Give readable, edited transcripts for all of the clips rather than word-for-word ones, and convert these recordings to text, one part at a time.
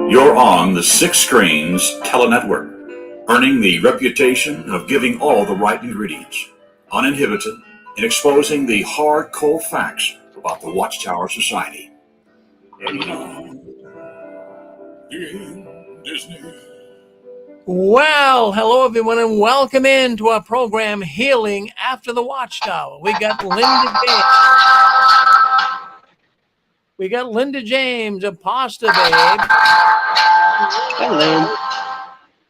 You're on the Six Screens Telenetwork, earning the reputation of giving all the right ingredients, uninhibited, and exposing the hard, cold facts about the Watchtower Society. And now, in Disney. Well, hello everyone, and welcome into our program, Healing After the Watchtower. We got Linda James, a pasta babe. Hello.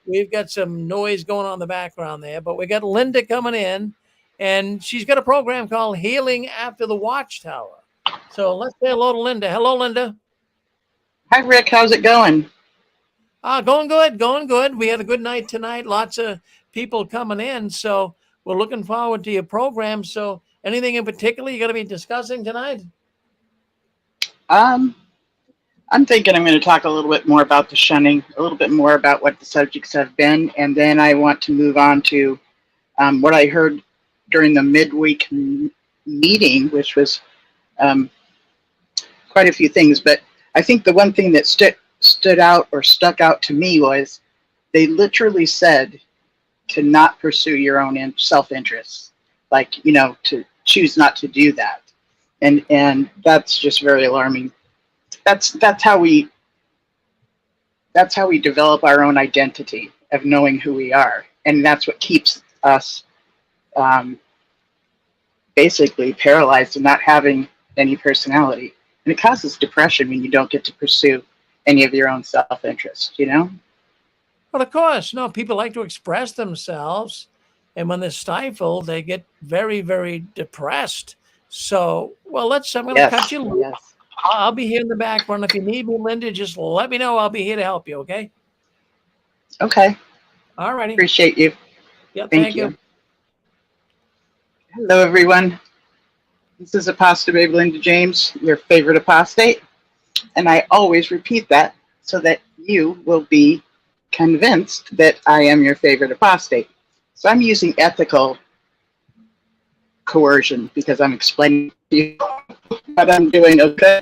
We've got some noise going on in the background there, but we got Linda coming in, and she's got a program called Healing After the Watchtower. So let's say hello to Linda. Hello, Linda. Hi, Rick. How's it going? Going good. We had a good night tonight. Lots of people coming in, so we're looking forward to your program. So anything in particular you're going to be discussing tonight? I'm thinking I'm going to talk a little bit more about the shunning, a little bit more about what the subjects have been, and then I want to move on to what I heard during the midweek meeting, which was quite a few things. But I think the one thing that stood out or stuck out to me was they literally said to not pursue your own self-interest, like, to choose not to do that. And that's just very alarming. That's how we develop our own identity of knowing who we are, and that's what keeps us basically paralyzed and not having any personality. And it causes depression when you don't get to pursue any of your own self-interest, Well, of course. No, people like to express themselves, and when they're stifled, they get very, very depressed. So, well, I'm going to cut you loose. Yes. I'll be here in the background. If you need me, Linda, just let me know. I'll be here to help you, okay? Okay. All righty. Appreciate you. Yeah, Thank you. Hello, everyone. This is Apostate Babe Linda James, your favorite apostate. And I always repeat that so that you will be convinced that I am your favorite apostate. So I'm using ethical coercion because I'm explaining to you what I'm doing, okay?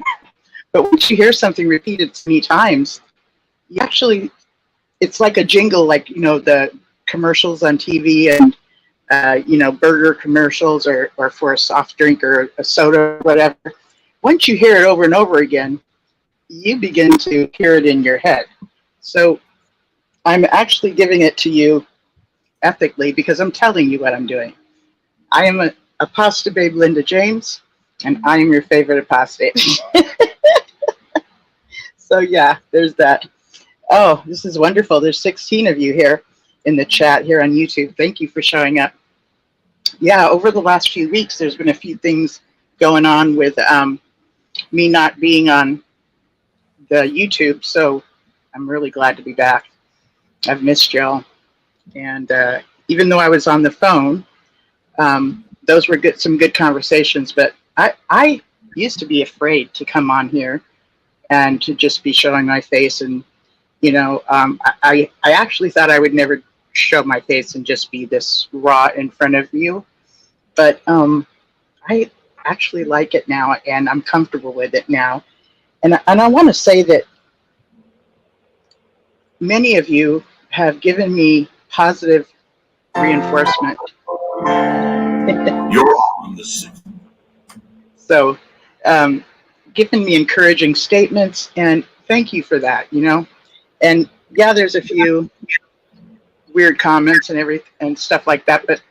But once you hear something repeated so many times, you actually, it's like a jingle, like, the commercials on TV and, burger commercials or for a soft drink or a soda or whatever. Once you hear it over and over again, you begin to hear it in your head. So I'm actually giving it to you ethically because I'm telling you what I'm doing. I am an apostate babe Linda James, and I am your favorite apostate. So yeah, there's that. Oh, this is wonderful. There's 16 of you here in the chat here on YouTube. Thank you for showing up. Yeah, over the last few weeks, there's been a few things going on with me not being on the YouTube, so I'm really glad to be back. I've missed y'all. And even though I was on the phone, those were some good conversations, but I used to be afraid to come on here and to just be showing my face. And, I actually thought I would never show my face and just be this raw in front of you. But I actually like it now, and I'm comfortable with it now. And I want to say that many of you have given me positive reinforcement. You're on the sixth. So, giving me encouraging statements, and thank you for that, And yeah, there's a few weird comments and everything and stuff like that, but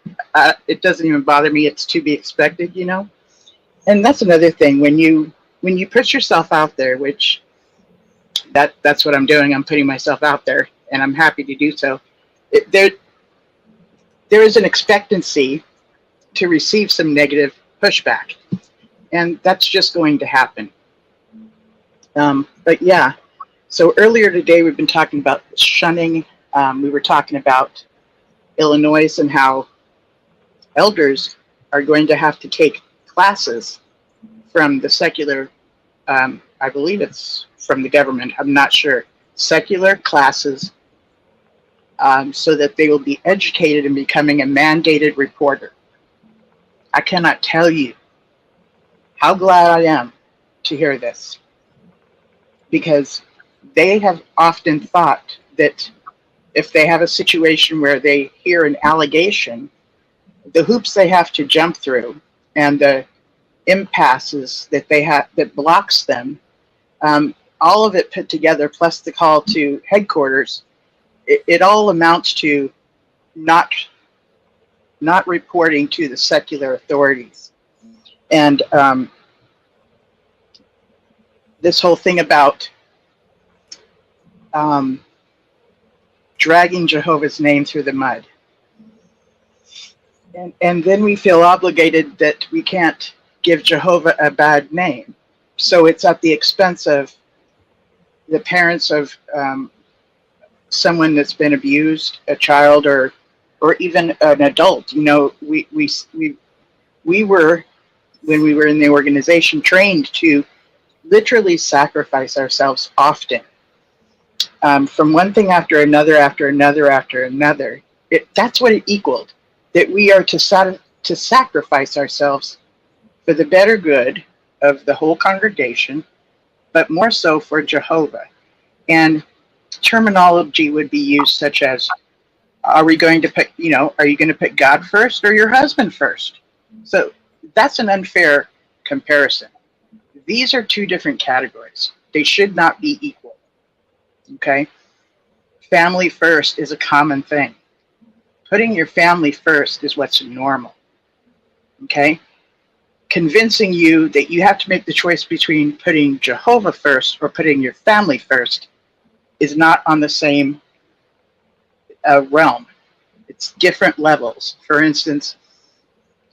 it doesn't even bother me. It's to be expected, And that's another thing, when you put yourself out there, which that's what I'm doing. I'm putting myself out there, and I'm happy to do so. There is an expectancy to receive some negative pushback, and that's just going to happen. But yeah, so earlier today we've been talking about shunning. We were talking about Illinois and how elders are going to have to take classes from the secular, I believe it's from the government, I'm not sure, secular classes, so that they will be educated in becoming a mandated reporter. I cannot tell you how glad I am to hear this, because they have often thought that if they have a situation where they hear an allegation, the hoops they have to jump through and the impasses that they have that blocks them, all of it put together, plus the call to headquarters, it all amounts to not reporting to the secular authorities. And this whole thing about dragging Jehovah's name through the mud. And then we feel obligated that we can't give Jehovah a bad name. So it's at the expense of the parents of someone that's been abused, a child or even an adult. You know, we were, when we were in the organization, trained to literally sacrifice ourselves often. From one thing after another, after another, after another. That's what it equaled. That we are to sacrifice ourselves for the better good of the whole congregation, but more so for Jehovah. And terminology would be used such as, are we going to put, are you going to put God first or your husband first? So that's an unfair comparison. These are two different categories. They should not be equal. Okay? Family first is a common thing. Putting your family first is what's normal. Okay? Convincing you that you have to make the choice between putting Jehovah first or putting your family first is not on the same realm. It's different levels. For instance,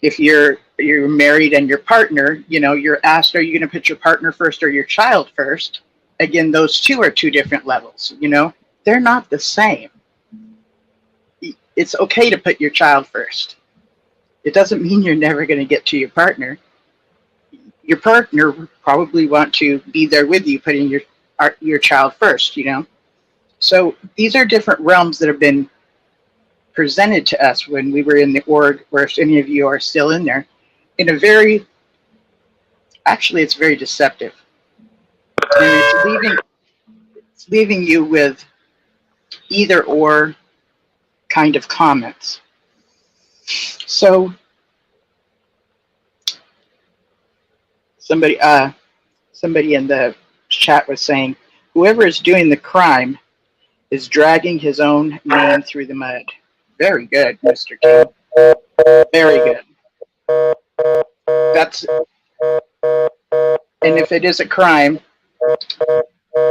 if you're married and your partner, you're asked, are you going to put your partner first or your child first? Again, those two are two different levels. They're not the same. It's okay to put your child first. It doesn't mean you're never going to get to your partner. Your partner would probably want to be there with you, putting your child first, So these are different realms that have been presented to us when we were in the org, or if any of you are still in there, in a very, actually it's very deceptive. And it's leaving you with either or kind of comments. So somebody in the chat was saying, whoever is doing the crime is dragging his own name through the mud. Very good, Mr. King. Very good. And if it is a crime,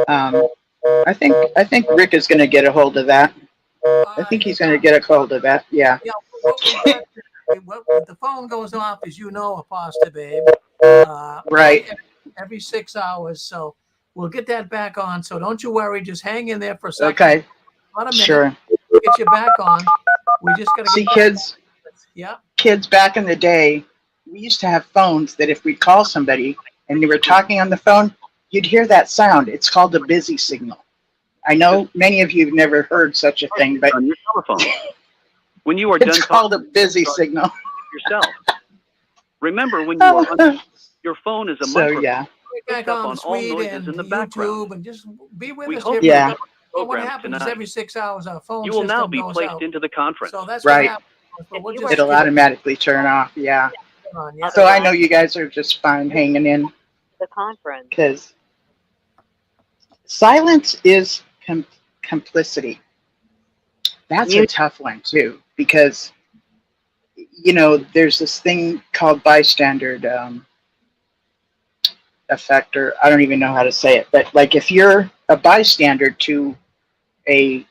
I think Rick is going to get a hold of that. I think he's going to get a hold of that. Yeah. Yeah. The phone goes off, as you know, Apostle Babe. Right. Every 6 hours. So we'll get that back on. So don't you worry. Just hang in there for a second. Okay. About a minute. Sure. We'll get you back on. We just got to see kids. Yeah. Kids back in the day, we used to have phones that if we call somebody and they were talking on the phone, you'd hear that sound. It's called a busy signal. I know many of you have never heard such a thing, but on your telephone. When you are it's called a busy signal. Yourself. Remember, when you are on, your phone is a microphone. Yeah. Back on on all Swede noises and in the YouTube background. and just be with We us hope here. Yeah. What happens is every 6 hours our phone you will system now be goes placed out. into the conference. So that's Right. what happens. But we'll just It'll automatically turn off. Yeah. on, yeah. So I know you guys are just fine hanging in. The conference. Because silence is complicity. That's a tough one too, because there's this thing called bystander effect, or I don't even know how to say it, but like if you're a bystander to a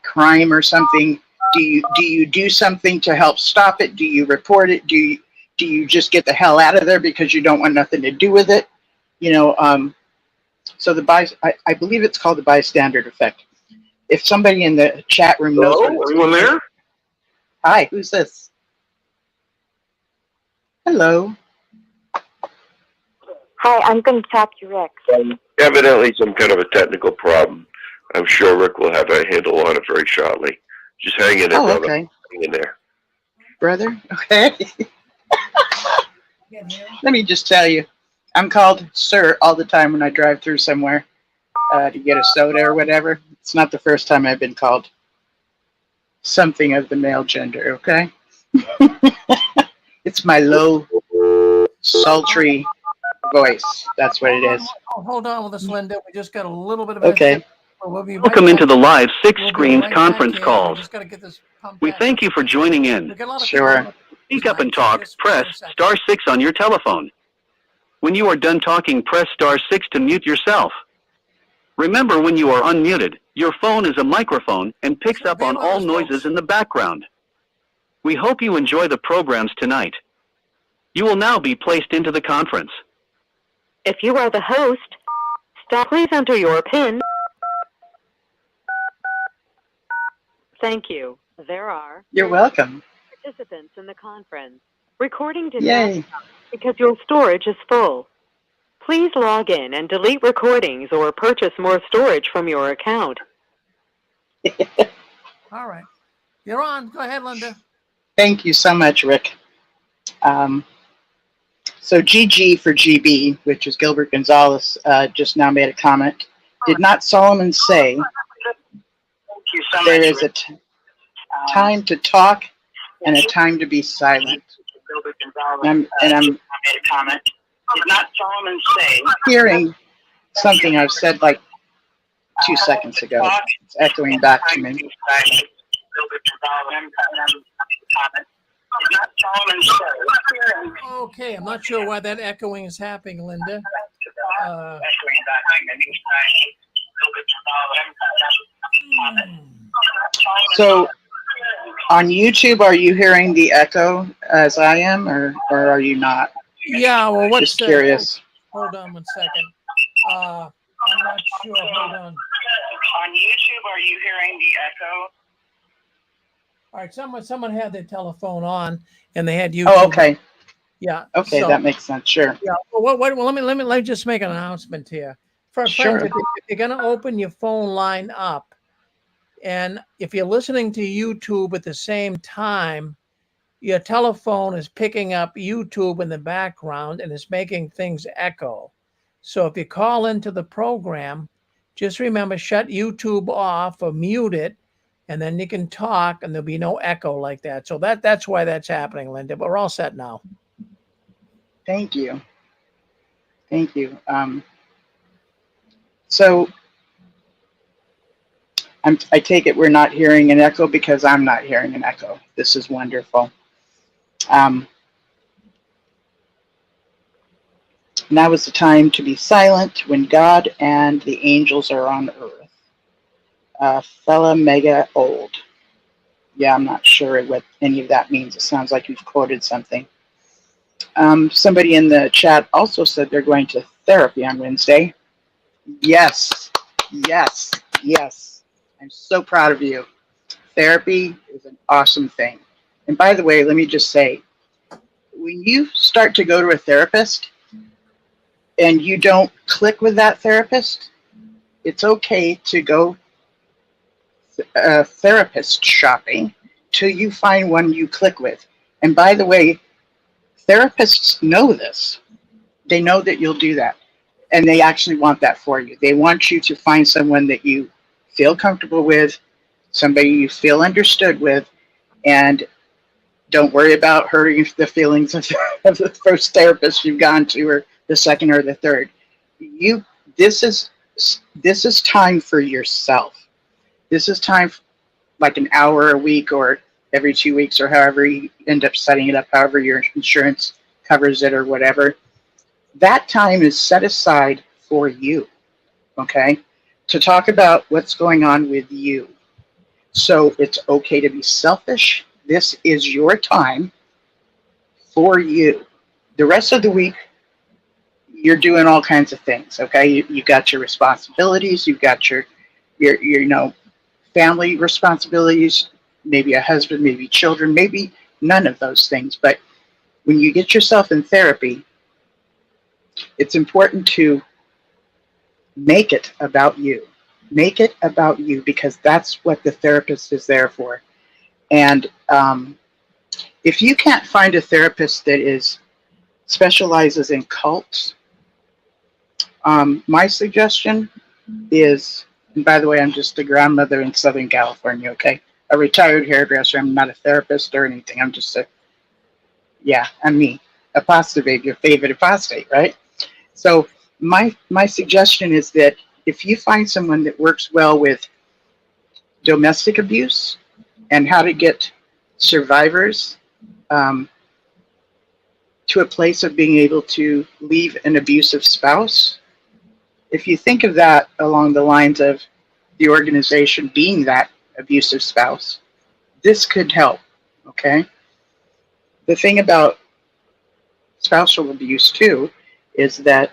crime or something, do you do something to help stop it? Do you report it? Do you just get the hell out of there because you don't want nothing to do with it? So I believe it's called the bystander effect. If somebody in the chat room knows what it's anyone there? Hi, who's this? Hello. Hi, I'm going to talk to Rick. Evidently some kind of a technical problem. I'm sure Rick will have a handle on it very shortly. Just hang in there, brother. Okay. Hang in there. Brother? Okay. Let me just tell you, I'm called sir all the time when I drive through somewhere to get a soda or whatever. It's not the first time I've been called something of the male gender, okay? It's my low, sultry voice. That's what it is. Hold on with us, Linda. We just got a little bit of Okay. We'll be right Welcome back. into the live Six We'll be Screens right conference back here. We calls. just got to get this pumped We back thank up. you for joining in. We got a lot of Sure. people Speak up and tonight, so talk, just wait press a second. *6 on your telephone. When you are done talking, press *6 to mute yourself. Remember, when you are unmuted, your phone is a microphone and picks So up bear on with all us, noises folks. in the background. We hope you enjoy the programs tonight. You will now be placed into the conference. If you are the host, please enter your PIN. Thank you. There are You're welcome. participants in the conference. Recording did Yay. not stop because your storage is full. Please log in and delete recordings or purchase more storage from your account. All right. You're on. Go ahead, Linda. Thank you so much, Rick. So GG for GB, which is Gilbert Gonzalez, just now made a comment. Did not Solomon say there is a time to talk and a time to be silent? And I'm hearing something I've said like 2 seconds ago. It's echoing back to me. Okay, I'm not sure why that echoing is happening, Linda. So on YouTube, are you hearing the echo as I am, or are you not? Yeah, well, what's Just curious. Hold on 1 second. I'm not sure. Hold on. On YouTube, are you hearing the echo? All right, someone had their telephone on and they had YouTube. Oh, okay. Yeah. Okay, so, that makes sense. Sure. Yeah. Well, let me just make an announcement here. Friends, Sure. if you're going to open your phone line up, and if you're listening to YouTube at the same time, your telephone is picking up YouTube in the background and it's making things echo. So if you call into the program, just remember, shut YouTube off or mute it, and then you can talk and there'll be no echo like that. So that's why that's happening, Linda. But we're all set now. Thank you. Thank you. So I take it we're not hearing an echo because I'm not hearing an echo. This is wonderful. Now is the time to be silent when God and the angels are on earth. Fella mega old. Yeah, I'm not sure what any of that means. It sounds like you've quoted something. Somebody in the chat also said they're going to therapy on Wednesday. Yes, yes, yes. I'm so proud of you. Therapy is an awesome thing. And by the way, let me just say, when you start to go to a therapist and you don't click with that therapist, it's okay to go therapist shopping till you find one you click with. And by the way, therapists know this. They know that you'll do that. And they actually want that for you. They want you to find someone that you feel comfortable with, somebody you feel understood with, and don't worry about hurting the feelings of the first therapist you've gone to, or the second or the third. This is time for yourself. This is time, like an hour a week or every 2 weeks, or however you end up setting it up, however your insurance covers it or whatever. That time is set aside for you, okay? To talk about what's going on with you. So it's okay to be selfish. This is your time for you. The rest of the week, you're doing all kinds of things, okay? You got your responsibilities, you've got your family responsibilities, maybe a husband, maybe children, maybe none of those things. But when you get yourself in therapy, it's important to make it about you. Make it about you, because that's what the therapist is there for. And if you can't find a therapist that specializes in cults My suggestion is, and by the way, I'm just a grandmother in Southern California, okay? A retired hairdresser. I'm not a therapist or anything. I'm just I'm me. Apostate, your favorite apostate, right? So my suggestion is that if you find someone that works well with domestic abuse and how to get survivors to a place of being able to leave an abusive spouse, if you think of that along the lines of the organization being that abusive spouse, this could help, okay? The thing about spousal abuse, too, is that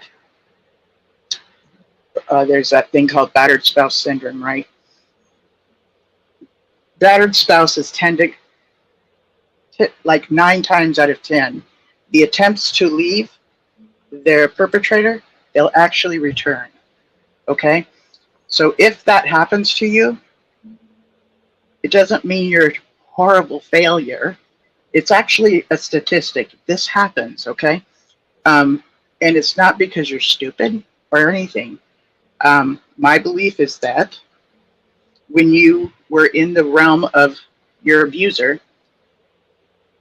there's that thing called battered spouse syndrome, right? Battered spouses tend to, like 9 times out of 10, the attempts to leave their perpetrator, they'll actually return, okay? So if that happens to you, it doesn't mean you're a horrible failure. It's actually a statistic. This happens, okay? And it's not because you're stupid or anything. My belief is that when you were in the realm of your abuser,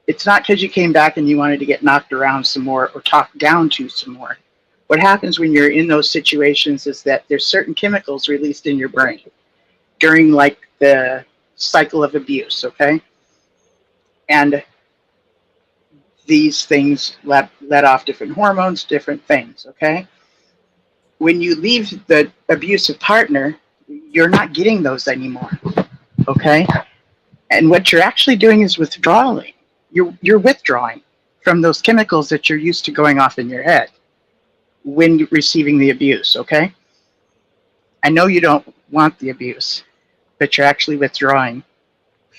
it's not because you came back and you wanted to get knocked around some more or talked down to some more. What happens when you're in those situations is that there's certain chemicals released in your brain during like the cycle of abuse, okay? And these things let off different hormones, different things, okay? When you leave the abusive partner, you're not getting those anymore, okay? And what you're actually doing is withdrawing. You're withdrawing from those chemicals that you're used to going off in your head when you're receiving the abuse, okay? I know you don't want the abuse, but you're actually withdrawing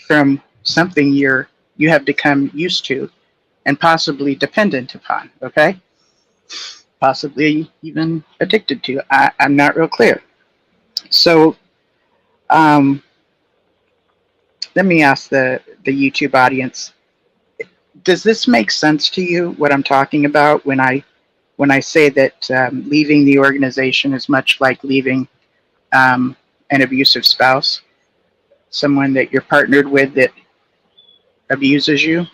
from something you have become used to and possibly dependent upon, okay? Possibly even addicted to. I'm not real clear. So let me ask the YouTube audience, does this make sense to you, what I'm talking about when I say that leaving the organization is much like leaving an abusive spouse, someone that you're partnered with that abuses you?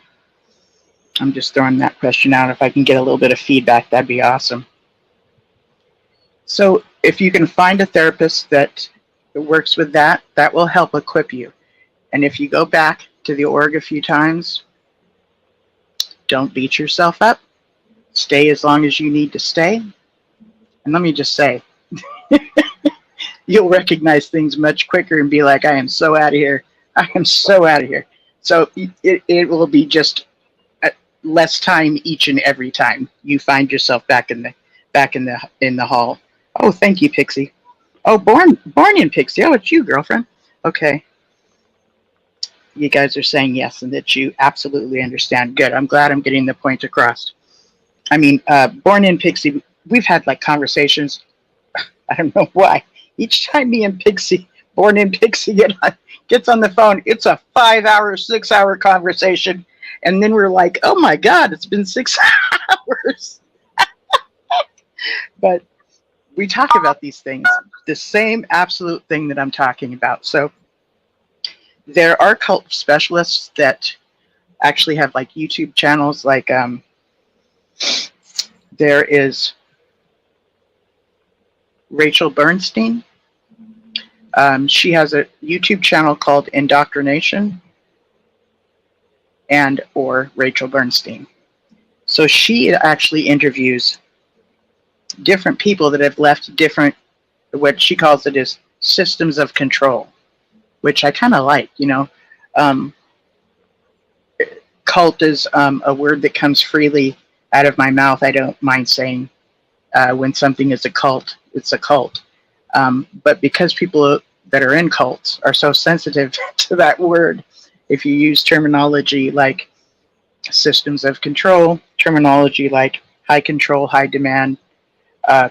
I'm just throwing that question out. If I can get a little bit of feedback, that'd be awesome. So if you can find a therapist that works with that, that will help equip you. And if you go back to the org a few times, don't beat yourself up. Stay as long as you need to stay. And let me just say, you'll recognize things much quicker and be like, I am so out of here. I am so out of here. So it will be just less time each and every time you find yourself back in the hall. Oh, thank you, Pixie. Oh, born in Pixie. Oh, it's you, girlfriend. Okay. You guys are saying yes and that you absolutely understand. Good. I'm glad I'm getting the point across. I mean, born in Pixie, we've had like conversations. I don't know why. Each time me and Pixie, born in Pixie, gets on the phone, it's a 5-hour, 6-hour conversation. And then we're like, oh my God, it's been 6 hours. But we talk about these things, the same absolute thing that I'm talking about. So there are cult specialists that actually have like YouTube channels. Like there is Rachel Bernstein. She has a YouTube channel called Indoctrination or Rachel Bernstein. So she actually interviews different people that have left different, what she calls it is systems of control, which I kind of like, you know. Cult is a word that comes freely out of my mouth. I don't mind saying when something is a cult, it's a cult. But because people that are in cults are so sensitive to that word, if you use terminology like systems of control, terminology like high control, high demand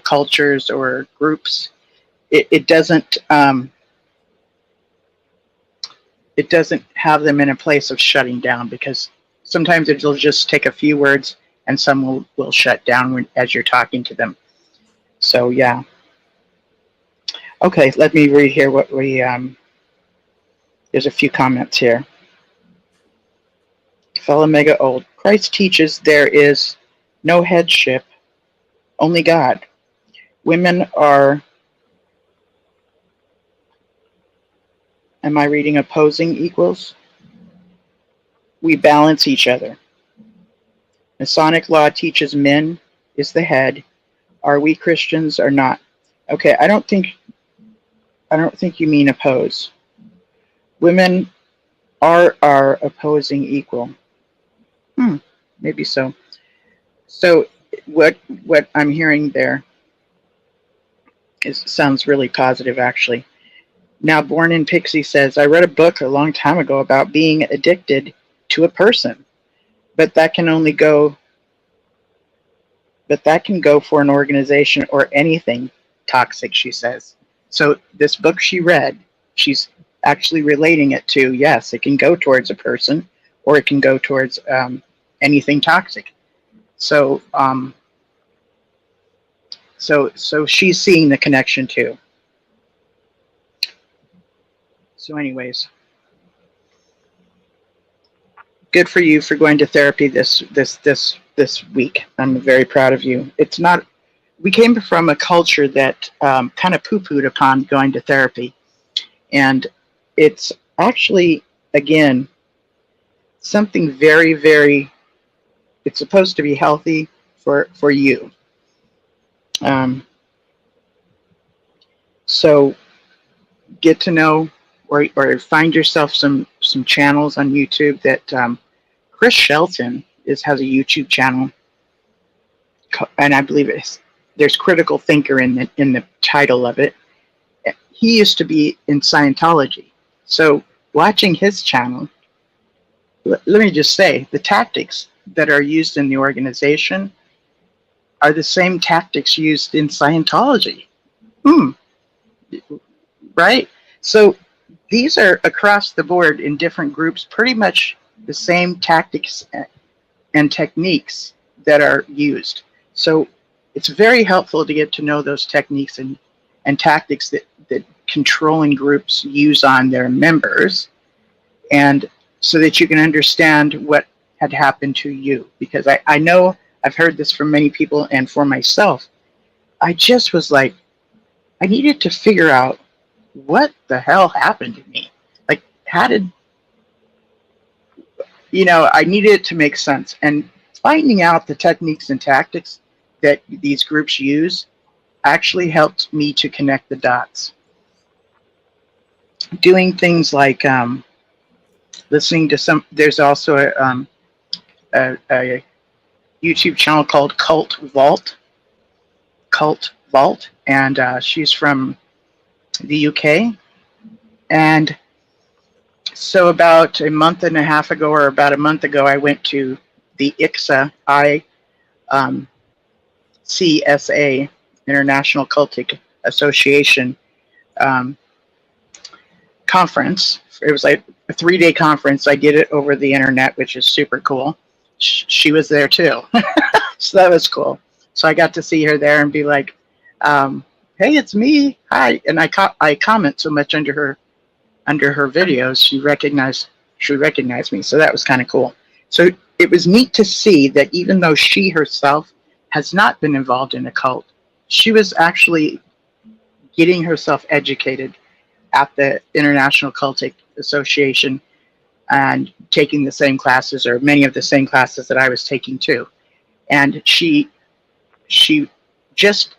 cultures or groups, it doesn't have them in a place of shutting down, because sometimes it'll just take a few words and some will shut down as you're talking to them. So yeah. Okay, let me read here what we, there's a few comments here. Fellow Mega Old. Christ teaches there is no headship, only God. Women are, am I reading opposing equals? We balance each other. Masonic law teaches men is the head. Are we Christians or not? Okay, I don't think you mean oppose. Women are our opposing equal. Maybe so. So what I'm hearing there sounds really positive, actually. Now, Born in Pixie says, I read a book a long time ago about being addicted to a person, but that can go for an organization or anything toxic, she says. So this book she read, she's actually relating it to, yes, it can go towards a person or it can go towards anything toxic. So so she's seeing the connection too. So anyways, good for you for going to therapy this week. I'm very proud of you. It's not, we came from a culture that kind of poo-pooed upon going to therapy. And it's actually, again, something very, very, it's supposed to be healthy for you. So get to know or find yourself some channels on YouTube that Chris Shelton has a YouTube channel, and I believe there's Critical Thinker in the title of it. He used to be in Scientology, so watching his channel, let me just say, the tactics that are used in the organization are the same tactics used in Scientology. Right? So these are across the board in different groups, pretty much the same tactics and techniques that are used. So it's very helpful to get to know those techniques and tactics that controlling groups use on their members, and so that you can understand what had happened to you. Because I know I've heard this from many people, and for myself, I just was like, I needed to figure out what the hell happened to me. Like, how did, I needed it to make sense. And finding out the techniques and tactics that these groups use actually helped me to connect the dots. Doing things like listening to there's also a YouTube channel called Cult Vault, and she's from the UK. And so about a month and a half ago, or about a month ago, I went to the ICSA, CSA, International Cultic Association conference. It was like a 3-day conference. I did it over the internet, which is super cool. She was there too. So that was cool. So I got to see her there and be like, hey, it's me. Hi. And I comment so much under her videos. She recognized me. So that was kind of cool. So it was neat to see that even though she herself has not been involved in a cult, she was actually getting herself educated at the International Cultic Association and taking the same classes, or many of the same classes that I was taking too. And she just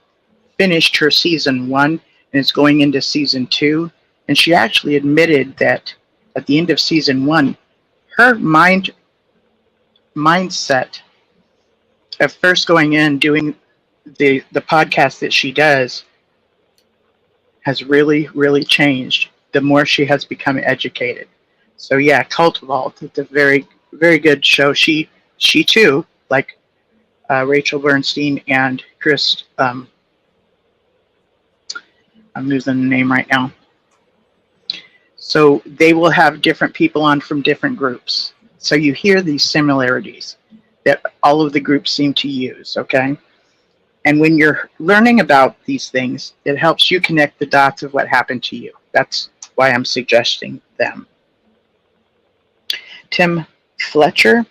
finished her season 1 and is going into season 2. And she actually admitted that at the end of season 1, her mindset of first going in doing the podcast that she does has really, really changed the more she has become educated. So yeah, Cult Vault, it's a very, very good show. She too, like Rachel Bernstein and Chris, I'm losing the name right now. So they will have different people on from different groups. So you hear these similarities that all of the groups seem to use, okay? And when you're learning about these things, it helps you connect the dots of what happened to you. That's why I'm suggesting them. Tim Fletcher,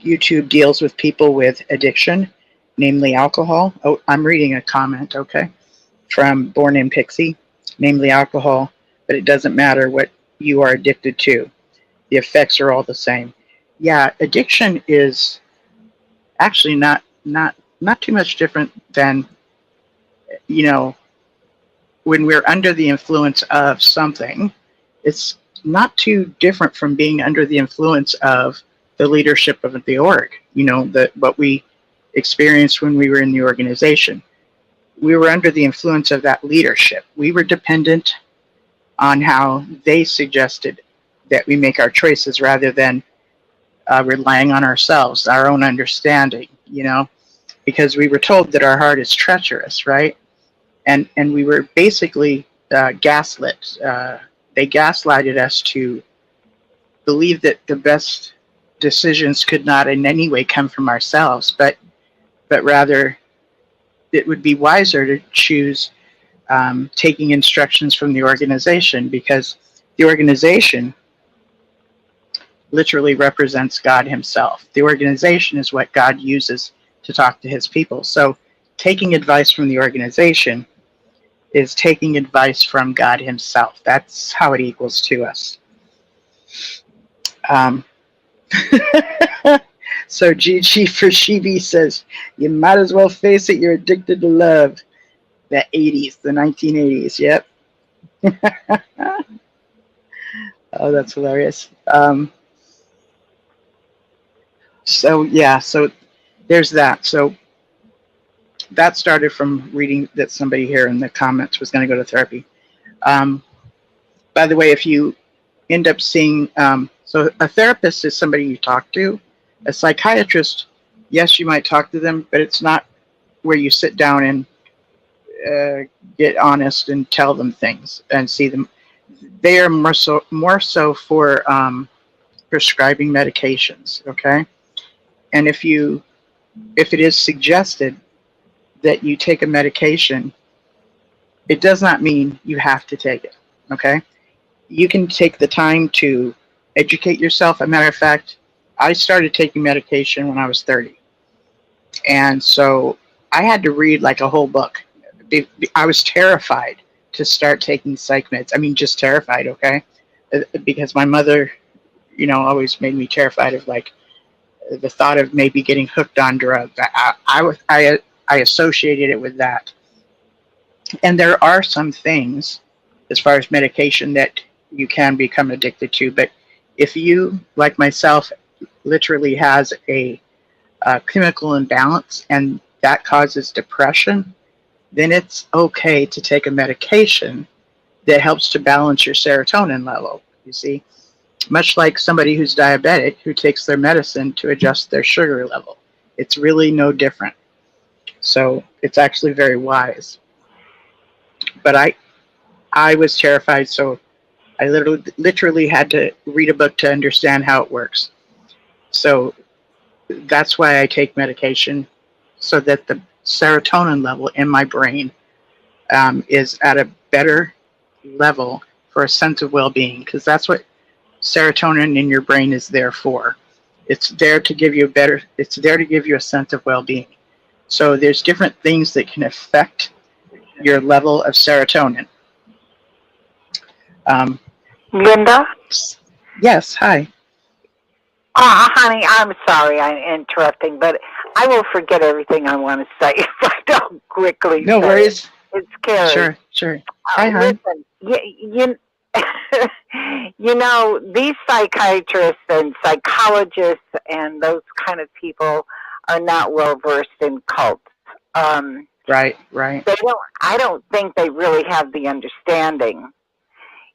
YouTube deals with people with addiction, namely alcohol. Oh, I'm reading a comment, okay, from Born in Pixie, namely alcohol, but it doesn't matter what you are addicted to. The effects are all the same. Yeah, addiction is actually not too much different than, you know, when we're under the influence of something. It's not too different from being under the influence of the leadership of the org, you know, what we experienced when we were in the organization. We were under the influence of that leadership. We were dependent on how they suggested that we make our choices rather than relying on ourselves, our own understanding, you know, because we were told that our heart is treacherous, right? And we were basically gaslit. They gaslighted us to believe that the best decisions could not in any way come from ourselves, but rather it would be wiser to choose taking instructions from the organization, because the organization literally represents God himself. The organization is what God uses to talk to his people. So taking advice from the organization is taking advice from God himself. That's how it equals to us. So GG for Shibi says, you might as well face it, you're addicted to love. The 80s, the 1980s, yep. Oh, that's hilarious. So yeah, so there's that. So that started from reading that somebody here in the comments was going to go to therapy. By the way, if you end up seeing, so a therapist is somebody you talk to. A psychiatrist, yes, you might talk to them, but it's not where you sit down and get honest and tell them things and see them. They are more so for prescribing medications, okay? And if it is suggested that you take a medication, it does not mean you have to take it, okay? You can take the time to educate yourself. As a matter of fact, I started taking medication when I was 30. And so I had to read like a whole book. I was terrified to start taking psych meds. I mean, just terrified, okay? Because my mother, you know, always made me terrified of like the thought of maybe getting hooked on drugs. I associated it with that. And there are some things as far as medication that you can become addicted to. But if you, like myself, literally has a chemical imbalance and that causes depression, then it's okay to take a medication that helps to balance your serotonin level, you see. Much like somebody who's diabetic who takes their medicine to adjust their sugar level. It's really no different. So it's actually very wise. But I was terrified, so I literally had to read a book to understand how it works. So that's why I take medication, so that the serotonin level in my brain is at a better level for a sense of well-being, because that's what serotonin in your brain is there for. It's there to give you a sense of well-being. So there's different things that can affect your level of serotonin. Linda? Yes, hi. Honey, I'm sorry I'm interrupting, but I will forget everything I want to say if I don't quickly No say worries. it. It's scary. Sure. Hi, hon. Listen, you know, these psychiatrists and psychologists and those kind of people are not well versed in cults. Right. I don't think they really have the understanding.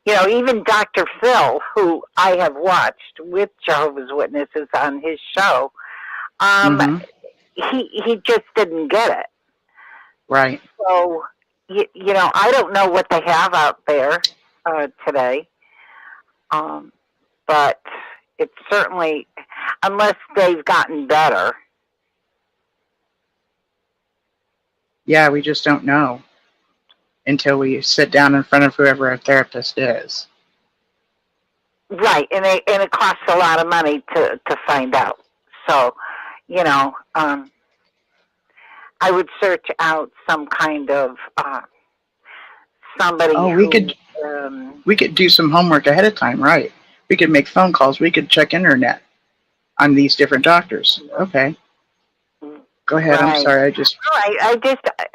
You know, even Dr. Phil, who I have watched with Jehovah's Witnesses on his show, he just didn't get it. Right. So, you know, I don't know what they have out there today, but it's certainly, unless they've gotten better. Yeah, we just don't know until we sit down in front of whoever our therapist is. Right, and it costs a lot of money to find out. So, I would search out some kind of somebody we could do some homework ahead of time, right? We could make phone calls. We could check internet on these different doctors. Okay. Go ahead. Right. I'm sorry.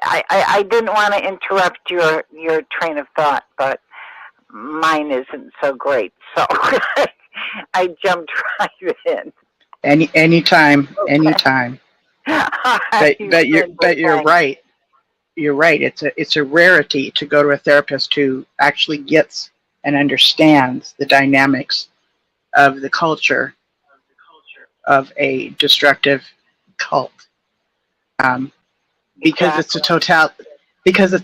I didn't want to interrupt your train of thought, but mine isn't so great. So I jumped right in. Anytime. But you're right. You're right. It's a rarity to go to a therapist who actually gets and understands the dynamics of the culture of a destructive cult, because it's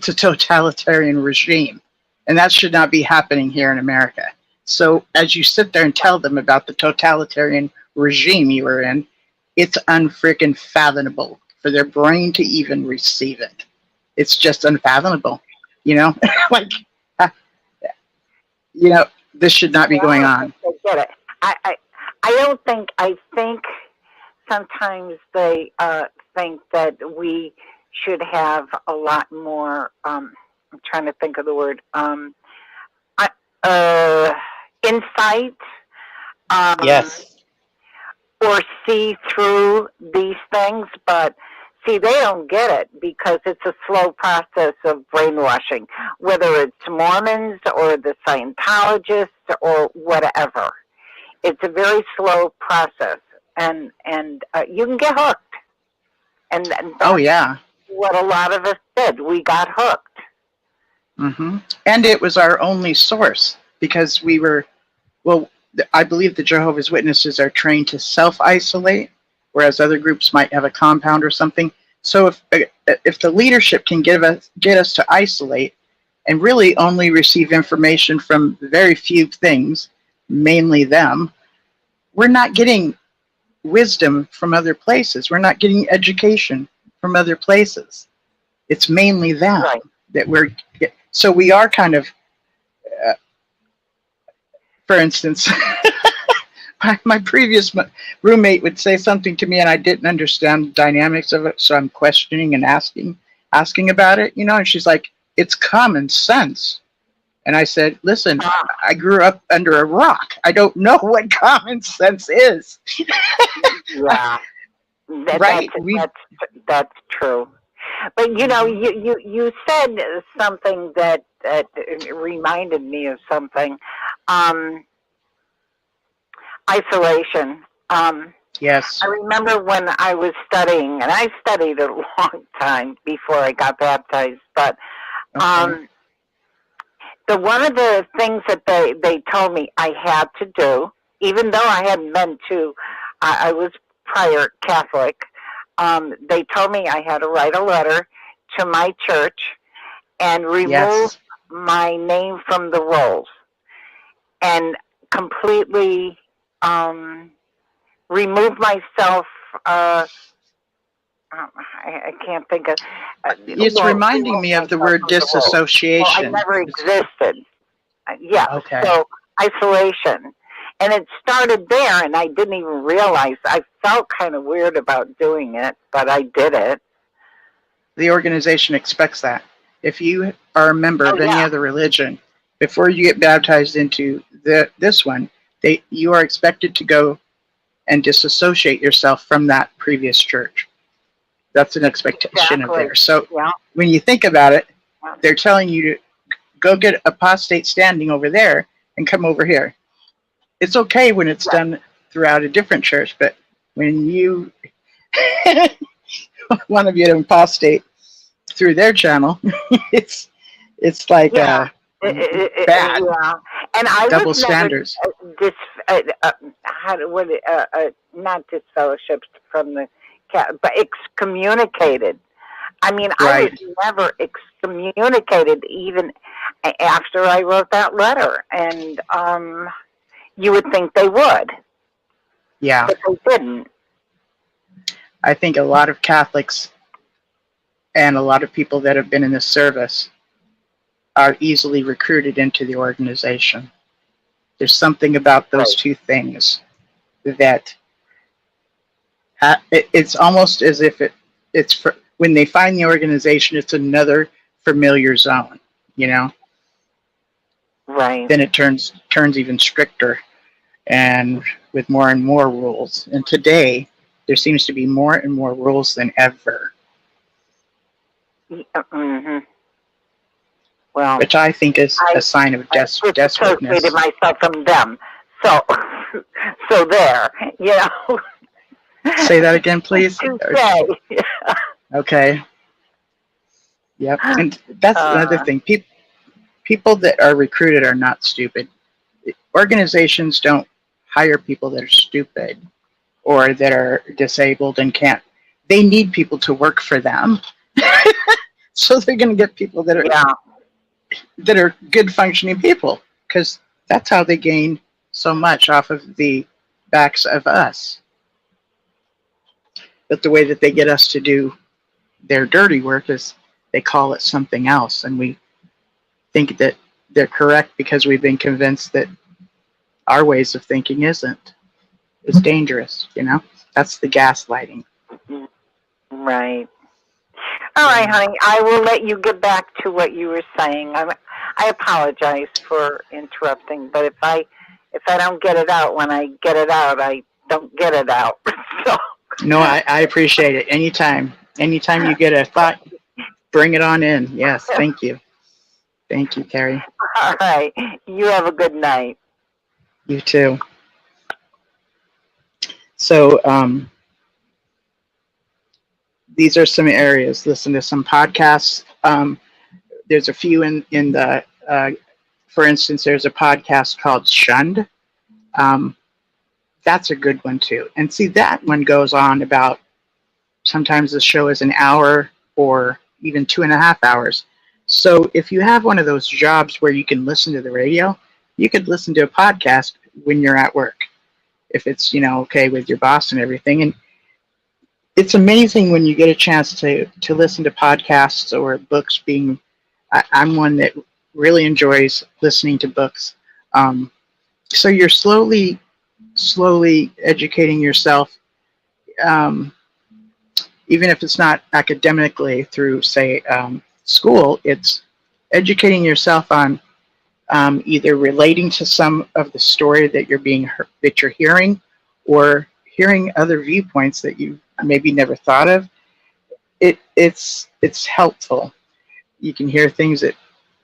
a totalitarian regime, and that should not be happening here in America. So as you sit there and tell them about the totalitarian regime you were in, it's unfreaking fathomable for their brain to even receive it. It's just unfathomable, like, this should not be going on. I get it. I think sometimes they think that we should have a lot more, I'm trying to think of the word, insight. Yes. Or see through these things, but see, they don't get it because it's a slow process of brainwashing, whether it's Mormons or the Scientologists or whatever. It's a very slow process, and you can get hooked. And that's what a lot of us did. We got hooked. Mm-hmm. And it was our only source because we were, I believe the Jehovah's Witnesses are trained to self-isolate, whereas other groups might have a compound or something. So if the leadership can get us to isolate and really only receive information from very few things, mainly them, we're not getting wisdom from other places. We're not getting education from other places. It's mainly them that we're. So we are kind of, for instance, my previous roommate would say something to me and I didn't understand the dynamics of it, so I'm questioning and asking about it, and she's like, it's common sense. And I said, listen, I grew up under a rock. I don't know what common sense is. Yeah, right. That's true. But you said something that reminded me of something. Isolation. Yes. I remember when I was studying, and I studied a long time before I got baptized, but one of the things that they told me I had to do, even though I hadn't been to, I was prior Catholic, they told me I had to write a letter to my church and remove my name from the rolls and completely remove myself. I can't think of. It's reminding me of the word disassociation. I never existed. Okay. So isolation. And it started there, and I didn't even realize. I felt kind of weird about doing it, but I did it. The organization expects that. If you are a member of any other religion, before you get baptized into this one, you are expected to go and disassociate yourself from that previous church. That's an expectation of theirs. So when you think about it, they're telling you to go get apostate standing over there and come over here. It's okay when it's done throughout a different church, but when you want to get an apostate through their channel, it's like bad. And I double was standards. Not disfellowshipped from the but excommunicated. I mean, right. I was never excommunicated even after I wrote that letter, and you would think they would. Yeah. But they didn't. I think a lot of Catholics and a lot of people that have been in the service are easily recruited into the organization. There's something about those two things that it's almost as if it's for, when they find the organization, it's another familiar zone, you know? Right. Then it turns even stricter and with more and more rules. And today, there seems to be more and more rules than ever. Mm-hmm. Well, which I think is a sign of desperateness. Associated myself from them. So, so there, you know. Say that again, please. Okay. Yep. And that's another thing. People that are recruited are not stupid. Organizations don't hire people that are stupid or that are disabled and can't. They need people to work for them. So they're going to get people that are that are good functioning people, because that's how they gain so much off of the backs of us. But the way that they get us to do their dirty work is they call it something else, and we think that they're correct because we've been convinced that our ways of thinking isn't. It's dangerous, you know? That's the gaslighting. Right. All right, honey. I will let you get back to what you were saying. I apologize for interrupting, but if I don't get it out when I get it out, I don't get it out. So. No, I appreciate it. Anytime you get a thought, bring it on in. Yes, thank you. Thank you, Terry. All right. You have a good night. You too. So, these are some areas. Listen to some podcasts. There's a few in the, for instance, there's a podcast called Shunned. That's a good one too. And see, that one goes on about, sometimes the show is an hour or even 2.5 hours. So if you have one of those jobs where you can listen to the radio, you could listen to a podcast when you're at work, if it's, you know, okay with your boss and everything. And it's amazing when you get a chance to listen to podcasts or books. I'm one that really enjoys listening to books. So you're slowly educating yourself, even if it's not academically through, say, school. It's educating yourself on either relating to some of the story that you're hearing, or hearing other viewpoints that you maybe never thought of. It's helpful. You can hear things that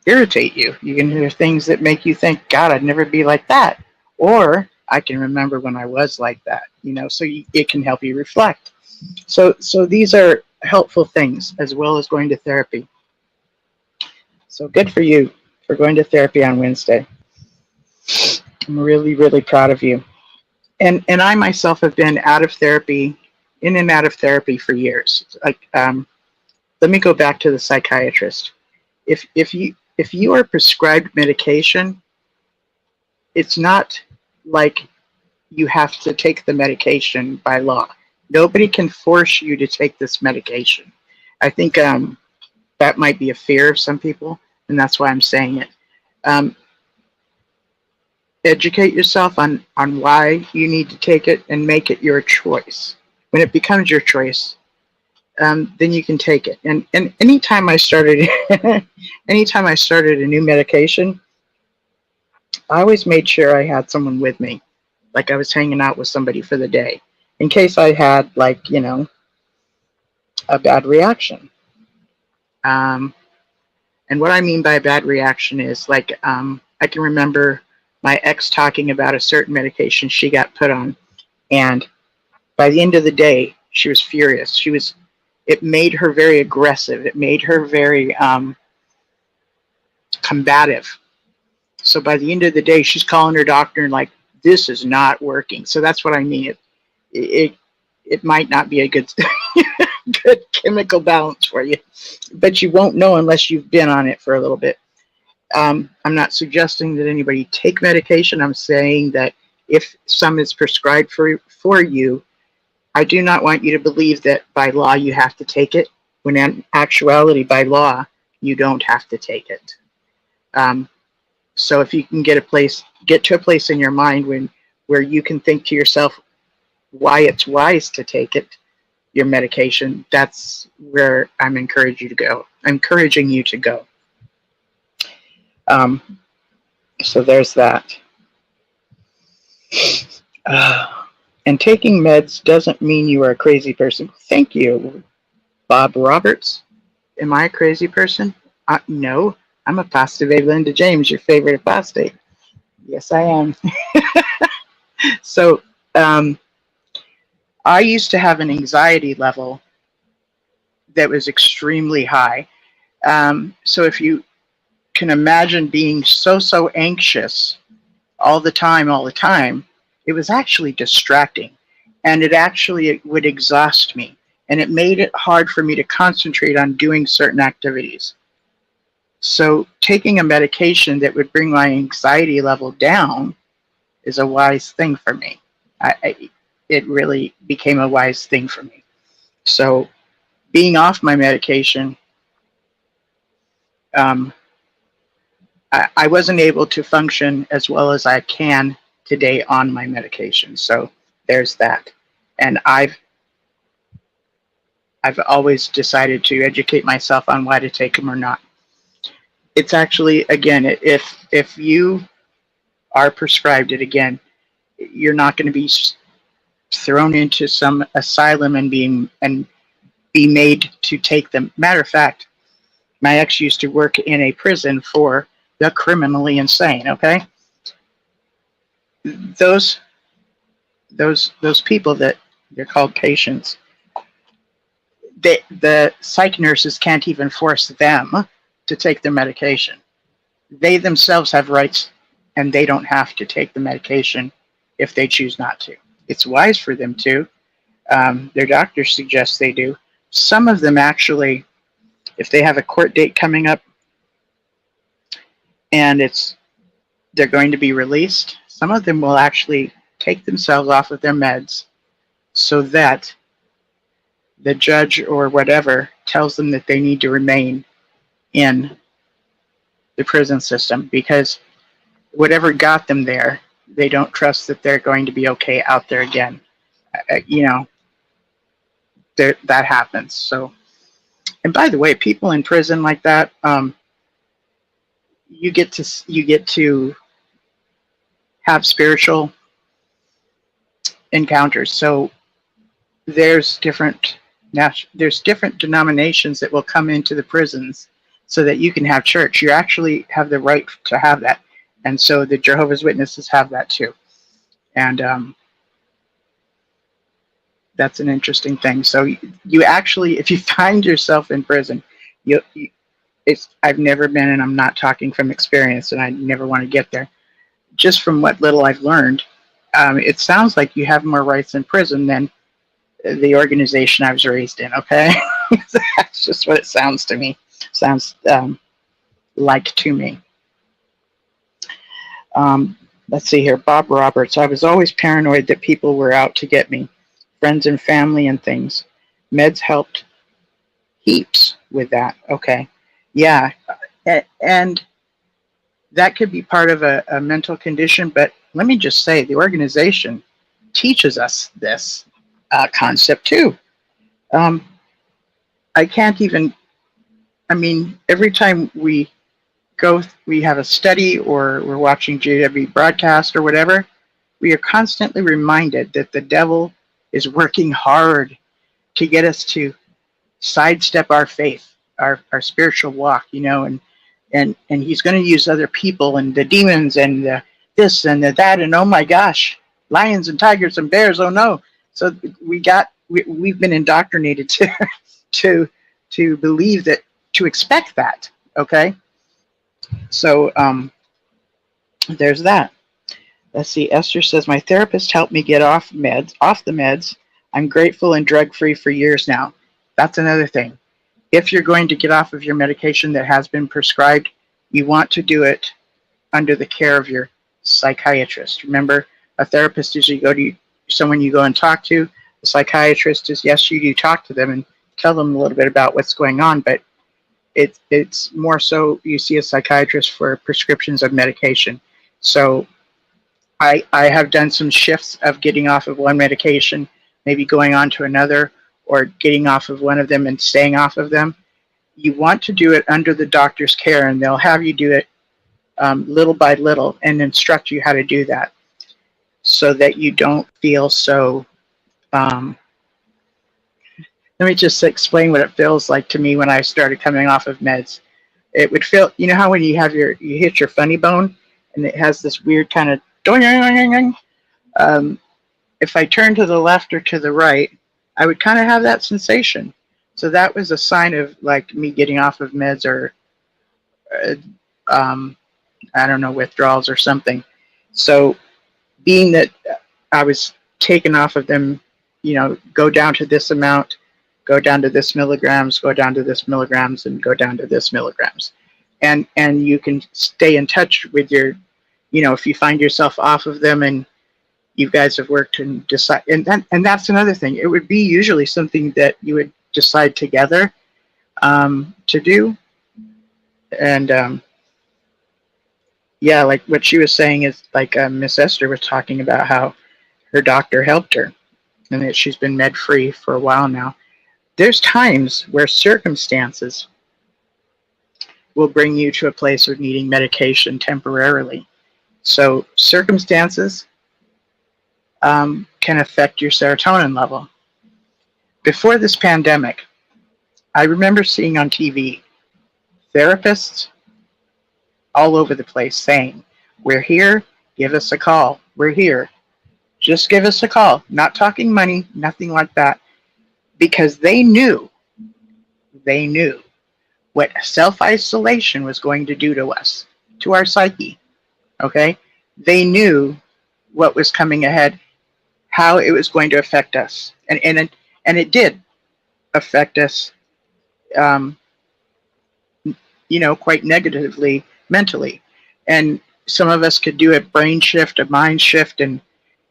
irritate you. You can hear things that make you think, God, I'd never be like that. Or I can remember when I was like that, you know, so it can help you reflect. So these are helpful things, as well as going to therapy. So good for you for going to therapy on Wednesday. I'm really, really proud of you. And I myself have been in and out of therapy for years. Like, let me go back to the psychiatrist. If you are prescribed medication, it's not like you have to take the medication by law. Nobody can force you to take this medication. I think that might be a fear of some people, and that's why I'm saying it. Educate yourself on why you need to take it, and make it your choice. When it becomes your choice, then you can take it. And anytime I started a new medication, I always made sure I had someone with me, like I was hanging out with somebody for the day, in case I had, like, you know, a bad reaction. And what I mean by a bad reaction is, like, I can remember my ex talking about a certain medication she got put on, and by the end of the day, she was furious. It made her very aggressive. It made her very combative. So by the end of the day, she's calling her doctor and like, this is not working. So that's what I mean. It might not be a good chemical balance for you, but you won't know unless you've been on it for a little bit. I'm not suggesting that anybody take medication. I'm saying that if some is prescribed for you, I do not want you to believe that by law you have to take it. when in actuality, by law, you don't have to take it. So if you can get to a place in your mind where you can think to yourself why it's wise to take it, your medication, that's where I'm encouraging you to go. So there's that. And taking meds doesn't mean you are a crazy person. Thank you, Bob Roberts. Am I a crazy person? No, I'm apostate Linda James, your favorite apostate. Yes, I am. So I used to have an anxiety level that was extremely high. So if you can imagine being so anxious all the time, it was actually distracting. And it would exhaust me. And it made it hard for me to concentrate on doing certain activities. So taking a medication that would bring my anxiety level down is a wise thing for me. It really became a wise thing for me. So being off my medication, I wasn't able to function as well as I can today on my medication. So there's that. And I've always decided to educate myself on why to take them or not. It's actually, again, if you are prescribed it, again, you're not going to be thrown into some asylum and be made to take them. Matter of fact, my ex used to work in a prison for the criminally insane. Okay, those people that they're called patients, the psych nurses can't even force them to take their medication. They themselves have rights, and they don't have to take the medication if they choose not to. It's wise for them to. Their doctors suggest they do. Some of them actually, if they have a court date coming up and they're going to be released, some of them will actually take themselves off of their meds so that the judge or whatever tells them that they need to remain in the prison system, because whatever got them there, they don't trust that they're going to be okay out there again. That happens. So, and by the way, people in prison like that, you get to have spiritual encounters. So there's different denominations that will come into the prisons so that you can have church. You actually have the right to have that. And so the Jehovah's Witnesses have that too. And that's an interesting thing. So you actually, if you find yourself in prison, I've never been, and I'm not talking from experience, and I never want to get there. Just from what little I've learned, it sounds like you have more rights in prison than the organization I was raised in, okay? That's just what it sounds to me. Sounds like to me. Let's see here. Bob Roberts. I was always paranoid that people were out to get me. Friends and family and things. Meds helped heaps with that. Okay. Yeah. And that could be part of a mental condition, but let me just say the organization teaches us this concept too. I can't even, every time we have a study or we're watching JW broadcast or whatever, we are constantly reminded that the devil is working hard to get us to sidestep our faith, our spiritual walk, and he's going to use other people and the demons and the this and the that, and oh my gosh, lions and tigers and bears, oh no. So we've been indoctrinated to believe that, to expect that, okay? So there's that. Let's see, Esther says, my therapist helped me get off the meds. I'm grateful and drug-free for years now. That's another thing. If you're going to get off of your medication that has been prescribed, you want to do it under the care of your psychiatrist. Remember, a therapist is someone you go and talk to. A psychiatrist is, yes, you do talk to them and tell them a little bit about what's going on, but it's more so you see a psychiatrist for prescriptions of medication. So I have done some shifts of getting off of one medication, maybe going on to another, or getting off of one of them and staying off of them. You want to do it under the doctor's care, and they'll have you do it little by little and instruct you how to do that, so that you don't feel so let me just explain what it feels like to me when I started coming off of meds. It would feel, you know how when you hit your funny bone and it has this weird kind of if I turn to the left or to the right, I would kind of have that sensation. So that was a sign of like me getting off of meds, or I don't know, withdrawals or something. So being that I was taken off of them, you know, go down to this amount, go down to this milligrams, go down to this milligrams, and go down to this milligrams. And you can stay in touch with your, you know, if you find yourself off of them and you guys have worked and decide, and that's another thing. It would be usually something that you would decide together to do. And yeah, like what she was saying is like Miss Esther was talking about how her doctor helped her and that she's been med-free for a while now. There's times where circumstances will bring you to a place of needing medication temporarily. So circumstances can affect your serotonin level. Before this pandemic, I remember seeing on TV therapists all over the place saying, "We're here, give us a call. We're here. Just give us a call." Not talking money, nothing like that. Because they knew what self-isolation was going to do to us, to our psyche, okay? They knew what was coming ahead, how it was going to affect us. And it did affect us, you know, quite negatively mentally. And some of us could do a brain shift, a mind shift, and,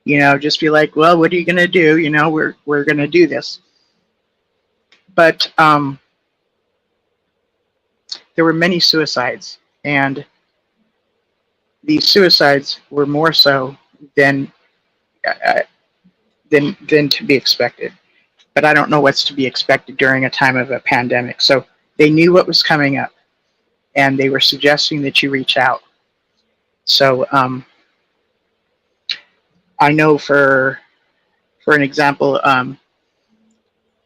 you know, just be like, well, what are you going to do? You know, we're going to do this. But there were many suicides, and these suicides were more so than to be expected. But I don't know what's to be expected during a time of a pandemic. So they knew what was coming up, and they were suggesting that you reach out. So I know for an example,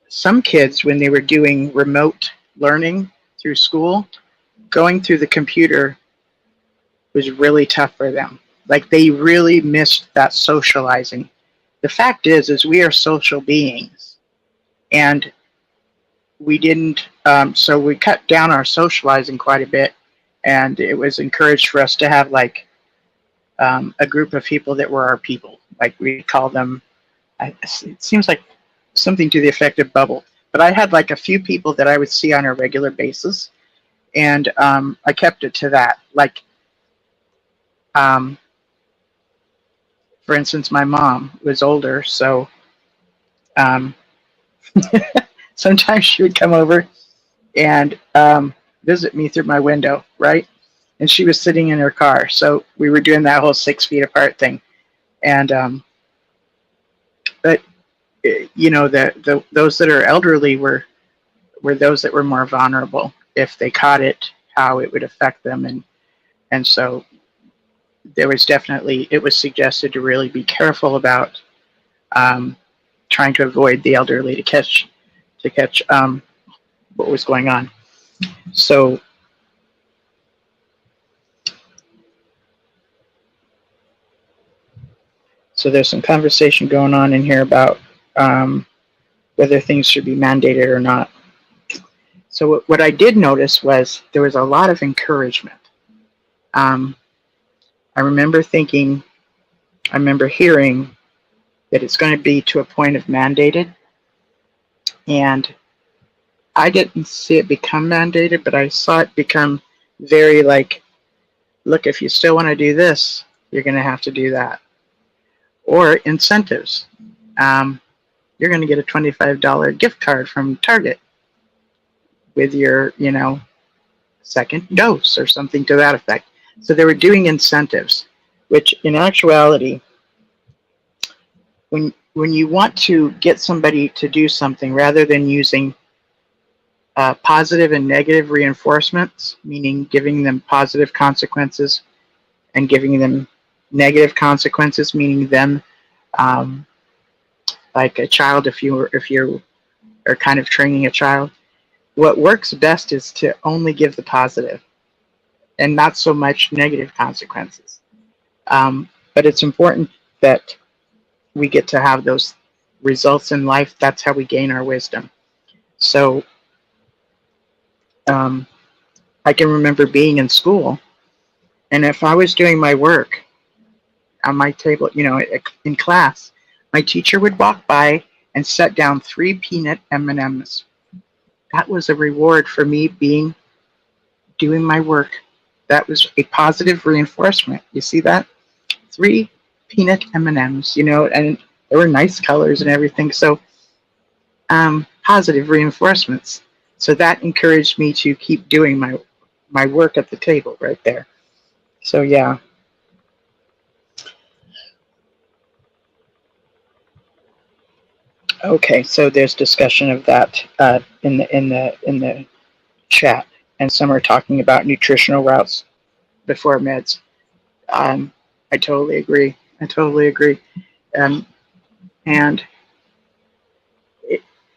some kids, when they were doing remote learning through school, going through the computer was really tough for them. Like, they really missed that socializing. The fact is we are social beings, and we didn't, so we cut down our socializing quite a bit, and it was encouraged for us to have like a group of people that were our people. Like, we call them, it seems like something to the effect of bubble. But I had like a few people that I would see on a regular basis, and I kept it to that. Like, for instance, my mom was older, so sometimes she would come over and visit me through my window, right? And she was sitting in her car, so we were doing that whole 6 feet apart thing. And but you know, those that are elderly were those that were more vulnerable. If they caught it, how it would affect them, and so there was definitely, it was suggested to really be careful about trying to avoid the elderly to catch what was going on. So there's some conversation going on in here about whether things should be mandated or not. So what I did notice was there was a lot of encouragement. I remember hearing that it's going to be to a point of mandated, and I didn't see it become mandated, but I saw it become very like, look, if you still want to do this, you're going to have to do that. Or incentives. You're going to get a $25 gift card from Target with your, second dose or something to that effect. So they were doing incentives, which in actuality, when you want to get somebody to do something, rather than using positive and negative reinforcements, meaning giving them positive consequences and giving them negative consequences, meaning them like a child, if you are kind of training a child, what works best is to only give the positive and not so much negative consequences. But it's important that we get to have those results in life. That's how we gain our wisdom. So I can remember being in school, and if I was doing my work on my table, in class, my teacher would walk by and set down 3 peanut M&Ms. That was a reward for me doing my work. That was a positive reinforcement. You see that? 3 peanut M&Ms, and they were nice colors and everything. So positive reinforcements. So that encouraged me to keep doing my work at the table right there. So yeah. Okay, so there's discussion of that in the chat, and some are talking about nutritional routes before meds. I totally agree. And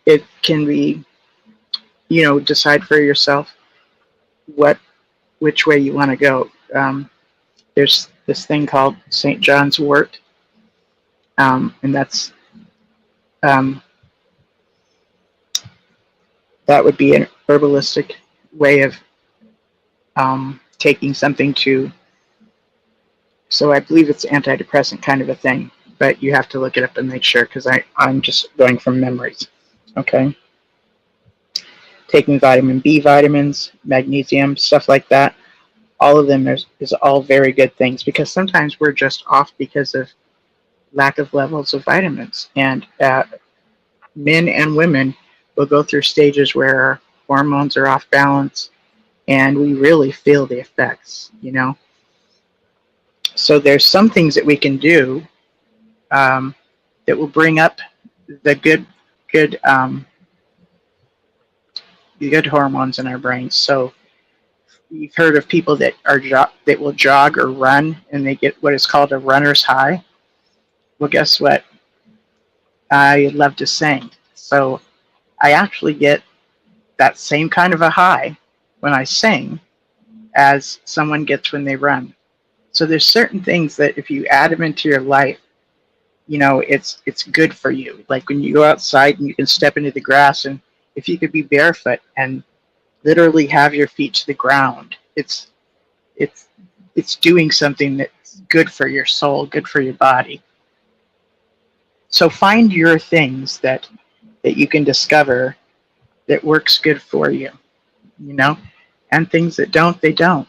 it can be, decide for yourself which way you want to go. There's this thing called St. John's wort, and that's that would be an herbalistic way of taking something to. So I believe it's antidepressant kind of a thing, but you have to look it up and make sure, because I'm just going from memories. Okay. Taking vitamin B vitamins, magnesium, stuff like that. All of them is all very good things, because sometimes we're just off because of lack of levels of vitamins. And men and women will go through stages where our hormones are off balance, and we really feel the effects, So there's some things that we can do that will bring up the good hormones in our brains. So you've heard of people that that will jog or run, and they get what is called a runner's high. Well, guess what? I love to sing, so I actually get that same kind of a high when I sing as someone gets when they run. So there's certain things that if you add them into your life, it's good for you. Like when you go outside and you can step into the grass, and if you could be barefoot and literally have your feet to the ground, it's doing something that's good for your soul, good for your body. So find your things that you can discover that works good for you, and things that don't, they don't,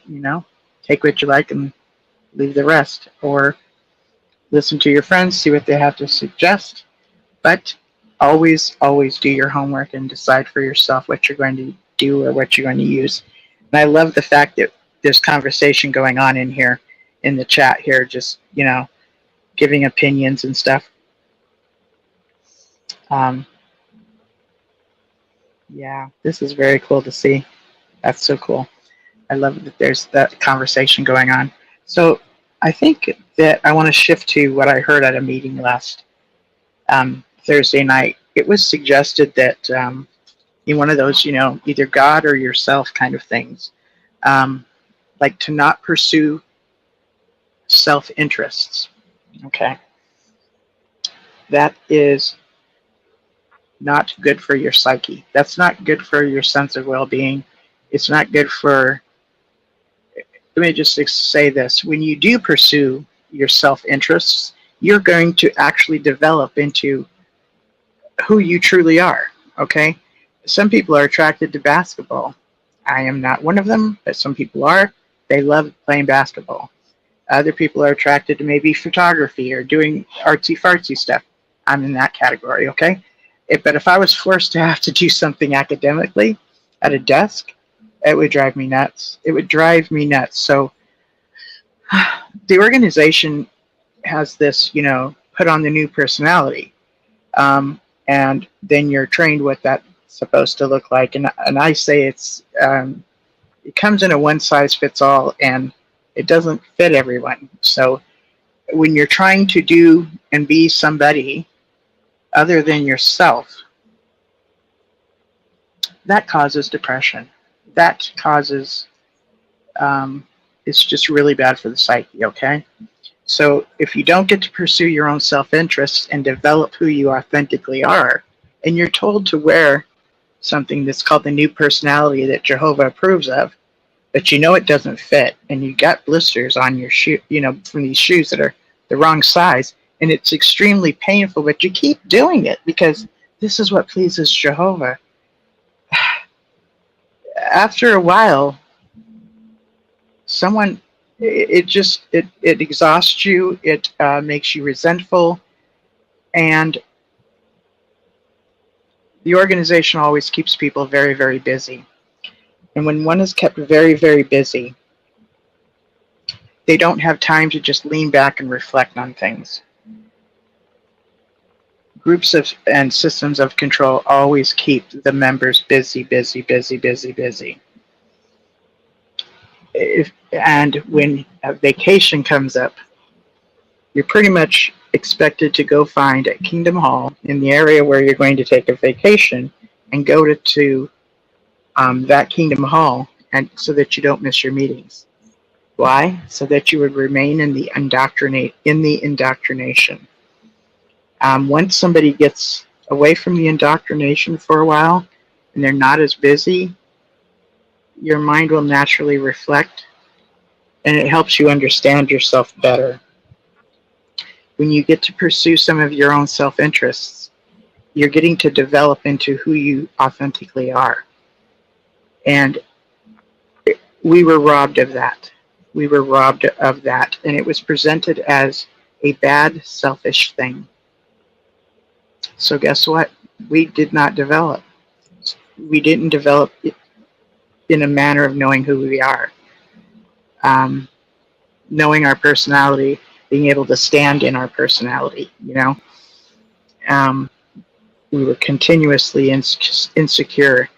Take what you like and leave the rest, or listen to your friends, see what they have to suggest, but always do your homework and decide for yourself what you're going to do or what you're going to use. And I love the fact that there's conversation going on in here, in the chat here, just, giving opinions and stuff. Yeah, this is very cool to see. That's so cool. I love that there's that conversation going on. So I think that I want to shift to what I heard at a meeting last Thursday night. It was suggested that in one of those, either God or yourself kind of things, like to not pursue self-interests. Okay. That is not good for your psyche. That's not good for your sense of well-being. It's not good for, let me just say this. When you do pursue your self-interests, you're going to actually develop into who you truly are, okay? Some people are attracted to basketball. I am not one of them, but some people are. They love playing basketball. Other people are attracted to maybe photography or doing artsy-fartsy stuff. I'm in that category, okay? But if I was forced to have to do something academically, at a desk, it would drive me nuts. It would drive me nuts. So the organization has this, put on the new personality. And then you're trained what that's supposed to look like. And I say it comes in a one-size-fits-all, and it doesn't fit everyone. So when you're trying to do and be somebody other than yourself, that causes depression. That causes, it's just really bad for the psyche, okay? So if you don't get to pursue your own self-interest and develop who you authentically are, and you're told to wear something that's called the new personality that Jehovah approves of, but it doesn't fit, and you got blisters on your shoe, from these shoes that are the wrong size, and it's extremely painful, but you keep doing it because this is what pleases Jehovah. After a while, it exhausts you, it makes you resentful, and the organization always keeps people very, very busy. And when one is kept very, very busy, they don't have time to just lean back and reflect on things. Groups and systems of control always keep the members busy, busy, busy, busy, busy. And when a vacation comes up, you're pretty much expected to go find a Kingdom Hall in the area where you're going to take a vacation and go to that Kingdom Hall, and so that you don't miss your meetings. Why? So that you would remain in the indoctrination. Once somebody gets away from the indoctrination for a while, and they're not as busy, your mind will naturally reflect, and it helps you understand yourself better. When you get to pursue some of your own self-interests, you're getting to develop into who you authentically are. And we were robbed of that. We were robbed of that, and it was presented as a bad, selfish thing. So guess what? We did not develop. We didn't develop in a manner of knowing who we are. Knowing our personality, being able to stand in our personality, we were continuously insecure,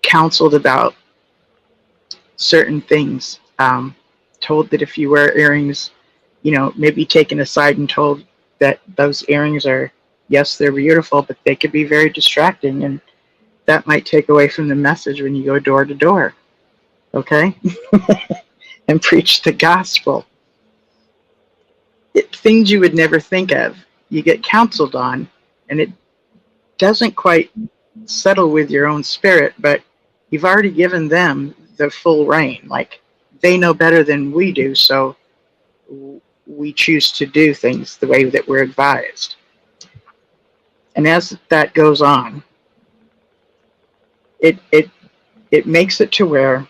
counseled about certain things, told that if you wear earrings, maybe taken aside and told that those earrings are, yes, they're beautiful, but they could be very distracting, and that might take away from the message when you go door to door, okay? And preach the gospel. Things you would never think of, you get counseled on, and it doesn't quite settle with your own spirit, but you've already given them the full reign. Like, they know better than we do, so we choose to do things the way that we're advised. And as that goes on, it makes it to where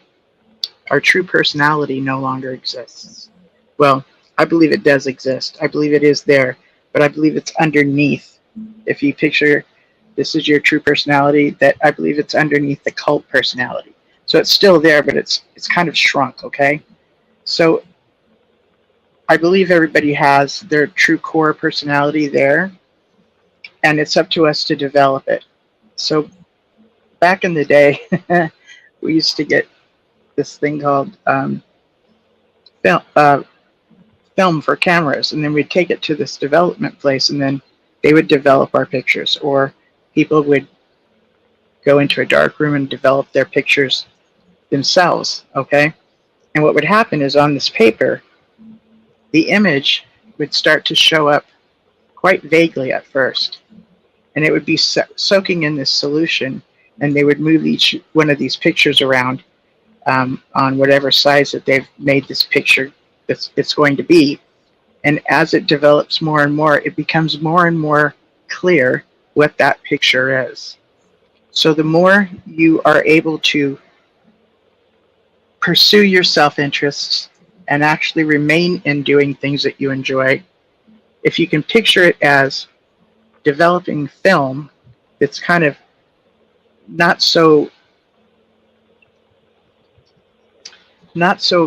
our true personality no longer exists. Well, I believe it does exist. I believe it is there, but I believe it's underneath. If you picture this is your true personality, that I believe it's underneath the cult personality. So it's still there, but it's kind of shrunk, okay? So I believe everybody has their true core personality there, and it's up to us to develop it. So back in the day, we used to get this thing called film for cameras, and then we'd take it to this development place, and then they would develop our pictures, or people would go into a dark room and develop their pictures themselves, okay? And what would happen is on this paper, the image would start to show up quite vaguely at first, and it would be soaking in this solution, and they would move each one of these pictures around on whatever size that they've made this picture it's going to be. And as it develops more and more, it becomes more and more clear what that picture is. So the more you are able to pursue your self-interests and actually remain in doing things that you enjoy, if you can picture it as developing film that's kind of not so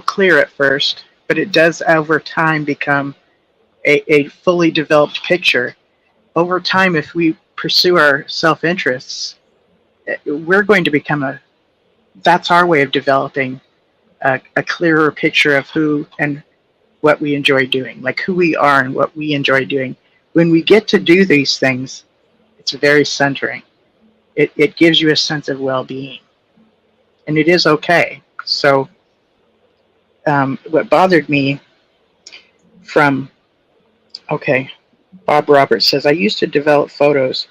clear at first, but it does over time become a fully developed picture. Over time, if we pursue our self-interests, we're going to become that's our way of developing a clearer picture of who and what we enjoy doing, like who we are and what we enjoy doing. When we get to do these things, it's very centering. It gives you a sense of well-being, and it is okay. So what bothered me from, okay, Bob Roberts says, I used to develop photos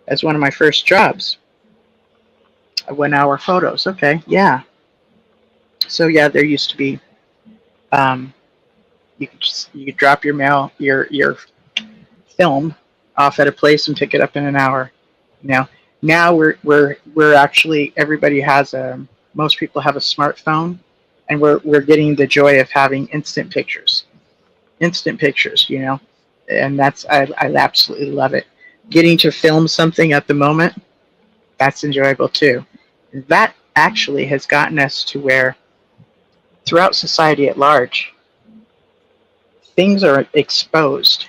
as one of my first jobs. 1 hour photos. Okay, yeah. So yeah, there used to be, you could drop your film off at a place and pick it up in an hour. Now we're actually, everybody has most people have a smartphone, and we're getting the joy of having instant pictures, and that's, I absolutely love it. Getting to film something at the moment, that's enjoyable too. That actually has gotten us to where throughout society at large, things are exposed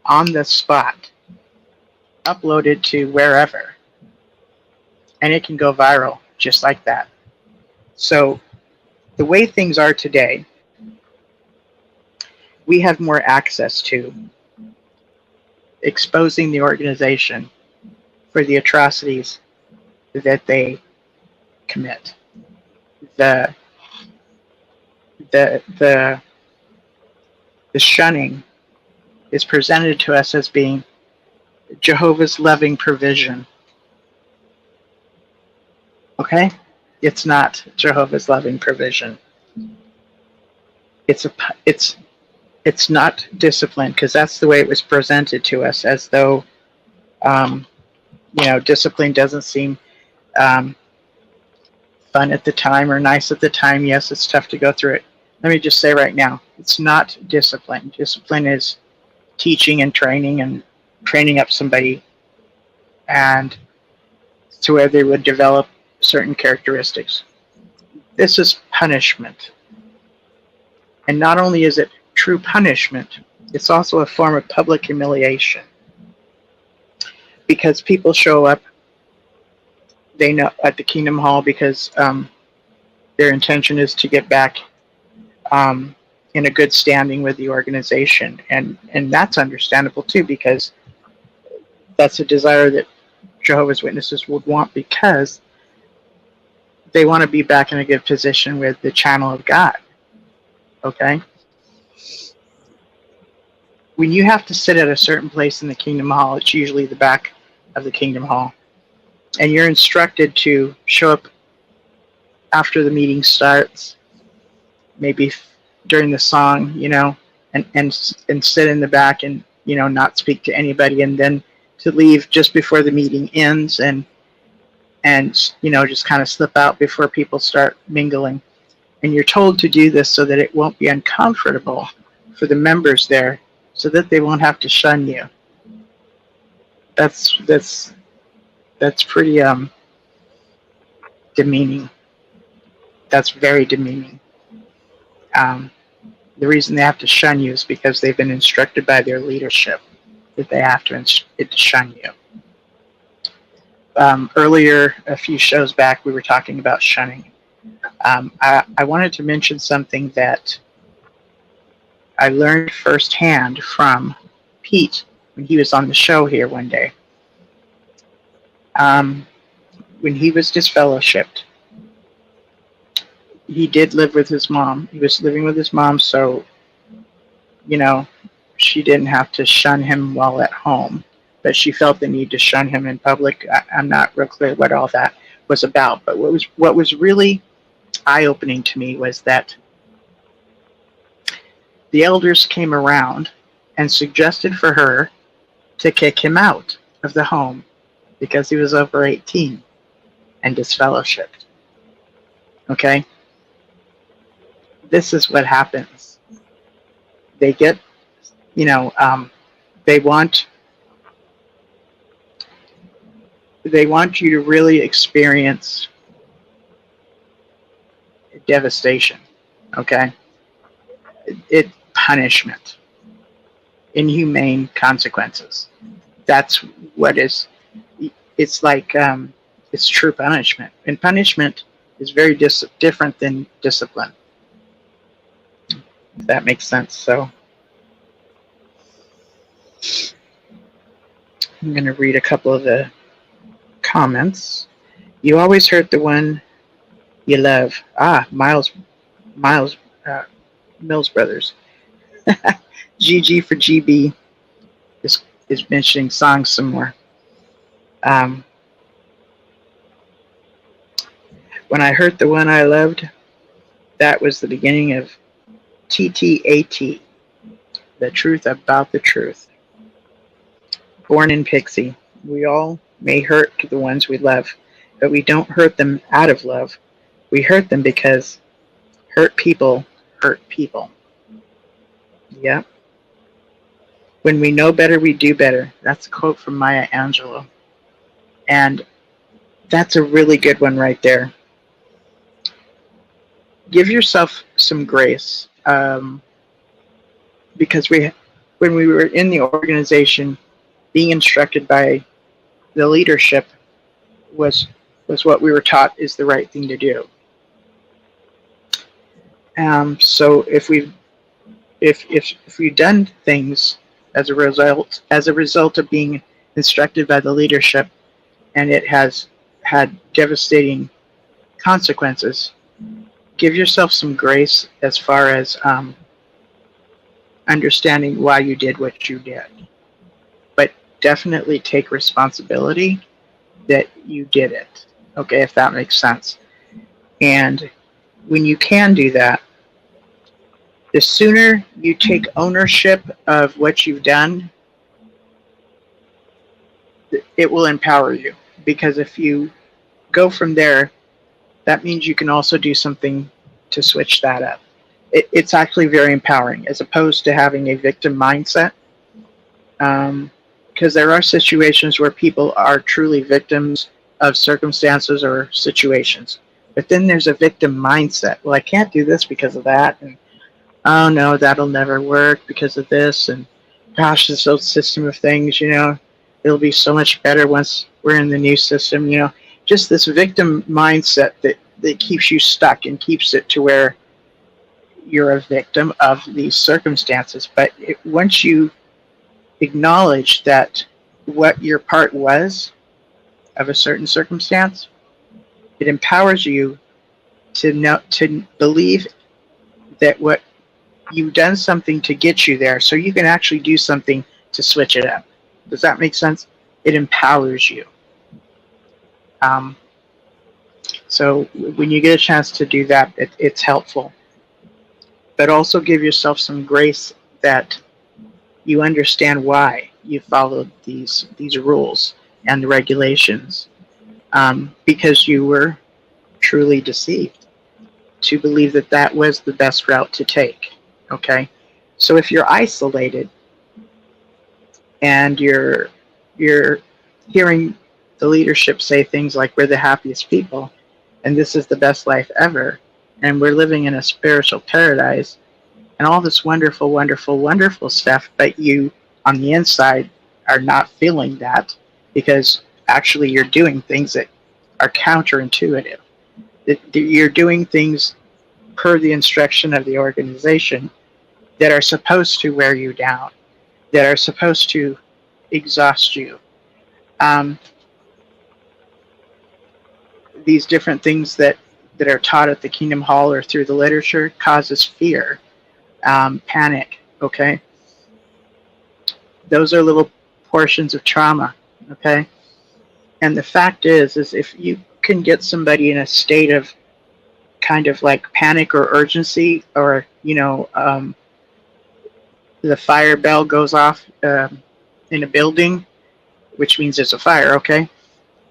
on the spot, uploaded to wherever, and it can go viral just like that. So the way things are today, we have more access to exposing the organization for the atrocities that they commit. The shunning is presented to us as being Jehovah's loving provision. Okay? It's not Jehovah's loving provision. It's not discipline, because that's the way it was presented to us, as though discipline doesn't seem fun at the time or nice at the time. Yes, it's tough to go through it. Let me just say right now, it's not discipline. Discipline is teaching and training up somebody, and to where they would develop certain characteristics. This is punishment. And not only is it true punishment, it's also a form of public humiliation. Because people show up, they know, at the Kingdom Hall, because their intention is to get back in a good standing with the organization. And that's understandable too, because that's a desire that Jehovah's Witnesses would want, because they want to be back in a good position with the channel of God. Okay? When you have to sit at a certain place in the Kingdom Hall, it's usually the back of the Kingdom Hall, and you're instructed to show up after the meeting starts, maybe during the song, and sit in the back and, not speak to anybody, and then to leave just before the meeting ends, and just kind of slip out before people start mingling. And you're told to do this so that it won't be uncomfortable for the members there, so that they won't have to shun you. That's pretty demeaning. That's very demeaning. The reason they have to shun you is because they've been instructed by their leadership that they have to shun you. Earlier, a few shows back, we were talking about shunning. I wanted to mention something that I learned firsthand from Pete when he was on the show here one day. When he was disfellowshipped, he did live with his mom. He was living with his mom, so, she didn't have to shun him while at home, but she felt the need to shun him in public. I'm not real clear what all that was about, but what was really eye-opening to me was that the elders came around and suggested for her to kick him out of the home because he was over 18 and disfellowshipped. Okay? This is what happens. They get, they want they want you to really experience devastation, okay? It punishment, inhumane consequences. That's what is, it's like, it's true punishment. And punishment is very different than discipline, if that makes sense. So I'm going to read a couple of the comments. You always hurt the one you love. Mills Brothers. GG for GB is mentioning songs some more. When I hurt the one I loved, that was the beginning of TTAT, the truth about the truth. Born in Pixie, we all may hurt the ones we love, but we don't hurt them out of love. We hurt them because hurt people hurt people. Yep. When we know better, we do better. That's a quote from Maya Angelou. And that's a really good one right there. Give yourself some grace. Because when we were in the organization, being instructed by the leadership was what we were taught is the right thing to do. So if we've done things as a result of being instructed by the leadership, and it has had devastating consequences, give yourself some grace as far as understanding why you did what you did. But definitely take responsibility that you did it. Okay, if that makes sense. And when you can do that, the sooner you take ownership of what you've done, it will empower you. Because if you go from there, that means you can also do something to switch that up. It's actually very empowering, as opposed to having a victim mindset. Because there are situations where people are truly victims of circumstances or situations. But then there's a victim mindset. Well, I can't do this because of that. And, oh, no, that'll never work because of this. And, gosh, this old system of things, it'll be so much better once we're in the new system. Just this victim mindset that keeps you stuck and keeps it to where you're a victim of these circumstances. But once you acknowledge that what your part was of a certain circumstance, it empowers you to believe that what you've done something to get you there, so you can actually do something to switch it up. Does that make sense? It empowers you. So when you get a chance to do that, it's helpful. But also give yourself some grace that you understand why you followed these rules and the regulations, because you were truly deceived to believe that was the best route to take. Okay, so if you're isolated and you're hearing the leadership say things like, we're the happiest people and this is the best life ever, and we're living in a spiritual paradise, and all this wonderful, wonderful, wonderful stuff, but you, on the inside, are not feeling that, because actually you're doing things that are counterintuitive. You're doing things per the instruction of the organization that are supposed to wear you down, that are supposed to exhaust you. These different things that are taught at the Kingdom Hall or through the literature causes fear, panic, okay? Those are little portions of trauma, okay? And the fact is if you can get somebody in a state of kind of like panic or urgency, or, the fire bell goes off in a building, which means there's a fire, okay?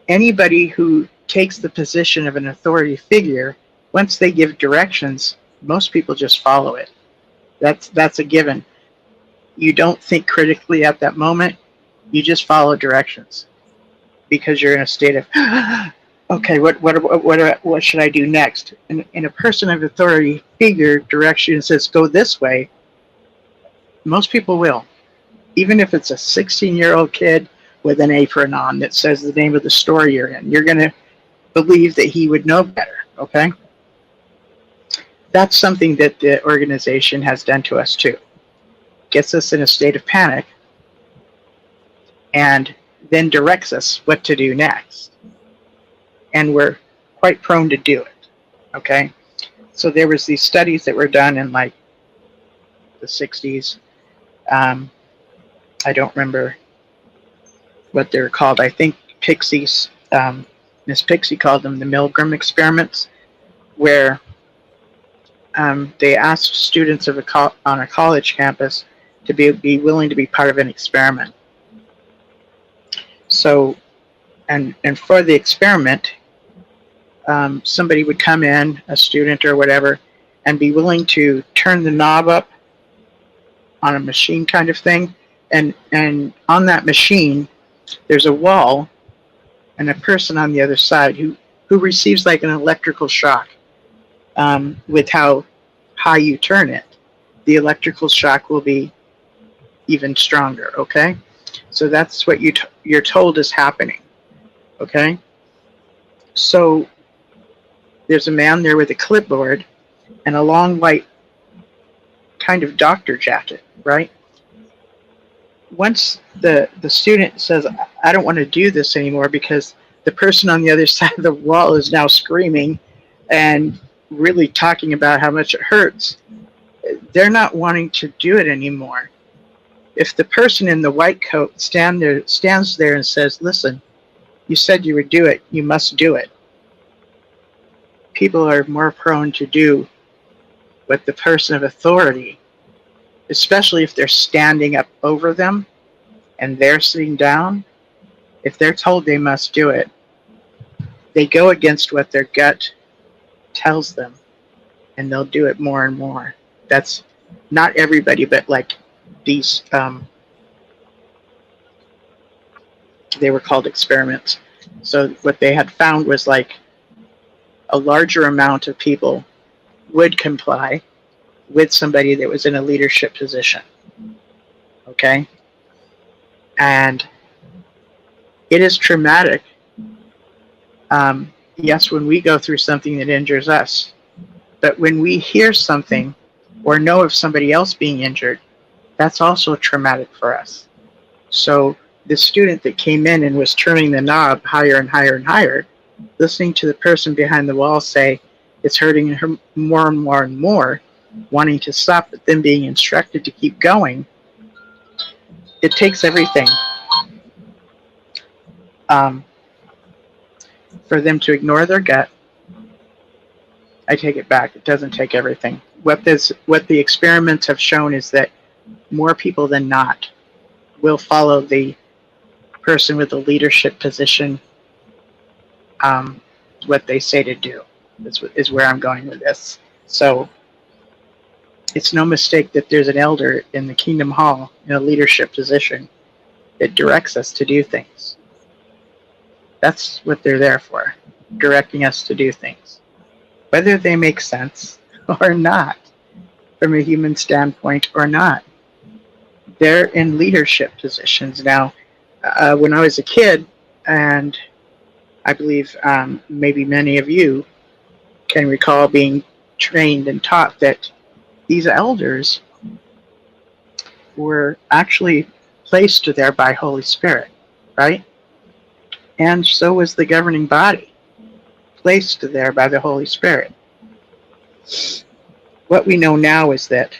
Anybody who takes the position of an authority figure, once they give directions, most people just follow it. That's a given. You don't think critically at that moment. You just follow directions, because you're in a state of, okay, what should I do next? And a person of authority figure directs you and says, go this way. Most people will. Even if it's a 16-year-old kid with an apron on that says the name of the store you're in, you're going to believe that he would know better, okay? That's something that the organization has done to us too. Gets us in a state of panic and then directs us what to do next. And we're quite prone to do it, okay? So there was these studies that were done in like the 60s. I don't remember what they were called. I think Miss Pixie called them the Milgram Experiments, where they asked students on a college campus to be willing to be part of an experiment. So, and for the experiment, somebody would come in, a student or whatever, and be willing to turn the knob up on a machine kind of thing. And on that machine, there's a wall and a person on the other side who receives like an electrical shock. With how high you turn it, the electrical shock will be even stronger, okay? So that's what you're told is happening, okay? So there's a man there with a clipboard and a long white kind of doctor jacket, right? Once the student says, I don't want to do this anymore because the person on the other side of the wall is now screaming and really talking about how much it hurts, they're not wanting to do it anymore. If the person in the white coat stands there and says, listen, you said you would do it, you must do it, people are more prone to do what the person of authority, especially if they're standing up over them and they're sitting down, if they're told they must do it, they go against what their gut tells them, and they'll do it more and more. That's not everybody, but like these, they were called experiments. So what they had found was like a larger amount of people would comply with somebody that was in a leadership position, okay? And it is traumatic. Yes, when we go through something that injures us, but when we hear something or know of somebody else being injured, that's also traumatic for us. So the student that came in and was turning the knob higher and higher and higher, listening to the person behind the wall say it's hurting her more and more and more, wanting to stop, but then being instructed to keep going, it takes everything. For them to ignore their gut, I take it back. It doesn't take everything. What the experiments have shown is that more people than not will follow the person with the leadership position, what they say to do, is where I'm going with this. So it's no mistake that there's an elder in the Kingdom Hall in a leadership position that directs us to do things. That's what they're there for, directing us to do things. Whether they make sense or not, from a human standpoint or not, they're in leadership positions. Now, when I was a kid, and I believe maybe many of you can recall being trained and taught that these elders were actually placed there by Holy Spirit, right? And so was the governing body, placed there by the Holy Spirit. What we know now is that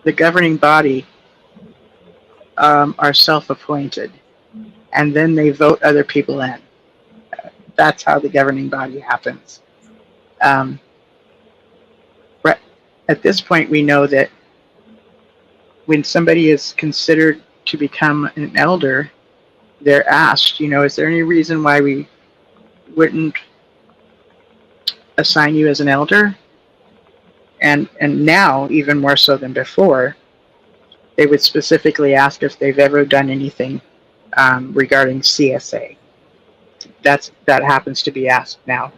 the governing body are self-appointed, and then they vote other people in. That's how the governing body happens. At this point, we know that when somebody is considered to become an elder, they're asked, is there any reason why we wouldn't assign you as an elder? And now, even more so than before, they would specifically ask if they've ever done anything regarding CSA. That happens to be asked now.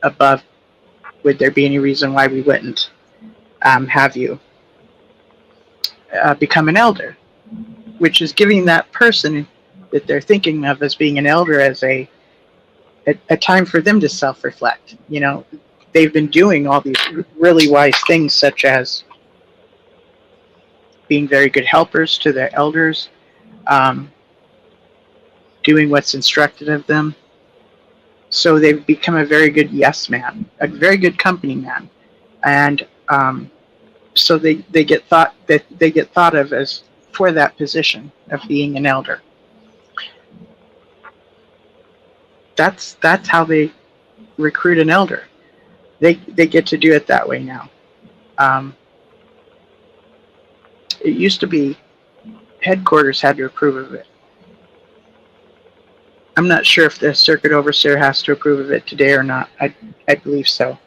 Above, would there be any reason why we wouldn't have you become an elder? Which is giving that person that they're thinking of as being an elder as a time for them to self-reflect. You know, they've been doing all these really wise things, such as being very good helpers to their elders, doing what's instructed of them. So they've become a very good yes man, a very good company man, and so they get thought of as for that position of being an elder. That's how they recruit an elder. They get to do it that way now. It used to be headquarters had to approve of it. I'm not sure if the circuit overseer has to approve of it today or not. I believe so.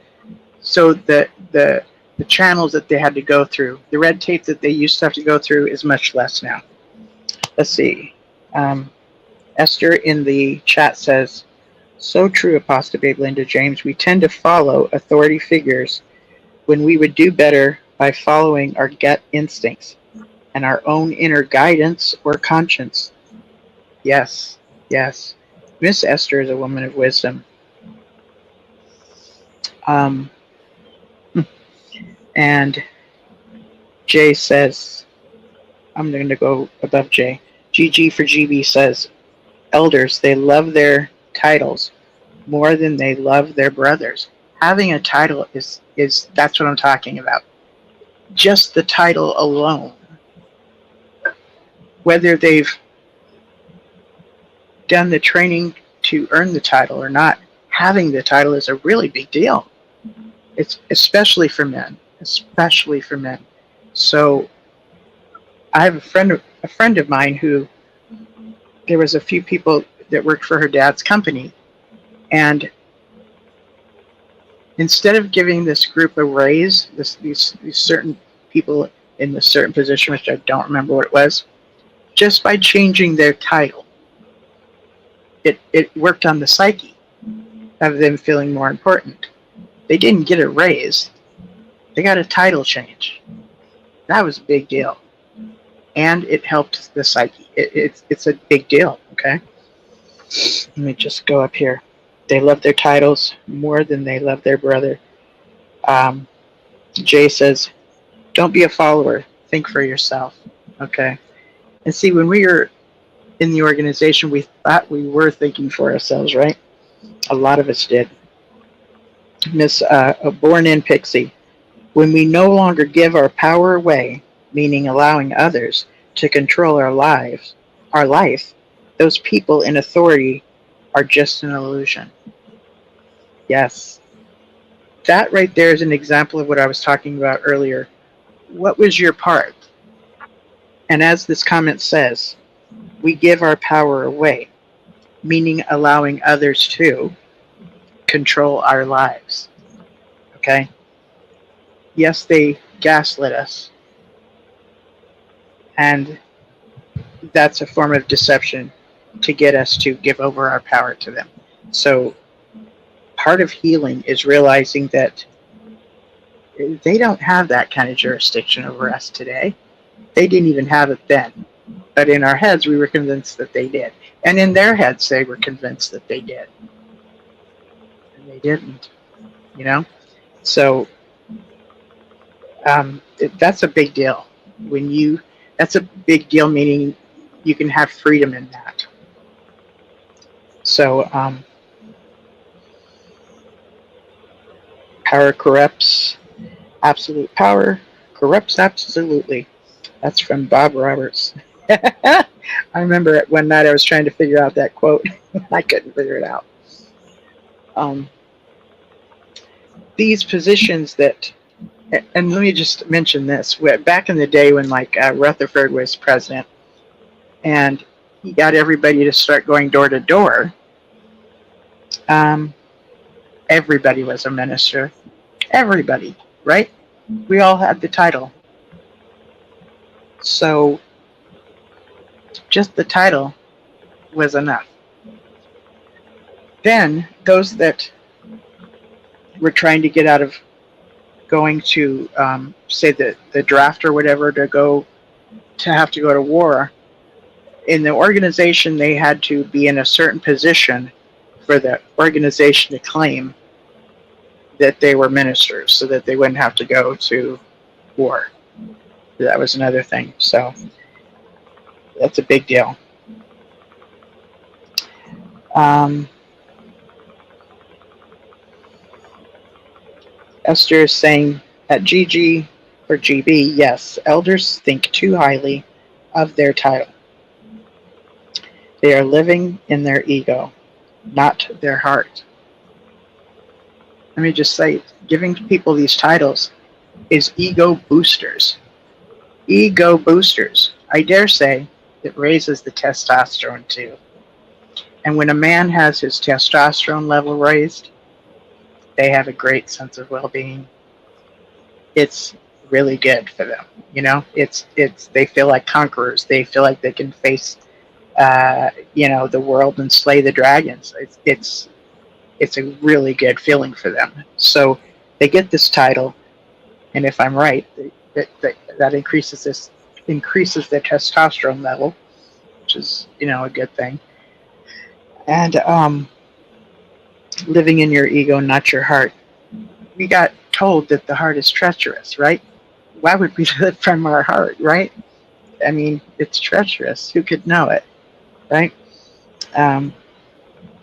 So the channels that they had to go through, the red tape that they used to have to go through is much less now. Let's see. Esther in the chat says, so true, Apostle Babe Linda James. We tend to follow authority figures when we would do better by following our gut instincts and our own inner guidance or conscience. Yes, yes. Miss Esther is a woman of wisdom. And Jay says, I'm going to go above Jay. GG for GB says, elders, they love their titles more than they love their brothers. Having a title is that's what I'm talking about. Just the title alone, whether they've done the training to earn the title or not, having the title is a really big deal. It's especially for men. So I have a friend of mine who, there was a few people that worked for her dad's company, and instead of giving this group a raise, these certain people in this certain position, which I don't remember what it was, just by changing their title, it worked on the psyche of them feeling more important. They didn't get a raise. They got a title change. That was a big deal. And it helped the psyche. It's a big deal, okay? Let me just go up here. They love their titles more than they love their brother. Jay says, don't be a follower. Think for yourself, okay? And see, when we were in the organization, we thought we were thinking for ourselves, right? A lot of us did. Miss Born in Pixie, when we no longer give our power away, meaning allowing others to control our life, those people in authority are just an illusion. Yes. That right there is an example of what I was talking about earlier. What was your part? And as this comment says, we give our power away, meaning allowing others to control our lives. Okay? Yes, they gaslit us. And that's a form of deception to get us to give over our power to them. So part of healing is realizing that they don't have that kind of jurisdiction over us today. They didn't even have it then. But in our heads, we were convinced that they did. And in their heads, they were convinced that they did. And they didn't, you know? So that's a big deal. That's a big deal, meaning you can have freedom in that. So power corrupts. Absolute power corrupts absolutely. That's from Bob Roberts. I remember one night I was trying to figure out that quote. I couldn't figure it out. These positions that, and let me just mention this. Back in the day when Rutherford was president, and he got everybody to start going door to door, everybody was a minister. Everybody, right? We all had the title. So just the title was enough. Then those that were trying to get out of going to, say, the draft or whatever, to have to go to war, in the organization they had to be in a certain position for the organization to claim that they were ministers so that they wouldn't have to go to war. That was another thing. So that's a big deal. Esther is saying at GG or GB, yes, elders think too highly of their title. They are living in their ego, not their heart. Let me just say, giving people these titles is ego boosters. Ego boosters. I dare say it raises the testosterone too. And when a man has his testosterone level raised, they have a great sense of well-being. It's really good for them. You know, it's they feel like conquerors. They feel like they can face, the world and slay the dragons. It's a really good feeling for them. So they get this title, and if I'm right, that increases their testosterone level, which is a good thing. And living in your ego, not your heart. We got told that the heart is treacherous, right? Why would we live from our heart, right? I mean, it's treacherous. Who could know it, right?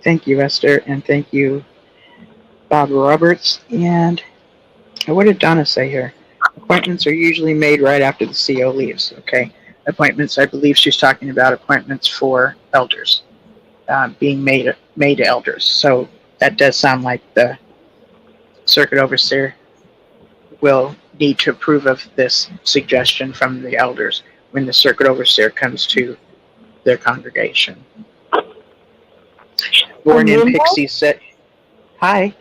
Thank you, Esther, and thank you, Bob Roberts. And what did Donna say here? Appointments are usually made right after the CO leaves. Okay, appointments. I believe she's talking about appointments for elders, being made elders. So that does sound like the circuit overseer will need to approve of this suggestion from the elders when the circuit overseer comes to their congregation. Born in Pixie said, "Hi."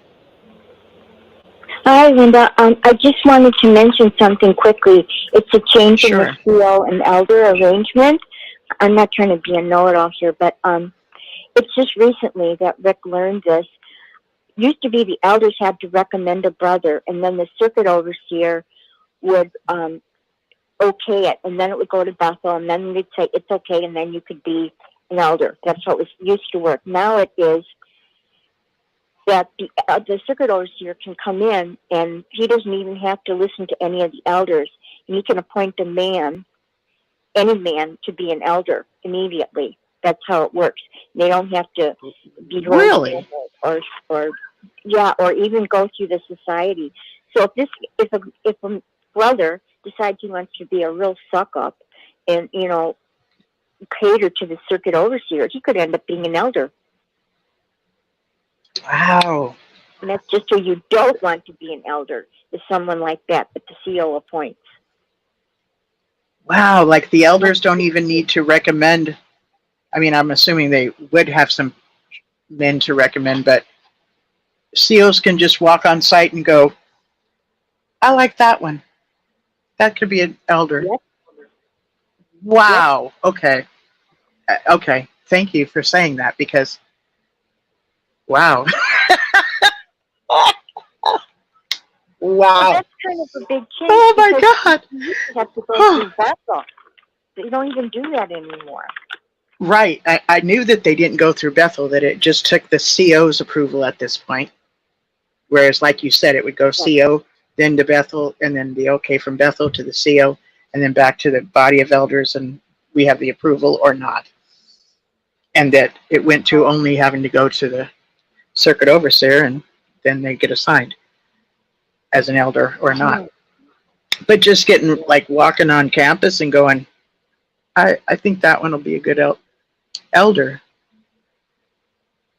Hi, Linda. I just wanted to mention something quickly. It's a change in the CO and elder arrangement. I'm not trying to be a know-it-all here, but it's just recently that Rick learned this. Used to be the elders had to recommend a brother, and then the circuit overseer would okay it, and then it would go to Bethel, and then they'd say it's okay, and then you could be an elder. That's how it was used to work. Now it is that the circuit overseer can come in, and he doesn't even have to listen to any of the elders, and he can appoint any man, to be an elder immediately. That's how it works. They don't have to be really, or even go through the society. So if a brother decides he wants to be a real suck up and cater to the circuit overseer, he could end up being an elder. Wow. And that's just who you don't want to be an elder, is someone like that, but the CO appoints. Wow, like the elders don't even need to recommend. I mean, I'm assuming they would have some men to recommend, but COs can just walk on site and go, I like that one. That could be an elder. Yep. Wow. Yep. Okay. Okay. Thank you for saying that, because wow. Wow. Well, that's kind of a big change. Oh my God. You have to go through Bethel. You don't even do that anymore. Right. I knew that they didn't go through Bethel, that it just took the CO's approval at this point. Whereas, like you said, it would go CO, then to Bethel, and then the okay from Bethel to the CO, and then back to the body of elders, and we have the approval or not. And that it went to only having to go to the circuit overseer, and then they get assigned as an elder or not. But just getting, like, walking on campus and going, I think that one will be a good elder.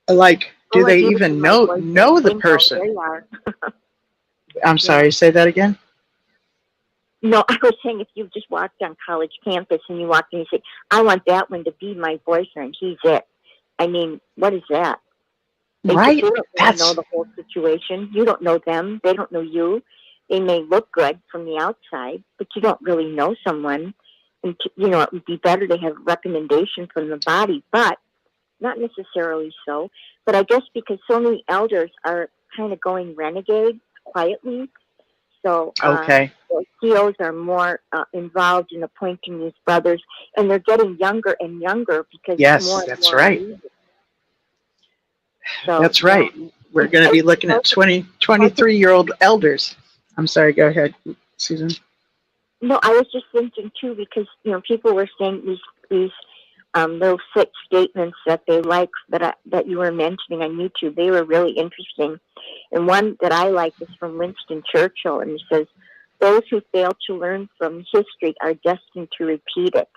Like, do they even know the person? I'm sorry, say that again? No, I was saying, if you just walked on college campus and you walked in and you say, I want that one to be my boyfriend, he's it. I mean, what is that? Right. You don't really know the whole situation. You don't know them. They don't know you. They may look good from the outside, but you don't really know someone. and it would be better to have recommendation from the body, but not necessarily so. But I guess because so many elders are kind of going renegade quietly, so Okay. the CEOs are more involved in appointing these brothers, and they're getting younger and younger because Yes, more and that's more are right. needed. So, That's right. We're going to be looking at 23-year-old elders. I'm sorry, go ahead, Susan. No, I was just thinking too, because people were saying these little 6 statements that they like that you were mentioning on YouTube. They were really interesting, and one that I like is from Winston Churchill, and he says, "Those who fail to learn from history are destined to repeat it."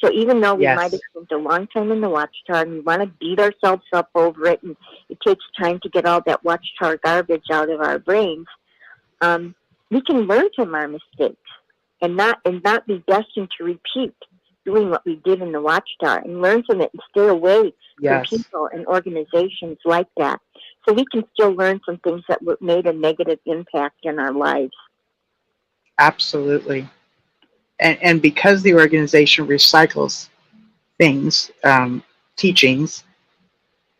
So even though we might have spent a long time in the Watchtower and we want to beat ourselves up over it, and it takes time to get all that Watchtower garbage out of our brains, we can learn from our mistakes and not be destined to repeat doing what we did in the Watchtower, and learn from it and stay away from people and organizations like that. So we can still learn from things that made a negative impact in our lives. Absolutely. And because the organization recycles things, teachings,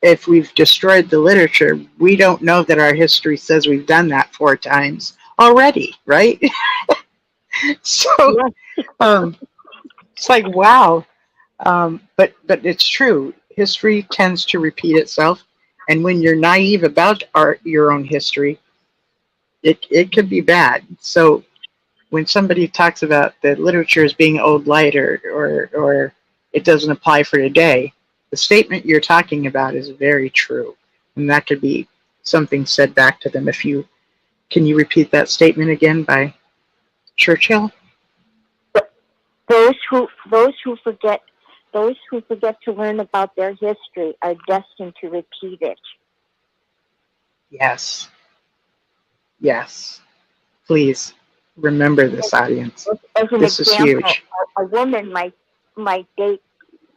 if we've destroyed the literature, we don't know that our history says we've done that 4 times already, right? So it's like, wow. But it's true. History tends to repeat itself. And when you're naive about your own history, it could be bad. So when somebody talks about the literature as being old light or it doesn't apply for today, the statement you're talking about is very true. And that could be something said back to them. Can you repeat that statement again by Churchill? Those who forget to learn about their history are destined to repeat it. Yes. Yes. Please remember this, audience. As an this example, is huge. A woman might date,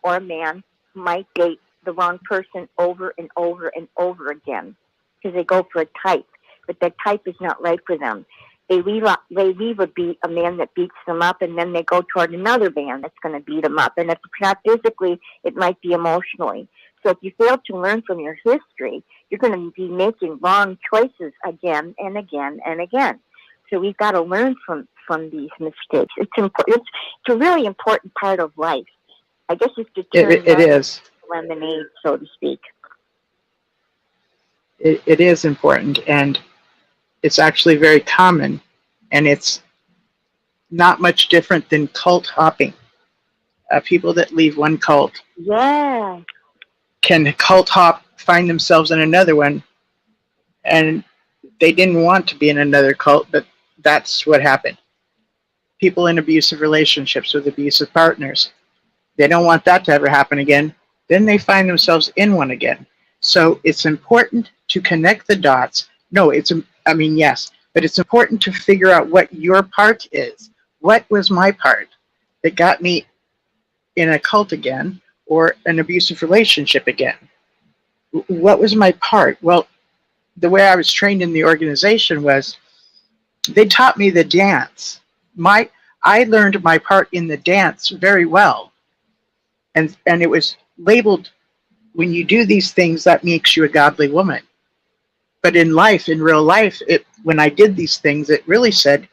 or a man might date the wrong person over and over and over again because they go for a type, but that type is not right for them. They leave a man that beats them up, and then they go toward another man that's going to beat them up. And if it's not physically, it might be emotionally. So if you fail to learn from your history, you're going to be making wrong choices again and again and again. So we've got to learn from these mistakes. It's a really important part of life. I guess it's to turn it is lemonade, so to speak. It is important, and it's actually very common, and it's not much different than cult hopping. People that leave one cult can cult hop, find themselves in another one, and they didn't want to be in another cult, but that's what happened. People in abusive relationships with abusive partners, they don't want that to ever happen again. Then they find themselves in one again. So it's important to connect the dots. Yes, but it's important to figure out what your part is. What was my part that got me in a cult again or an abusive relationship again? What was my part? Well, the way I was trained in the organization was they taught me the dance. I learned my part in the dance very well. And it was labeled, when you do these things, that makes you a godly woman. But in real life, when I did these things, it really said,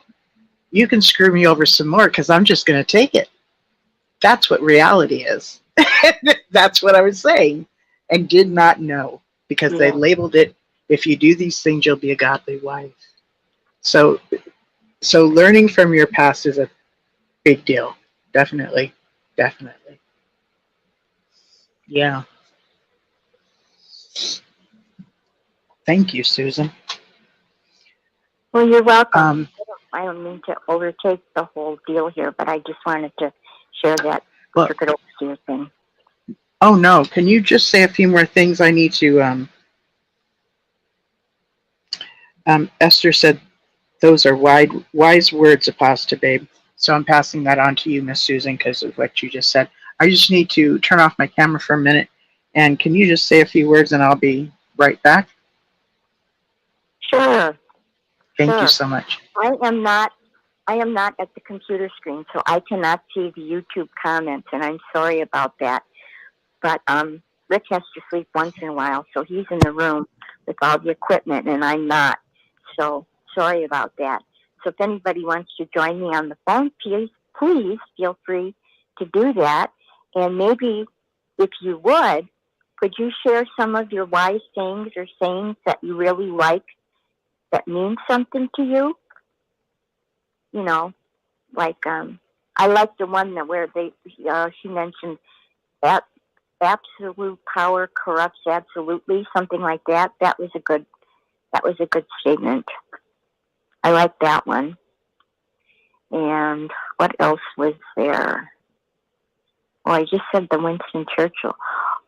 you can screw me over some more because I'm just going to take it. That's what reality is. That's what I was saying and did not know, because they labeled it, if you do these things, you'll be a godly wife. So learning from your past is a big deal. Definitely. Yeah. Thank you, Susan. Well, you're welcome. I don't mean to overtake the whole deal here, but I just wanted to share that circuit overseer thing. Oh, no. Can you just say a few more things? I need to... Esther said, those are wise words, Apostle Babe. So I'm passing that on to you, Miss Susan, because of what you just said. I just need to turn off my camera for a minute. And can you just say a few words and I'll be right back? Sure. Thank you so much. I am not I am not at the computer screen, so I cannot see the YouTube comments, and I'm sorry about that. But Rick has to sleep once in a while, so he's in the room with all the equipment, and I'm not. So sorry about that. So if anybody wants to join me on the phone, please feel free to do that. And maybe if you would, could you share some of your wise sayings or sayings that you really like that mean something to you? You know, like I like the one that where she mentioned that absolute power corrupts absolutely, something like that. That was a good statement. I like that one. And what else was there? Well, I just said the Winston Churchill.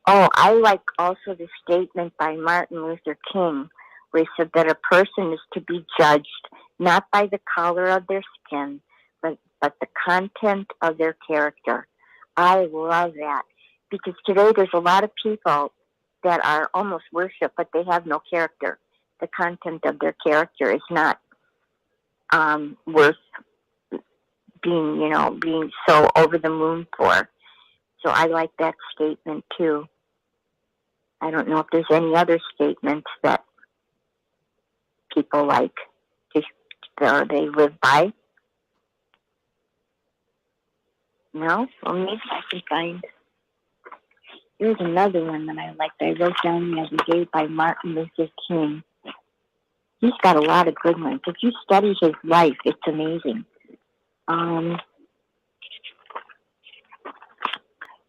Oh, I like also the statement by Martin Luther King, where he said that a person is to be judged not by the color of their skin, but the content of their character. I love that, because today there's a lot of people that are almost worship, but they have no character. The content of their character is not worth being so over the moon for. So I like that statement too. I don't know if there's any other statements that people like or they live by. No? Well, maybe I can find. There's another one that I liked. I wrote down the other day by Martin Luther King. He's got a lot of good ones. If you study his life, it's amazing.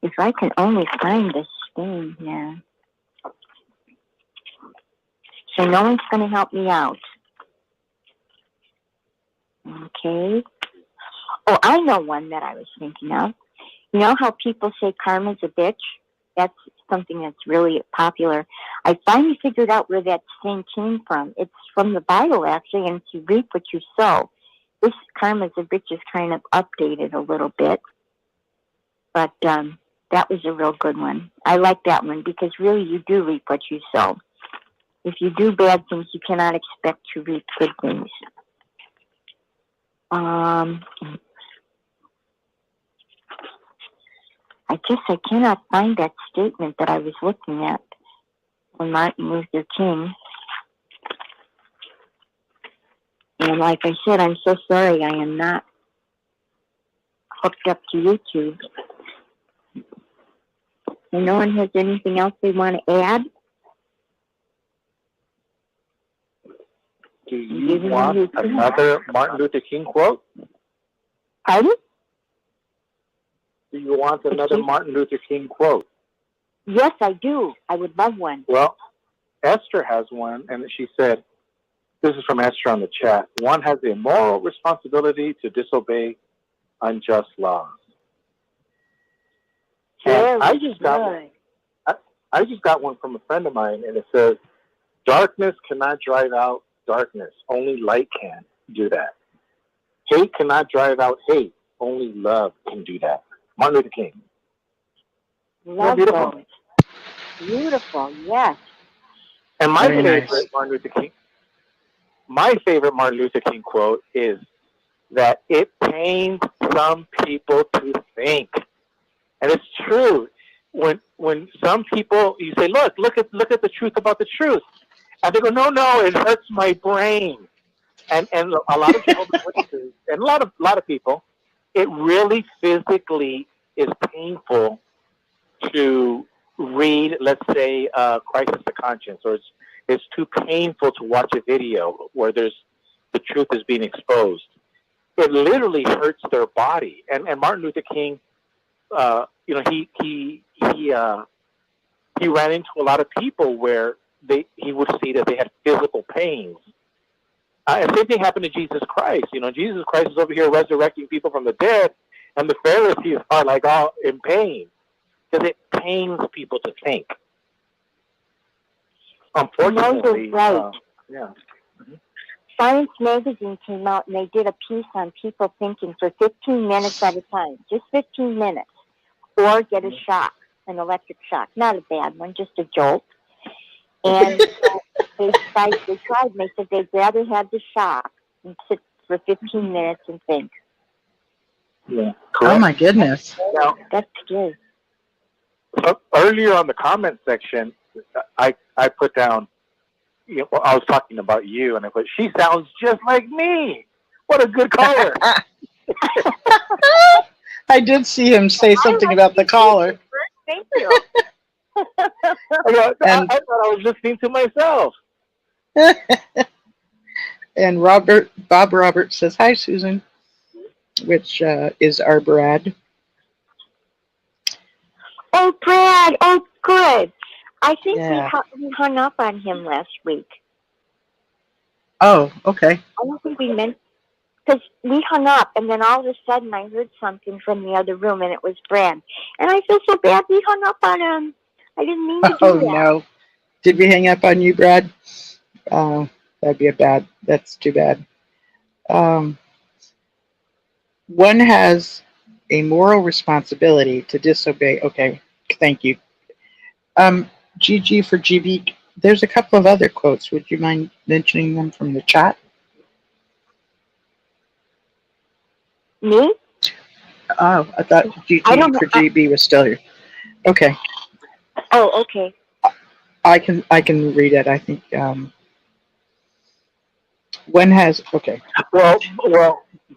If I can only find this thing here. So no one's going to help me out. Okay. Oh, I know one that I was thinking of. You know how people say karma's a bitch? That's something that's really popular. I finally figured out where that saying came from. It's from the Bible, actually, and it's you reap what you sow. This karma's a bitch is kind of updated a little bit. But that was a real good one. I like that one because really you do reap what you sow. If you do bad things, you cannot expect to reap good things. I guess I cannot find that statement that I was looking at from Martin Luther King. And like I said, I'm so sorry I am not hooked up to YouTube. And no one has anything else they want to add? Do you want another Martin Luther King quote? Pardon? Do you want another Martin Luther King quote? Yes, I do. I would love one. Well, Esther has one, and she said, this is from Esther on the chat, one has a moral responsibility to disobey unjust laws. And I just got one from a friend of mine, and it says, darkness cannot drive out darkness. Only light can do that. Hate cannot drive out hate. Only love can do that. Martin Luther King. Love those. Beautiful, yes. And my favorite Martin Luther King quote is that it pains some people to think. And it's true. When some people, you say, look at the truth about the truth. And they go, no, it hurts my brain. And a lot of people, and a lot of people, it really physically is painful to read, let's say, Crisis of Conscience, or it's too painful to watch a video where the truth is being exposed. It literally hurts their body. And Martin Luther King, he ran into a lot of people where he would see that they had physical pains. And same thing happened to Jesus Christ. Jesus Christ is over here resurrecting people from the dead, and the Pharisees are like all in pain because it pains people to think. Unfortunately, right. Yeah. Science Magazine came out and they did a piece on people thinking for 15 minutes at a time, just 15 minutes, or get a shock, an electric shock. Not a bad one, just a jolt. And they tried, and they said they'd rather have the shock and for 15 minutes and think. Yeah, correct. Oh my goodness. Now, that's scary. So earlier on the comment section, I put down, I was talking about you, and I put, she sounds just like me. What a good caller. I did see him say something about the caller. Thank you. I thought I was listening to myself. And Bob Roberts says, hi, Susan, which is our Brad. Oh, Brad. Oh, good. I think Yeah. we hung up on him last week. Oh, okay. I don't think we meant, because we hung up, and then all of a sudden I heard something from the other room, and it was Brad. And I feel so bad we hung up on him. I didn't mean to do that. Oh, no. Did we hang up on you, Brad? That's too bad. One has a moral responsibility to disobey. Okay, thank you. GG for GB. There's a couple of other quotes. Would you mind mentioning them from the chat? Me? Oh, I thought GG for GB was still here. Okay. Oh, okay. I can read it. I think one has okay. Well,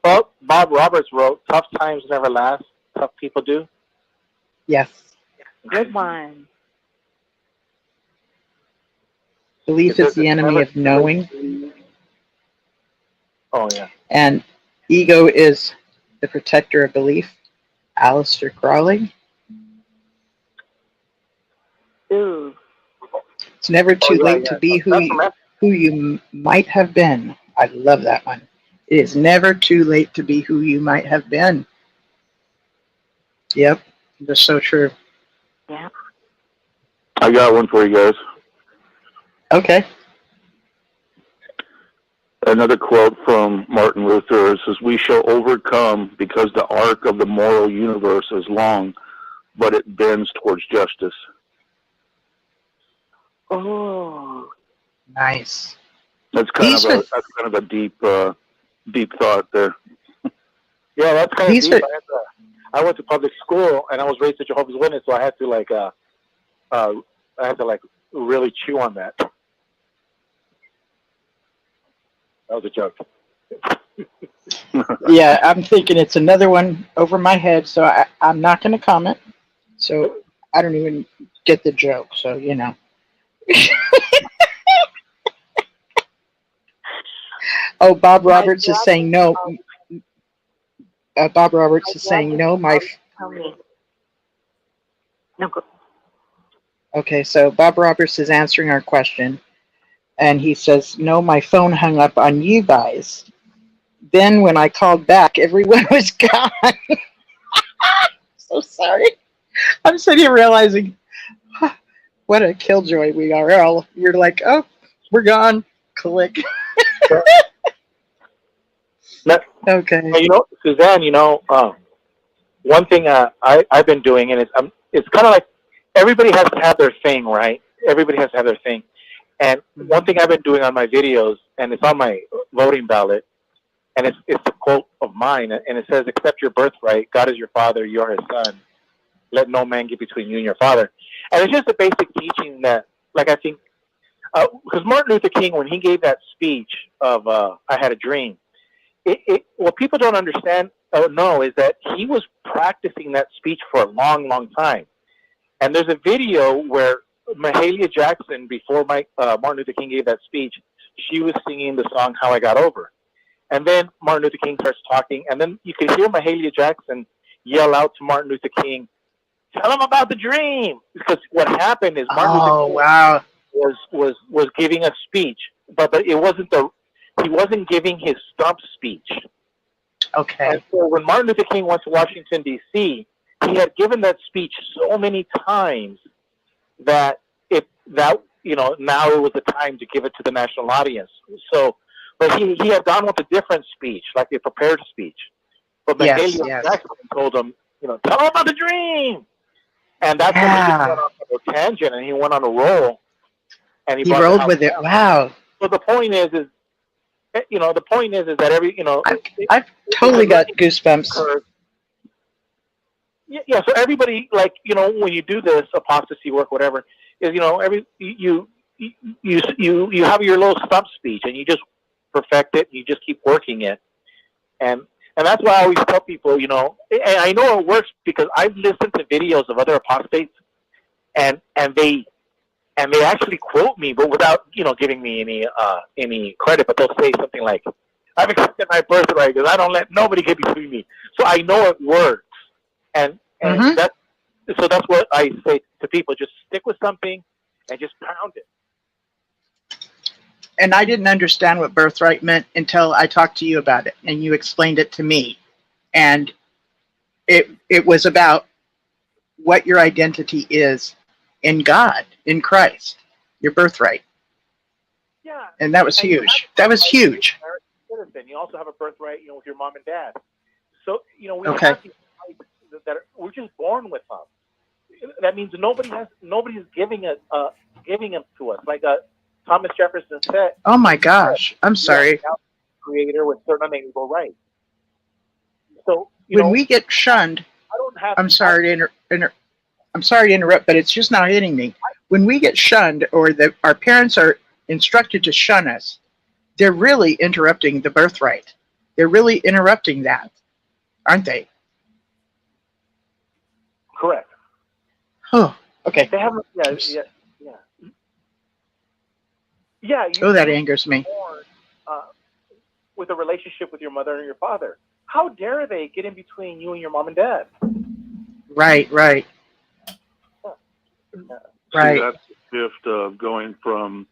Bob Roberts wrote, "Tough times never last. Tough people do." Yes. Good one. Belief is the enemy of knowing. Oh yeah. And ego is the protector of belief. Aleister Crowley. Ooh. It's never too late to be who you might have been. I love that one. It is never too late to be who you might have been. Yep, that's so true. Yeah. I got one for you guys. Okay. Another quote from Martin Luther says, "We shall overcome because the arc of the moral universe is long, but it bends towards justice." Oh. Nice. That's kind of a deep thought there. Yeah, that's kind of deep. I went to public school and I was raised a Jehovah's Witness, so I had to really chew on that. That was a joke. Yeah, I'm thinking it's another one over my head, so I'm not going to comment. So I don't even get the joke, so you know. Oh, Bob Roberts is saying no. Bob Roberts is saying no. Okay, so Bob Roberts is answering our question, and he says, "No, my phone hung up on you guys. Then when I called back, everyone was gone." So sorry. I'm sitting here realizing what a killjoy we are. You're like, oh, we're gone. Click. Okay. Suzanne, one thing I've been doing, and it's kind of like everybody has to have their thing, right? Everybody has to have their thing. And one thing I've been doing on my videos, and it's on my voting ballot, and it's a quote of mine, and it says, "Accept your birthright. God is your father. You are his son. Let no man get between you and your father." And it's just a basic teaching that, like, I think, because Martin Luther King, when he gave that speech of "I Had a Dream," what people don't understand or know is that he was practicing that speech for a long, long time. And there's a video where Mahalia Jackson, before Martin Luther King gave that speech, she was singing the song "How I Got Over." And then Martin Luther King starts talking, and then you could hear Mahalia Jackson yell out to Martin Luther King, "Tell him about the dream." Because what happened is Martin Luther King was giving a speech, but it wasn't he wasn't giving his stump speech. Okay. And so when Martin Luther King went to Washington, D.C., he had given that speech so many times that now it was the time to give it to the national audience. So, but he had gone with a different speech, like a prepared speech. But Mahalia Jackson told him, "Tell him about the dream." And that's when he just went on a tangent and he went on a roll. And he rolled with it. Wow. So the point is the point is that I've totally got goosebumps. Yeah, so everybody, when you do this apostasy work, whatever, is you have your little stump speech, and you just perfect it. You just keep working it, and that's why I always tell people, and I know it works because I've listened to videos of other apostates, and they actually quote me, but without giving me any credit. But they'll say something like, "I've accepted my birthright because I don't let nobody get between me." So I know it works, and that's what I say to people: just stick with something and just pound it. And I didn't understand what birthright meant until I talked to you about it, and you explained it to me. And it was about what your identity is in God, in Christ, your birthright. Yeah. And that was huge. That was huge. You also have a birthright, with your mom and dad. So, we okay. have these rights that we're just born with them. That means nobody's giving them to us. Like Thomas Jefferson said. Oh my gosh! I'm sorry. Creator with certain unalienable rights. So when we get shunned, I'm sorry to interrupt, but it's just not hitting me. When we get shunned, or our parents are instructed to shun us, they're really interrupting the birthright. They're really interrupting that, aren't they? Correct. Oh, okay. They have, yeah. That angers me. Born, with a relationship with your mother and your father. How dare they get in between you and your mom and dad? See, Right. that's the gift of going from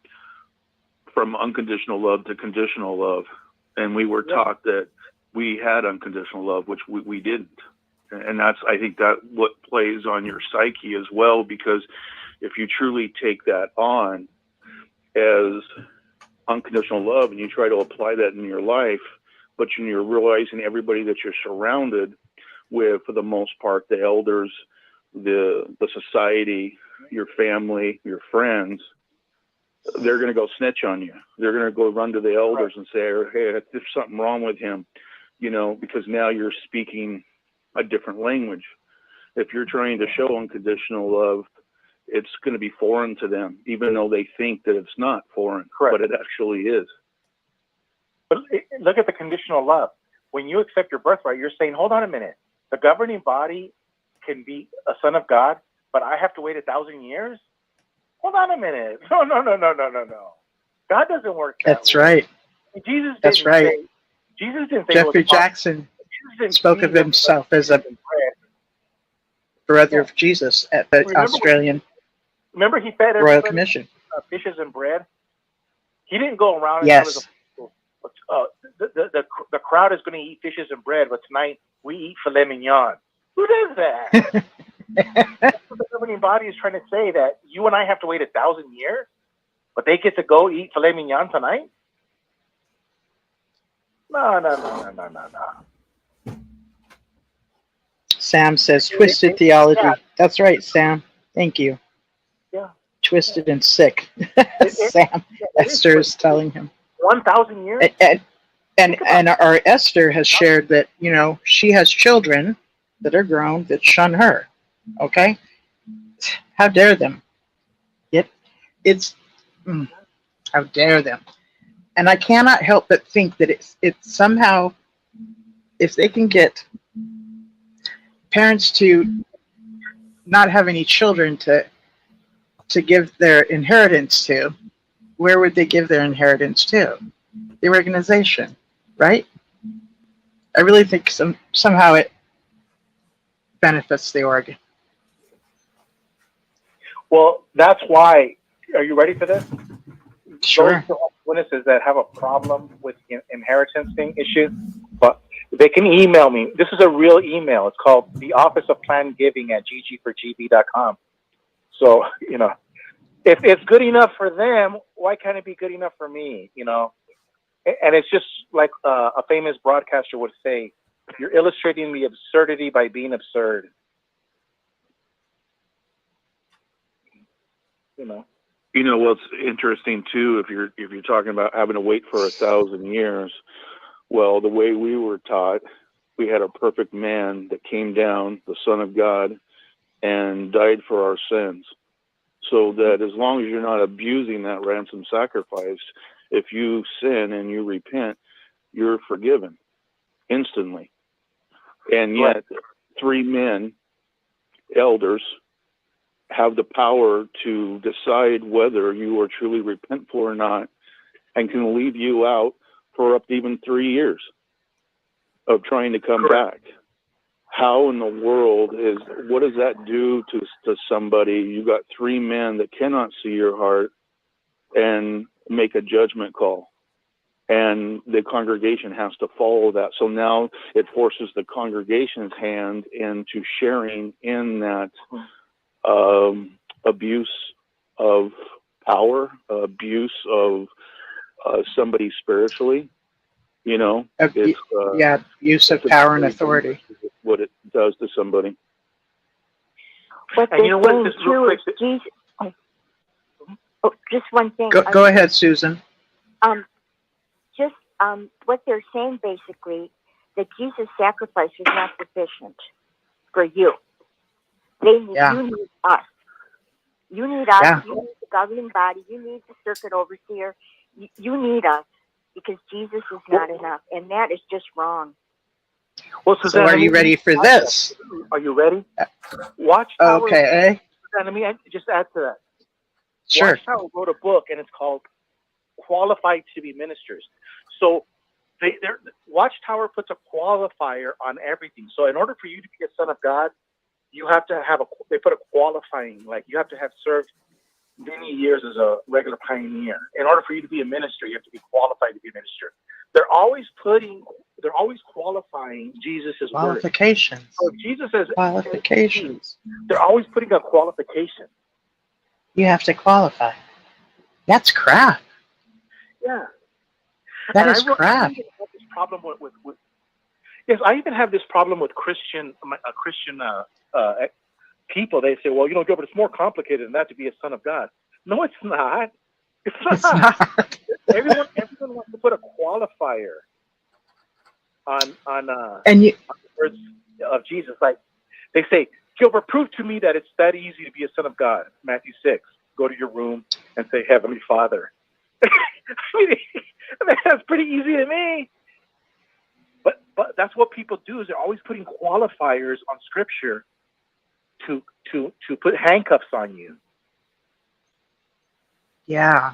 unconditional love to conditional love. And we were taught that we had unconditional love, which we didn't. And I think that what plays on your psyche as well, because if you truly take that on as unconditional love and you try to apply that in your life, but you're realizing everybody that you're surrounded with, for the most part, the elders, the society, your family, your friends, they're going to go snitch on you. They're going to go run to the elders and say, hey, there's something wrong with him, because now you're speaking a different language. If you're trying to show unconditional love, it's going to be foreign to them, even though they think that it's not foreign. Correct. But it actually is. But look at the conditional love. When you accept your birthright, you're saying, hold on a minute. The governing body can be a son of God, but I have to wait 1,000 years? Hold on a minute. No. God doesn't work that That's way. Right. Jesus didn't That's right. say, Jesus didn't say Jeffrey Jackson spoke of himself as a brother of Jesus at the Australian Remember he fed Royal Commission. Fishes and bread? He didn't go around and yes. tell the crowd is going to eat fishes and bread, but tonight we eat filet mignon. Who does that? The governing body is trying to say that you and I have to wait 1,000 years, but they get to go eat filet mignon tonight? No. Sam says twisted theology. Yeah. That's right, Sam. Thank you. Yeah. Twisted and sick. Sam, Esther is telling him. 1,000 years? And our Esther has shared that, she has children that are grown that shun her. Okay? How dare them? How dare them? And I cannot help but think that it's somehow, if they can get parents to not have any children to give their inheritance to, where would they give their inheritance to? The organization, right? I really think somehow it benefits the org. Well, that's why. Are you ready for this? Sure. Those witnesses that have a problem with inheritance thing issues, but they can email me. This is a real email. It's called the Office of Planned Giving at ggforgb.com. So, if it's good enough for them, why can't it be good enough for me? And it's just like a famous broadcaster would say, you're illustrating the absurdity by being absurd. You know what's interesting too, if you're talking about having to wait for 1,000 years, well, the way we were taught, we had a perfect man that came down, the Son of God, and died for our sins. So that as long as you're not abusing that ransom sacrifice, if you sin and you repent, you're forgiven instantly. And yet, 3 men, elders, have the power to decide whether you are truly repentful or not, and can leave you out for up to even 3 years of trying to come back. How in the world what does that do to somebody? You got 3 men that cannot see your heart and make a judgment call, and the congregation has to follow that. So now it forces the congregation's hand into sharing in that abuse of power, abuse of somebody spiritually. You know, it's use of power and authority. What it does to somebody. What And you know what? saying too is Jesus. Oh, just one thing. Go ahead, Susan. What they're saying basically, that Jesus' sacrifice is not sufficient for you. You need us. You need us. Yeah. You need the governing body. You need the circuit overseer. You need us, because Jesus is not enough, and that is just wrong. Well, Suzanne, so are you ready for this? Are you ready? Watchtower. Okay. Let me just add to that. Sure. Watchtower wrote a book, and it's called Qualified to be Ministers. So Watchtower puts a qualifier on everything. So in order for you to be a son of God, you have to have they put a qualifying, like you have to have served many years as a regular pioneer. In order for you to be a minister, you have to be qualified to be a minister. They're always qualifying Jesus' Qualifications. word. So Jesus says qualifications. They're always putting a qualification. You have to qualify. That's crap. Yeah. That is crap. I have this problem with yes, I even have this problem with Christian people. They say, well, but it's more complicated than that to be a son of God. No, it's not. It's not. Everyone wants to put a qualifier on the words of Jesus. Like they say, Gilbert, prove to me that it's that easy to be a son of God. Matthew 6. Go to your room and say, Heavenly Father. That's pretty easy to me. But that's what people do, is they're always putting qualifiers on Scripture to put handcuffs on you. Yeah.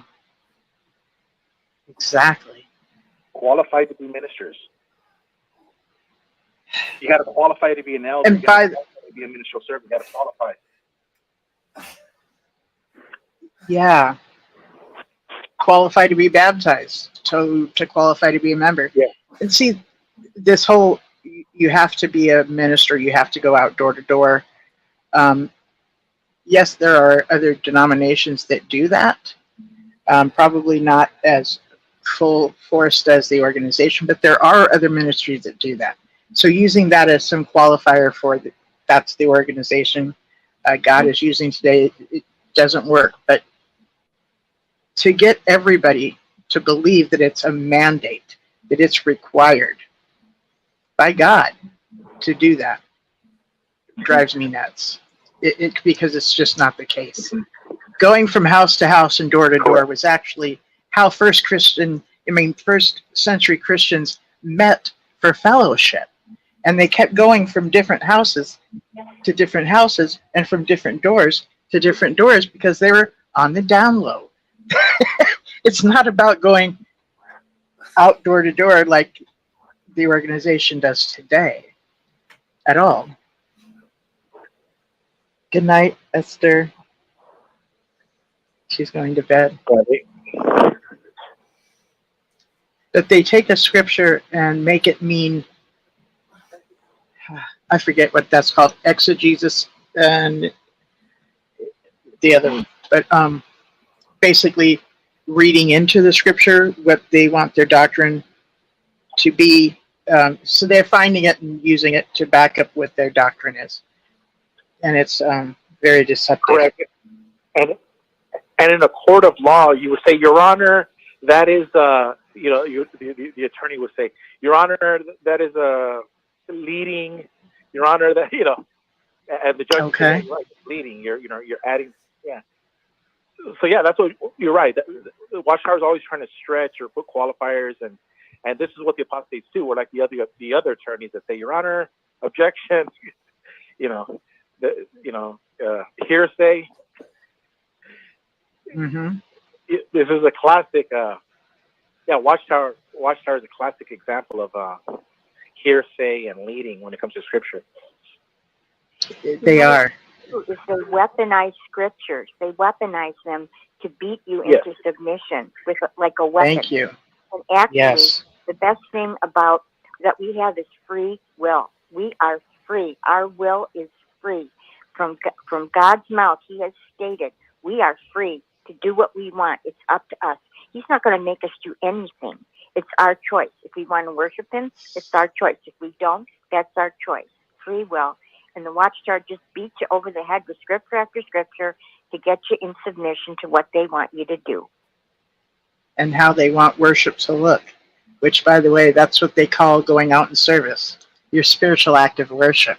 Exactly. Qualified to be ministers. You got to qualify to be an elder. And you got to be a ministerial servant. You got to qualify. Yeah. Qualify to be baptized. To qualify to be a member. Yeah. And see, this whole, you have to be a minister. You have to go out door to door. Yes, there are other denominations that do that. Probably not as full forced as the organization, but there are other ministries that do that. So using that as some qualifier for that's the organization God is using today, it doesn't work. But to get everybody to believe that it's a mandate, that it's required by God to do that, drives me nuts. Because it's just not the case. Going from house to house and door to door was actually how first century Christians met for fellowship. And they kept going from different houses to different houses, and from different doors to different doors, because they were on the down low. It's not about going out door to door like the organization does today at all. Good night, Esther. She's going to bed. But they take a scripture and make it mean, I forget what that's called, exegesis and the other, but basically reading into the scripture what they want their doctrine to be. So they're finding it and using it to back up what their doctrine is. And it's very deceptive. Correct. And in a court of law, you would say, Your Honor, that is, the attorney would say, Your Honor, that is leading, Your Honor, that, and the judge would say, yeah, right, leading, you're adding, yeah. So yeah, that's what you're right. The Watchtower is always trying to stretch or put qualifiers, and this is what the apostates do. We're like the other attorneys that say, Your Honor, objection, hearsay. Mm-hmm. This is a classic. Watchtower is a classic example of hearsay and leading when it comes to scripture. They are. Is they weaponize scriptures. They weaponize them to beat you into submission with like a weapon. Thank you. And actually, the best thing about that we have is free will. We are free. Our will is free. From God's mouth, He has stated we are free to do what we want. It's up to us. He's not going to make us do anything. It's our choice. If we want to worship Him, it's our choice. If we don't, that's our choice. Free will. And the Watchtower just beats you over the head with scripture after scripture to get you in submission to what they want you to do. And how they want worship to look, which, by the way, that's what they call going out in service. Your spiritual act of worship.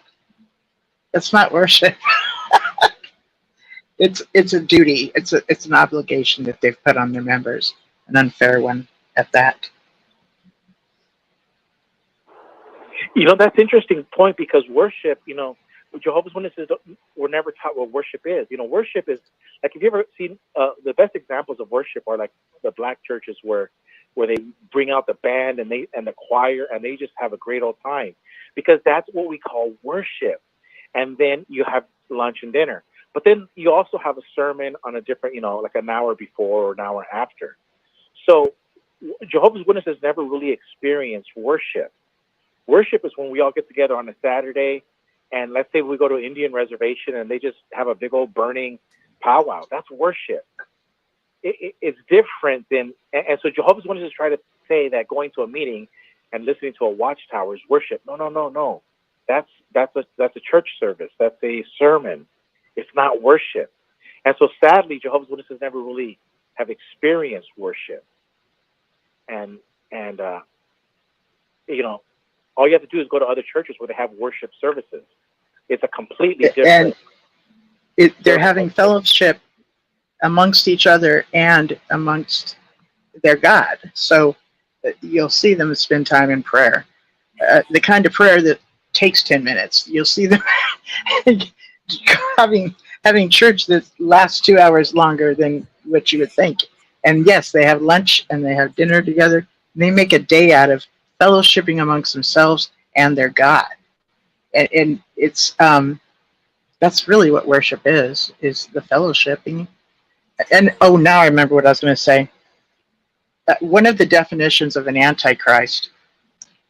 It's not worship. It's a duty. It's an obligation that they've put on their members, an unfair one at that. That's an interesting point because worship, Jehovah's Witnesses were never taught what worship is. Worship is like, if you ever seen the best examples of worship are like the black churches where they bring out the band and the choir and they just have a great old time, because that's what we call worship. And then you have lunch and dinner, but then you also have a sermon on a different, like an hour before or an hour after. So Jehovah's Witnesses never really experienced worship. Worship is when we all get together on a Saturday, and let's say we go to an Indian reservation and they just have a big old burning powwow. That's worship. It's different than, and so Jehovah's Witnesses try to say that going to a meeting and listening to a Watchtower is worship. No. That's a church service. That's a sermon. It's not worship. And so sadly, Jehovah's Witnesses never really have experienced worship. And all you have to do is go to other churches where they have worship services. It's a completely different. And they're having fellowship amongst each other and amongst their God. So you'll see them spend time in prayer. The kind of prayer that takes 10 minutes. You'll see them having church that lasts 2 hours longer than what you would think. And yes, they have lunch and they have dinner together. And they make a day out of fellowshipping amongst themselves and their God. And it's that's really what worship is the fellowshipping. And now I remember what I was going to say. One of the definitions of an antichrist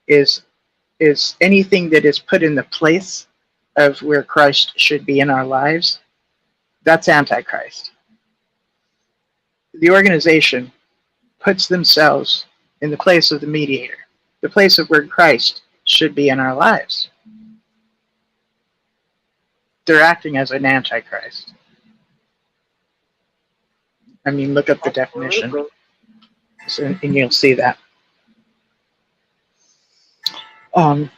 is anything that is put in the place of where Christ should be in our lives. That's antichrist. The organization puts themselves in the place of the mediator, the place of where Christ should be in our lives. They're acting as an antichrist. I mean, look up the definition, and you'll see that. And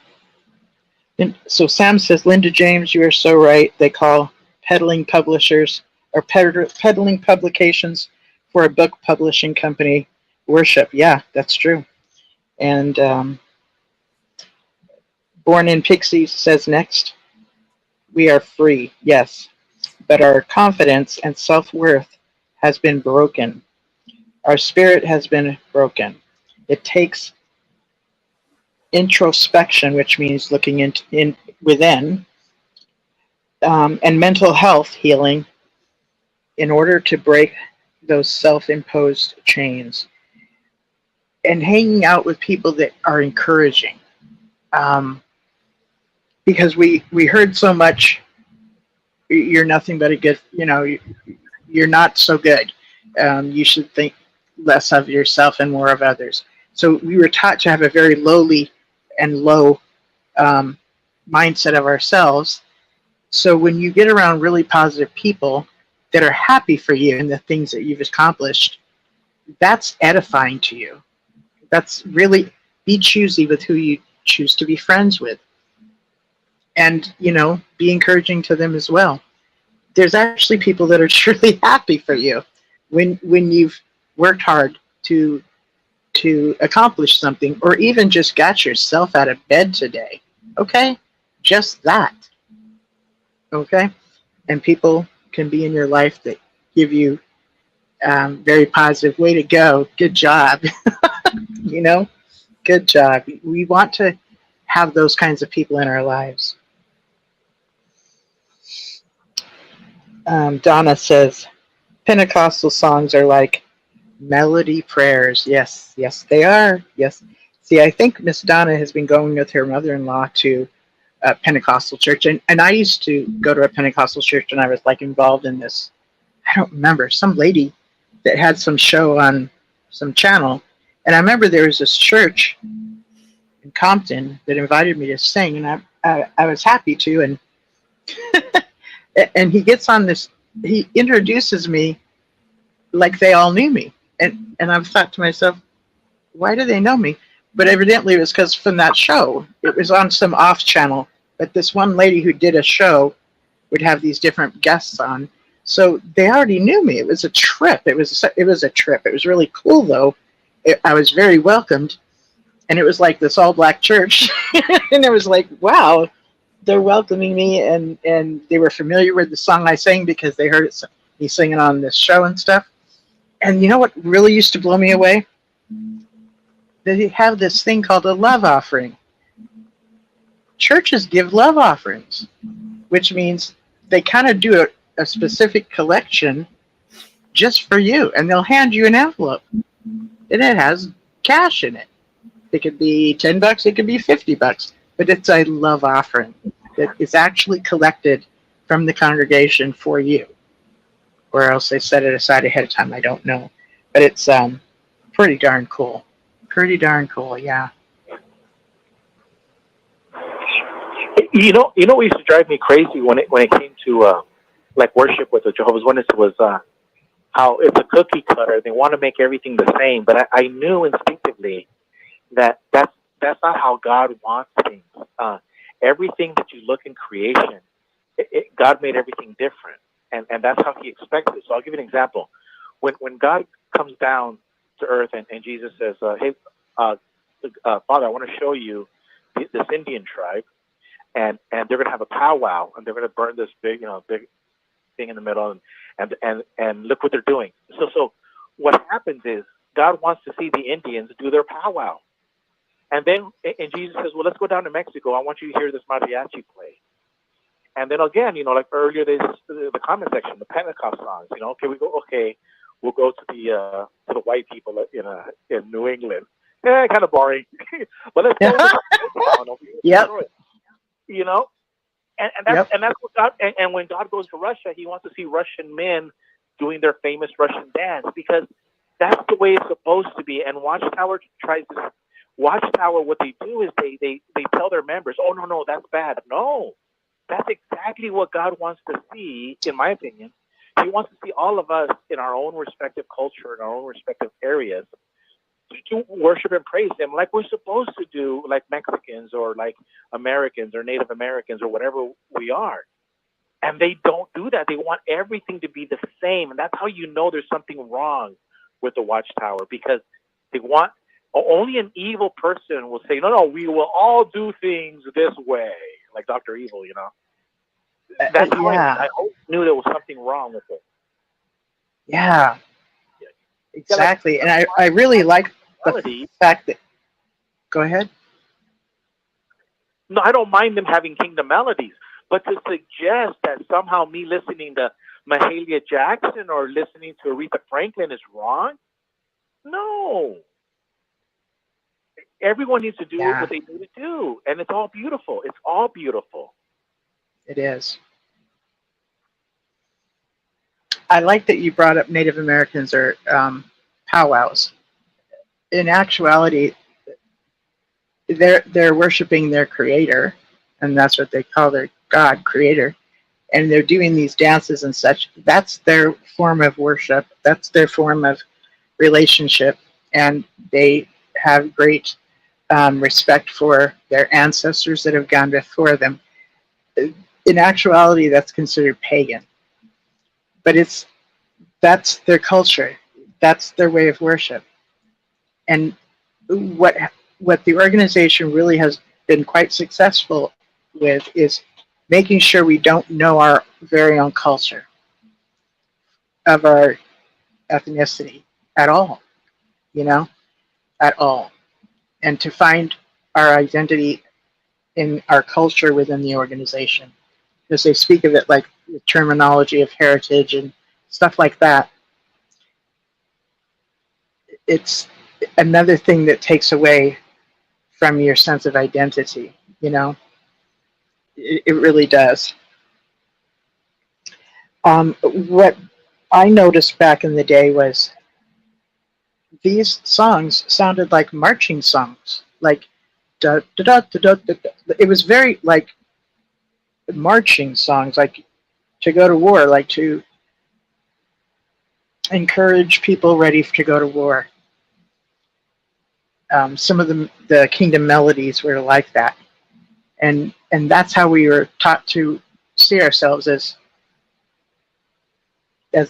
so Sam says, Linda James, you are so right. They call peddling publishers or peddling publications for a book publishing company worship. Yeah, that's true. And Born in Pixies says next, we are free, yes, but our confidence and self-worth has been broken. Our spirit has been broken. It takes introspection, which means looking within, and mental health healing in order to break those self-imposed chains. And hanging out with people that are encouraging. Because we heard so much, you're nothing but a good, you're not so good. You should think less of yourself and more of others. So we were taught to have a very lowly and low mindset of ourselves. So when you get around really positive people, that are happy for you and the things that you've accomplished, that's edifying to you. That's really, be choosy with who you choose to be friends with. And, be encouraging to them as well. There's actually people that are truly happy for you when you've worked hard to accomplish something, or even just got yourself out of bed today. Okay? Just that. Okay? And people can be in your life that give you very positive, way to go, good job. Good job. We want to have those kinds of people in our lives. Donna says, Pentecostal songs are like melody prayers. Yes, they are. Yes. See, I think Miss Donna has been going with her mother-in-law to a Pentecostal church. And I used to go to a Pentecostal church, and I was involved in this, I don't remember, some lady that had some show on some channel. And I remember there was this church in Compton that invited me to sing, and I was happy to. And and he gets on this, he introduces me like they all knew me. And I've thought to myself, why do they know me? But evidently it was because from that show, it was on some off channel. But this one lady who did a show would have these different guests on. So they already knew me. It was a trip. It was a trip. It was really cool, though. I was very welcomed. And it was like this all-black church. And it was like, wow, they're welcoming me. And they were familiar with the song I sang because they heard me singing on this show and stuff. And you know what really used to blow me away? They have this thing called a love offering. Churches give love offerings, which means they kind of do a specific collection just for you. And they'll hand you an envelope. And it has cash in it. It could be $10, it could be $50, but it's a love offering that is actually collected from the congregation for you. Or else they set it aside ahead of time. I don't know. But it's pretty darn cool. Pretty darn cool, yeah. You know what used to drive me crazy when it came to worship with the Jehovah's Witnesses was how it's a cookie cutter. They want to make everything the same, but I knew instinctively that's not how God wants things. Everything that you look in creation, God made everything different, and that's how He expects it. So I'll give you an example. When God comes down to earth and Jesus says, "Hey, Father, I want to show you this Indian tribe, and they're going to have a powwow, and they're going to burn this big thing in the middle, and look what they're doing." So what happens is God wants to see the Indians do their powwow. And then and Jesus says, well, let's go down to Mexico. I want you to hear this mariachi play. And then again, like earlier, the comment section, the Pentecost songs, we'll go to the white people in New England. Kind of boring. But let's go to Yep. And that's what God, and when God goes to Russia, He wants to see Russian men doing their famous Russian dance, because that's the way it's supposed to be. And Watchtower, what they do is they tell their members, oh, no, that's bad. No, that's exactly what God wants to see, in my opinion. He wants to see all of us in our own respective culture, in our own respective areas, to worship and praise Him like we're supposed to do, like Mexicans or like Americans or Native Americans or whatever we are. And they don't do that. They want everything to be the same. And that's how you know there's something wrong with the Watchtower, because they want, only an evil person will say, no, we will all do things this way, like Dr. Evil, That's how I knew there was something wrong with it. Yeah, exactly. And I really like the fact that, go ahead. No, I don't mind them having kingdom melodies, but to suggest that somehow me listening to Mahalia Jackson or listening to Aretha Franklin is wrong, no. Everyone needs to do what they need to do, and it's all beautiful. It's all beautiful. It is. I like that you brought up Native Americans or powwows. In actuality, they're worshiping their creator, and that's what they call their God, creator. and they're doing these dances and such. That's their form of worship. That's their form of relationship, and they have great respect for their ancestors that have gone before them. In actuality, that's considered pagan, but that's their culture. That's their way of worship. And what the organization really has been quite successful with is making sure we don't know our very own culture of our ethnicity at all, at all. And to find our identity in our culture within the organization. Because they speak of it like the terminology of heritage and stuff like that. It's another thing that takes away from your sense of identity, It really does. What I noticed back in the day was these songs sounded like marching songs, like da da da da da. Da. It was very like marching songs, like to go to war, like to encourage people ready to go to war. Some of the kingdom melodies were like that, and that's how we were taught to see ourselves as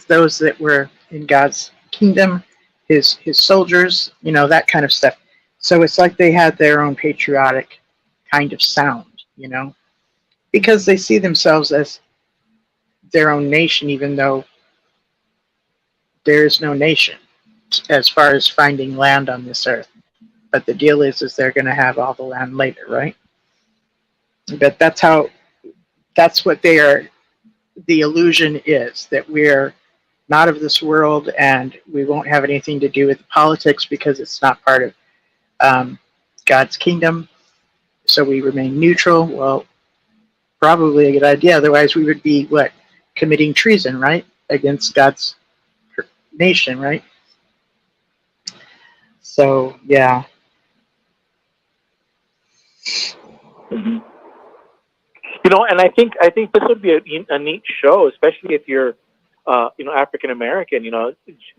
those that were in God's kingdom, his soldiers, that kind of stuff. So it's like they had their own patriotic kind of sound, because they see themselves as their own nation, even though there is no nation as far as finding land on this earth. But the deal is they're going to have all the land later, right? But that's what they are. The illusion is that we're not of this world, and we won't have anything to do with politics because it's not part of God's kingdom. So we remain neutral. Well, probably a good idea. Otherwise, we would be committing treason, right, against God's nation, right? So yeah. Mm-hmm. And I think this would be a neat show, especially if you're, African American.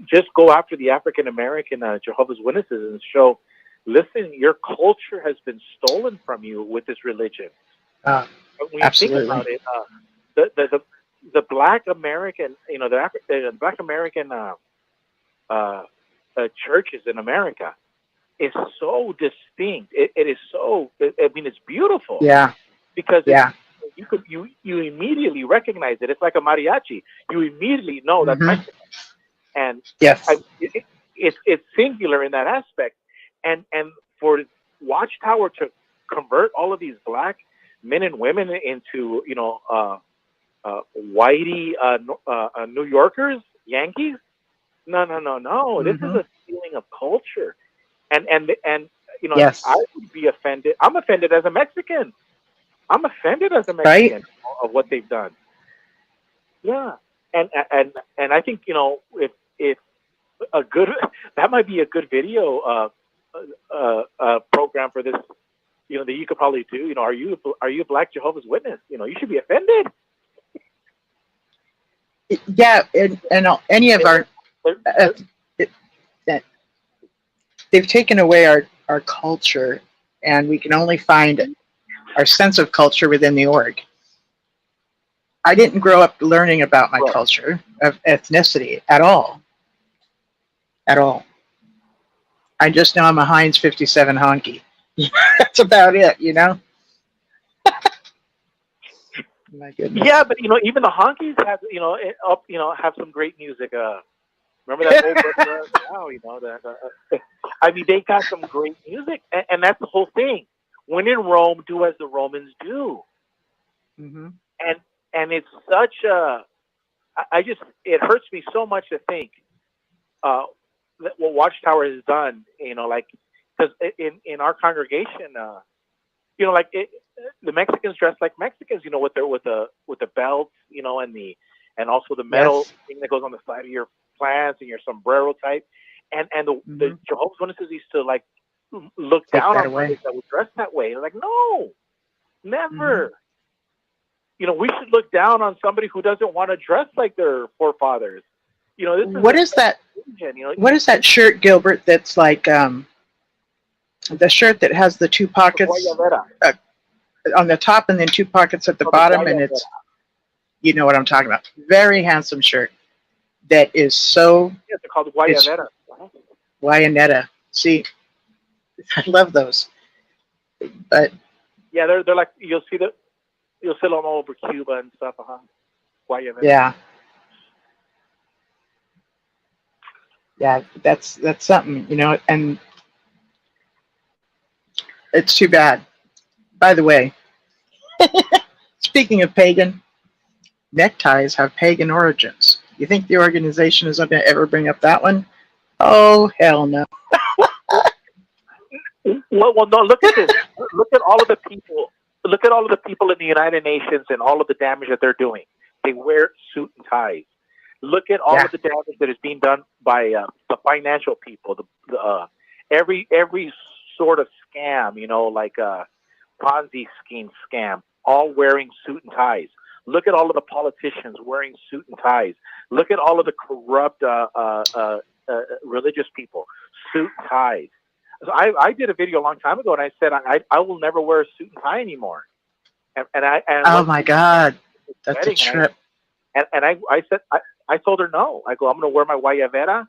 Just go after the African American Jehovah's Witnesses and show, listen, your culture has been stolen from you with this religion. When you absolutely. think about it, the Black American, the Black American churches in America is so distinct. It is so. It's beautiful. Yeah. Because you immediately recognize it. It's like a mariachi. You immediately know that's Mexican. And yes, it's singular in that aspect. And for Watchtower to convert all of these Black men and women into whitey New Yorkers, Yankees. No. Mm-hmm. This is a stealing of culture. And yes. I would be offended. I'm offended as a Mexican. Right? Of what they've done. Yeah, and I think if a good that might be a good video program for this. That you could probably do. Are you a Black Jehovah's Witness? You should be offended. Yeah, and any of our they've taken away our culture, and we can only find our sense of culture within the org. I didn't grow up learning about my culture of ethnicity at all. At all. I just know I'm a Heinz 57 honky. That's about it, My goodness. Yeah, but even the honkies have have some great music. Remember that old they got some great music, and that's the whole thing. When in Rome, do as the Romans do. Mm-hmm. And it's such a, it hurts me so much to think what Watchtower has done, because in our congregation, the Mexicans dress like Mexicans, with the belts, and also the metal thing that goes on the side of your plants and your sombrero type, and the Jehovah's Witnesses used to look down on others that would dress that way. Like, no, never. we should look down on somebody who doesn't want to dress like their forefathers. This is what is that? What is that shirt, Gilbert? That's like the shirt that has the two pockets on the top and then two pockets at the bottom, and it's, you know what I'm talking about. Very handsome shirt that is so. Yeah, they're called guayabera. Guayaneta. See, I love those. But yeah, they're like you'll see them all over Cuba and stuff. Guayabera. Yeah. Yeah, that's something, and it's too bad. By the way, speaking of pagan, neckties have pagan origins. You think the organization is going to ever bring up that one? Oh, hell no. Well, no. Look at this. Look at all of the people. Look at all of the people in the United Nations and all of the damage that they're doing. They wear suit and ties. Look at all of the damage that is being done by the financial people. Every sort of scam, like a Ponzi scheme scam, all wearing suit and ties. Look at all of the politicians wearing suit and ties. Look at all of the corrupt religious people, suit and ties. So I did a video a long time ago, and I said I will never wear a suit and tie anymore. And oh my God, that's a trip. And I said I told her no. I go, I'm going to wear my guayabera.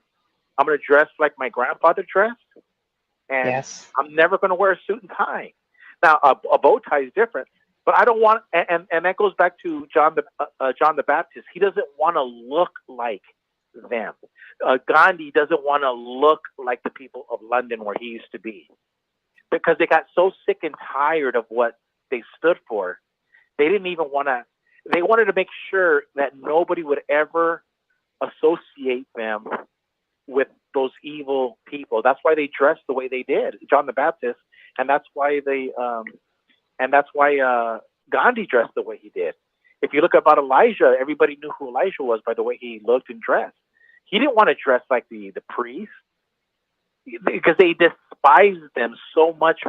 I'm going to dress like my grandfather dressed, and I'm never going to wear a suit and tie. Now a bow tie is different, but I don't want. And that goes back to John the Baptist. He doesn't want to look like them. Gandhi doesn't want to look like the people of London where he used to be, because they got so sick and tired of what they stood for. They didn't even want to. They wanted to make sure that nobody would ever associate them with those evil people. That's why they dressed the way they did, John the Baptist, and that's why Gandhi dressed the way he did. If you look about Elijah, everybody knew who Elijah was by the way he looked and dressed. He didn't want to dress like the priest, because they despised them so much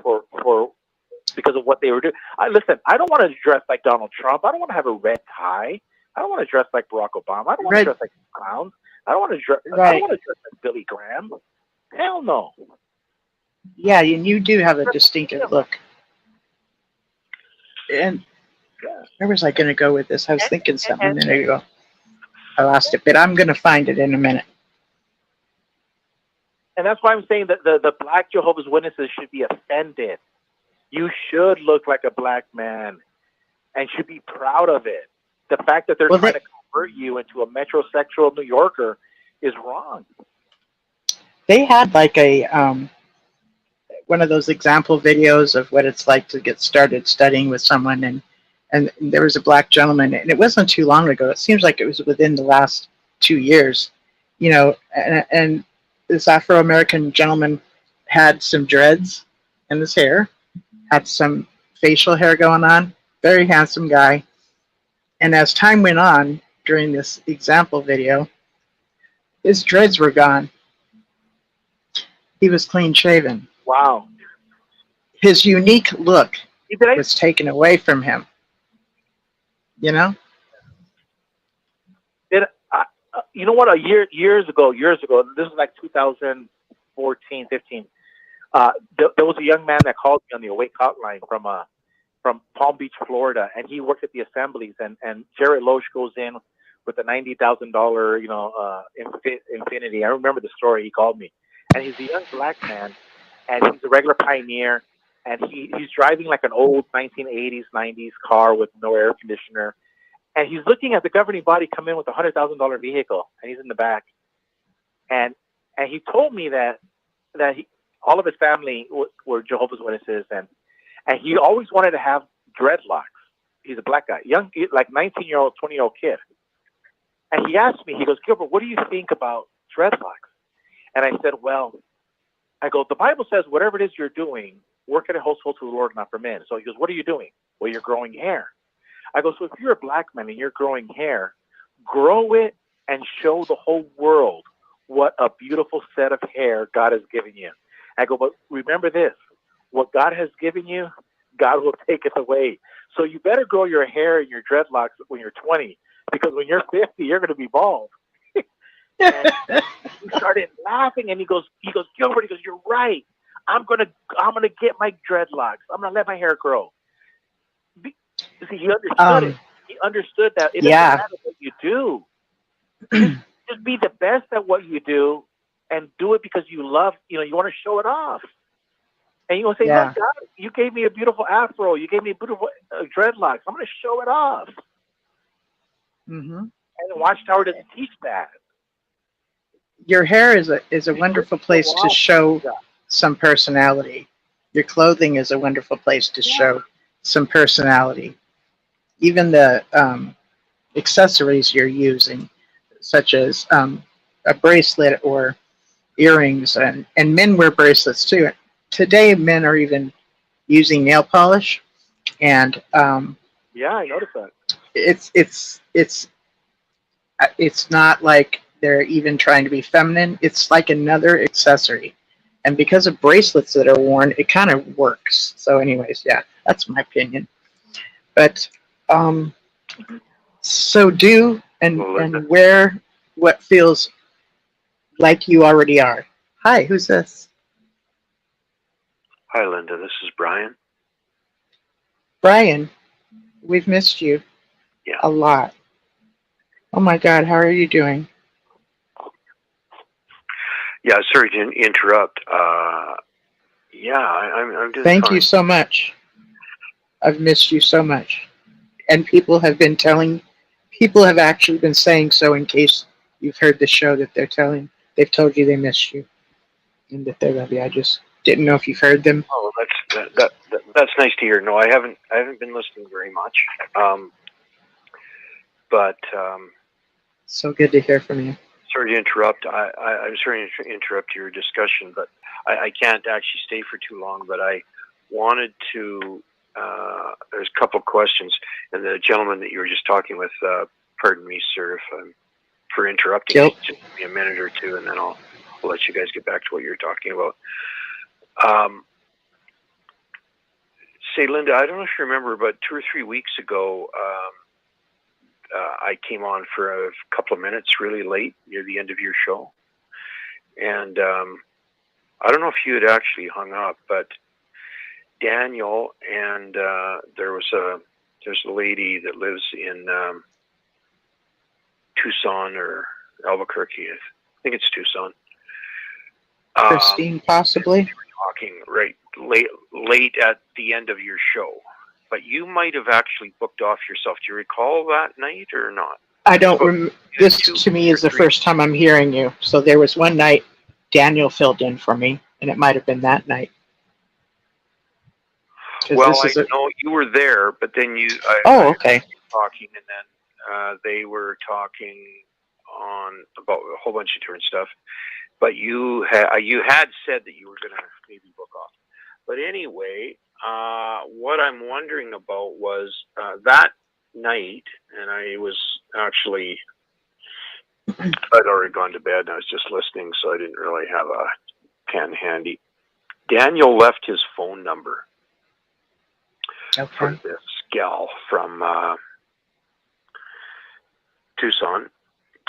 because of what they were doing. Listen, I don't want to dress like Donald Trump. I don't want to have a red tie. I don't want to dress like Barack Obama. I don't want to dress like clowns. I don't want to dress. I don't want to dress like Billy Graham. Hell no. Yeah, and you do have a distinctive look. And where was I going to go with this? I was thinking something a minute ago. I lost it, but I'm going to find it in a minute. And that's why I'm saying that the Black Jehovah's Witnesses should be offended. You should look like a black man and should be proud of it. The fact that they're trying to convert you into a metrosexual New Yorker is wrong. They had like a one of those example videos of what it's like to get started studying with someone, and there was a black gentleman, and it wasn't too long ago. It seems like it was within the last 2 years, and this Afro-American gentleman had some dreads in his hair, had some facial hair going on, very handsome guy. And as time went on during this example video, his dreads were gone. He was clean shaven. Wow. His unique look was taken away from him. You know? You know what? Years ago, this is like 2014, 15. There was a young man that called me on the Awake hotline from Palm Beach, Florida, and he worked at the assemblies. And Jared Loesch goes in with a $90,000, Infinity. I remember the story. He called me, and he's a young black man, and he's a regular pioneer, and he's driving like an old 1980s, 90s car with no air conditioner, and he's looking at the governing body come in with a $100,000 vehicle, and he's in the back, and he told me that all of his family were Jehovah's Witnesses, and he always wanted to have dreadlocks. He's a black guy, young, like 19-year-old, 20-year-old kid. And he asked me, he goes, Gilbert, what do you think about dreadlocks? And I said, the Bible says whatever it is you're doing, work at a household to the Lord, not for men. So he goes, what are you doing? Well, you're growing hair. I go, so if you're a black man and you're growing hair, grow it and show the whole world what a beautiful set of hair God has given you. I go, but remember this, what God has given you, God will take it away. So you better grow your hair and your dreadlocks when you're 20, because when you're 50, you're going to be bald. And he started laughing, and he goes, Gilbert, you're right. I'm gonna get my dreadlocks. I'm gonna let my hair grow. See, he understood it. He understood that it doesn't matter what you do. Just be the best at what you do, and do it because you love. You want to show it off. And you will say, look, God, you gave me a beautiful afro. You gave me beautiful dreadlocks. I'm going to show it off. Mm-hmm. And Watchtower doesn't teach that. Your hair is a wonderful place to show some personality. Your clothing is a wonderful place to show some personality. Even the accessories you're using, such as a bracelet or earrings, and men wear bracelets too. Today, men are even using nail polish, and yeah, I noticed that. It's not like they're even trying to be feminine. It's like another accessory, and because of bracelets that are worn, it kind of works. So, anyways, yeah, that's my opinion. But so do and wear what feels like you already are. Hi, who's this? Hi, Linda. This is Brian. Brian, we've missed you a lot. Oh my God, how are you doing? Yeah, sorry to interrupt. I'm doing Thank fine. you so much. I've missed you so much. And people have actually been saying so, in case you've heard the show, that they've told you they miss you and that they love you. I just didn't know if you've heard them. Oh, that's nice to hear. No, I haven't been listening very much. But so good to hear from you. Sorry to interrupt. I'm sorry to interrupt your discussion, but I can't actually stay for too long. But I wanted to. There's a couple of questions, and the gentleman that you were just talking with. Pardon me, sir, for interrupting. Yep. Just give me a minute or two, and then I'll let you guys get back to what you're talking about. Say, Linda, I don't know if you remember, but 2 or 3 weeks ago, I came on for a couple of minutes really late near the end of your show. And I don't know if you had actually hung up, but Daniel and there's a lady that lives in Tucson or Albuquerque. I think it's Tucson. Christine, possibly. Talking right late at the end of your show, but you might have actually booked off yourself. Do you recall that night or not? I don't remember. This to me is the first time I'm hearing you. So there was one night Daniel filled in for me, and it might have been that night. Well, I know you were there, but then okay. Talking, and then they were talking on about a whole bunch of different stuff. But you had said that you were going to maybe book off. But anyway, what I'm wondering about was that night, and I was actually, I'd already gone to bed, and I was just listening, so I didn't really have a pen handy. Daniel left his phone number for this gal from Tucson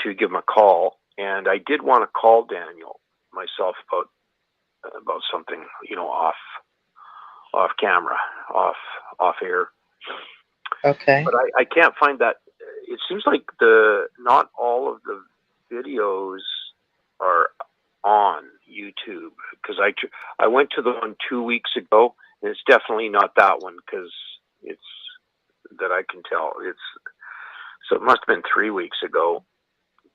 to give him a call. And I did want to call Daniel myself about something, off camera, off air. Okay. But I can't find that. It seems like not all of the videos are on YouTube, because I went to the one 2 weeks ago, and it's definitely not that one, because it's that I can tell. So it must have been 3 weeks ago.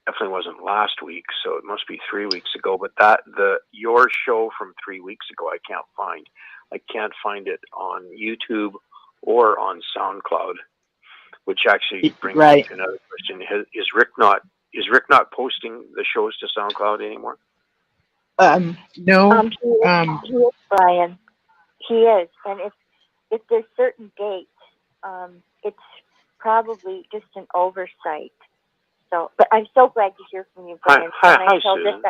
Definitely wasn't last week, so it must be 3 weeks ago. But your show from 3 weeks ago, I can't find. I can't find it on YouTube or on SoundCloud, which actually brings me to another question: Is Rick not posting the shows to SoundCloud anymore? No. He is, Brian. He is, and if there's certain dates, it's probably just an oversight. So, but I'm so glad to hear from you, Brian. Hi, Susan.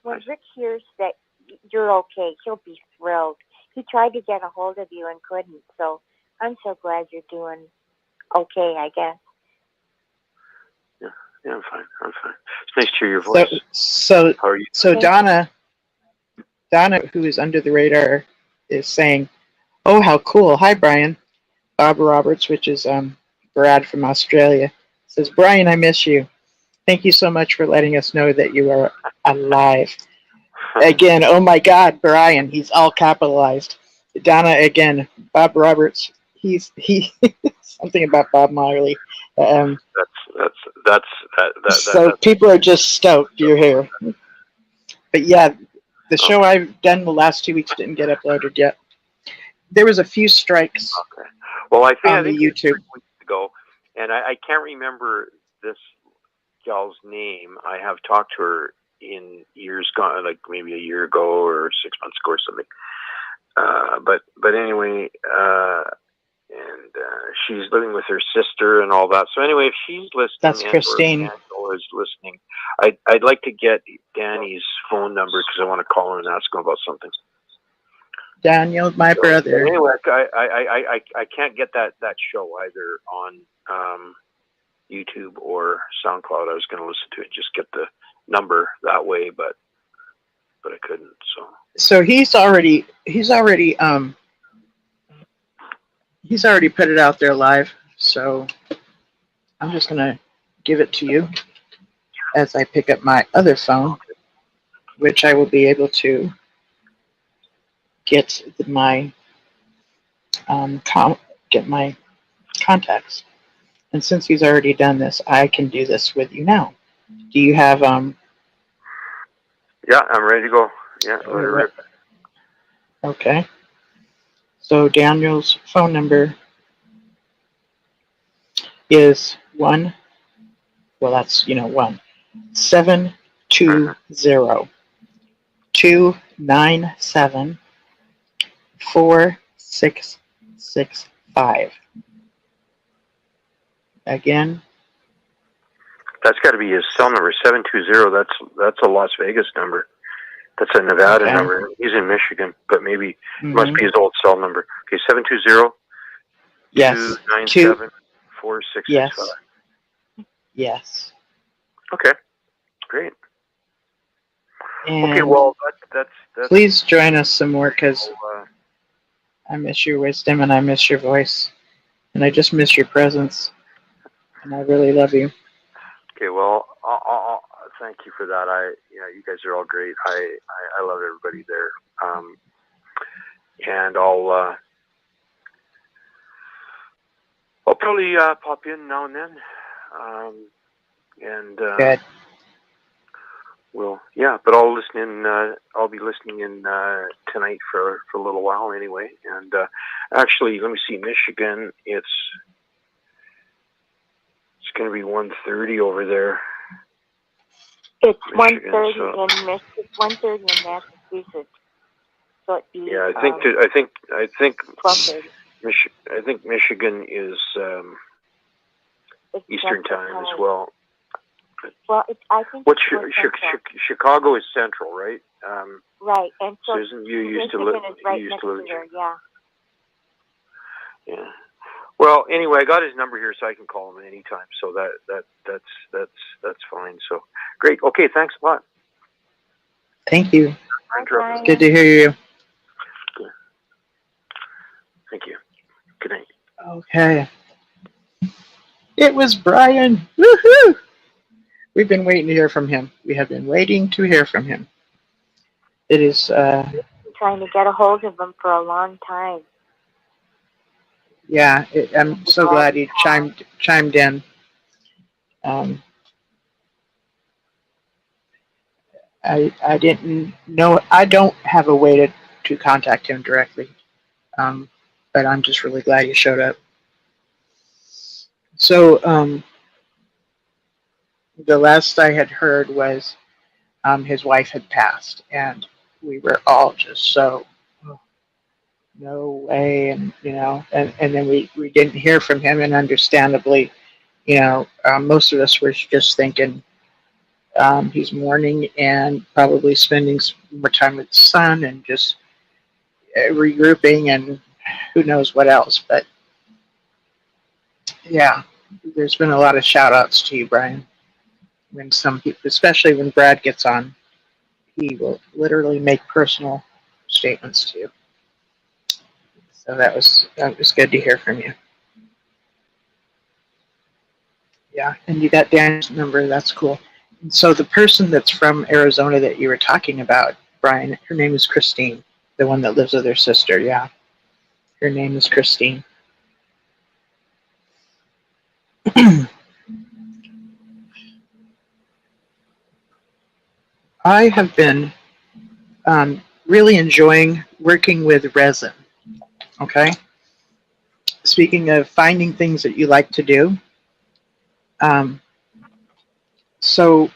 When Rick hears that you're okay, he'll be thrilled. He tried to get a hold of you and couldn't. So I'm so glad you're doing okay, I guess. Yeah, I'm fine. It's nice to hear your voice. So how are you? So Donna, who is under the radar, is saying, "Oh, how cool! Hi, Brian." Bob Roberts, which is Brad from Australia, says, "Brian, I miss you. Thank you so much for letting us know that you are alive." Again, oh my God, Brian, he's all capitalized. Donna, again, Bob Roberts, he something about Bob Marley. So people are just stoked you're here. But yeah, the show I've done the last 2 weeks didn't get uploaded yet. There was a few strikes. Okay. Well, I think YouTube 3 weeks ago, and I can't remember this gal's name. I have talked to her in years gone, like maybe a year ago or 6 months ago or something. But anyway, and she's living with her sister and all that. So anyway, if she's listening, that's Christine, or is listening, I'd like to get Danny's phone number because I want to call her and ask him about something. Daniel, my brother. Anyway, I can't get that show either on YouTube or SoundCloud. I was going to listen to it, just get the number that way, but I couldn't. So he's already put it out there live. So I'm just gonna give it to you as I pick up my other phone, which I will be able to get my contacts. And since he's already done this, I can do this with you now. Do you have Yeah, I'm ready to go. Yeah, let her rip. Okay. So Daniel's phone number is 720-297-4665. Again. That's got to be his cell number, 720. That's a Las Vegas number. That's a Nevada number. He's in Michigan, but maybe it must be his old cell number. Okay, 720. Yes. 297-4665. Yes. Okay. Great. And okay. Well, that's. Please join us some more because I miss your wisdom and I miss your voice and I just miss your presence and I really love you. Okay. Well, I'll thank you for that. You guys are all great. I love everybody there. And I'll probably pop in now and then. Good. But I'll listen in. I'll be listening in tonight for a little while anyway. And actually, let me see. Michigan, it's going to be 1:30 over there. It's 1:30 in It's 1:30 in Massachusetts. So it'd be, yeah, I think 12:30. I think Michigan is Eastern time as well. Well, I think Chicago is central, right? Right, and so Susan, you used to live there. Yeah. Yeah. Well, anyway, I got his number here, so I can call him at any time. So that's fine. So great. Okay, thanks a lot. Thank you. Bye. Good to hear you. Good. Thank you. Good night. Okay. It was Brian. Woohoo! We've been waiting to hear from him. We have been waiting to hear from him. It is trying to get a hold of him for a long time. Yeah, I'm so glad he chimed in. I didn't know. I don't have a way to contact him directly, but I'm just really glad he showed up. So the last I had heard was his wife had passed, and we were all just so, no way, and and then we didn't hear from him, and understandably, most of us were just thinking he's mourning and probably spending more time with his son, and just regrouping and who knows what else. But yeah, there's been a lot of shout outs to you, Brian. When some people, especially when Brad gets on, he will literally make personal statements to you. So that was good to hear from you. Yeah, and you got Dan's number. That's cool. And so the person that's from Arizona that you were talking about, Brian, her name is Christine, the one that lives with her sister. Yeah, her name is Christine. I have been really enjoying working with resin. Okay. Speaking of finding things that you like to do, so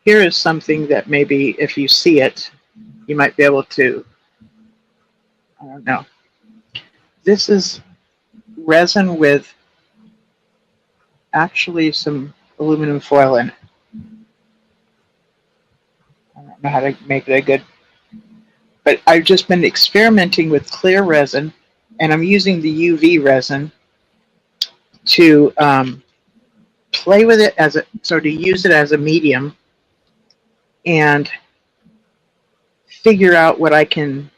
here is something that maybe if you see it, you might be able to, I don't know. This is resin with actually some aluminum foil in it. I don't know how to make it a good, but I've just been experimenting with clear resin, and I'm using the UV resin to play with it to use it as a medium and figure out what I can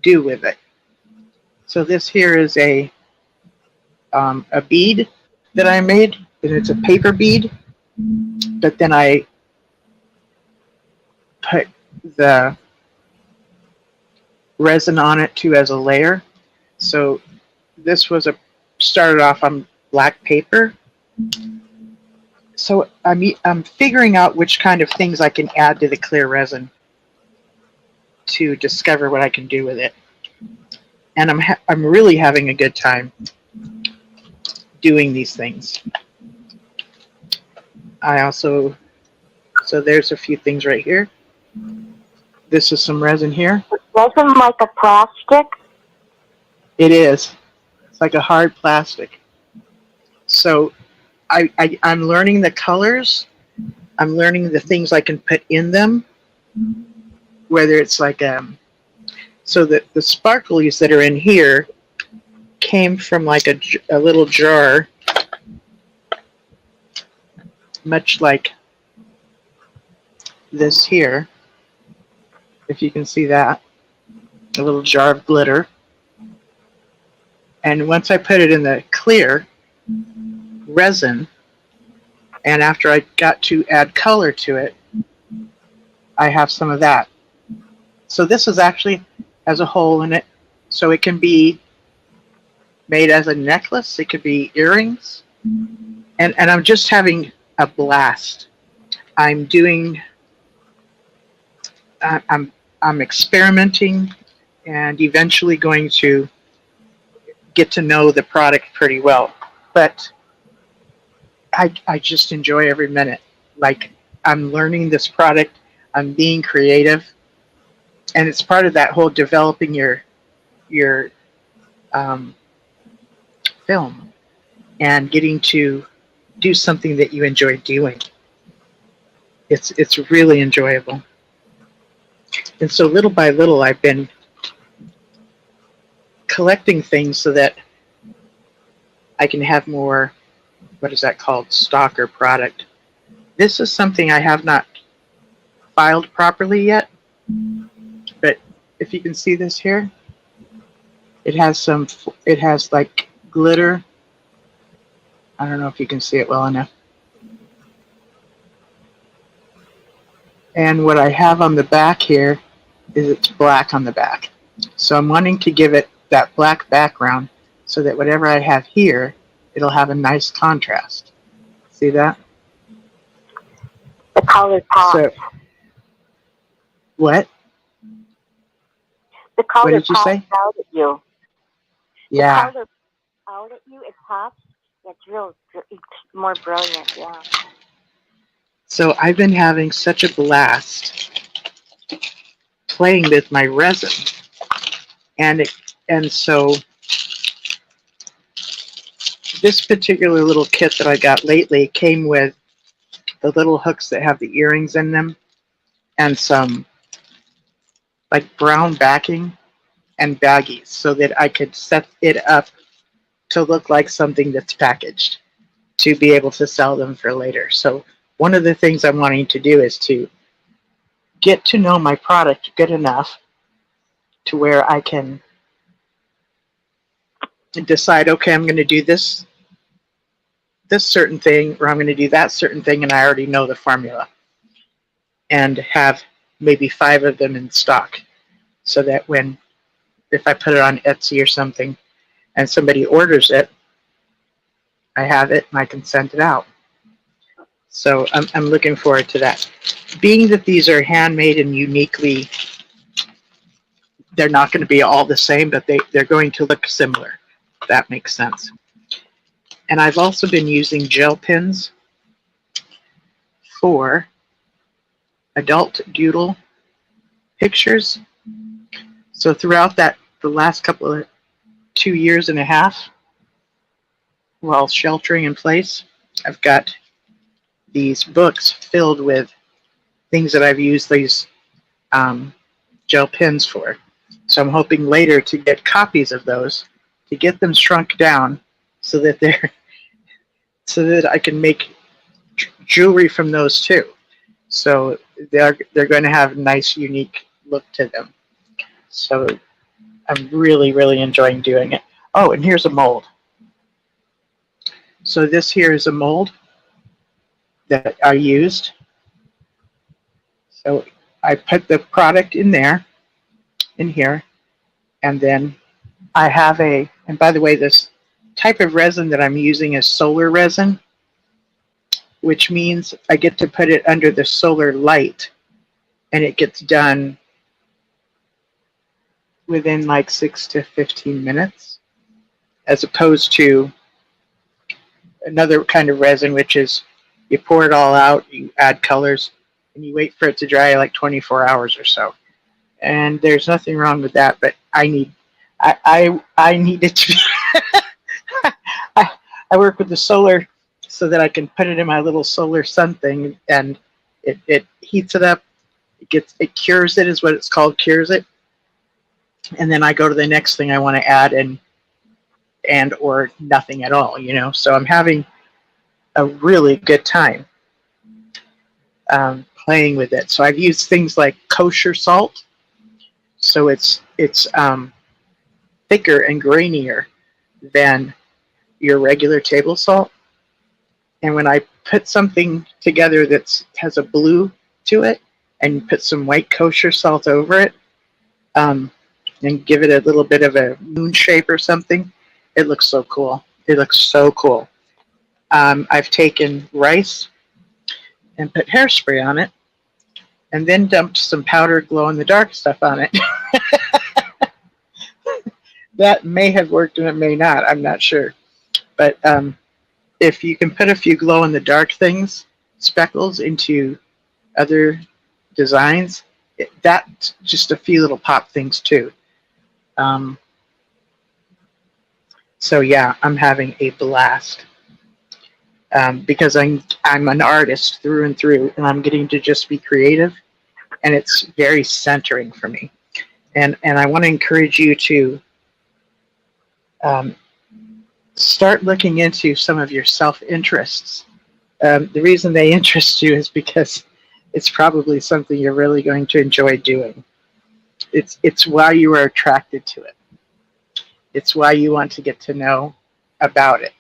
do with it. So this here is a bead that I made, and it's a paper bead, but then I put the resin on it too as a layer. So this was started off on black paper. So I'm figuring out which kind of things I can add to the clear resin to discover what I can do with it. And I'm really having a good time doing these things. So there's a few things right here. This is some resin here. Resin like a plastic? It is. It's like a hard plastic. So I'm learning the colors. I'm learning the things I can put in them. Whether it's like so that the sparklies that are in here came from like a little jar, much like this here, if you can see that, a little jar of glitter. And once I put it in the clear resin, and after I got to add color to it, I have some of that. So this is actually has a hole in it, so it can be made as a necklace, it could be earrings, and I'm just having a blast. I'm experimenting and eventually going to get to know the product pretty well. But I just enjoy every minute. Like, I'm learning this product, I'm being creative, and it's part of that whole developing your film and getting to do something that you enjoy doing. It's really enjoyable. And so little by little, I've been collecting things so that I can have more, what is that called, stock or product. This is something I have not filed properly yet, but if you can see this here, it has like glitter. I don't know if you can see it well enough. And what I have on the back here is it's black on the back. So I'm wanting to give it that black background so that whatever I have here, it'll have a nice contrast. See that? The color pops. So, what? The color What did you pops say? out at you. Yeah. The color out at you, it pops. It's more brilliant, yeah. So I've been having such a blast playing with my resin, and so this particular little kit that I got lately came with the little hooks that have the earrings in them and some like brown backing and baggies so that I could set it up to look like something that's packaged to be able to sell them for later. So one of the things I'm wanting to do is to get to know my product good enough to where I can decide, okay, I'm going to do this certain thing, or I'm going to do that certain thing, and I already know the formula, and have maybe 5 of them in stock, so that if I put it on Etsy or something and somebody orders it, I have it and I can send it out. So I'm looking forward to that. Being that these are handmade and uniquely, they're not going to be all the same, but they're going to look similar, if that makes sense. And I've also been using gel pens for adult doodle pictures. So throughout the last 2 years and a half, while sheltering in place, I've got these books filled with things that I've used these gel pens for. So I'm hoping later to get copies of those, to get them shrunk down so that I can make jewelry from those too. So they're going to have a nice, unique look to them. So I'm really, really enjoying doing it. Oh, and here's a mold. So this here is a mold that I used. So I put the product in here, and then I have and by the way, this type of resin that I'm using is solar resin, which means I get to put it under the solar light, and it gets done within like 6 to 15 minutes, as opposed to another kind of resin, which is you pour it all out, you add colors, and you wait for it to dry like 24 hours or so. And there's nothing wrong with that, but I need it to be I work with the solar so that I can put it in my little solar sun thing, and it heats it up, it cures it, is what it's called, cures it. And then I go to the next thing I want to add, and or nothing at all, So I'm having a really good time playing with it. So I've used things like kosher salt, so it's thicker and grainier than your regular table salt. And when I put something together that has a blue to it, and put some white kosher salt over it, and give it a little bit of a moon shape or something, it looks so cool. It looks so cool. I've taken rice and put hairspray on it, and then dumped some powdered glow-in-the-dark stuff on it. That may have worked and it may not. I'm not sure. But if you can put a few glow-in-the-dark things, speckles, into other designs, that's just a few little pop things too. So yeah, I'm having a blast. Because I'm an artist through and through, and I'm getting to just be creative, and it's very centering for me. And I want to encourage you to start looking into some of your self-interests. The reason they interest you is because it's probably something you're really going to enjoy doing. It's why you are attracted to it. It's why you want to get to know about it,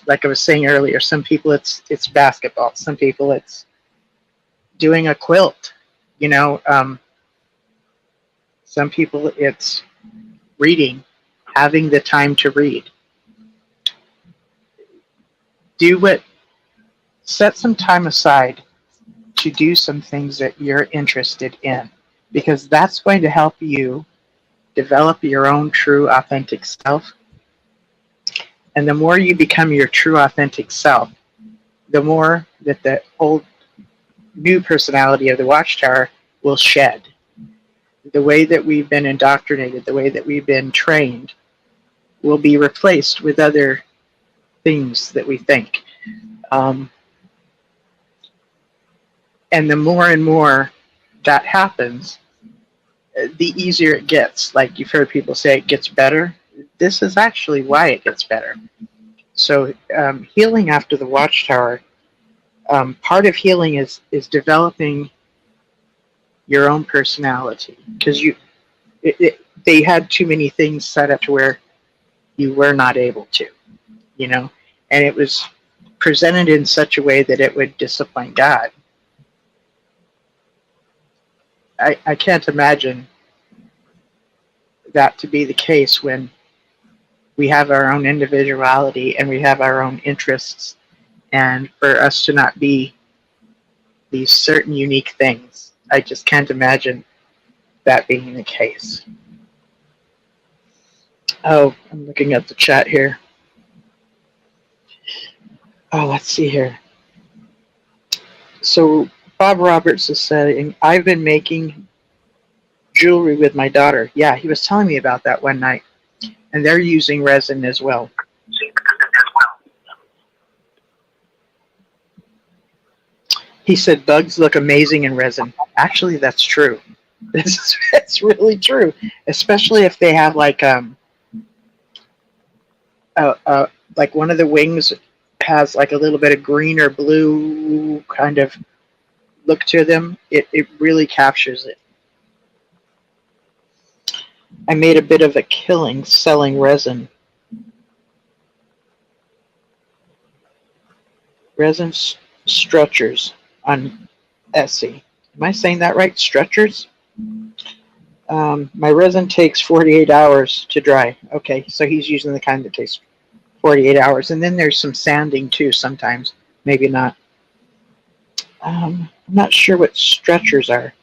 like I was saying earlier, some people it's basketball, some people it's doing a quilt, some people it's reading, having the time to read. Set some time aside to do some things that you're interested in, because that's going to help you develop your own true authentic self. And the more you become your true authentic self, the more that the old new personality of the Watchtower will shed. The way that we've been indoctrinated, the way that we've been trained, will be replaced with other things that we think. And the more and more that happens, the easier it gets. Like you've heard people say it gets better. This is actually why it gets better. So healing after the Watchtower, part of healing is developing your own personality, because they had too many things set up to where you were not able to, and it was presented in such a way that it would disappoint God. I can't imagine that to be the case when we have our own individuality and we have our own interests, and for us to not be these certain unique things. I just can't imagine that being the case. Oh, I'm looking at the chat here. Oh, let's see here. So Bob Roberts is saying, I've been making jewelry with my daughter. Yeah, he was telling me about that one night. And they're using resin as well. He said bugs look amazing in resin. Actually, that's true. It's really true, especially if they have like one of the wings has like a little bit of green or blue kind of look to them. It really captures it. I made a bit of a killing selling resin. Resin stretchers on Etsy. Am I saying that right? Stretchers? My resin takes 48 hours to dry. Okay, so he's using the kind that takes 48 hours. And then there's some sanding too sometimes. Maybe not. I'm not sure what stretchers are.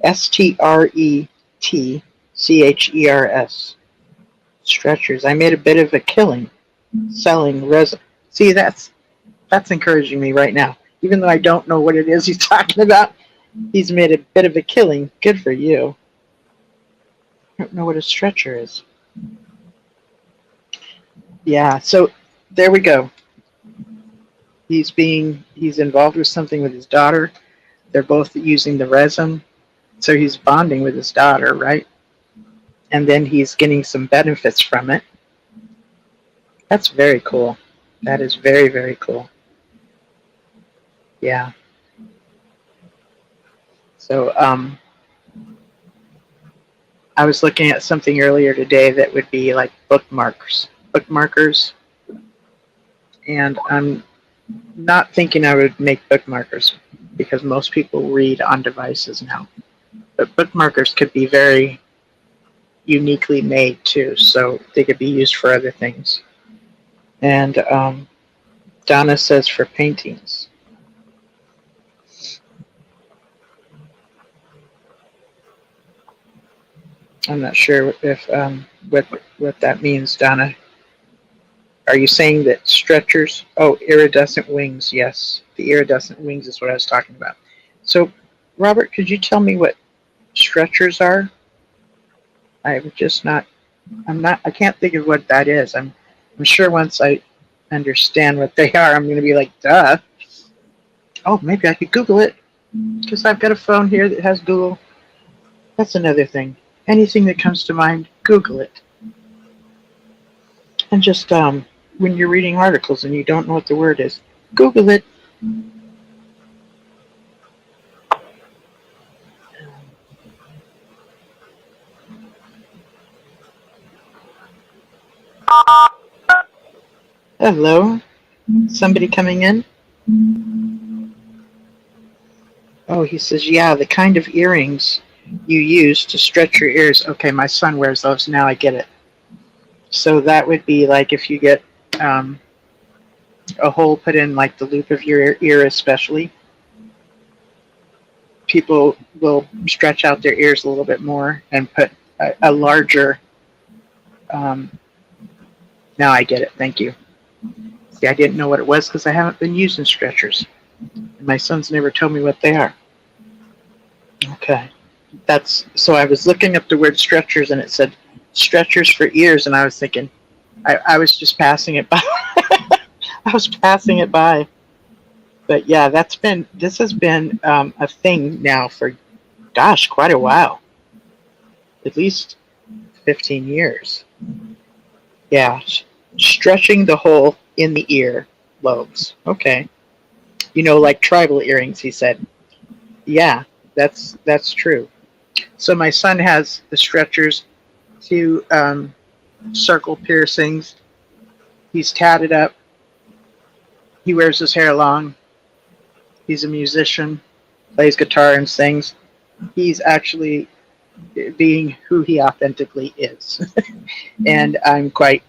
STRETCHERS. Stretchers. I made a bit of a killing selling resin. See, that's encouraging me right now. Even though I don't know what it is he's talking about, he's made a bit of a killing. Good for you. I don't know what a stretcher is. Yeah, so there we go. He's involved with something with his daughter. They're both using the resin. So he's bonding with his daughter, right? And then he's getting some benefits from it. That's very cool. That is very, very cool. Yeah. So I was looking at something earlier today that would be like bookmarkers. And I'm not thinking I would make bookmarkers because most people read on devices now. But bookmarkers could be very uniquely made too, so they could be used for other things. And Donna says for paintings. I'm not sure if what that means, Donna. Are you saying that stretchers? Oh, iridescent wings. Yes, the iridescent wings is what I was talking about. So, Robert, could you tell me what stretchers are? I can't think of what that is. I'm sure once I understand what they are, I'm going to be like, duh. Oh, maybe I could Google it because I've got a phone here that has Google. That's another thing. Anything that comes to mind, Google it. And just when you're reading articles and you don't know what the word is, Google it. Hello? Somebody coming in? Oh, he says, yeah, the kind of earrings you use to stretch your ears. Okay, my son wears those. Now I get it. So that would be like if you get a hole put in like the loop of your ear especially. People will stretch out their ears a little bit more and put a larger... now I get it. Thank you. See, I didn't know what it was because I haven't been using stretchers. My son's never told me what they are. Okay. So I was looking up the word stretchers and it said stretchers for ears, and I was thinking, I was just passing it by. I was passing it by. But yeah, this has been a thing now for, gosh, quite a while. at least 15 years. Yeah, stretching the hole in the ear lobes. Okay. Like tribal earrings, he said. Yeah, that's true. So my son has the stretchers to circle piercings. He's tatted up. He wears his hair long. He's a musician, plays guitar and sings. He's actually being who he authentically is. And I'm quite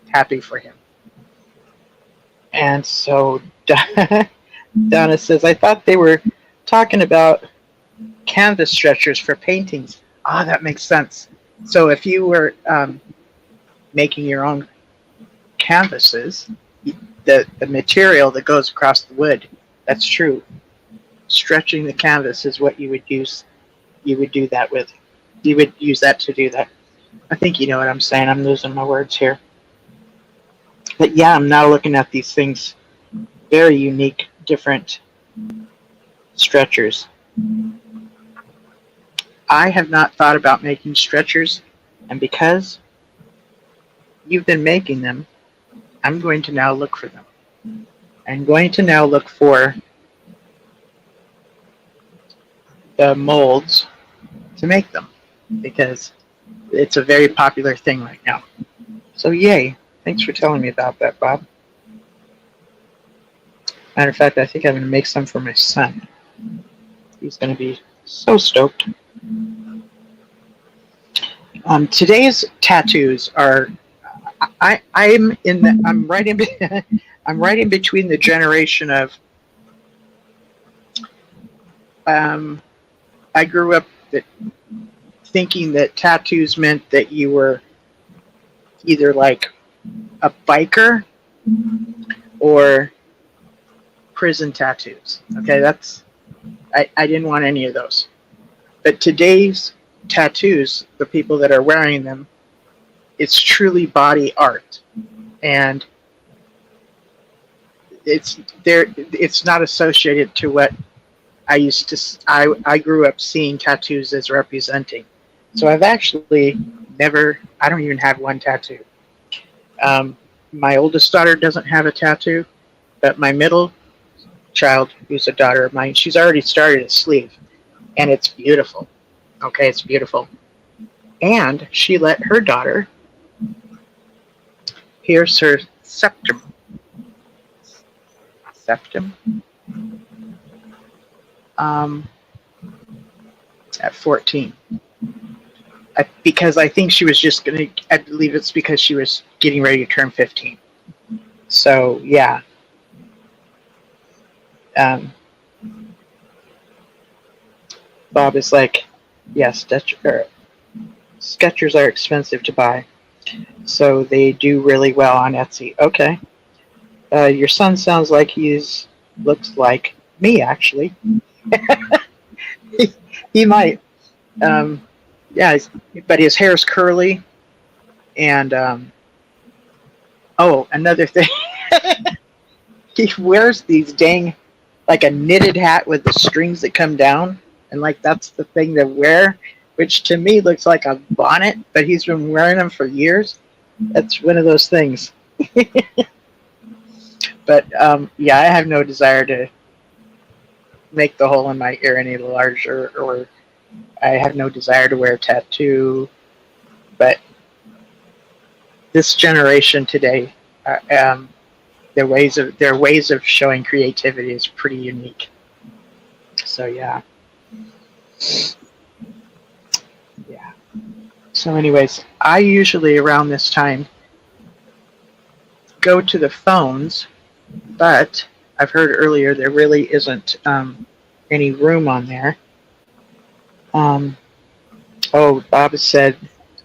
happy for him. And so Donna says, I thought they were talking about canvas stretchers for paintings. Ah, that makes sense. So if you were making your own canvases, the material that goes across the wood, that's true. Stretching the canvas is what you would use. You would do that with. You would use that to do that. I think you know what I'm saying. I'm losing my words here. But yeah, I'm now looking at these things. Very unique, different stretchers. I have not thought about making stretchers, and because you've been making them, I'm going to now look for them. I'm going to now look for the molds to make them, because it's a very popular thing right now. So yay. Thanks for telling me about that, Bob. Matter of fact, I think I'm going to make some for my son. He's going to be so stoked. Today's tattoos are. I'm right in between the generation of. I grew up thinking that tattoos meant that you were either like a biker or prison tattoos. Okay, I didn't want any of those. But today's tattoos, the people that are wearing them, it's truly body art, and it's not associated to what I grew up seeing tattoos as representing. So I've actually I don't even have one tattoo. My oldest daughter doesn't have a tattoo, but my middle child, who's a daughter of mine, she's already started a sleeve, and it's beautiful. Okay, it's beautiful. And she let her daughter pierce her septum. At 14. Because I think she was just going to, I believe it's because she was getting ready to turn 15. So, yeah. Bob is like, yes, Skechers are expensive to buy. So they do really well on Etsy. Okay. Your son sounds like looks like me, actually. he might. Yeah, but his hair's curly. And, another thing. He wears these like a knitted hat with the strings that come down. And like that's the thing to wear, which to me looks like a bonnet, but he's been wearing them for years. That's one of those things. But yeah, I have no desire to make the hole in my ear any larger, or I have no desire to wear a tattoo. But this generation today, their ways of showing creativity is pretty unique. So yeah. Yeah. So anyways, I usually around this time go to the phones, but I've heard earlier there really isn't any room on there. Bob said,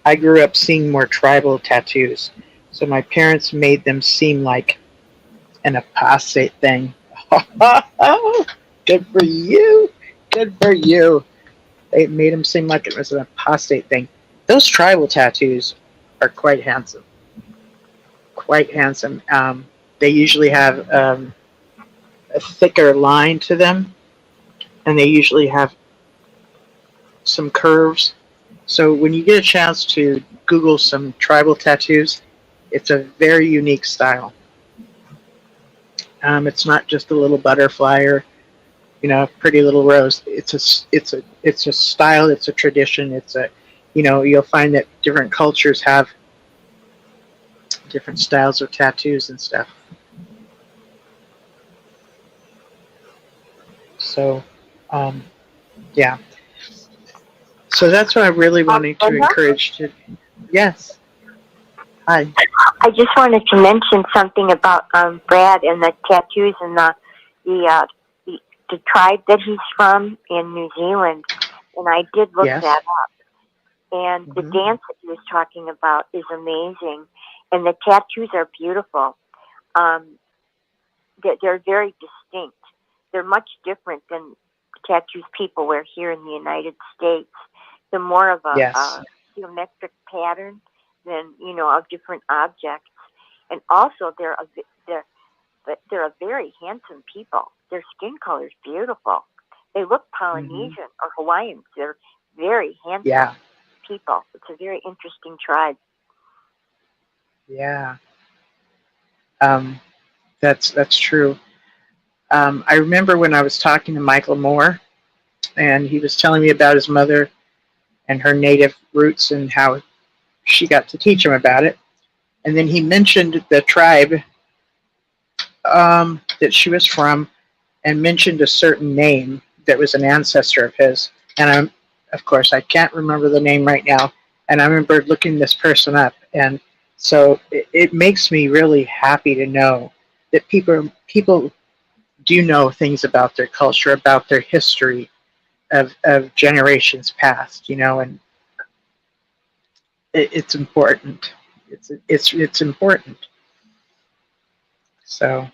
I grew up seeing more tribal tattoos, so my parents made them seem like an apostate thing. Good for you. Good for you. They made them seem like it was an apostate thing. Those tribal tattoos are quite handsome. Quite handsome. They usually have a thicker line to them, and they usually have some curves. So when you get a chance to Google some tribal tattoos, it's a very unique style. It's not just a little butterfly or pretty little rose. It's a style. It's a tradition. You'll find that different cultures have different styles of tattoos and stuff. So, yeah. So that's what I really wanted to encourage. Yes. Hi. I just wanted to mention something about Brad and the tattoos and the tribe that he's from in New Zealand, and I did look that up. And the dance that he was talking about is amazing, and the tattoos are beautiful. They're very distinct. They're much different than tattoos people wear here in the United States. They're more of a geometric pattern than of different objects, and also they're a very handsome people. Their skin color is beautiful. They look Polynesian or Hawaiian. They're very handsome people. It's a very interesting tribe. Yeah. That's true. I remember when I was talking to Michael Moore, and he was telling me about his mother and her native roots and how she got to teach him about it. And then he mentioned the tribe that she was from and mentioned a certain name that was an ancestor of his. And of course, I can't remember the name right now. And I remember looking this person up. And so it makes me really happy to know that people do know things about their culture, about their history of generations past, and it's important. It's important. So,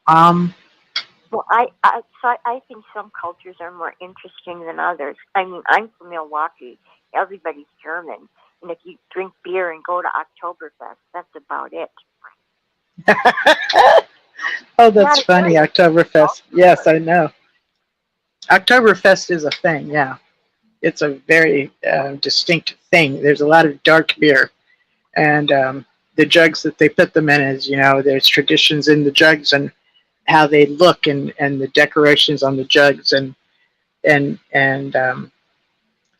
well, I think some cultures are more interesting than others. I mean, I'm from Milwaukee. Everybody's German, and if you drink beer and go to Oktoberfest, that's about it. Oh, that's funny. Oktoberfest. Yes, I know. Oktoberfest is a thing, yeah. It's a very distinct thing. There's a lot of dark beer. And the jugs that they put them in is, there's traditions in the jugs and how they look and the decorations on the jugs. And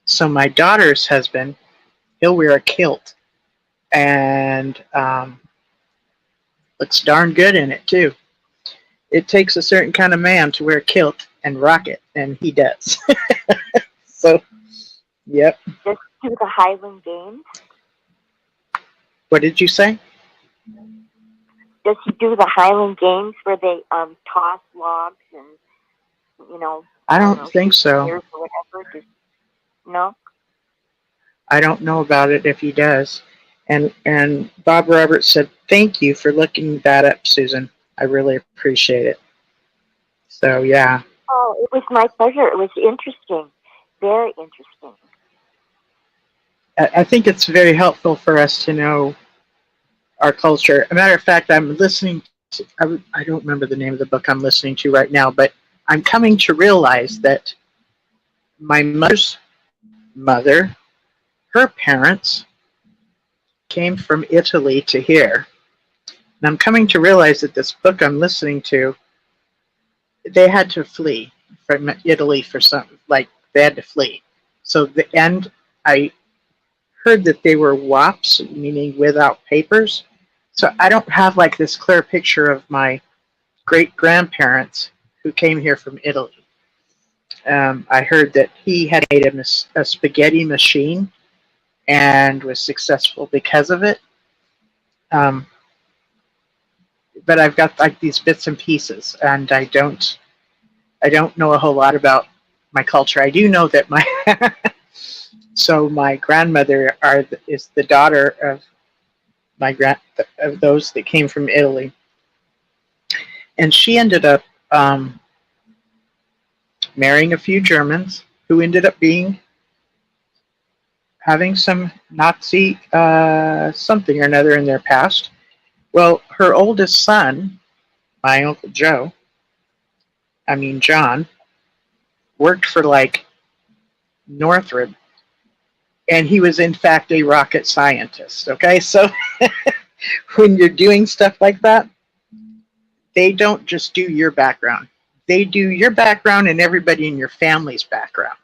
so my daughter's husband, he'll wear a kilt. And looks darn good in it, too. It takes a certain kind of man to wear a kilt and rock it, and he does. So, yep. Does he do the Highland Games? What did you say? Does he do the Highland Games where they toss logs and, I don't think so. Or whatever? No? I don't know about it if he does. And Bob Roberts said, thank you for looking that up, Susan. I really appreciate it. So, yeah. Oh, it was my pleasure. It was interesting. Very interesting. I think it's very helpful for us to know our culture. As a matter of fact, I'm listening to, I don't remember the name of the book I'm listening to right now, but I'm coming to realize that my mother's mother, her parents, came from Italy to here. And I'm coming to realize that this book I'm listening to, they had to flee from Italy for something, like they had to flee. So the end, I heard that they were WAPs, meaning without papers. So I don't have like this clear picture of my great-grandparents who came here from Italy. I heard that he had made a spaghetti machine and was successful because of it. But I've got like these bits and pieces, and I don't know a whole lot about my culture. I do know that so my grandmother is the daughter of of those that came from Italy, and she ended up marrying a few Germans who ended up having some Nazi something or another in their past. Well, her oldest son, my Uncle John, worked for like Northrop And he was, in fact, a rocket scientist. Okay, so when you're doing stuff like that, they don't just do your background. They do your background and everybody in your family's background.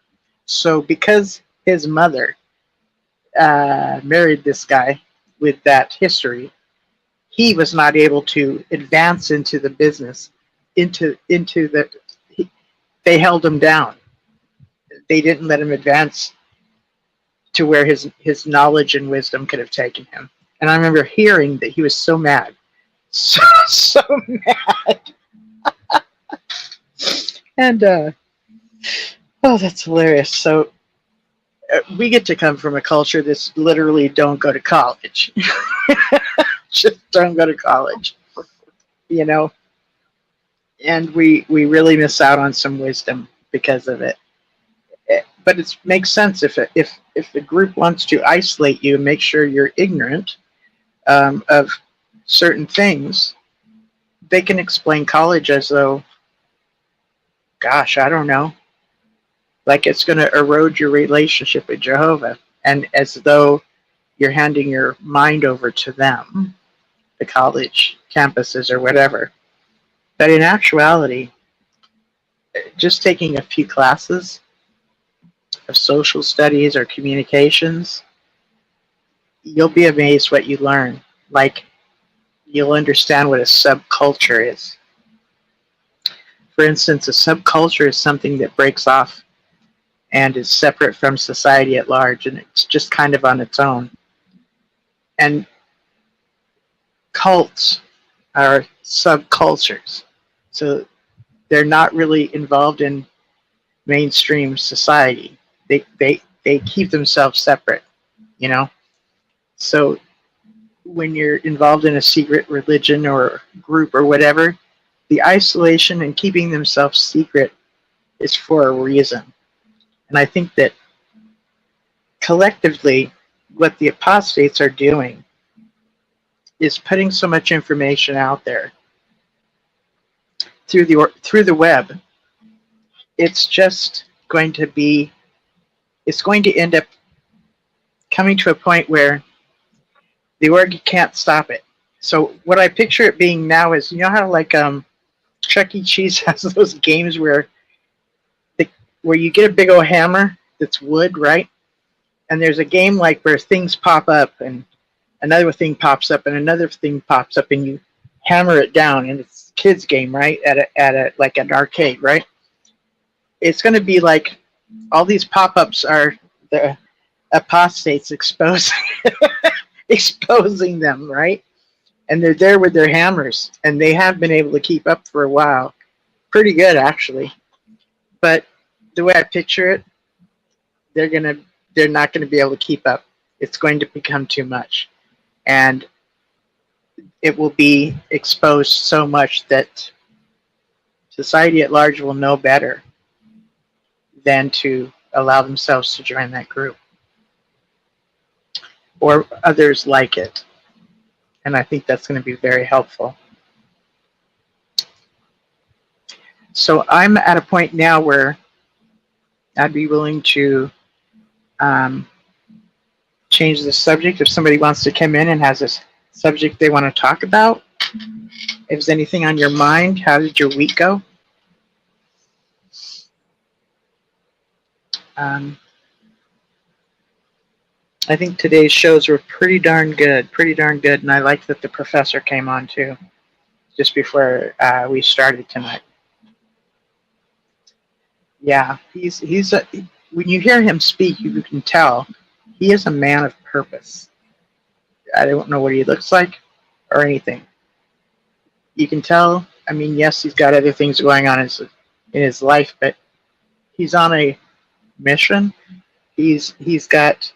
So because his mother married this guy with that history, he was not able to advance into the business, they held him down. They didn't let him advance to where his knowledge and wisdom could have taken him. And I remember hearing that he was so mad. So mad. And, oh, that's hilarious. So we get to come from a culture that's literally don't go to college. Just don't go to college, you know? And we really miss out on some wisdom because of it. But it makes sense if the group wants to isolate you and make sure you're ignorant of certain things, they can explain college as though, gosh, I don't know, like it's going to erode your relationship with Jehovah, and as though you're handing your mind over to them, the college campuses or whatever. But in actuality, just taking a few classes of social studies or communications, you'll be amazed what you learn. Like, you'll understand what a subculture is. For instance, a subculture is something that breaks off and is separate from society at large, and it's just kind of on its own. And cults are subcultures. So they're not really involved in mainstream society. They keep themselves separate, you know? So when you're involved in a secret religion or group or whatever, the isolation and keeping themselves secret is for a reason. And I think that collectively, what the apostates are doing is putting so much information out there through the web. It's just going to be, it's going to end up coming to a point where the org can't stop it. So what I picture it being now is, you know how like Chuck E. Cheese has those games where you get a big old hammer that's wood, right? And there's a game like where things pop up and another thing pops up and another thing pops up and you hammer it down, and it's a kid's game, right? At like an arcade, right? It's going to be like all these pop-ups are the apostates exposing them, right? And they're there with their hammers, and they have been able to keep up for a while. Pretty good, actually. But the way I picture it, they're not going to be able to keep up. It's going to become too much. And it will be exposed so much that society at large will know better than to allow themselves to join that group or others like it. And I think that's going to be very helpful. So I'm at a point now where I'd be willing to change the subject if somebody wants to come in and has a subject they want to talk about. If there's anything on your mind, how did your week go? I think today's shows were pretty darn good, and I like that the professor came on too, just before we started tonight. Yeah, when you hear him speak, you can tell he is a man of purpose. I don't know what he looks like or anything. You can tell, I mean, yes, he's got other things going on in his life, but he's on a mission. He's got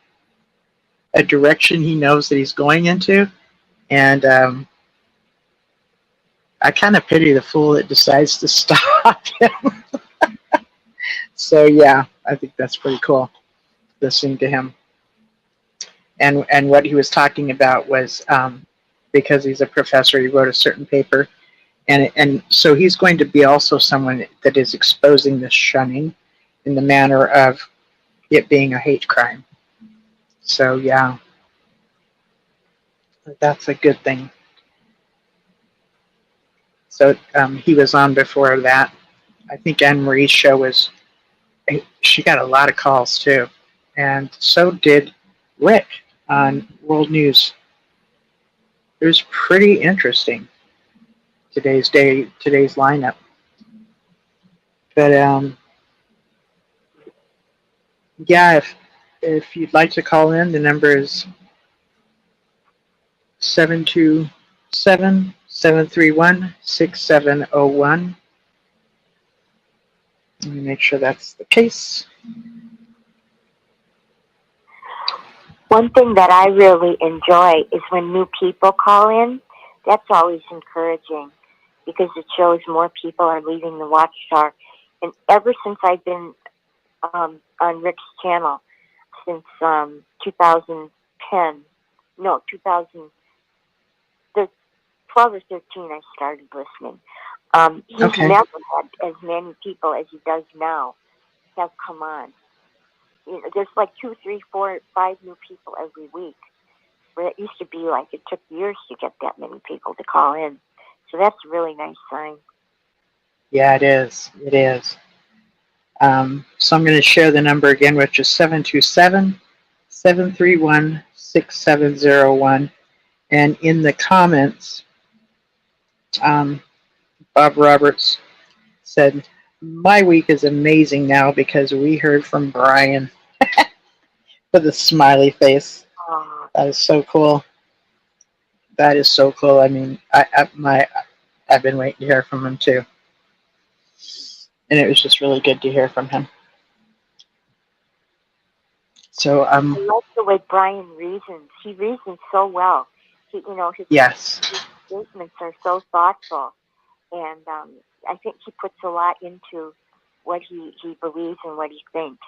a direction he knows that he's going into, and I kind of pity the fool that decides to stop him. So yeah, I think that's pretty cool, listening to him. And what he was talking about was because he's a professor, he wrote a certain paper, and so he's going to be also someone that is exposing this shunning in the manner of it being a hate crime. So yeah, that's a good thing. So he was on before that. I think Anne Marie's show was, she got a lot of calls too. And so did Rick on World News. It was pretty interesting, today's lineup. But yeah, if you'd like to call in, the number is 727-731-6701. Let me make sure that's the case. One thing that I really enjoy is when new people call in. That's always encouraging because it shows more people are leaving the Watchtower. And ever since I've been on Rick's channel, since 2010, no, 2012 or 13, I started listening. He's Okay. never had as many people as he does now have come on. You know, there's like 2, 3, 4, 5 new people every week. Where it used to be like it took years to get that many people to call in. So that's a really nice sign. Yeah, it is. It is. So I'm going to share the number again, which is 727-731-6701. And in the comments, Bob Roberts said, "My week is amazing now because we heard from Brian," with a smiley face. That is so cool. That is so cool. I mean, I've been waiting to hear from him too. And it was just really good to hear from him. So I like the way Brian reasons. He reasons so well. His statements are so thoughtful, and I think he puts a lot into what he believes and what he thinks.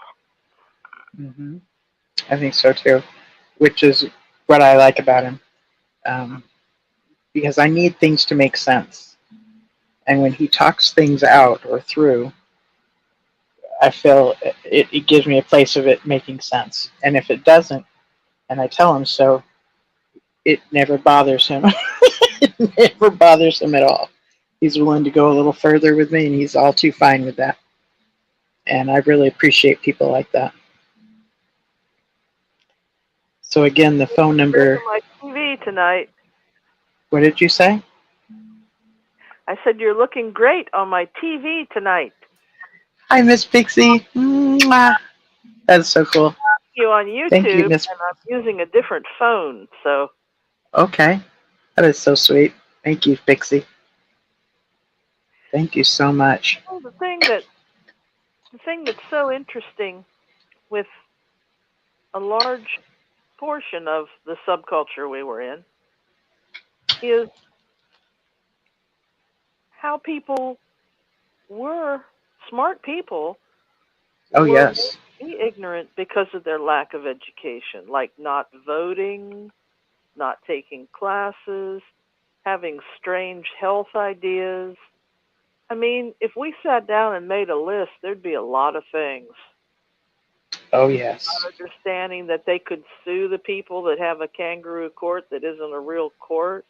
Mm-hmm. I think so too, which is what I like about him, because I need things to make sense, and when he talks things out or through, I feel it gives me a place of it making sense. And if it doesn't, and I tell him so, it never bothers him. It never bothers him at all. He's willing to go a little further with me, and he's all too fine with that. And I really appreciate people like that. So again, the phone number. My TV tonight. What did you say? I said you're looking great on my TV tonight. Hi, Miss Pixie. Mwah. That's so cool. You on YouTube, Thank you, Miss. And I'm using a different phone, so. Okay, that is so sweet. Thank you, Pixie. Thank you so much. Well, the thing that's so interesting with a large portion of the subculture we were in is how people were smart people. Oh, yes. Be ignorant because of their lack of education, like not voting, not taking classes, having strange health ideas. I mean, if we sat down and made a list, there'd be a lot of things. Oh, yes. Not understanding that they could sue the people that have a kangaroo court that isn't a real court.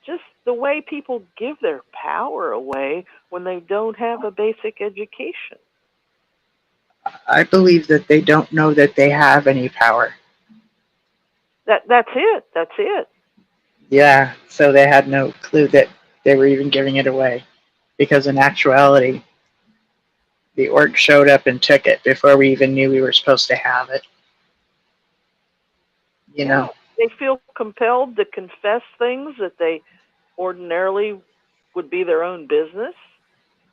Just the way people give their power away when they don't have a basic education. I believe that they don't know that they have any power. That's it. Yeah, so they had no clue that they were even giving it away. Because in actuality, the orc showed up and took it before we even knew we were supposed to have it. You know? They feel compelled to confess things that they ordinarily would be their own business.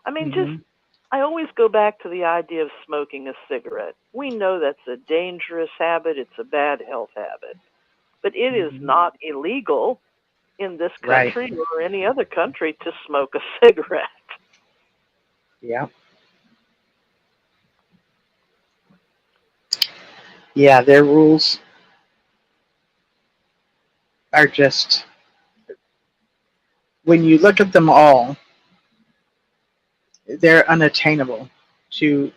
I mean, I always go back to the idea of smoking a cigarette. We know that's a dangerous habit. It's a bad health habit. But it is not illegal in this country or any other country to smoke a cigarette. Yeah. Yeah, their rules are just, when you look at them all, they're unattainable to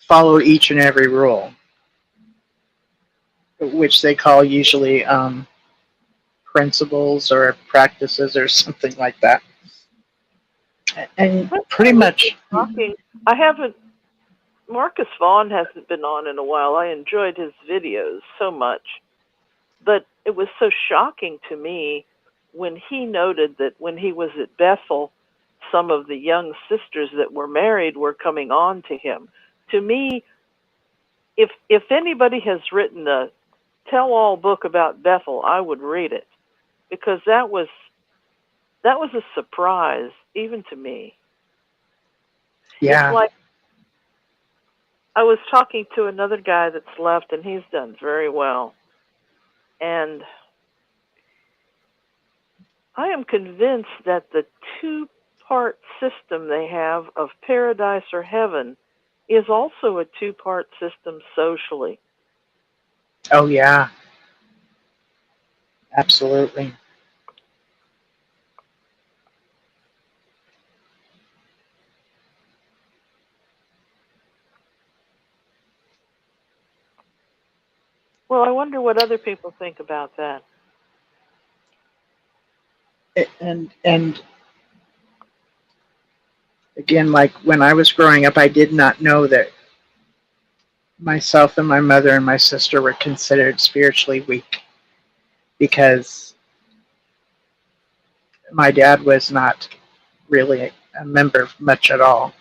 follow each and every rule. which they call usually principles or practices or something like that. And pretty much. Shocking. I haven't. Marcus Vaughn hasn't been on in a while. I enjoyed his videos so much, but it was so shocking to me when he noted that when he was at Bethel, some of the young sisters that were married were coming on to him. To me, if anybody has written a tell-all book about Bethel, I would read it, because that was a surprise even to me. Yeah. It's like I was talking to another guy that's left, and he's done very well. And I am convinced that the two-part system they have of paradise or heaven is also a two-part system socially. Oh, yeah. Absolutely. Well, I wonder what other people think about that. And again, like when I was growing up, I did not know that myself and my mother and my sister were considered spiritually weak, because my dad was not really a member much at all.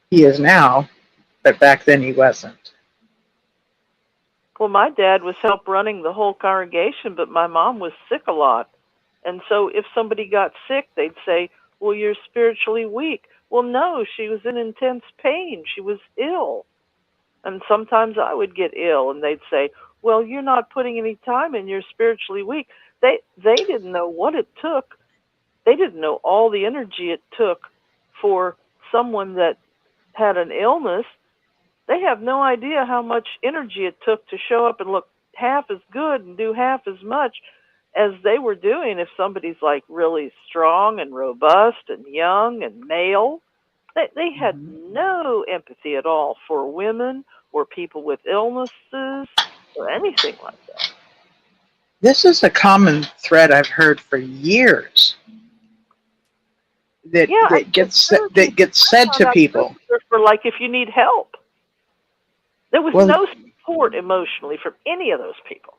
He is now, but back then he wasn't. Well, my dad was help running the whole congregation, but my mom was sick a lot. And so if somebody got sick, they'd say, well, you're spiritually weak. Well, no, she was in intense pain. She was ill. And sometimes I would get ill, and they'd say, well, you're not putting any time in, you're spiritually weak. They didn't know what it took. They didn't know all the energy it took for someone that had an illness. They have no idea how much energy it took to show up and look half as good and do half as much as they were doing if somebody's like really strong and robust and young and male. They had no empathy at all for women or people with illnesses or anything like that. This is a common thread I've heard for years. That gets said to people. For like if you need help. There was no support emotionally from any of those people.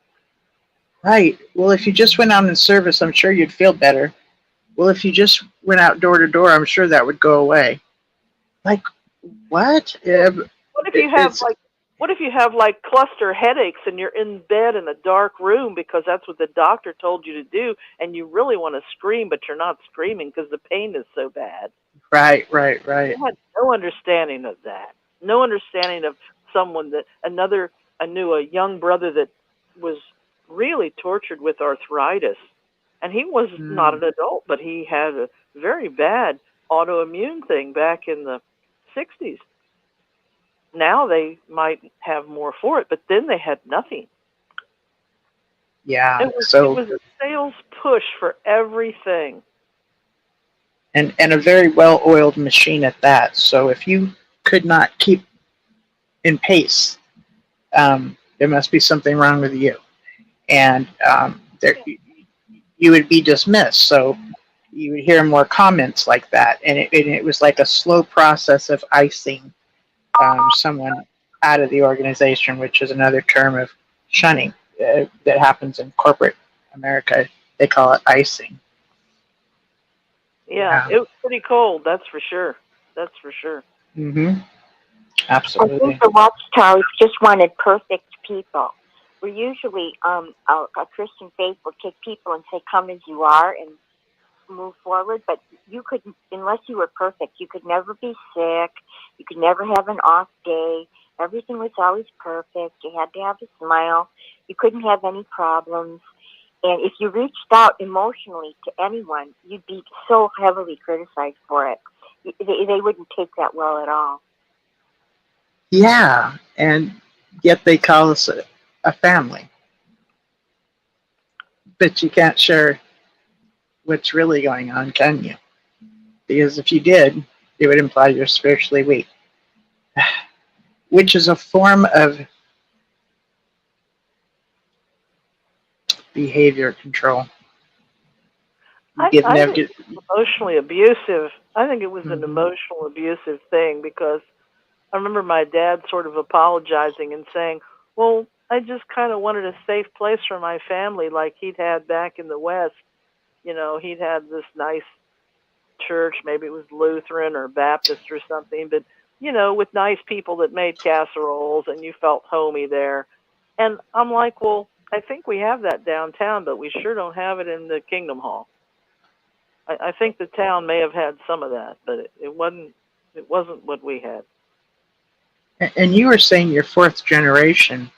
Right. Well, if you just went out in service, I'm sure you'd feel better. Well, if you just went out door to door, I'm sure that would go away. Like, what? What if you have like cluster headaches and you're in bed in a dark room because that's what the doctor told you to do, and you really want to scream, but you're not screaming because the pain is so bad? Right. I had no understanding of that. No understanding of someone I knew a young brother that was really tortured with arthritis, and he was not an adult, but he had a very bad autoimmune thing back in the 60s. Now they might have more for it, but then they had nothing. Yeah. It was a sales push for everything. And a very well-oiled machine at that. So if you could not keep in pace, there must be something wrong with you. And you would be dismissed. So you would hear more comments like that. And it was like a slow process of icing someone out of the organization, which is another term of shunning that happens in corporate America. They call it icing. Yeah, it was pretty cold, that's for sure. Mm-hmm. Absolutely. I think the Watchtowers just wanted perfect people. We're usually, a Christian faith will take people and say, come as you are and move forward, but you couldn't, unless you were perfect, you could never be sick, you could never have an off day, everything was always perfect, you had to have a smile, you couldn't have any problems, and if you reached out emotionally to anyone, you'd be so heavily criticized for it. They wouldn't take that well at all. Yeah, and yet they call us a family. But you can't share what's really going on, can you? Because if you did, it would imply you're spiritually weak, which is a form of behavior control. I think it's emotionally abusive. I think it was an emotional abusive thing, because I remember my dad sort of apologizing and saying, well, I just kind of wanted a safe place for my family like he'd had back in the West. You know, he'd had this nice church, maybe it was Lutheran or Baptist or something, but, you know, with nice people that made casseroles and you felt homey there. And I'm like, well, I think we have that downtown, but we sure don't have it in the Kingdom Hall. I think the town may have had some of that, but it wasn't what we had. And you were saying your fourth generation.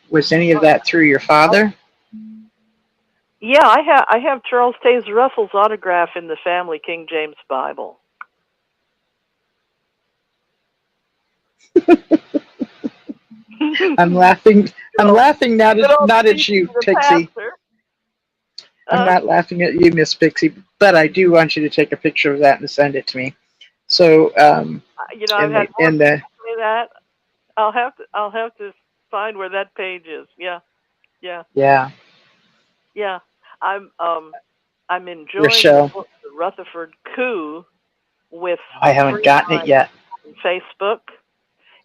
Was any of that through your father? Yeah, I have Charles Taze Russell's autograph in the family King James Bible. I'm laughing not at you, Pixie. I'm not laughing at you, Miss Pixie, but I do want you to take a picture of that and send it to me. So, you know, I've had more people say that. I'll have to find where that page is. Yeah. I'm enjoying the book, The Rutherford Coup, with. I haven't gotten it yet. On Facebook.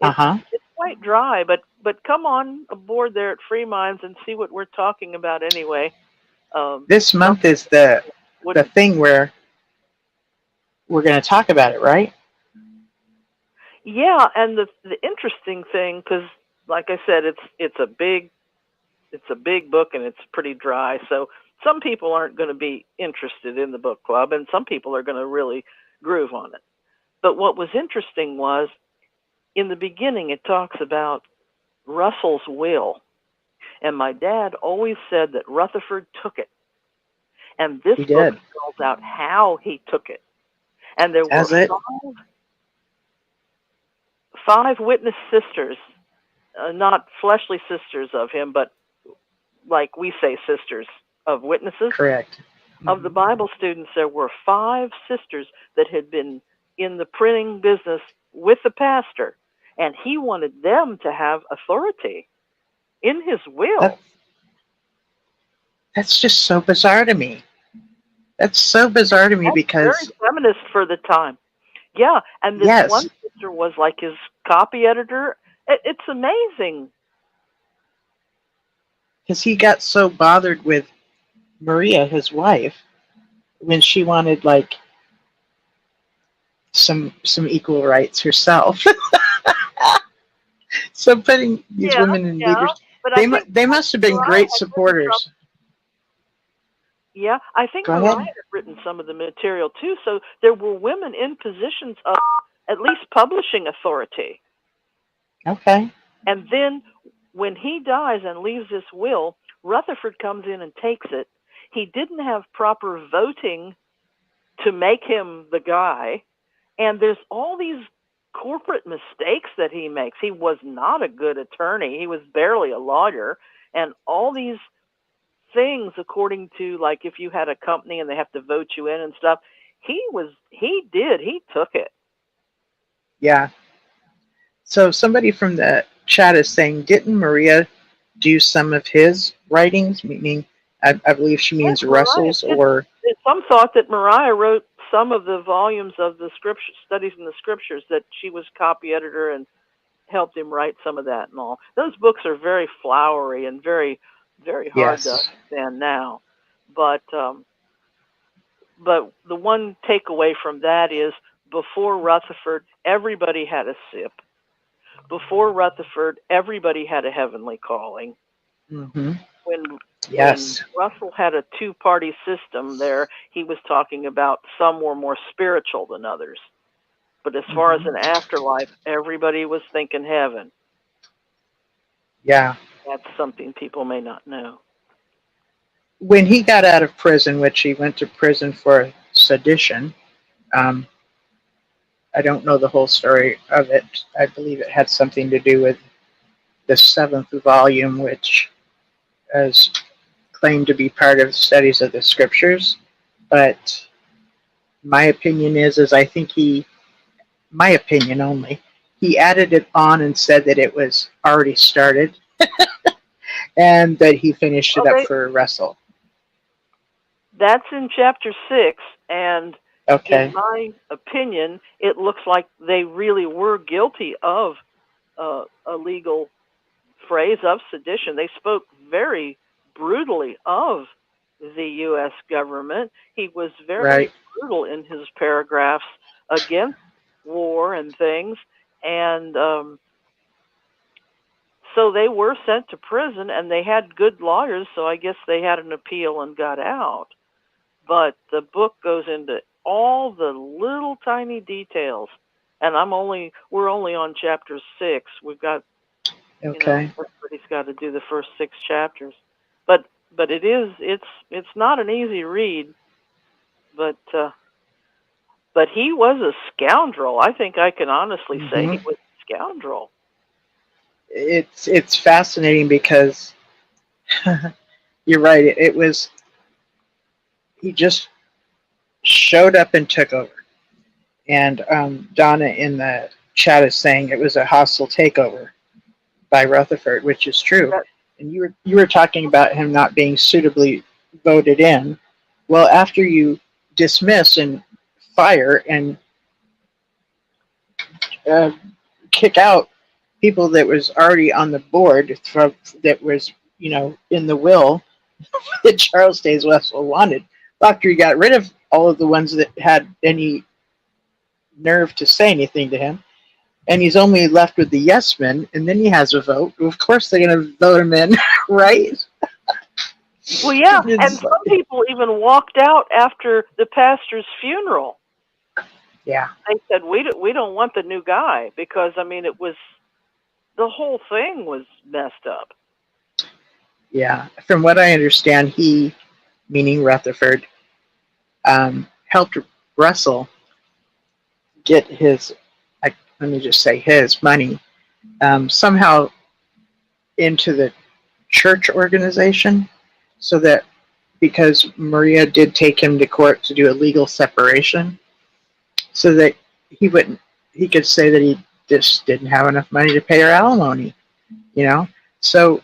It's quite dry, but come on aboard there at Free Minds and see what we're talking about anyway. This month is the thing where we're going to talk about it, right? Yeah, and the interesting thing, because like I said, it's a big book and it's pretty dry. So some people aren't going to be interested in the book club, and some people are going to really groove on it. But what was interesting was, in the beginning, it talks about Russell's will. And my dad always said that Rutherford took it. And this book spells out how he took it. And there were five witness sisters, not fleshly sisters of him, but like we say, sisters of witnesses. Correct. Of the Bible students, there were 5 sisters that had been in the printing business with the pastor, and he wanted them to have authority in his will. That's just so bizarre to me. That's so bizarre to me because very feminist for the time. Yeah, and this one sister was like his copy editor. It's amazing. Because he got so bothered with Maria, his wife, when she wanted like some equal rights herself. So putting these women in leaders, they must have been great supporters. Yeah, I think Mariah had written some of the material too, so there were women in positions of at least publishing authority. Okay. And then when he dies and leaves this will, Rutherford comes in and takes it. He didn't have proper voting to make him the guy, and there's all these corporate mistakes that he makes. He was not a good attorney. He was barely a lawyer, and all these things, according to, like, if you had a company and they have to vote you in and stuff, he took it. Yeah. So somebody from the chat is saying, didn't Maria do some of his writings? Meaning, I believe she means Russell's, or some thought that Mariah wrote some of the volumes of the scripture studies in the scriptures, that she was copy editor and helped him write some of that and all. Those books are very flowery and very, very hard to understand now. But the one takeaway from that is, before Rutherford, everybody had a SIP. Before Rutherford, everybody had a heavenly calling. Mm-hmm. When Russell had a two-party system there, he was talking about some were more spiritual than others. But as far as an afterlife, everybody was thinking heaven. Yeah. That's something people may not know. When he got out of prison, which he went to prison for sedition, I don't know the whole story of it. I believe it had something to do with the 7th volume, which is claimed to be part of studies of the scriptures. But my opinion is I think my opinion only, he added it on and said that it was already started. and that he finished it Well, up for Russell. That's in chapter 6, and Okay. in my opinion, it looks like they really were guilty of illegal phrase of sedition. They spoke very brutally of the U.S. government. He was very brutal in his paragraphs against war and things, and so they were sent to prison, and they had good lawyers, so I guess they had an appeal and got out. But the book goes into all the little tiny details, and we're only on chapter 6. We've got, everybody's got to do the first 6 chapters. But it's not an easy read. But he was a scoundrel. I think I can honestly say he was a scoundrel. It's fascinating because you're right. It was, he just showed up and took over. And Donna in the chat is saying it was a hostile takeover by Rutherford, which is true. And you were talking about him not being suitably voted in. Well, after you dismiss and fire and kick out people that was already on the board that was, in the will that Charles Taze Russell wanted, after he got rid of all of the ones that had any nerve to say anything to him, and he's only left with the yes men, and then he has a vote. Of course they're going to vote him in, right? Well, yeah, and some people even walked out after the pastor's funeral. Yeah. They said, we don't want the new guy, because, the whole thing was messed up. Yeah. From what I understand, he, meaning Rutherford, helped Russell get his, let me just say his money, somehow into the church organization, so that, because Maria did take him to court to do a legal separation, so that he could say that he just didn't have enough money to pay her alimony, so.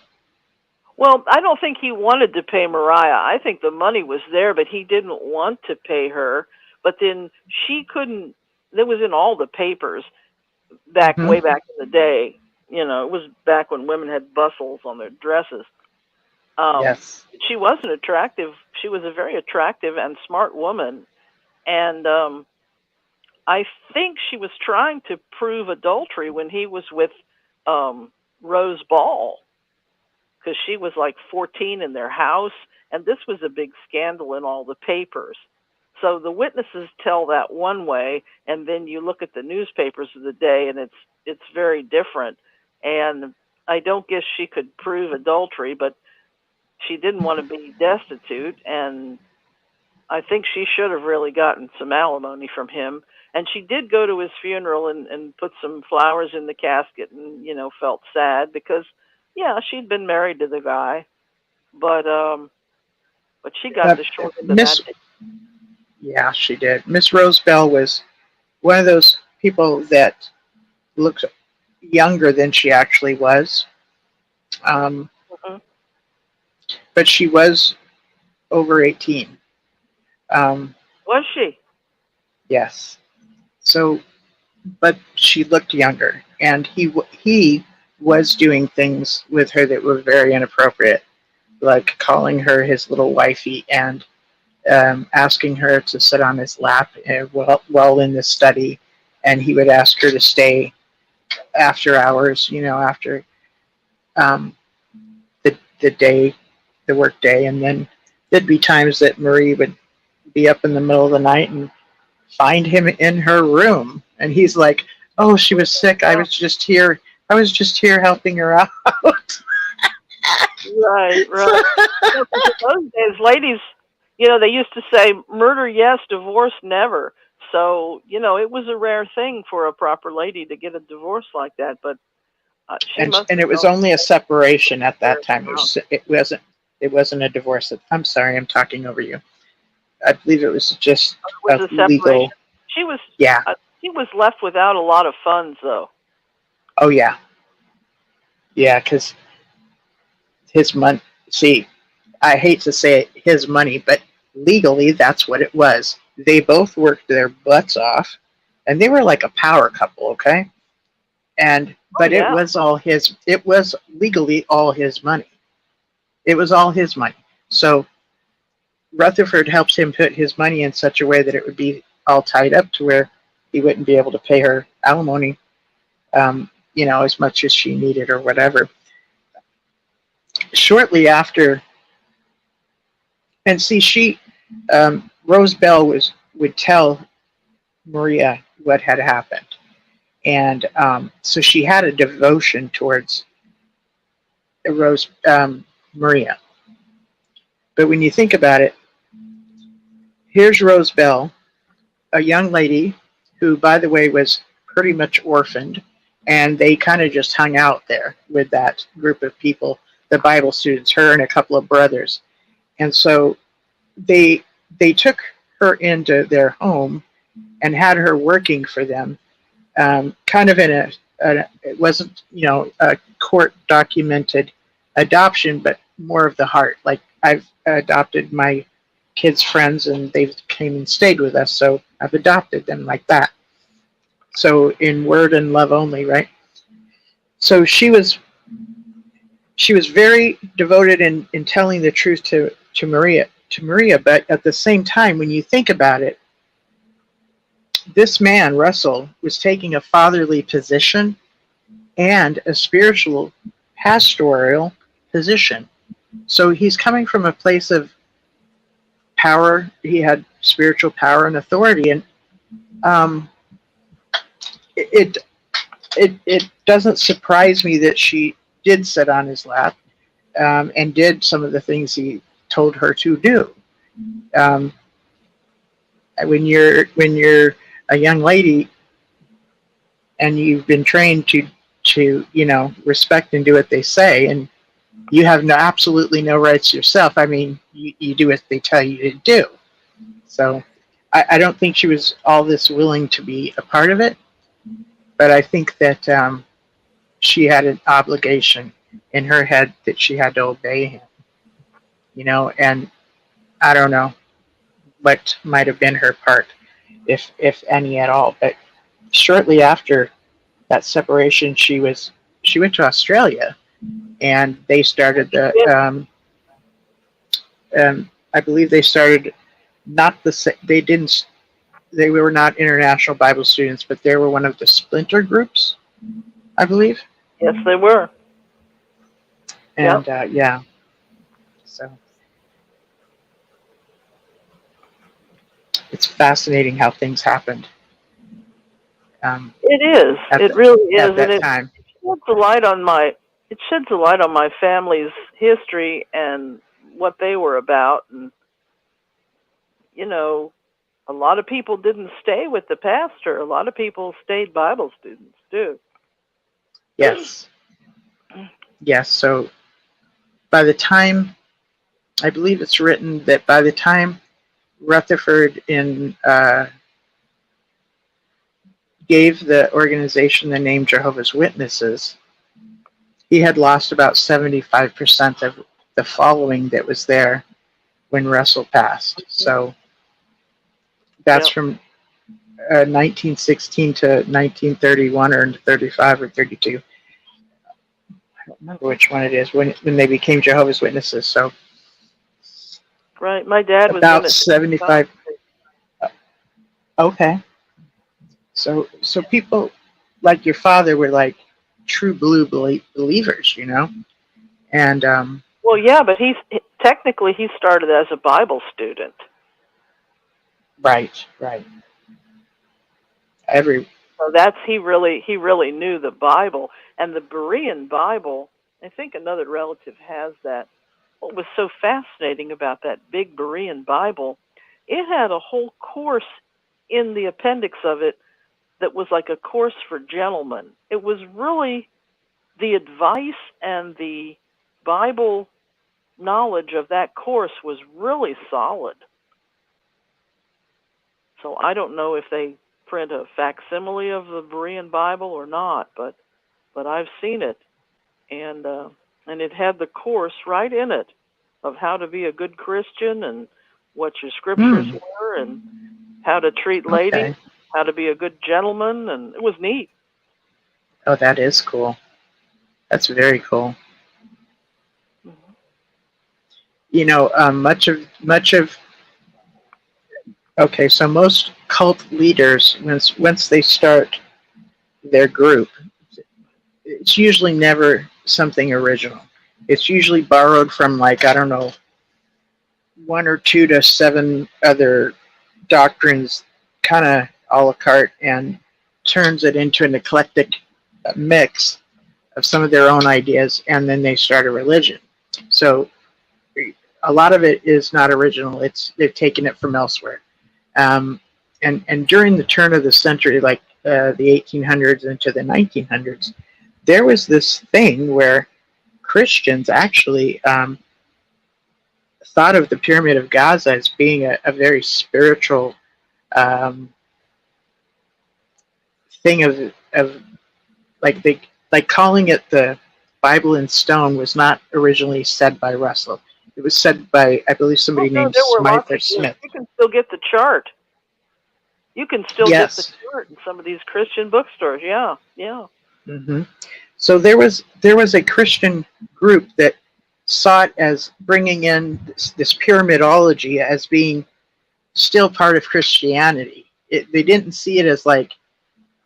Well, I don't think he wanted to pay Mariah. I think the money was there, but he didn't want to pay her. But then she couldn't, that was in all the papers way back in the day. It was back when women had bustles on their dresses. Yes. She wasn't attractive. She was a very attractive and smart woman. And I think she was trying to prove adultery when he was with Rose Ball, because she was like 14 in their house, and this was a big scandal in all the papers. So the witnesses tell that one way, and then you look at the newspapers of the day, and it's very different. And I don't guess she could prove adultery, but she didn't want to be destitute, and I think she should have really gotten some alimony from him. And she did go to his funeral and put some flowers in the casket and, felt sad because, yeah, she'd been married to the guy. But she got the short end of that. Yeah, she did. Miss Rose Bell was one of those people that looked younger than she actually was. But she was over 18. Was she? Yes. So, but she looked younger, and he was doing things with her that were very inappropriate, like calling her his little wifey and asking her to sit on his lap while in the study, and he would ask her to stay after hours, after the work day, and then there'd be times that Marie would be up in the middle of the night and find him in her room, and he's like, "Oh, she was sick. I was just here helping her out." Right. In those days, ladies, they used to say, "Murder, yes; divorce, never." So, it was a rare thing for a proper lady to get a divorce like that. But and it was only a separation at that time. It wasn't a divorce. I'm sorry, I'm talking over you. I believe it was just a legal. She was. Yeah. She was left without a lot of funds, though. Oh yeah. Yeah, because his money. See, I hate to say it, his money, but legally that's what it was. They both worked their butts off, and they were like a power couple, okay? But it was all his. It was legally all his money. It was all his money. So Rutherford helps him put his money in such a way that it would be all tied up to where he wouldn't be able to pay her alimony, as much as she needed or whatever. Shortly after, and see, Rose Bell would tell Maria what had happened, and so she had a devotion towards Maria. But when you think about it, here's Rose Bell, a young lady who, by the way, was pretty much orphaned, and they kind of just hung out there with that group of people, the Bible students, her and a couple of brothers. And so they took her into their home and had her working for them, kind of in it wasn't, a court documented adoption, but more of the heart. Like, I've adopted my kids' friends and they've came and stayed with us, so I've adopted them like that. So in word and love only, right? So she was very devoted in telling the truth to Maria, but at the same time, when you think about it, this man, Russell, was taking a fatherly position and a spiritual, pastoral position. So he's coming from a place of power. He had spiritual power and authority, and it doesn't surprise me that she did sit on his lap and did some of the things he told her to do. When you're a young lady and you've been trained to respect and do what they say, and you have absolutely no rights yourself. I mean, you do what they tell you to do. So I don't think she was all this willing to be a part of it, but I think that she had an obligation in her head that she had to obey him, and I don't know what might have been her part, if any at all. But shortly after that separation, she went to Australia, and they started the I believe they started they were not International Bible Students, but they were one of the splinter groups, I believe. Yes, they were. And yeah, so it's fascinating how things happened. It is. It really is, at that and time. It sheds a light on my family's history and what they were about. And a lot of people didn't stay with the pastor. A lot of people stayed Bible students too. Yes. Yes. So by the time, I believe it's written that by the time Rutherford gave the organization the name Jehovah's Witnesses, he had lost about 75% of the following that was there when Russell passed. So that's from 1916 to 1931 or 35 or 32. I don't remember which one it is when they became Jehovah's Witnesses. So right, my dad was about in it. 75. Okay. So people like your father were like true blue believers, and well, yeah, but technically he started as a Bible student. Right. So he really knew the Bible, and the Berean Bible. I think another relative has that. What was so fascinating about that big Berean Bible, it had a whole course in the appendix of it that was like a course for gentlemen. It was really the advice and the Bible knowledge of that course was really solid. So I don't know if they print a facsimile of the Berean Bible or not, but I've seen it, and and it had the course right in it of how to be a good Christian and what your scriptures were and how to treat ladies, how to be a good gentleman, and it was neat. Oh, that is cool. That's very cool. You know, much of okay, so most cult leaders, once they start their group, it's usually never something original. It's usually borrowed from, like, I don't know, 1 or 2 to 7 other doctrines, kind of a la carte, and turns it into an eclectic mix of some of their own ideas, and then they start a religion. So a lot of it is not original. They've taken it from elsewhere. And during the turn of the century, like the 1800s into the 1900s, there was this thing where Christians actually thought of the Pyramid of Gaza as being a very spiritual thing of like calling it the Bible in stone was not originally said by Russell. It was said by, I believe, somebody named Smythe or Smith. You can still get the chart. You can still get the chart in some of these Christian bookstores. Yeah. Mm-hmm. So there was a Christian group that saw it as bringing in this pyramidology as being still part of Christianity. They didn't see it as like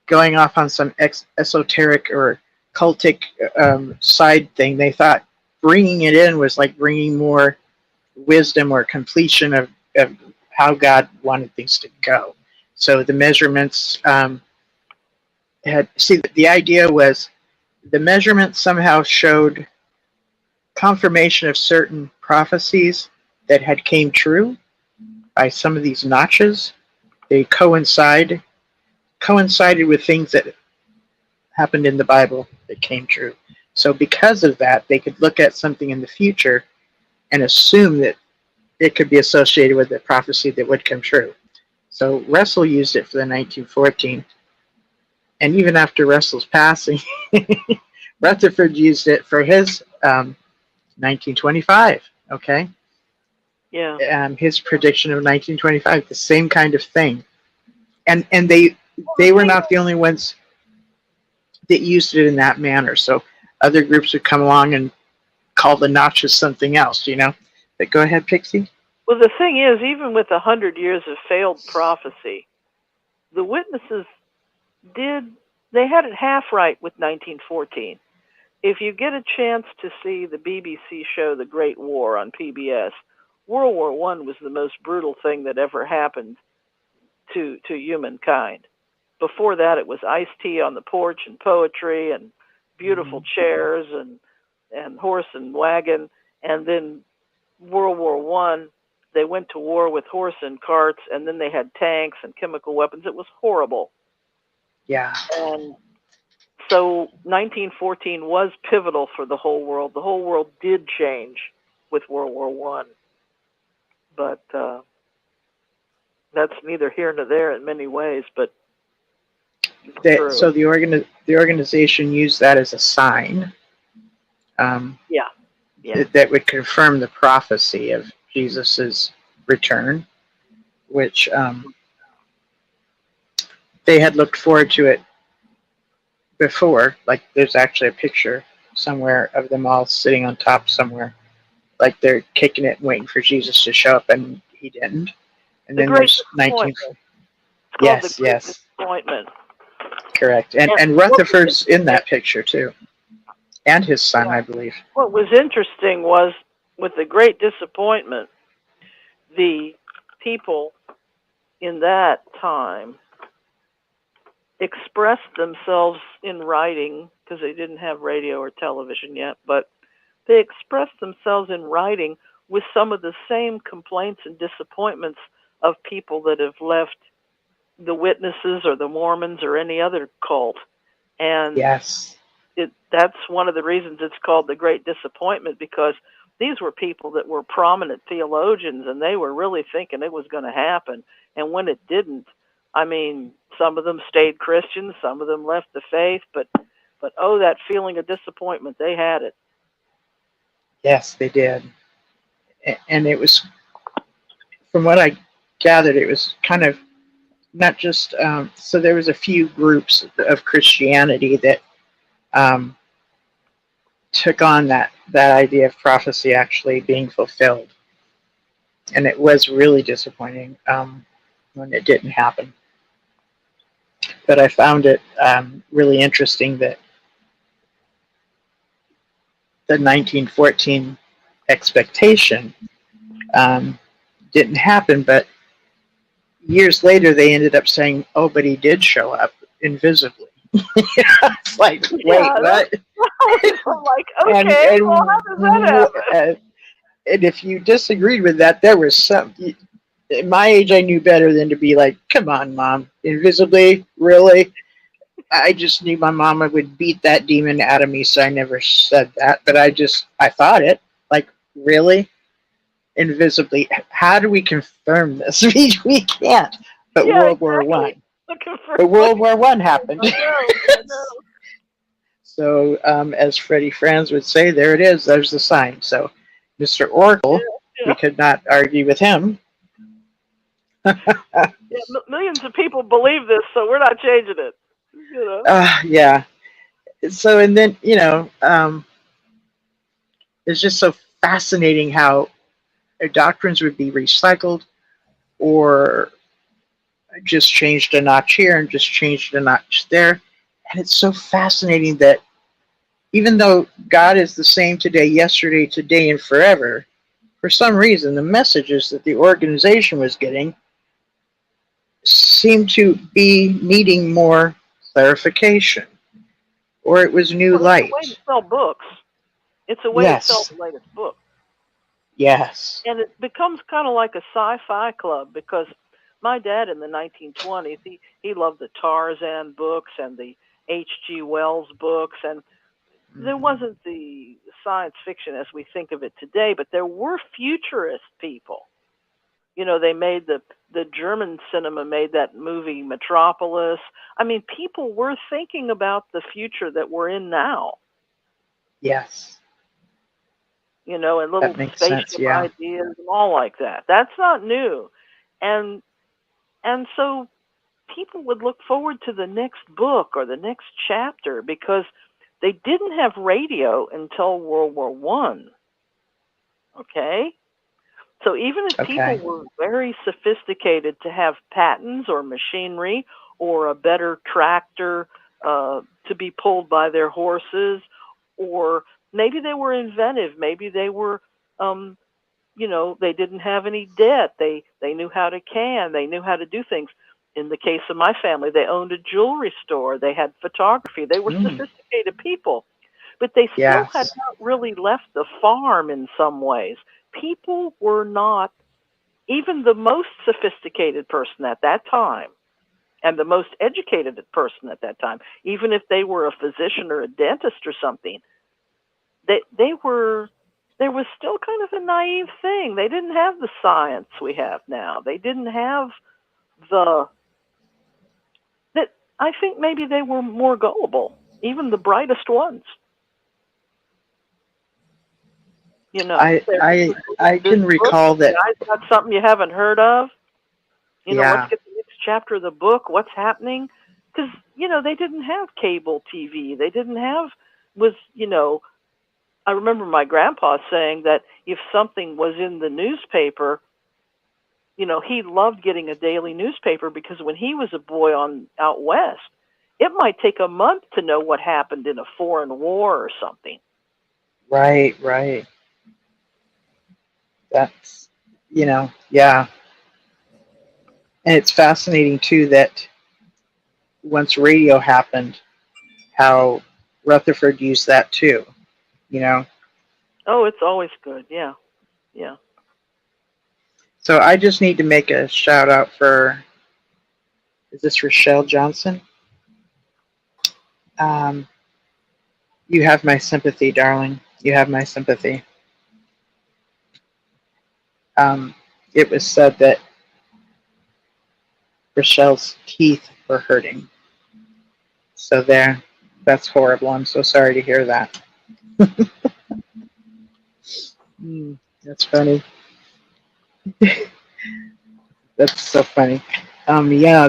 going off on some esoteric or cultic side thing. They thought bringing it in was like bringing more wisdom or completion of how God wanted things to go. So the measurements the idea was the measurements somehow showed confirmation of certain prophecies that had came true by some of these notches. They coincided with things that happened in the Bible that came true. So because of that, they could look at something in the future and assume that it could be associated with a prophecy that would come true. So Russell used it for the 1914. And even after Russell's passing, Rutherford used it for his 1925, okay? Yeah. His prediction of 1925, the same kind of thing. And they were not the only ones that used it in that manner. So other groups would come along and call the notches something else, you know? But go ahead, Pixie. Well, the thing is, even with 100 years of failed prophecy, the witnesses they had it half right with 1914. If you get a chance to see the BBC show The Great War on PBS, World War I was the most brutal thing that ever happened to humankind. Before that, it was iced tea on the porch and poetry and beautiful chairs and horse and wagon. And then World War I, they went to war with horse and carts, and then they had tanks and chemical weapons. It was horrible. Yeah. And so 1914 was pivotal for the whole world. The whole world did change with World War I. But that's neither here nor there in many ways, but so the organization used that as a sign that would confirm the prophecy of Jesus's return, which they had looked forward to it before. Like there's actually a picture somewhere of them all sitting on top somewhere, like they're kicking it and waiting for Jesus to show up, and he didn't. And then there's 19. Yes. Disappointment. Correct. And Rutherford's in that picture too, and his son, I believe. What was interesting was with the Great Disappointment, the people in that time expressed themselves in writing, because they didn't have radio or television yet, but they expressed themselves in writing with some of the same complaints and disappointments of people that have left the Witnesses or the Mormons or any other cult. And that's one of the reasons it's called the Great Disappointment, because these were people that were prominent theologians, and they were really thinking it was going to happen. And when it didn't, I mean, some of them stayed Christians, some of them left the faith, but oh, that feeling of disappointment, they had it. Yes, they did. And it was, from what I gathered, it was kind of not just, so there was a few groups of Christianity that took on that idea of prophecy actually being fulfilled. And it was really disappointing when it didn't happen. But I found it really interesting that the 1914 expectation didn't happen, but years later they ended up saying, "Oh, but he did show up invisibly." It's like, wait, what? I'm like, okay, and, well, how does that happen? And if you disagreed with that, there was some. At my age, I knew better than to be like, "Come on, Mom, invisibly, really?" I just knew my mama would beat that demon out of me, so I never said that. But I thought it. Like, really? Invisibly? How do we confirm this? We can't. But Yeah, World War One. But World War One happened. I know. So, as Freddie Franz would say, there it is. There's the sign. So, Mr. Oracle, we could not argue with him. Millions of people believe this, so we're not changing it. You know? Yeah. So, and then, it's just so fascinating how doctrines would be recycled or just changed a notch here and just changed a notch there. And it's so fascinating that even though God is the same today, yesterday, today, and forever, for some reason, the messages that the organization was getting seemed to be needing more clarification, or it was new light. It's a way to sell books. It's a way to sell the latest book. Yes. And it becomes kind of like a sci-fi club, because my dad in the 1920s, he loved the Tarzan books and the H.G. Wells books, and there wasn't the science fiction as we think of it today, but there were futurist people. They made the German cinema made that movie Metropolis. I mean, people were thinking about the future that we're in now. Yes. And little spaceship ideas and all like that. That's not new. And so people would look forward to the next book or the next chapter, because they didn't have radio until World War One. Okay? So even if people were very sophisticated to have patents or machinery or a better tractor to be pulled by their horses, or maybe they were inventive, maybe they were, they didn't have any debt, they knew how to can, they knew how to do things. In the case of my family, they owned a jewelry store, they had photography, they were sophisticated people, but they still had not really left the farm in some ways. People were not, even the most sophisticated person at that time and the most educated person at that time, even if they were a physician or a dentist or something, there was still kind of a naive thing. They didn't have the science we have now. They didn't have I think maybe they were more gullible, even the brightest ones. I can recall that. Guys got something you haven't heard of. Let's get the next chapter of the book. What's happening? Because they didn't have cable TV. They didn't have I remember my grandpa saying that if something was in the newspaper, he loved getting a daily newspaper, because when he was a boy out west, it might take a month to know what happened in a foreign war or something. Right. That's, yeah. And it's fascinating, too, that once radio happened, how Rutherford used that, too, Oh, it's always good, yeah. So I just need to make a shout out for, is this Rochelle Johnson? You have my sympathy, darling. You have my sympathy. It was said that Rochelle's teeth were hurting. So that's horrible. I'm so sorry to hear that. That's funny. That's so funny. Yeah,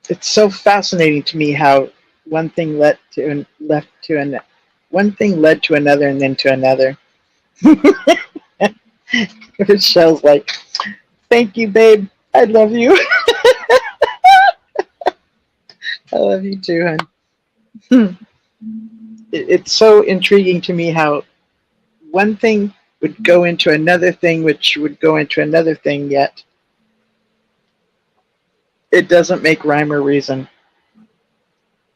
it's so fascinating to me how one thing one thing led to another and then to another. Michelle's like, "Thank you, babe. I love you." I love you too, hon. It's so intriguing to me how one thing would go into another thing, which would go into another thing, yet it doesn't make rhyme or reason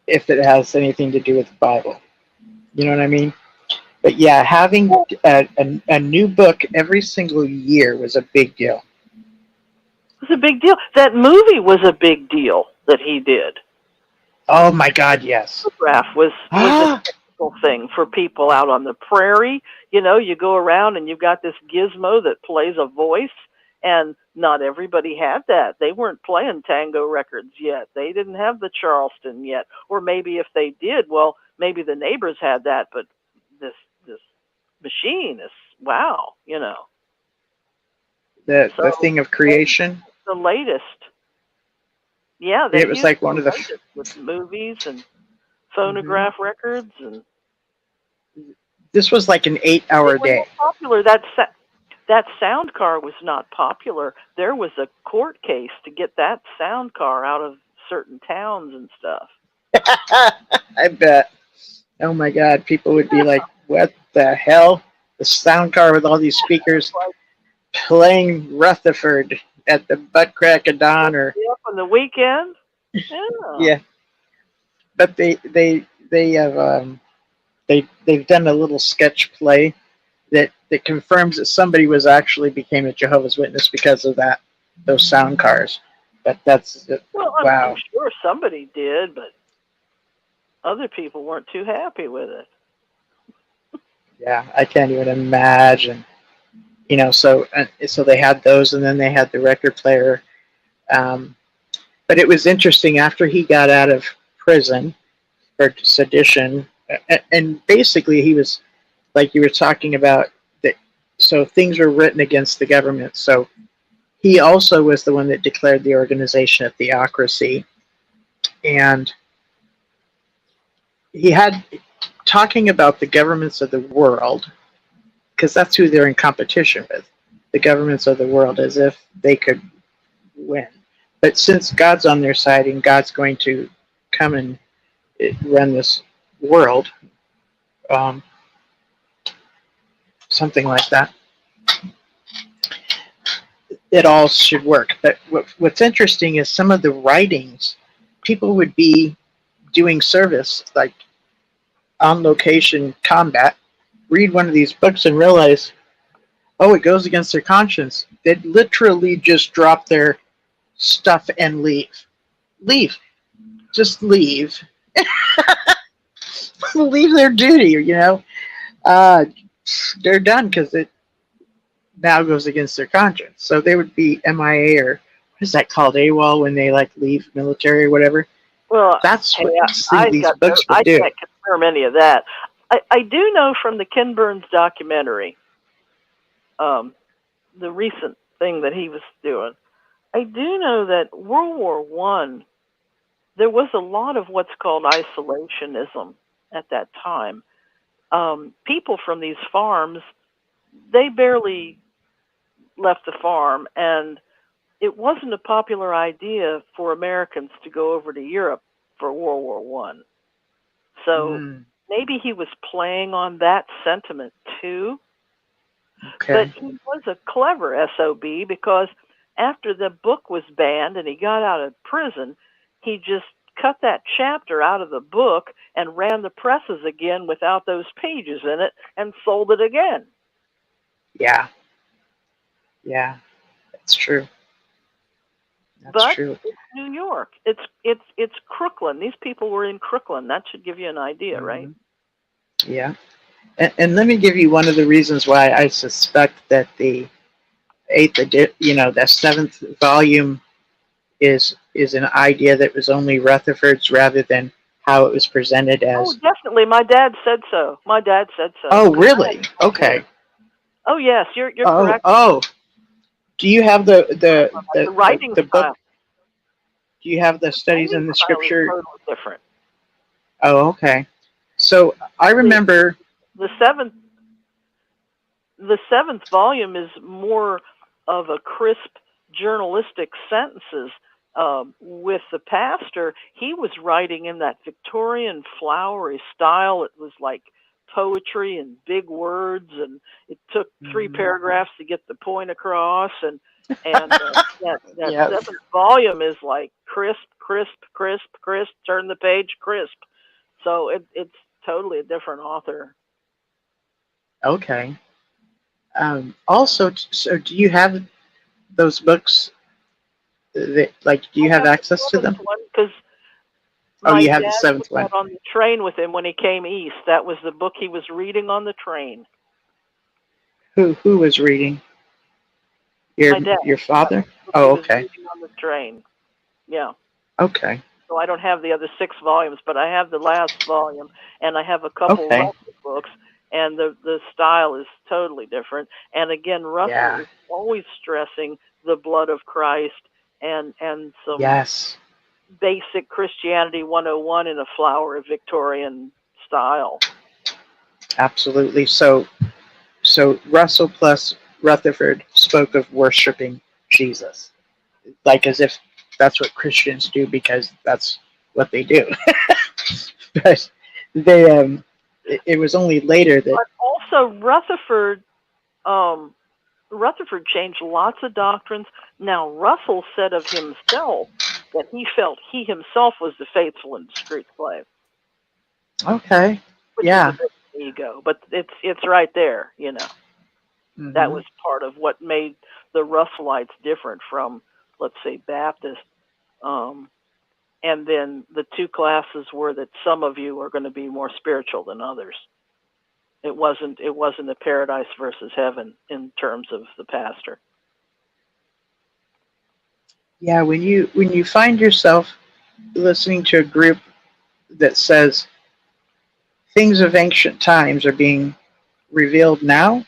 if it has anything to do with the Bible. You know what I mean? But yeah, having a new book every single year was a big deal. It was a big deal. That movie was a big deal that he did. Oh my God, yes. Photograph was a technical thing for people out on the prairie. You know, you go around and you've got this gizmo that plays a voice, and not everybody had that. They weren't playing tango records yet. They didn't have the Charleston yet. Or maybe if they did, well, maybe the neighbors had that, but this machine is, wow, you know. The thing of creation? The latest. Yeah, it was like one of the with movies and phonograph records, and this was like an 8-hour day. Popular. That sound car was not popular. There was a court case to get that sound car out of certain towns and stuff. I bet. Oh my God, people would be like, "What the hell? The sound car with all these speakers playing Rutherford at the butt crack of dawn, or on the weekend." Yeah. Yeah. But they've done a little sketch play that confirms that somebody became a Jehovah's Witness because of those sound cars. But that's well, wow. I'm sure somebody did, but other people weren't too happy with it. Yeah, I can't even imagine. You know, so they had those, and then they had the record player. But it was interesting after he got out of prison for sedition, and basically he was, like you were talking about, that. So things were written against the government. So he also was the one that declared the organization a theocracy, and he had talking about the governments of the world, because that's who they're in competition with, the governments of the world, as if they could win. But since God's on their side and God's going to come and run this world, something like that, it all should work. But what's interesting is some of the writings, people would be doing service, like on location combat, read one of these books and realize, oh, it goes against their conscience. They'd literally just drop their stuff and leave. Just leave. Leave their duty, you know. They're done because it now goes against their conscience. So they would be MIA, or what is that called, AWOL, when they like leave military or whatever. Well, that's what these books would do. I can't confirm any of that. I do know from the Ken Burns documentary, the recent thing that he was doing, I do know that World War I, there was a lot of what's called isolationism at that time. People from these farms, they barely left the farm, and it wasn't a popular idea for Americans to go over to Europe for World War I. So maybe he was playing on that sentiment too. Okay. But he was a clever SOB, because after the book was banned and he got out of prison, he just cut that chapter out of the book and ran the presses again without those pages in it and sold it again. Yeah, that's true. But it's New York. It's Crooklyn. These people were in Crooklyn. That should give you an idea, right? Yeah. And let me give you one of the reasons why I suspect that the the 7th volume is an idea that was only Rutherford's rather than how it was presented as. Oh, definitely. My dad said so. Oh, really? Okay. Oh yes, you're Oh, correct. oh. Do you have the writing the style. book? Do you have the studies in the Style is scripture? totally different. Oh, okay. So I remember The seventh volume is more of a crisp journalistic sentences. With the pastor, he was writing in that Victorian flowery style. It was like poetry and big words, and it took 3 paragraphs to get the point across. And that Yes. seventh volume is like crisp, turn the page, crisp. So it's totally a different author. Okay. Also, so do you have those books? Like, do you have access to them? Because Oh, my you have the dad seventh was one. out on the train with him when he came east. That was the book he was reading on the train. Who was reading? Your My dad. your father? He Oh, was okay. reading on the train. Yeah. Okay. So I don't have the other 6 volumes, but I have the last volume, and I have a couple Okay. Russell books, and the style is totally different. And again, Russell is always stressing the blood of Christ and some Yes. basic Christianity 101 in a flowery Victorian style. Absolutely. So Russell plus Rutherford spoke of worshiping Jesus, like as if that's what Christians do because that's what they do. But they it was only later that. But also Rutherford changed lots of doctrines. Now Russell said of himself that he felt he himself was the faithful and discreet slave. Okay. Which Yeah. is a bit of ego, but it's right there, you know. Mm-hmm. That was part of what made the Russellites different from, let's say, Baptists. And then the 2 classes were that some of you are going to be more spiritual than others. It wasn't a paradise versus heaven in terms of the pastor. Yeah, when you find yourself listening to a group that says things of ancient times are being revealed now,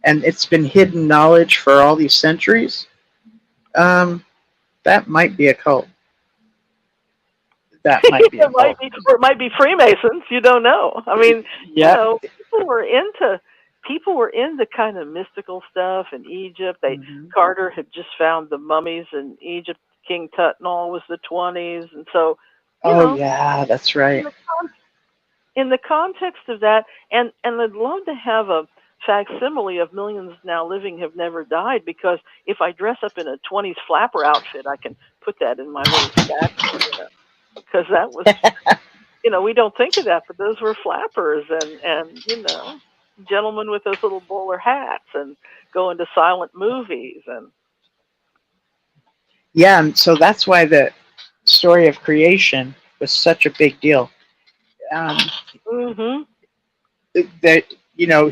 and it's been hidden knowledge for all these centuries, that might be a cult. That might be a cult. Or it might be Freemasons. You don't know. I mean, Yep. you know, people were into kind of mystical stuff in Egypt. Carter had just found the mummies in Egypt. King Tut and all was the 20s, and so. Yeah, that's right. In the context of that, and I'd love to have a facsimile of Millions Now Living Have Never Died, because if I dress up in a 20s flapper outfit, I can put that in my little statue, you know, because that was, you know, we don't think of that, but those were flappers and you know, gentlemen with those little bowler hats and going to silent movies. And yeah, and so that's why the story of creation was such a big deal. That, you know,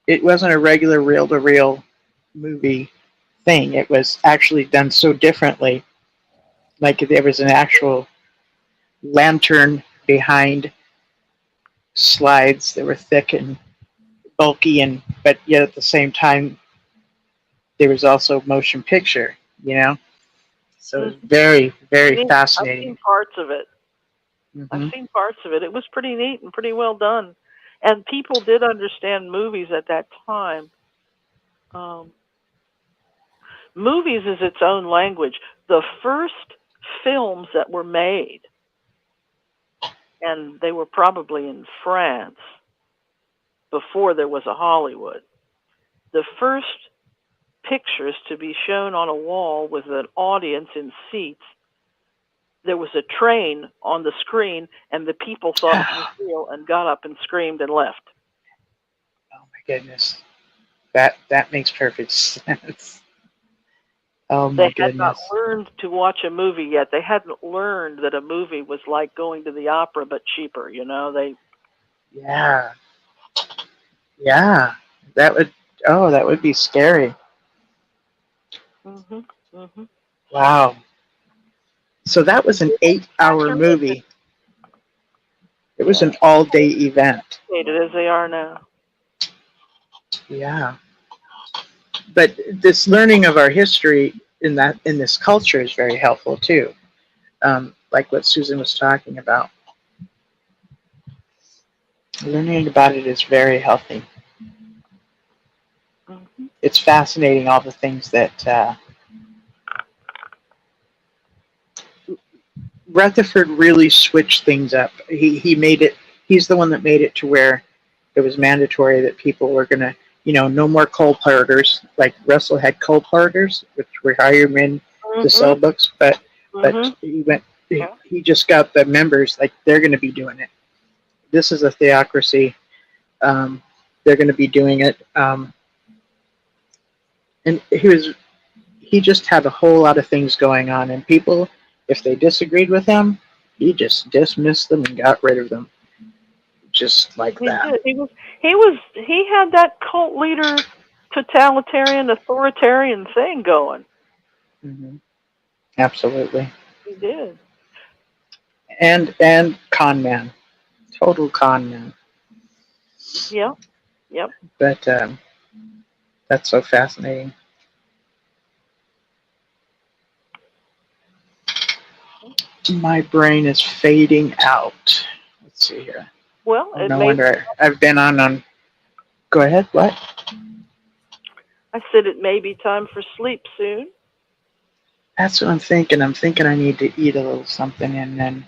it wasn't a regular reel-to-reel movie thing. It was actually done so differently. Like there was an actual lantern behind slides that were thick and bulky, but yet at the same time there was also motion picture, you know. So it was very, very fascinating. I've seen parts of it. I've seen parts of it. It was pretty neat and pretty well done. And people did understand movies at that time. Movies is its own language. The first films that were made, and they were probably in France before there was a Hollywood, the first pictures to be shown on a wall with an audience in seats, there was a train on the screen, and the people thought it was real and got up and screamed and left. Oh my goodness, that makes perfect sense. Oh my goodness. They had not learned to watch a movie yet. They hadn't learned that a movie was like going to the opera but cheaper. You know, Yeah, that would be scary. Wow. So that was an 8-hour movie. It was an all-day event. As they are now. Yeah. But this learning of our history in this culture is very helpful too. Like what Susan was talking about. Learning about it is very healthy. Mm-hmm. It's fascinating, all the things that Rutherford really switched things up. He made it. He's the one that made it to where it was mandatory that people were going to, no more co-parters. Like Russell had co-parters, which were hiremen to sell books, but he just got the members, like they're going to be doing it. This is a theocracy. They're going to be doing it. And he just had a whole lot of things going on, and people, if they disagreed with him, he just dismissed them and got rid of them, just like that. He had that cult leader, totalitarian, authoritarian thing going. Mm-hmm. Absolutely. He did. And con man, total con man. Yep. Yep. But that's so fascinating. My brain is fading out. Let's see here. Well, no wonder I've been on. Go ahead. What? I said it may be time for sleep soon. That's what I'm thinking. I'm thinking I need to eat a little something and then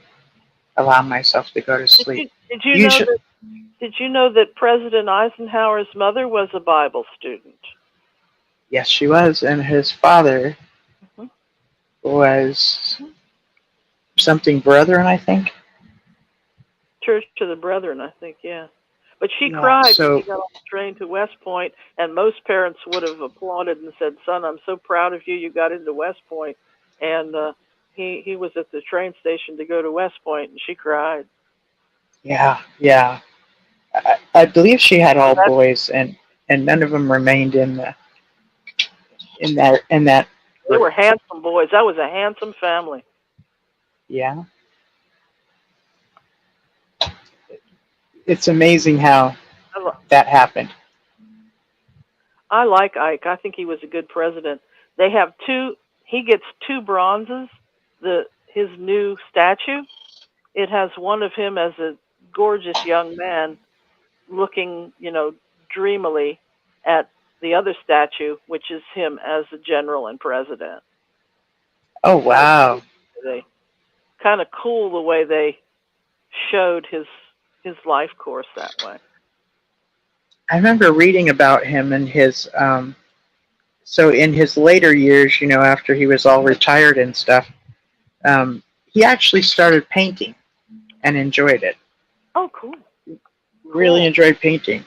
allow myself to go to sleep. Did you know that President Eisenhower's mother was a Bible student? Yes, she was, and his father was something Brethren, I think. Church of the Brethren, I think, yeah. But she cried when she got on the train to West Point, and most parents would have applauded and said, "Son, I'm so proud of you. You got into West Point." And he was at the train station to go to West Point, and she cried. Yeah. I believe she had all boys, and none of them remained in that. They were handsome boys. That was a handsome family. Yeah. It's amazing how that happened. I like Ike. I think he was a good president. He gets 2 bronzes. His new statue, it has one of him as a gorgeous young man looking, dreamily at the other statue, which is him as a general and president. Oh, wow. Kind of cool the way they showed his life course that way. I remember reading about him and his, so in his later years, after he was all retired and stuff, he actually started painting and enjoyed it. Oh, cool. Really enjoyed painting.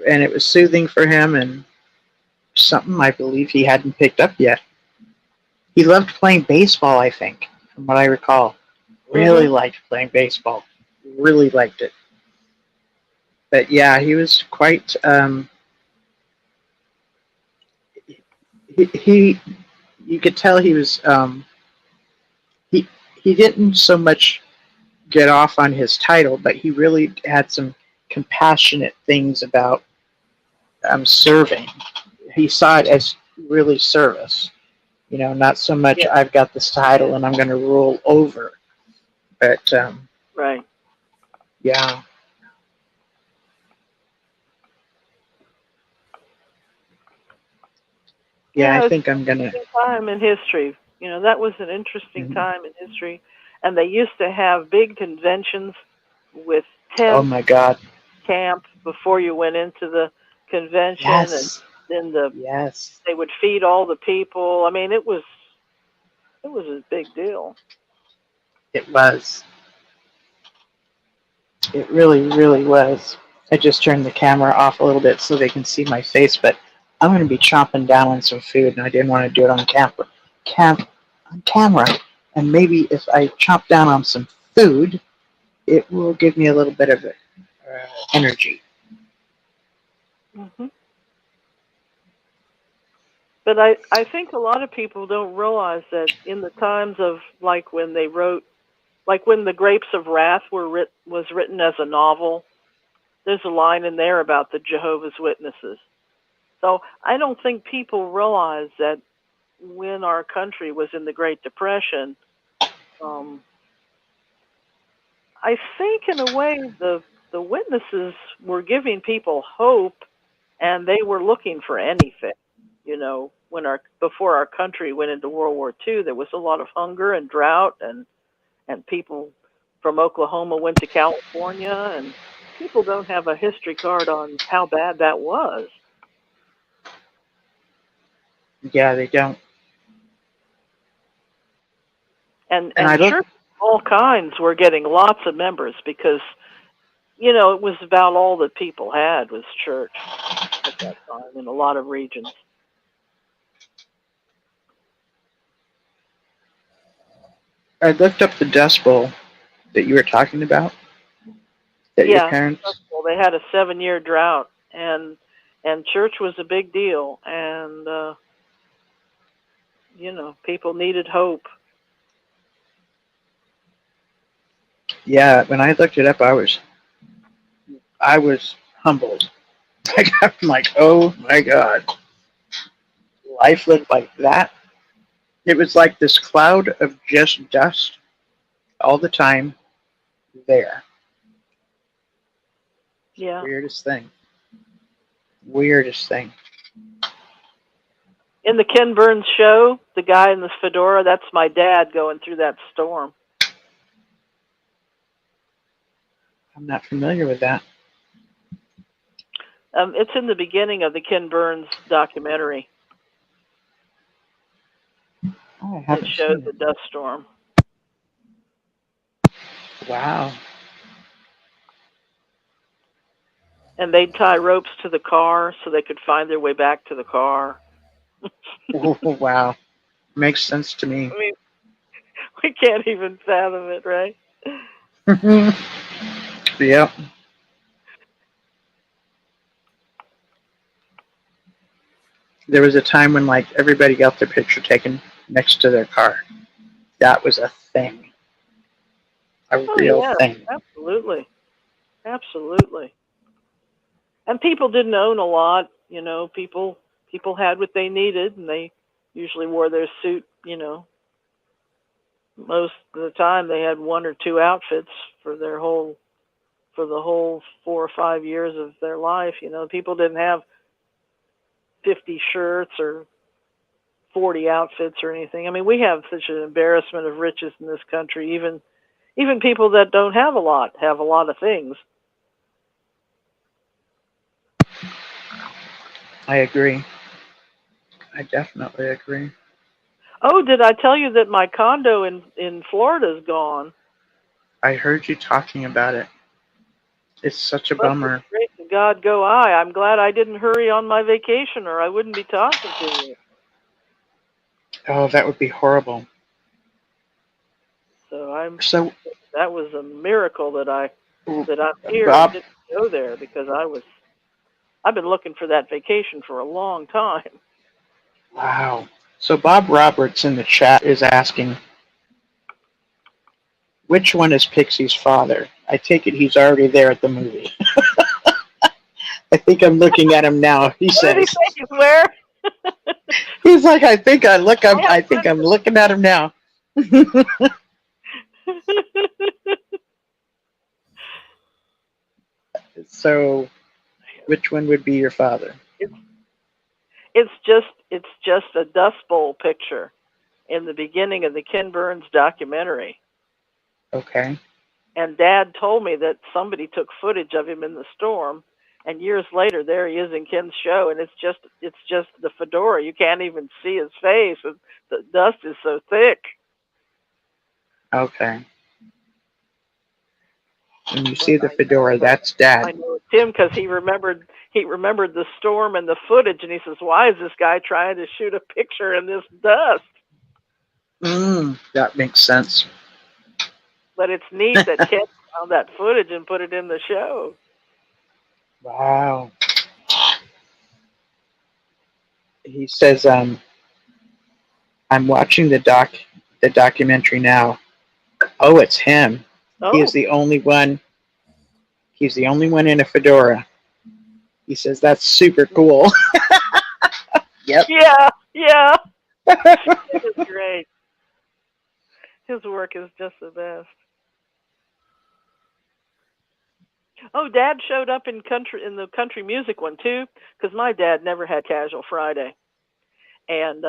And it was soothing for him and something I believe he hadn't picked up yet. He loved playing baseball, I think, from what I recall. Really liked playing baseball. Really liked it. But yeah, he was quite, you could tell he was, he didn't so much get off on his title, but he really had some compassionate things about serving. He saw it as really service, not so much I've got this title and I'm going to rule over, but right. Yeah. Yeah, I think I'm going to. Time in history. That was an interesting time in history. And they used to have big conventions with tents. Oh, my God. Camp before you went into the convention. Yes. And then they would feed all the people. I mean, it was a big deal. It was. It really, really was. I just turned the camera off a little bit so they can see my face, but I'm going to be chomping down on some food, and I didn't want to do it on camera. And maybe if I chomp down on some food, it will give me a little bit of energy. But I think a lot of people don't realize that in the times of when they wrote, when The Grapes of Wrath was written as a novel, there's a line in there about the Jehovah's Witnesses. So I don't think people realize that when our country was in the Great Depression, I think in a way the witnesses were giving people hope, and they were looking for anything. You know, before our country went into World War II, there was a lot of hunger and drought, and people from Oklahoma went to California, and people don't have a history card on how bad that was. Yeah, they don't. And churches of all kinds were getting lots of members because, you know, it was about all that people had was church at that time in a lot of regions. I looked up the Dust Bowl that you were talking about. That your parents. Well, they had a 7-year drought, and church was a big deal, and you know, people needed hope. Yeah, when I looked it up, I was humbled. I'm like, oh my God, life looked like that. It was like this cloud of just dust all the time there. Yeah. Weirdest thing. Weirdest thing. In the Ken Burns show, the guy in the fedora, that's my dad going through that storm. I'm not familiar with that. It's in the beginning of the Ken Burns documentary. Oh, I haven't it shows seen the dust storm. Wow. And they'd tie ropes to the car so they could find their way back to the car. Oh, wow. Makes sense to me. I mean, we can't even fathom it, right? Yep. There was a time when, like, everybody got their picture taken next to their car. That was a thing. A real thing. Absolutely. Absolutely. And people didn't own a lot, you know, people had what they needed, and they usually wore their suit, you know. Most of the time they had 1 or 2 outfits for the whole 4 or 5 years of their life, you know. People didn't have 50 shirts or 40 outfits or anything. I mean, we have such an embarrassment of riches in this country. Even people that don't have a lot of things. I agree. I definitely agree. Oh, did I tell you that my condo in Florida is gone? I heard you talking about it. It's such a bummer. Great to God go I. I'm glad I didn't hurry on my vacation, or I wouldn't be talking to you. Oh, that would be horrible. So that was a miracle that I'm here Bob, and didn't go there, because I've been looking for that vacation for a long time. Wow. So Bob Roberts in the chat is asking, which one is Pixie's father? I take it he's already there at the movie. I think I'm looking at him now. He says. What did he say? He's where? He's like, I think I'm looking at him now. So, which one would be your father? It's just a Dust Bowl picture in the beginning of the Ken Burns documentary. Okay. And Dad told me that somebody took footage of him in the storm, and years later there he is in Ken's show, and it's just the fedora. You can't even see his face. The dust is so thick. Okay. When you see the fedora, that's Dad. I know it's him because he remembered the storm and the footage, and he says, "Why is this guy trying to shoot a picture in this dust?" That makes sense. But it's neat that Ken found that footage and put it in the show. Wow. He says, I'm watching the documentary now. Oh, it's him. Oh. He's the only one in a fedora. He says, that's super cool. Yep. Yeah. It is great. His work is just the best. Oh, Dad showed up in the country music one too, because my dad never had Casual Friday, and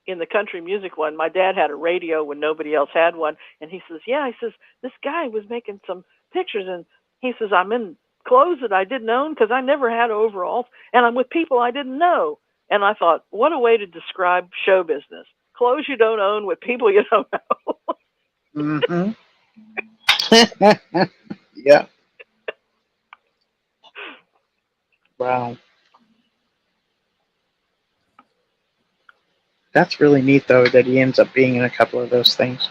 in the country music one, my dad had a radio when nobody else had one, and he says, "Yeah," he says, "this guy was making some pictures, and he says I'm in clothes that I didn't own because I never had overalls, and I'm with people I didn't know." And I thought, what a way to describe show business: clothes you don't own with people you don't know. Mm-hmm. Yeah. Wow. That's really neat, though, that he ends up being in a couple of those things.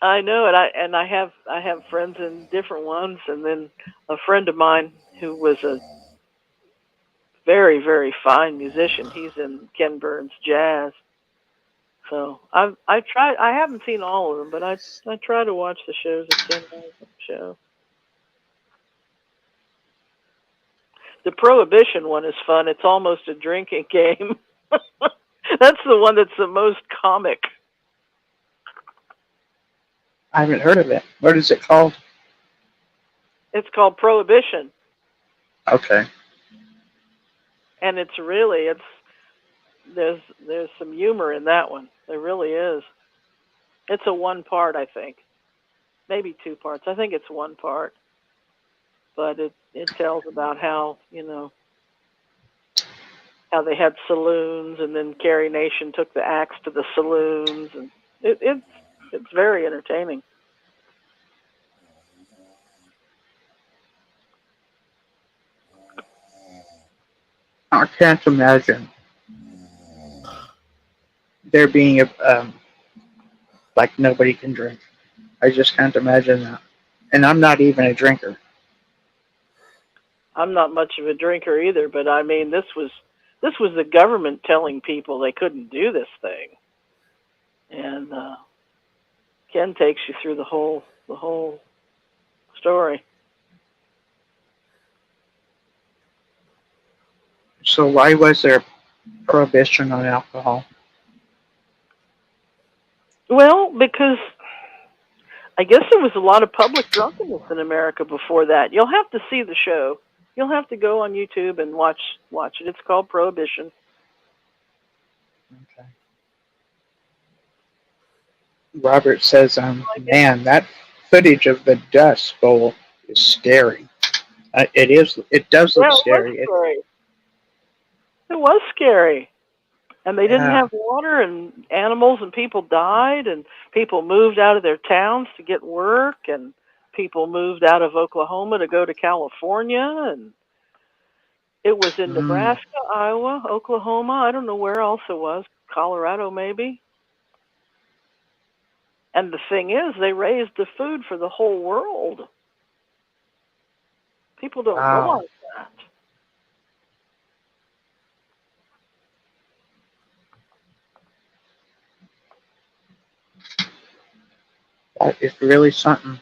I know it. I have friends in different ones, and then a friend of mine who was a very, very fine musician. He's in Ken Burns Jazz. So I haven't seen all of them, but I try to watch the shows that Ken has on the show. The Prohibition one is fun. It's almost a drinking game. That's the one that's the most comic. I haven't heard of it. What is it called? It's called Prohibition. Okay. And there's some humor in that one. There really is. It's a one part, I think. Maybe two parts. I think it's one part. But it tells about how, how they had saloons, and then Carrie Nation took the axe to the saloons, and it's very entertaining. I can't imagine there being like nobody can drink. I just can't imagine that. And I'm not even a drinker. I'm not much of a drinker either, but I mean, this was the government telling people they couldn't do this thing, and Ken takes you through the whole story. So why was there prohibition on alcohol? Well, because I guess there was a lot of public drunkenness in America before that. You'll have to see the show. You'll have to go on YouTube and watch it. It's called Prohibition. Okay. Robert says, man, that footage of the Dust Bowl is scary. It does look scary. It was scary. And they didn't have water, and animals and people died, and people moved out of their towns to get work, and people moved out of Oklahoma to go to California, and it was in Nebraska, Iowa, Oklahoma. I don't know where else it was. Colorado, maybe. And the thing is, they raised the food for the whole world. People don't realize that. That is really something.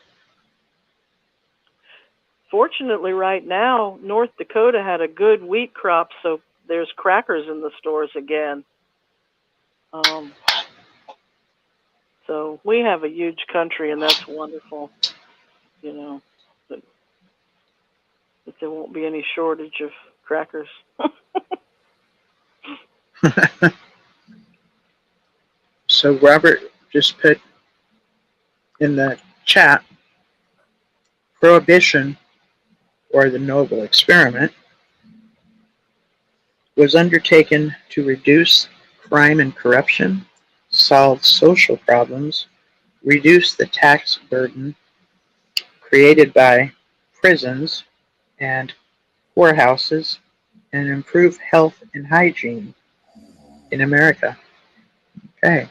Fortunately, right now, North Dakota had a good wheat crop, so there's crackers in the stores again. So we have a huge country, and that's wonderful, that there won't be any shortage of crackers. So Robert just put in the chat, Prohibition, or the Noble Experiment, was undertaken to reduce crime and corruption, solve social problems, reduce the tax burden created by prisons and poorhouses, and improve health and hygiene in America. Okay.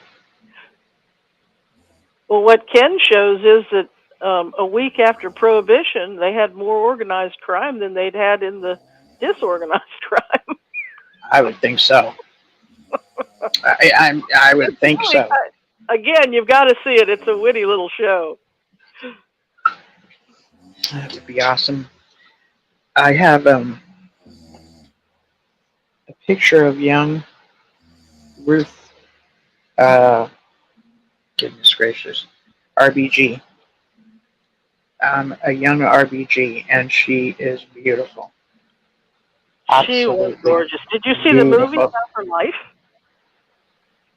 Well, what Ken shows is that a week after Prohibition, they had more organized crime than they'd had in the disorganized crime. I would think so. I would think so. Again, you've got to see it. It's a witty little show. That would be awesome. I have a picture of young Ruth, goodness gracious, RBG. A young RBG, and she is beautiful. She was Absolutely gorgeous. Did you see the beautiful. movie about her life?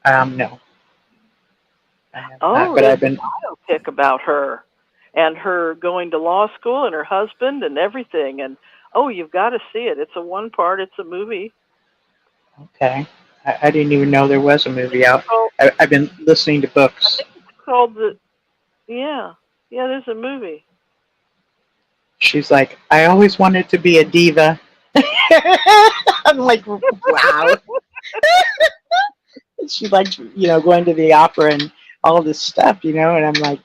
No. I have not, but there's I've been. a biopic about her and her going to law school and her husband and everything. And you've got to see it. It's a one-part. It's a movie. Okay. I didn't even know there was a movie out. I've been listening to books. I think it's called Yeah, there's a movie. She's like, I always wanted to be a diva. I'm like, wow. She likes, going to the opera and all this stuff, and I'm like,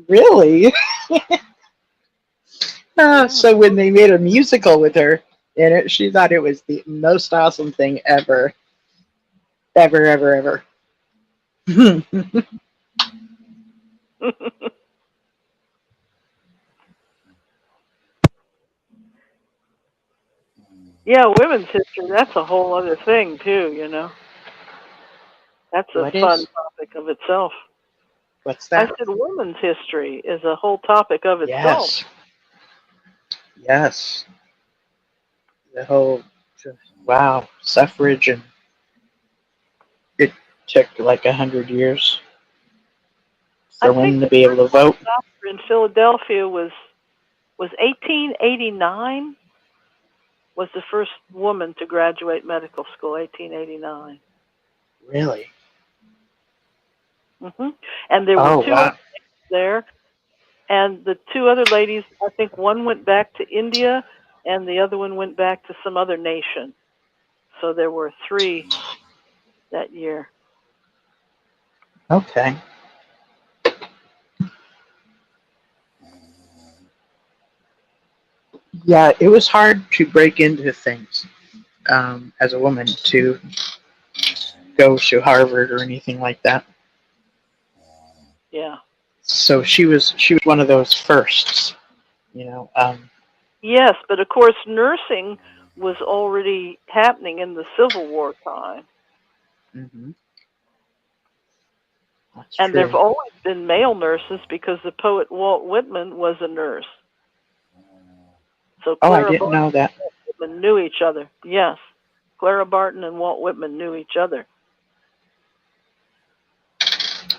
really? So when they made a musical with her in it, she thought it was the most awesome thing ever. Ever, ever, ever. Yeah, women's history, that's a whole other thing too, That's a fun topic of itself. What's that? I said women's history is a whole topic of itself. Yes. The whole, wow, suffrage, and it took like 100 years for women to be able to vote. Doctor in Philadelphia was 1889 was the first woman to graduate medical school, 1889. Really? And there were two other ladies there, and the two other ladies, I think one went back to India, and the other one went back to some other nation. So there were 3 that year. Okay. Yeah, it was hard to break into things as a woman, to go to Harvard or anything like that. Yeah. So she was one of those firsts, Yes, but of course nursing was already happening in the Civil War time. And there have always been male nurses because the poet Walt Whitman was a nurse. So Clara I didn't know that. and Walt Whitman knew each other. Yes, Clara Barton and Walt Whitman knew each other.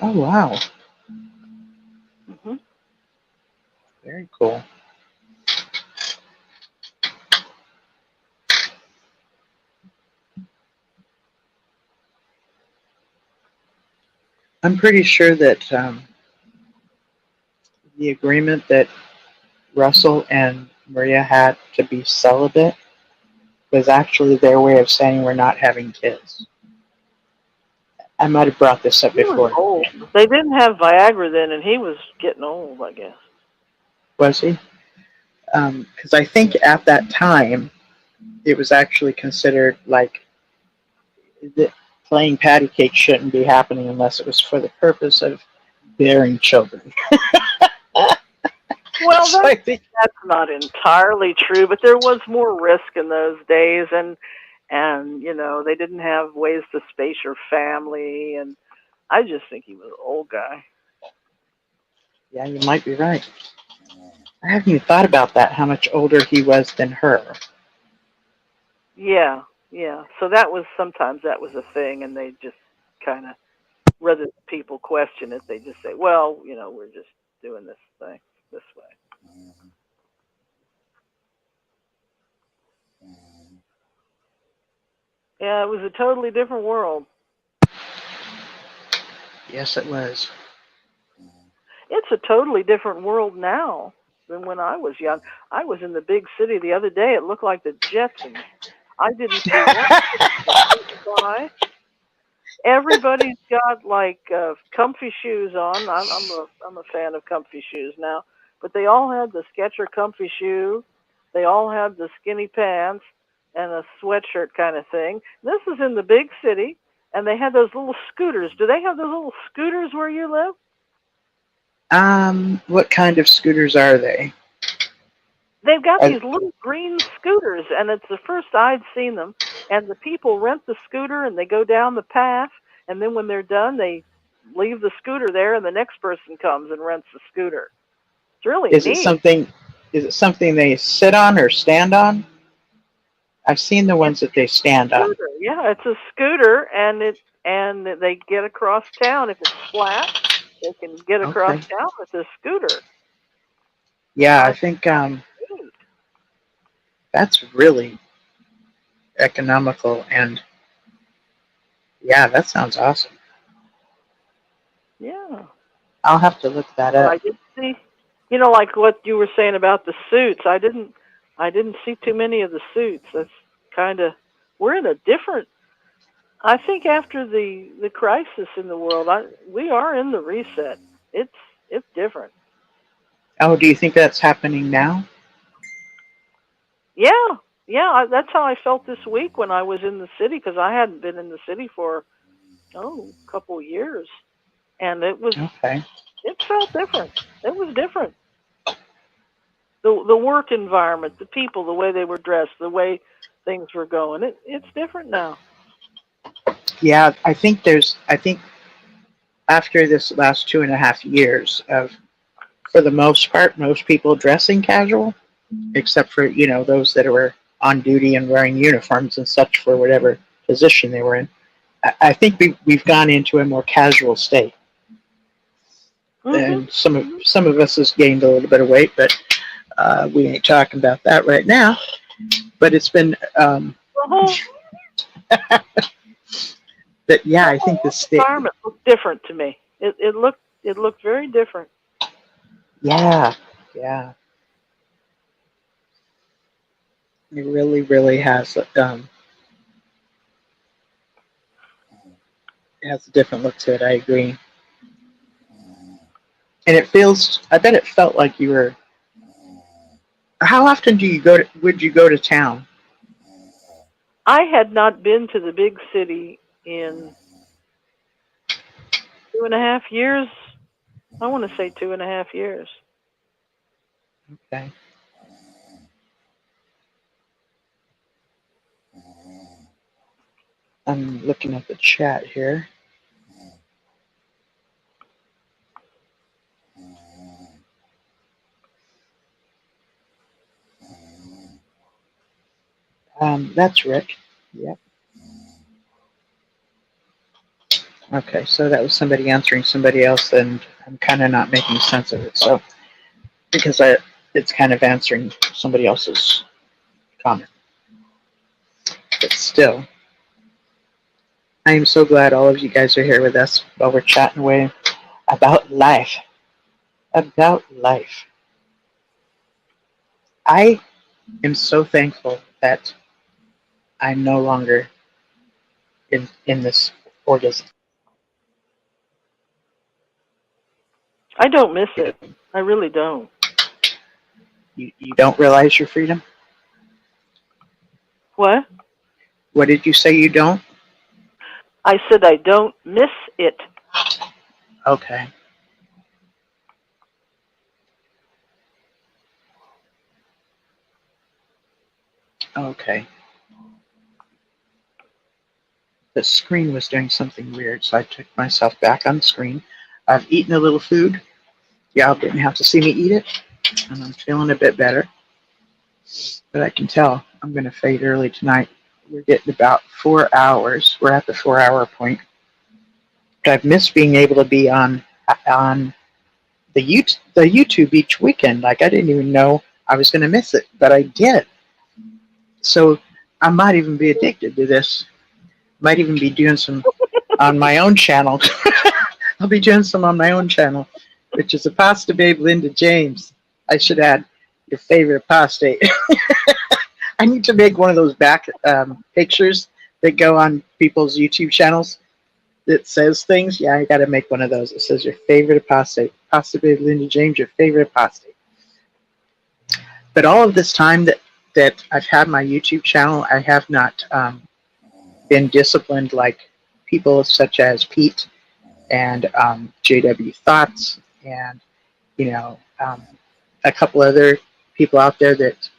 Oh, wow. Very cool. I'm pretty sure that the agreement that Russell and Maria had to be celibate was actually their way of saying we're not having kids. I might have brought this up before. He was old. They didn't have Viagra then, and he was getting old, I guess. Was he? Because I think at that time, it was actually considered like that playing patty cake shouldn't be happening unless it was for the purpose of bearing children. Well, that's not entirely true, but there was more risk in those days, and they didn't have ways to space your family, and I just think he was an old guy. Yeah, you might be right. I haven't even thought about that, how much older he was than her. Yeah. So sometimes that was a thing, and they just kind of, rather than people question it, they just say, well, we're just doing this thing this way. Yeah, it was a totally different world. Yes, it was. It's a totally different world now than when I was young. I was in the big city the other day. It looked like the Jetsons. I didn't see one. Everybody's got like comfy shoes on. I'm a fan of comfy shoes now, but they all had the Skechers comfy shoe. They all had the skinny pants and a sweatshirt kind of thing. This is in the big city, and they had those little scooters. Do they have those little scooters where you live? What kind of scooters are they? They've got these little green scooters, and it's the first I'd seen them. And the people rent the scooter, and they go down the path, and then when they're done, they leave the scooter there, and the next person comes and rents the scooter. It's really neat. Is it something they sit on or stand on? I've seen the ones that they stand on. Yeah, it's a scooter, and they get across town. If it's flat, they can get across town with this scooter. Yeah, I think that's really economical, and yeah, that sounds awesome. Yeah. I'll have to look that up. I did see, like what you were saying about the suits. I didn't see too many of the suits. That's kind of, we're in a different, I think after the crisis in the world, we are in the reset. It's different. Oh, do you think that's happening now? Yeah, that's how I felt this week when I was in the city, because I hadn't been in the city for a couple of years, and it was it felt different. It was different. The work environment, the people, the way they were dressed, the way things were going, it's different now. Yeah, I think after this last 2.5 years of, for the most part, most people dressing casual, except for, those that were on duty and wearing uniforms and such for whatever position they were in. I think we've gone into a more casual state. And some of us has gained a little bit of weight, but we ain't talking about that right now. But it's been but yeah, I think the state environment looked different to me. It looked very different. Yeah. It really, really has it has a different look to it. I agree. And I bet it felt like you were. How often would you go to town? I had not been to the big city in 2.5 years. I want to say 2.5 years. Okay. I'm looking at the chat here. That's Rick. Yep. Okay, so that was somebody answering somebody else, and I'm kind of not making sense of it. So, because it's kind of answering somebody else's comment. But still, I am so glad all of you guys are here with us while we're chatting away about life. About life. I am so thankful that I'm no longer in this organism. I don't miss it. I really don't. You don't realize your freedom? What? What did you say you don't? I said I don't miss it. Okay. Okay. The screen was doing something weird, so I took myself back on the screen. I've eaten a little food. Y'all didn't have to see me eat it, and I'm feeling a bit better. But I can tell I'm going to fade early tonight. We're getting about 4 hours. We're at the 4-hour point. I've missed being able to be on the YouTube each weekend. Like, I didn't even know I was going to miss it, but I did. So I might even be addicted to this. Might even be doing some on my own channel. I'll be doing some on my own channel, which is Apostate Babe Linda James. I should add your favorite apostate. I need to make one of those back pictures that go on people's YouTube channels that says things. Yeah, I got to make one of those. It says your favorite apostate. Apostate Babe Linda James, your favorite apostate. But all of this time that I've had my YouTube channel, I have not been disciplined like people such as Pete and JW Thoughts and a couple other people out there that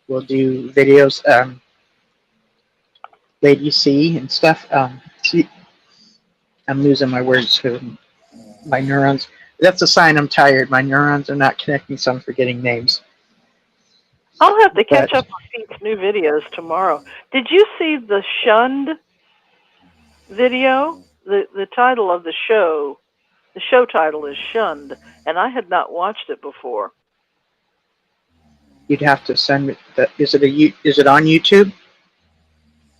will do videos. Lady C and stuff. I'm losing my words. My neurons. That's a sign I'm tired. My neurons are not connecting, so I'm forgetting names. I'll have to catch up on Pete's new videos tomorrow. Did you see the Shunned video? The title of the show title is Shunned, and I had not watched it before. You'd have to send me. Is it on YouTube?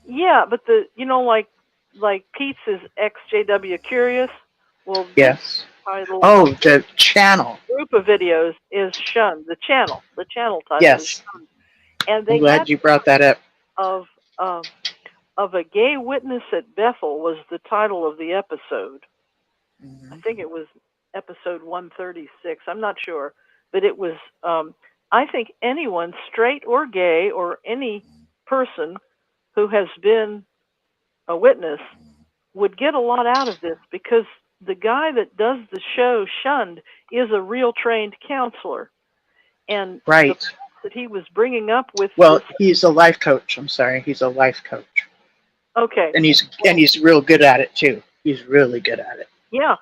Yeah, but like Pete's is XJW Curious. Well, Yes. Title the channel. Group of videos is Shunned. The channel title Yes. is Shunned. And they I'm glad you brought that up. Of a gay witness at Bethel was the title of the episode. Mm-hmm. I think it was episode 136. I'm not sure, but it was. I think anyone, straight or gay, or any person who has been a witness would get a lot out of this, because the guy that does the show Shunned is a real trained counselor, and right. That he was bringing up with. Well, he's a life coach. I'm sorry, he's a life coach. Okay. And he's real good at it too. He's really good at it. Yeah.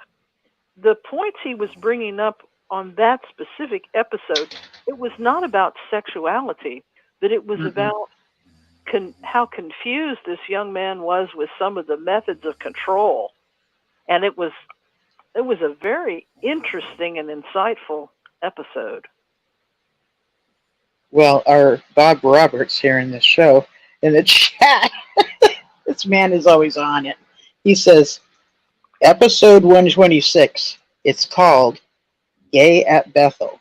The points he was bringing up on that specific episode, it was not about sexuality, but it was about how confused this young man was with some of the methods of control. And it was a very interesting and insightful episode. Well, our Bob Roberts here in this show, in the chat, this man is always on it. He says, episode 126, it's called Gay at Bethel.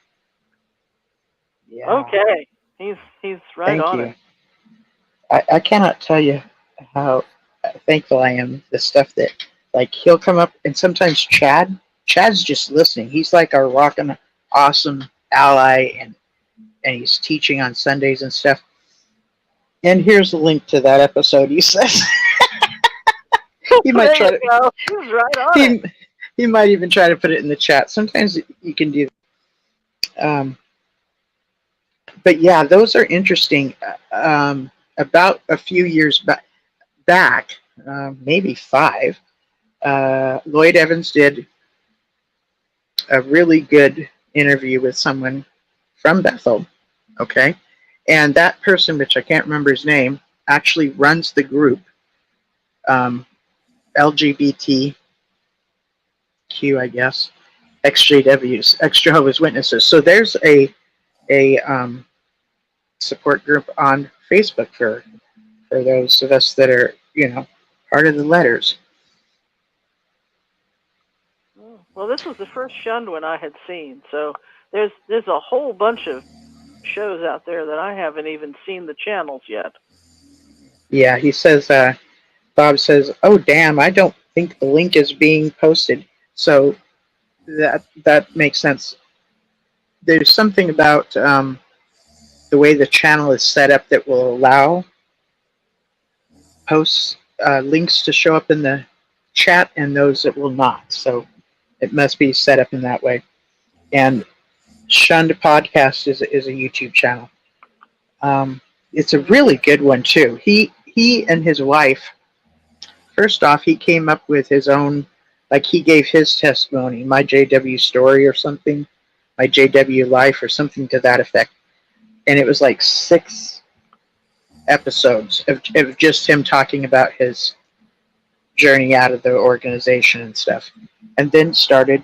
Yeah. Okay. He's right on it. I cannot tell you how thankful I am. The stuff that, like, he'll come up, and sometimes Chad's just listening. He's like our rockin' awesome ally, and he's teaching on Sundays and stuff. And here's the link to that episode, he says. He might try to. He's right on it. He might even try to put it in the chat. Sometimes you can do that. But yeah, those are interesting. About a few years back, maybe 5, Lloyd Evans did a really good interview with someone from Bethel, okay? And that person, which I can't remember his name, actually runs the group, LGBTQ, I guess, XJWs, ex-Jehovah's Witnesses. So there's a support group on Facebook for those of us that are, part of the letters. Well, this was the first Shunned one I had seen, so there's a whole bunch of shows out there that I haven't even seen the channels yet. Yeah, he says, Bob says, oh, damn, I don't think the link is being posted. So that makes sense. There's something about the way the channel is set up that will allow posts, links to show up in the chat, and those that will not. So it must be set up in that way. And Shunned Podcast is a YouTube channel. It's a really good one too. He and his wife, first off, he came up with his own, like, he gave his testimony, my JW story or something, my JW life or something to that effect. And it was like 6 episodes of just him talking about his journey out of the organization and stuff. And then started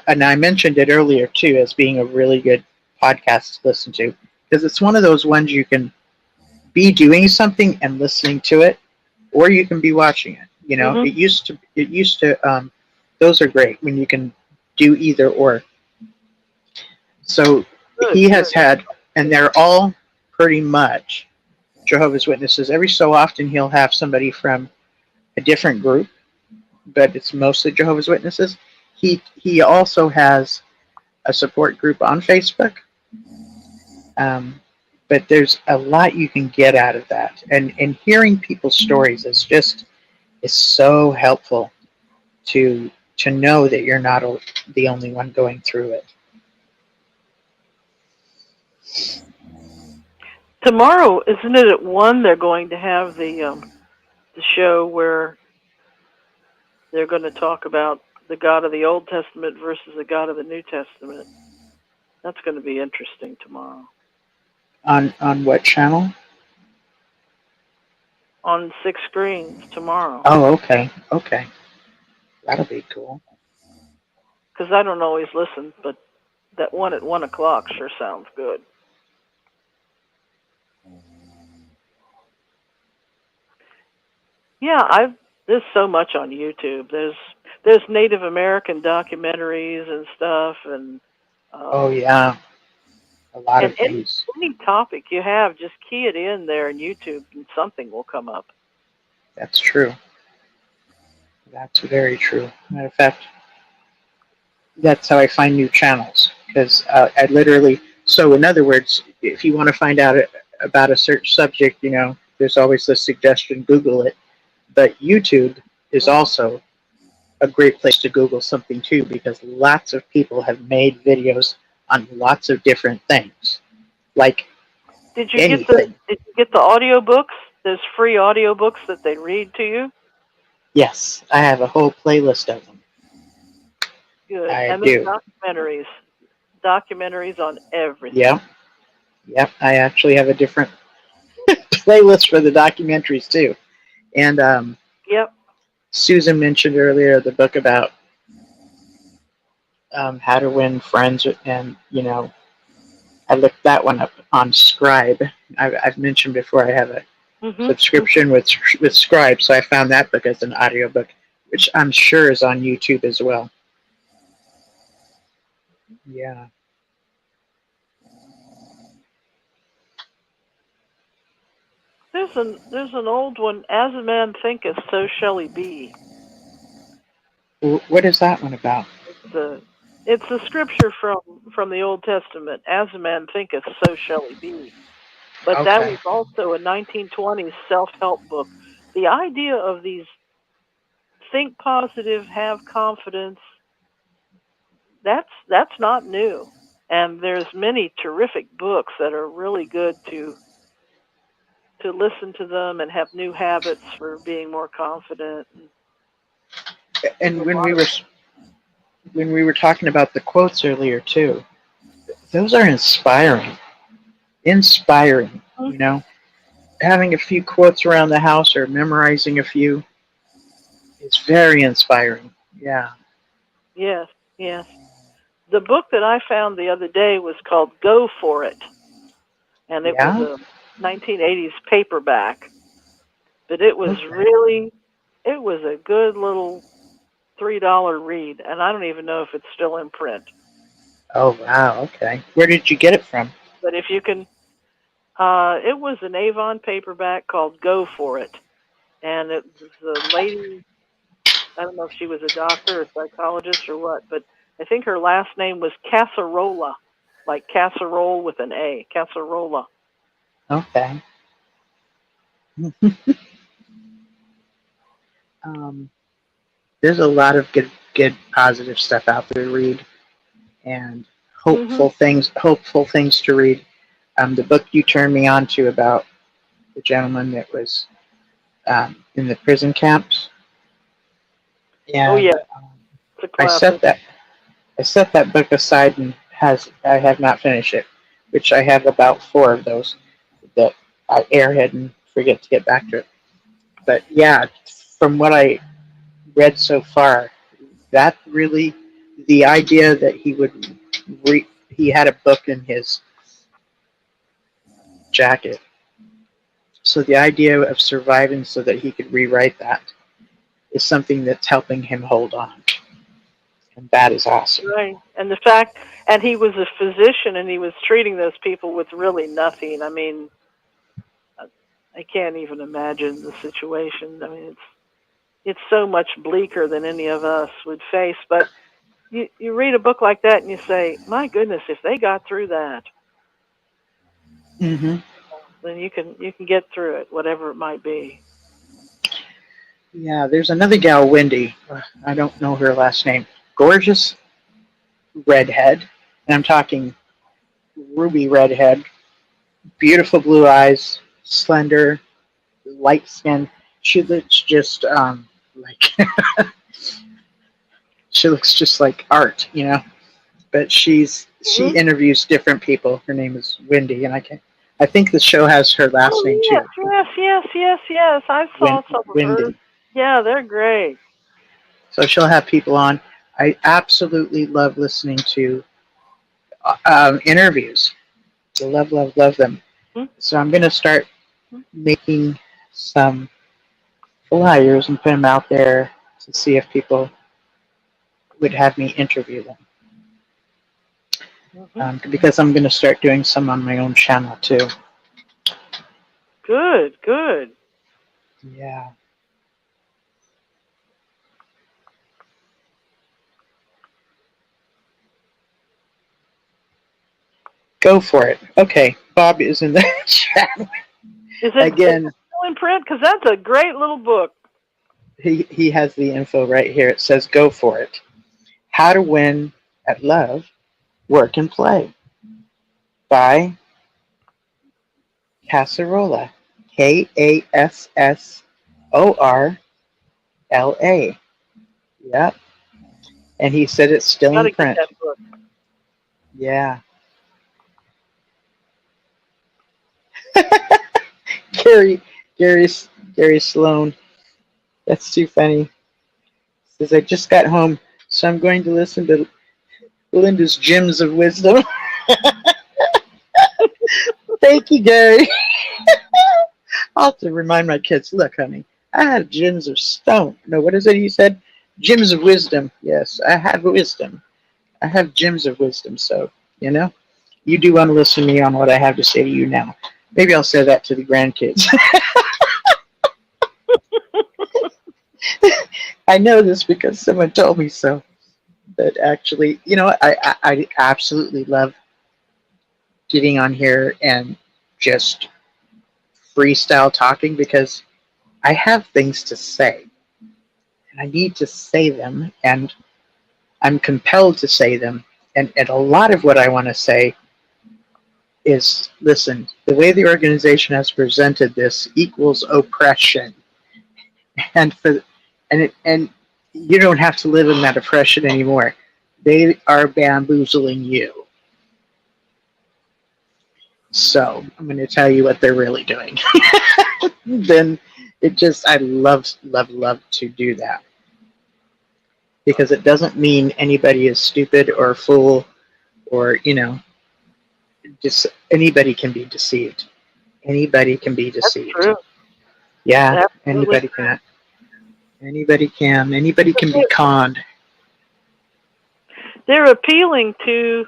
and I mentioned it earlier too as being a really good podcast to listen to, because it's one of those ones you can be doing something and listening to it, or you can be watching it. It used to those are great when you can do either or. So he has had, and they're all pretty much Jehovah's Witnesses. Every so often he'll have somebody from a different group, but it's mostly Jehovah's Witnesses. He also has a support group on Facebook, but there's a lot you can get out of that. And hearing people's stories is so helpful to know that you're not the only one going through it. tomorrow, isn't it at 1? They're going to have the show where they're going to talk about the God of the Old Testament versus the God of the New Testament. That's going to be interesting tomorrow. On what channel? On 6 screens tomorrow. Oh, okay. Okay. That'll be cool. Because I don't always listen, but that one at 1 o'clock sure sounds good. Yeah, there's so much on YouTube. There's Native American documentaries and stuff, and oh yeah, a lot of any things. any topic you have, just key it in there in YouTube, and something will come up. That's true. That's very true. Matter of fact, that's how I find new channels, because I literally. So in other words, if you want to find out about a certain subject, there's always the suggestion, Google it. But YouTube is also a great place to Google something too, because lots of people have made videos on lots of different things. Like Did you anything. get the audiobooks? There's free audiobooks that they read to you? Yes, I have a whole playlist of them. Good. And then documentaries on everything. Yep. I actually have a different playlist for the documentaries too. And yep. Susan mentioned earlier the book about how to win friends, and I looked that one up on Scribe. I've mentioned before I have a subscription with Scribe, so I found that book as an audiobook, which I'm sure is on YouTube as well. Yeah. There's an old one, As a Man Thinketh, So Shall He Be. What is that one about? It's a scripture from the Old Testament. As a man thinketh, so shall he be. But that was also a 1920s self-help book. The idea of these think positive, have confidence, that's not new. And there's many terrific books that are really good to listen to them and have new habits for being more confident. And when we were talking about the quotes earlier too, those are inspiring. Having a few quotes around the house or memorizing a few is very inspiring. Yeah. Yes. The book that I found the other day was called Go For It. And it was a 1980s paperback. But it was it was a good little $3 read. And I don't even know if it's still in print. Oh, wow. Okay. Where did you get it from? But if you can, it was an Avon paperback called Go For It. And it was a lady, I don't know if she was a doctor or psychologist or what, but I think her last name was Casarola, like casserole with an A, Casarola. Okay. There's a lot of good positive stuff out there to read, and hopeful things to read. The book you turned me on to about the gentleman that was in the prison camps. And, I set that book aside and I have not finished it, which I have about 4 of those that I airhead and forget to get back to it. But yeah, from what I read so far, that really, the idea that he had a book in his jacket. So the idea of surviving so that he could rewrite that is something that's helping him hold on. And that is awesome. Right. And the fact, and he was a physician and he was treating those people with really nothing. I mean, I can't even imagine the situation. I mean, it's so much bleaker than any of us would face. But you read a book like that and you say, my goodness, if they got through that, then you can get through it, whatever it might be. Yeah, there's another gal, Wendy. I don't know her last name. Gorgeous redhead, and I'm talking ruby redhead, beautiful blue eyes, slender, light skin. She looks just like she looks just like art, you know. But she interviews different people. Her name is Wendy, and I think the show has her last name yes, too. yes. I saw some of her. Wendy. Yeah, they're great. So she'll have people on. I absolutely love listening to interviews. I love them. So I'm going to start making some flyers and put them out there to see if people would have me interview them. Because I'm going to start doing some on my own channel too. Good. Yeah. Go for it. Okay, Bob is in the chat. Is it Again, still in print? Because that's a great little book. He has the info right here. It says, "Go for it. How to Win at Love, Work and Play," by Cassarola. Kassorla. Yep. And he said it's still in print. Get that book. Yeah. Gary Sloan. That's too funny. Says, I just got home, so I'm going to listen to Linda's Gems of Wisdom. Thank you, Gary. I'll have to remind my kids, look, honey, I have gems of stone. No, what is it he said? Gems of wisdom. Yes, I have wisdom. I have gems of wisdom. So, you know, you do want to listen to me on what I have to say to you now. Maybe I'll say that to the grandkids. I know this because someone told me so. But actually, you know, I absolutely love getting on here and just freestyle talking because I have things to say. And I need to say them, and I'm compelled to say them. And a lot of what I want to say is, listen, the way the organization has presented this equals oppression. And you don't have to live in that oppression anymore. They are bamboozling you. So I'm going to tell you what they're really doing. Then I love to do that. Because it doesn't mean anybody is stupid or a fool or, you know, just anybody can be deceived. Anybody can be deceived. That's true. Yeah, Absolutely. anybody can. Anybody can be conned. They're appealing to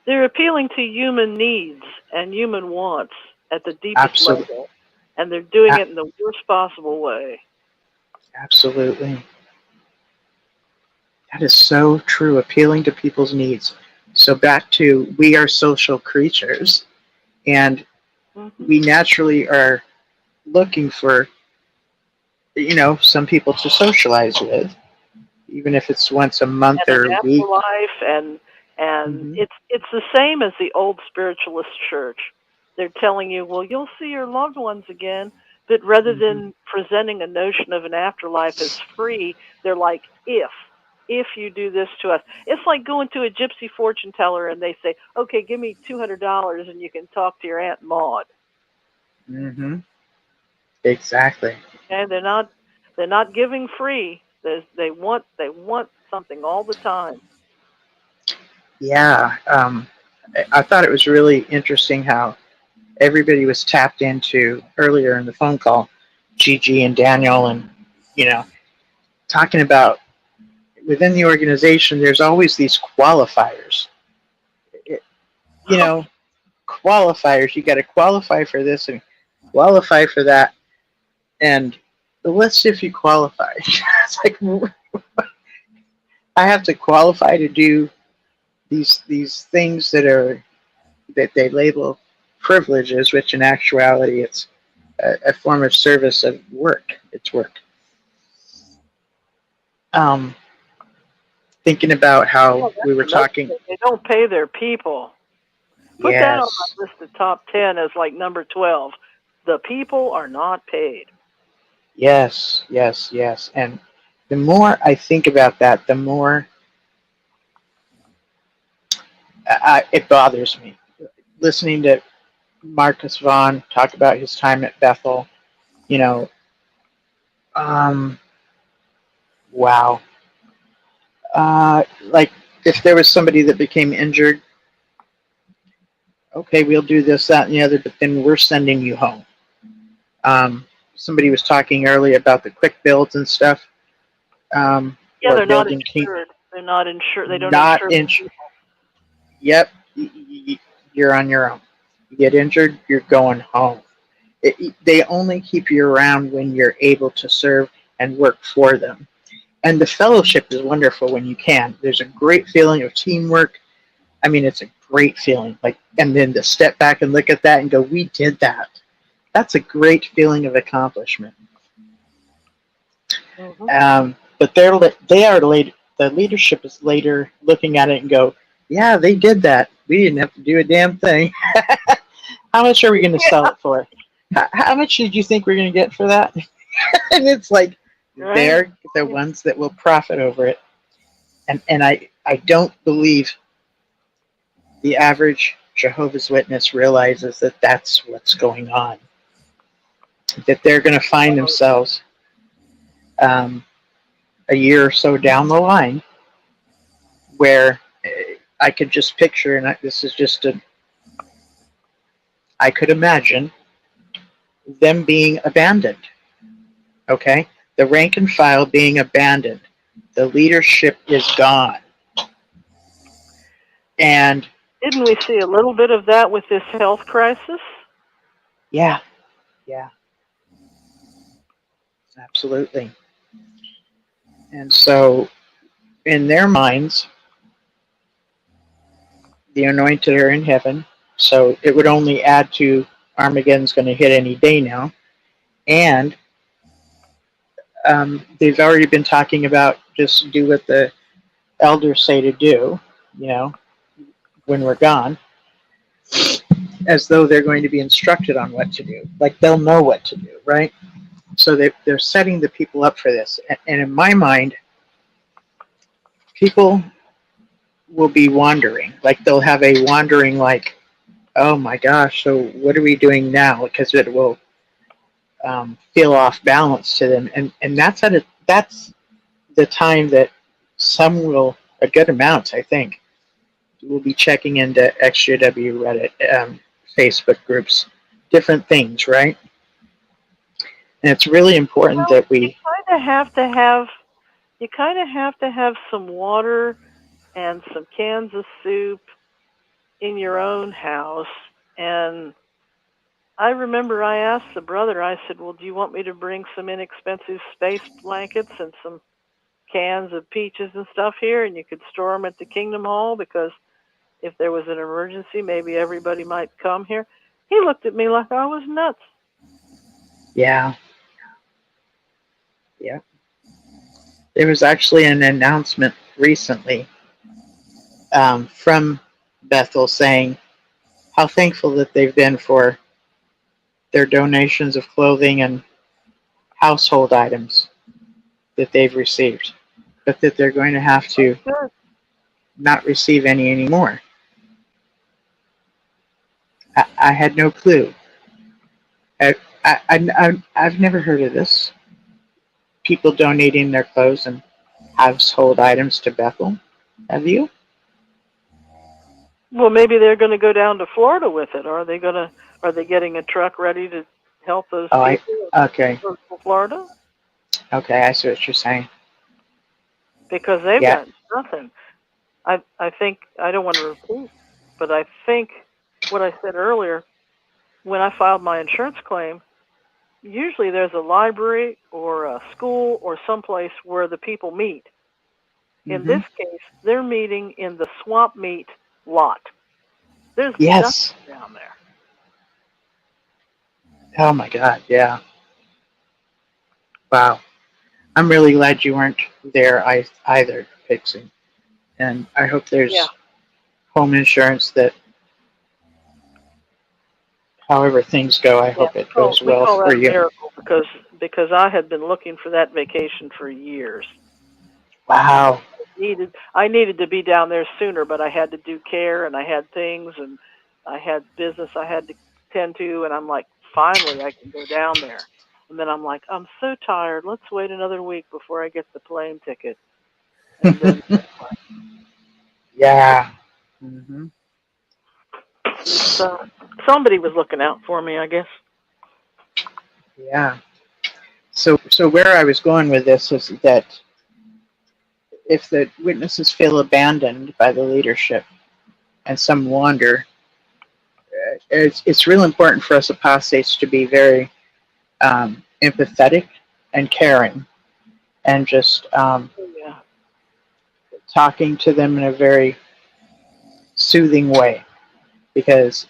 human needs and human wants at the deepest level, and they're doing it in the worst possible way. Absolutely. That is so true, appealing to people's needs. So back to, we are social creatures, and we naturally are looking for, you know, some people to socialize with, even if it's once a month or a week. And it's the same as the old spiritualist church. They're telling you, well, you'll see your loved ones again, but rather than presenting a notion of an afterlife as free, they're like, if you do this to us. It's like going to a gypsy fortune teller and they say, okay, give me $200 and you can talk to your Aunt Maud. Exactly. And they're not giving free. They want something all the time. Yeah. I thought it was really interesting how everybody was tapped into earlier in the phone call, Gigi and Daniel, and, you know, talking about within the organization, there's always these qualifiers. Qualifiers. You got to qualify for this and qualify for that. And let's see if you qualify. It's like, I have to qualify to do these things that they label privileges, which in actuality it's a form of service of work. It's work. Thinking about how we were talking. They don't pay their people. Put that on Yes. my list of top 10 as like number 12. The people are not paid. Yes, yes, yes. And the more I think about that, the more it bothers me. Listening to Marcus Vaughn talk about his time at Bethel, you know, wow. Like if there was somebody that became injured, okay, we'll do this, that, and the other, but then we're sending you home. Somebody was talking earlier about the quick builds and stuff. Yeah, Or they're not building insured. They're not insured. They don't not insure insured. people. Yep, you're on your own. You get injured, you're going home. They only keep you around when you're able to serve and work for them. And the fellowship is wonderful when you can. There's a great feeling of teamwork. I mean, it's a great feeling. Like, and then to step back and look at that and go, "We did that." That's a great feeling of accomplishment. But they are late. The leadership is later looking at it and go, "Yeah, they did that. We didn't have to do a damn thing." How much are we going to sell it for? How much did you think we're going to get for that? And it's like, Right. they're the ones that will profit over it. And I don't believe the average Jehovah's Witness realizes that that's what's going on. That they're going to find themselves a year or so down the line where I could just picture, and this is just I could imagine them being abandoned. Okay? The rank and file being abandoned. The leadership is gone. And didn't we see a little bit of that with this health crisis? Yeah. Absolutely. And so, in their minds, the anointed are in heaven, so it would only add to Armageddon's going to hit any day now. And they've already been talking about just do what the elders say to do, when we're gone, as though they're going to be instructed on what to do. Like they'll know what to do, right? So they're setting the people up for this. And in my mind, people will be wandering. Like they'll have a wandering like, oh my gosh, so what are we doing now? Because it will feel off balance to them. And that's the time that some will, a good amount, I think, will be checking into XJW, Reddit, Facebook groups, different things, right? And it's really important that we you kind of have to have some water and some cans of soup in your own house. And I remember I asked the brother, I said, well, do you want me to bring some inexpensive space blankets and some cans of peaches and stuff here, and you could store them at the Kingdom Hall, because if there was an emergency, maybe everybody might come here. He looked at me like I was nuts. Yeah. There was actually an announcement recently from Bethel saying how thankful that they've been for their donations of clothing and household items that they've received, but that they're going to have to not receive any anymore. I had no clue. I've never heard of this. People donating their clothes and household items to Bethel. Have you? Well, maybe they're going to go down to Florida with it. Are they getting a truck ready to help those people? Okay. In Florida? Okay, I see what you're saying. Because they've got nothing. I think, I don't want to repeat, but I think what I said earlier, when I filed my insurance claim, usually there's a library or a school or someplace where the people meet. In this case, they're meeting in the swamp meet lot. There's nothing down there. Oh my God, yeah. Wow. I'm really glad you weren't there either, Pixie. And I hope there's home insurance that however things go, I hope it goes we well call for that a you. miracle because I had been looking for that vacation for years. Wow. I needed to be down there sooner, but I had to do care and I had things and I had business I had to tend to, and I'm like, finally I can go down there. And then I'm like, I'm so tired. Let's wait another week before I get the plane ticket. And then yeah. Mm-hmm. So somebody was looking out for me, I guess. Yeah. So where I was going with this is that if the witnesses feel abandoned by the leadership and some wander, it's real important for us apostates to be very empathetic and caring, and just talking to them in a very soothing way, because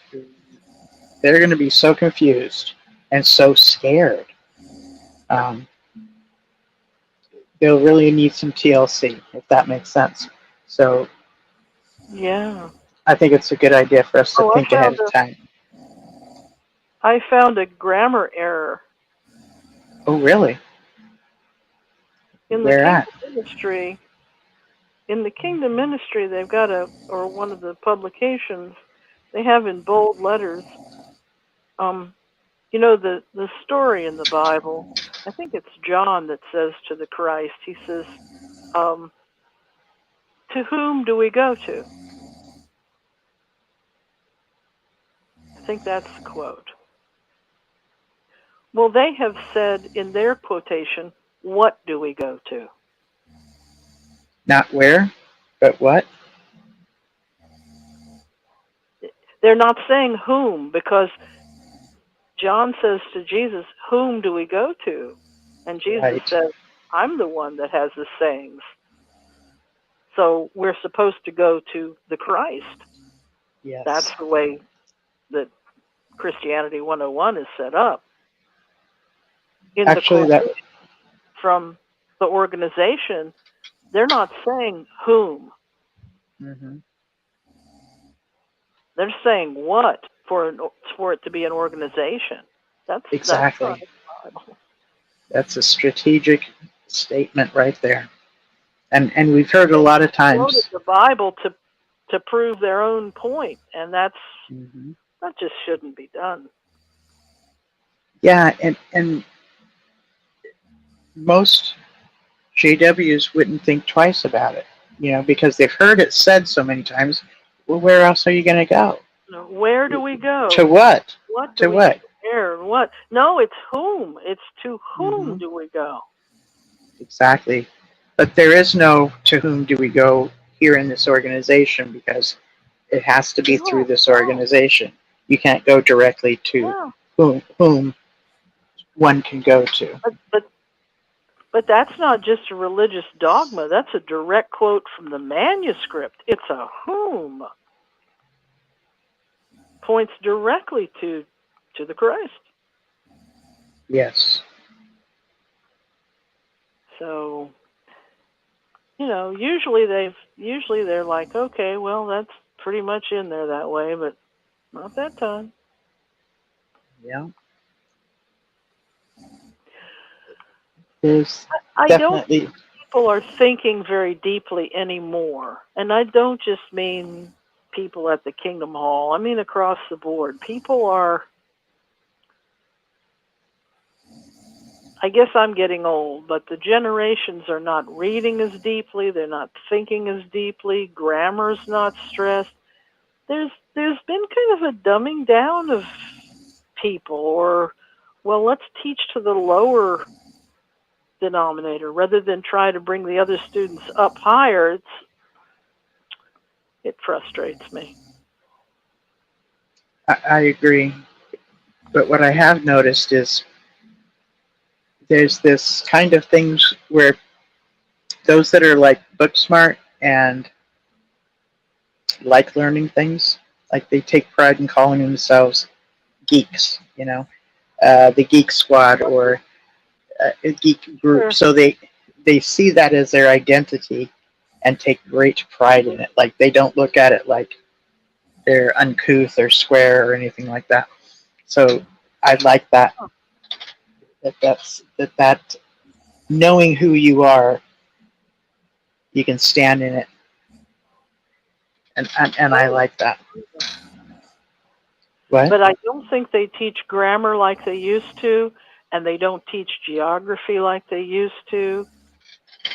they're going to be so confused and so scared. They'll really need some TLC, if that makes sense. So yeah, I think it's a good idea for us to think ahead of time. I found a grammar error. Oh, really? In Where the Kingdom Ministry, they've got or one of the publications, they have in bold letters, you know, the story in the Bible. I think it's John that says to the Christ, he says, to whom do we go to? I think that's the quote. Well, they have said in their quotation, what do we go to? Not where, but what? They're not saying whom, because John says to Jesus, whom do we go to? And Jesus says, I'm the one that has the sayings. So we're supposed to go to the Christ. Yes. That's the way that Christianity 101 is set up. Actually, from the organization, they're not saying whom. Mm-hmm. They're saying what for it to be an organization. That's exactly. That's a strategic statement right there, and we've heard a lot of times. They quoted the Bible to prove their own point, and that just shouldn't be done. Yeah, and most JWs wouldn't think twice about it, because they've heard it said so many times. Well, where else are you going to go? Where do we go? To what? What to what? Where? What? No, it's whom. It's to whom do we go? Exactly. But there is no to whom do we go here in this organization, because it has to be through this organization. You can't go directly to whom one can go to. But that's not just a religious dogma. That's a direct quote from the manuscript. It's a whom. Points directly to the Christ. Yes. So, usually they're like, okay, well, that's pretty much in there that way, but not that time. Yeah. I don't think people are thinking very deeply anymore. And I don't just mean people at the Kingdom Hall. I mean across the board. People are, I guess I'm getting old, but the generations are not reading as deeply. They're not thinking as deeply. Grammar's not stressed. There's been kind of a dumbing down of people, or, well, let's teach to the lower denominator rather than try to bring the other students up higher. It frustrates me. I agree. But what I have noticed is there's this kind of things where those that are like book smart and like learning things, like they take pride in calling themselves geeks, the geek squad or a geek group. Sure. So they see that as their identity and take great pride in it. Like they don't look at it like they're uncouth or square or anything like that. So I like that. That knowing who you are, you can stand in it, and I like that. What? But I don't think they teach grammar like they used to, and they don't teach geography like they used to.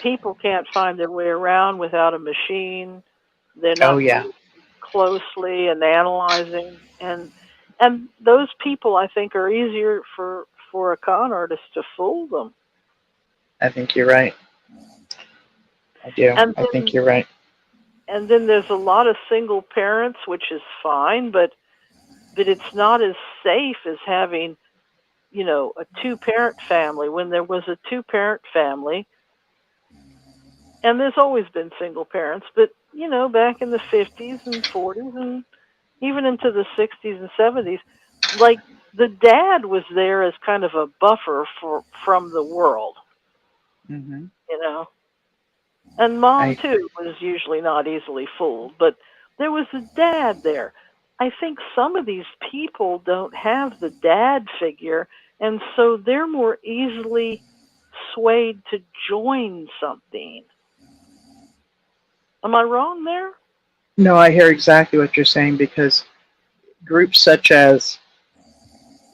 People can't find their way around without a machine. They're Oh not yeah. closely and analyzing, and those people I think are easier for a con artist to fool them. I think you're right. I do. I think you're right. And then there's a lot of single parents, which is fine, but it's not as safe as having, you know, a two-parent family. When there was a two-parent family, and there's always been single parents, but, you know, back in the 50s and 40s and even into the 60s and 70s, like the dad was there as kind of a buffer from the world, Mm-hmm. you know. And mom, too, was usually not easily fooled, but there was a dad there. I think some of these people don't have the dad figure, and so they're more easily swayed to join something. Am I wrong there? No, I hear exactly what you're saying, because groups such as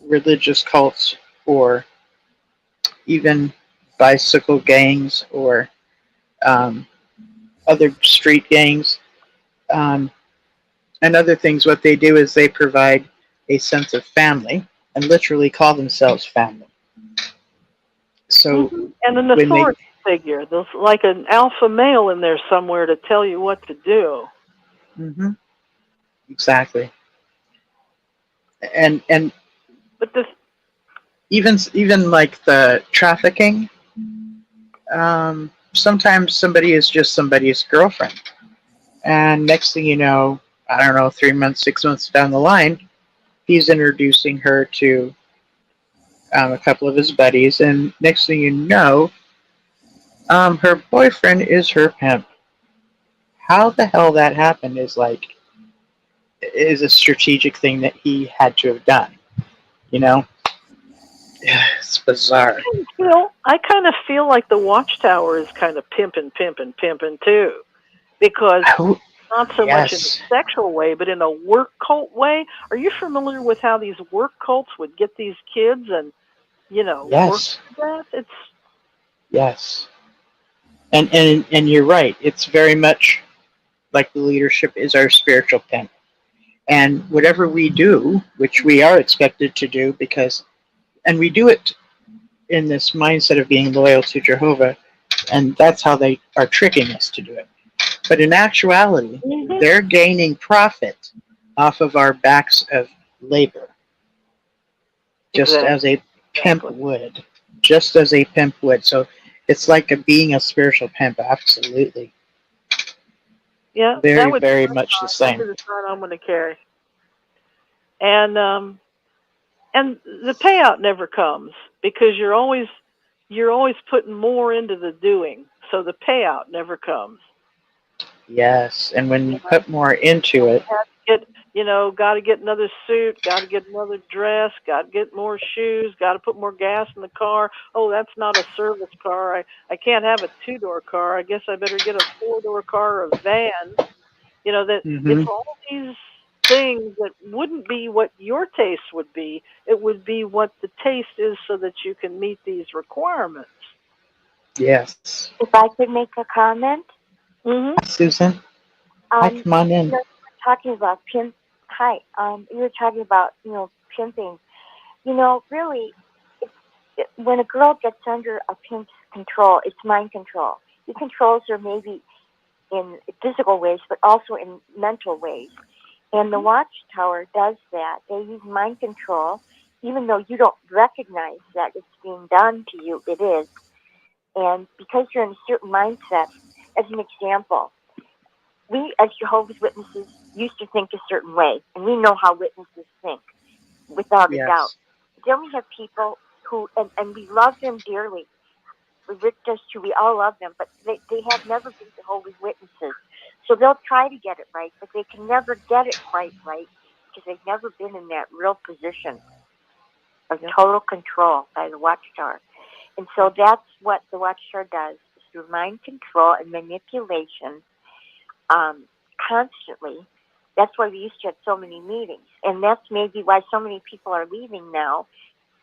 religious cults or even bicycle gangs or other street gangs and other things, what they do is they provide a sense of family and literally call themselves family. So and an authority figure. There's like an alpha male in there somewhere to tell you what to do. Mm-hmm. Exactly. And but this even like the trafficking, sometimes somebody is just somebody's girlfriend, and next thing you know, I don't know, 3 months, 6 months down the line, he's introducing her to a couple of his buddies, and next thing you know, her boyfriend is her pimp. How the hell that happened is a strategic thing that he had to have done. You know, it's bizarre. I kind of feel like the Watchtower is kind of pimping too, because not so much in a sexual way, but in a work cult way. Are you familiar with how these work cults would get these kids and, you know, work that? It's yes, and you're right. It's very much like the leadership is our spiritual pimp, and whatever we do, which we are expected to do, and we do it in this mindset of being loyal to Jehovah, and that's how they are tricking us to do it. But in actuality, they're gaining profit off of our backs of labor, just as a pimp would. Just as a pimp would. So it's like being a spiritual pimp, absolutely. Yeah, very, that would very much the same. That's the sign I'm going to carry. And the payout never comes because you're always putting more into the doing, so the payout never comes. Yes, and when you put more into it, got to get another suit, got to get another dress, got to get more shoes, got to put more gas in the car. Oh, that's not a service car. I can't have a 2-door car. I guess I better get a 4-door car or a van. You know, that it's all these things that wouldn't be what your taste would be. It would be what the taste is so that you can meet these requirements. Yes. If I could make a comment? Susan? Hi, come on in. You were talking about pimp. Hi. You were talking about, pimping. Really, when a girl gets under a pimp's control, it's mind control. He controls her maybe in physical ways, but also in mental ways. And the Watchtower does that. They use mind control, even though you don't recognize that it's being done to you, it is. And because you're in a certain mindset, as an example, we as Jehovah's Witnesses used to think a certain way, and we know how witnesses think, without a doubt. Then we have people who, and we love them dearly. Rick does too. We all love them, but they have never been Jehovah's Witnesses. So they'll try to get it right, but they can never get it quite right because they've never been in that real position. of total control by the Watchtower. And so that's what the Watchtower does, is through mind control and manipulation constantly. That's why we used to have so many meetings. And that's maybe why so many people are leaving now,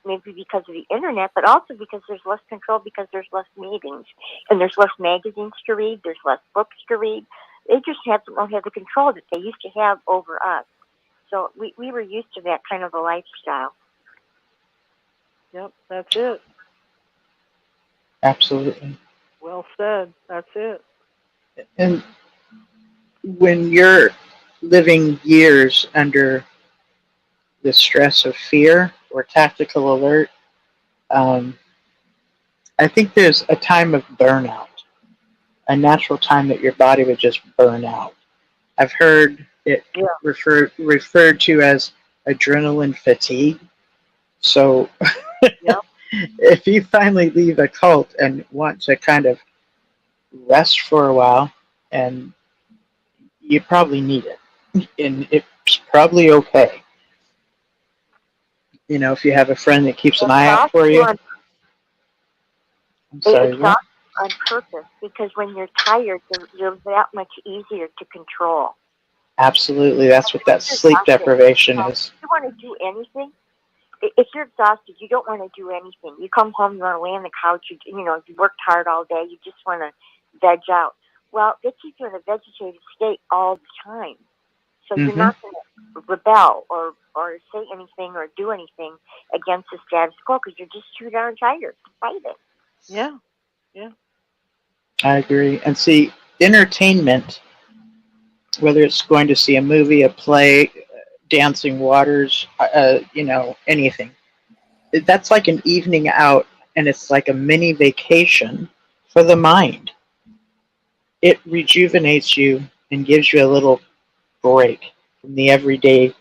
maybe because of the internet, but also because there's less control, because there's less meetings. And there's less magazines to read, there's less books to read. They just don't have the control that they used to have over us. So we were used to that kind of a lifestyle. Yep, that's it. Absolutely. Well said. That's it. And when you're living years under the stress of fear or tactical alert, I think there's a time of burnout, a natural time that your body would just burn out. I've heard it referred to as adrenaline fatigue. So if you finally leave a cult and want to kind of rest for a while, and you probably need it, and it's probably okay. You know, if you have a friend that keeps an eye out for you. I'm sorry, It's not on purpose, because when you're tired, you're that much easier to control. Absolutely, that's what that sleep deprivation is. You want to do anything. If you're exhausted, you don't want to do anything. You come home, you want to lay on the couch. You worked hard all day. You just want to veg out. Well, they keep you in a vegetative state all the time. So you're not going to rebel or say anything or do anything against the status quo, because you're just too darn tired to fight it. Yeah, yeah. I agree. And see, entertainment, whether it's going to see a movie, a play, dancing waters, anything, that's like an evening out, and it's like a mini vacation for the mind. It rejuvenates you and gives you a little break from the everyday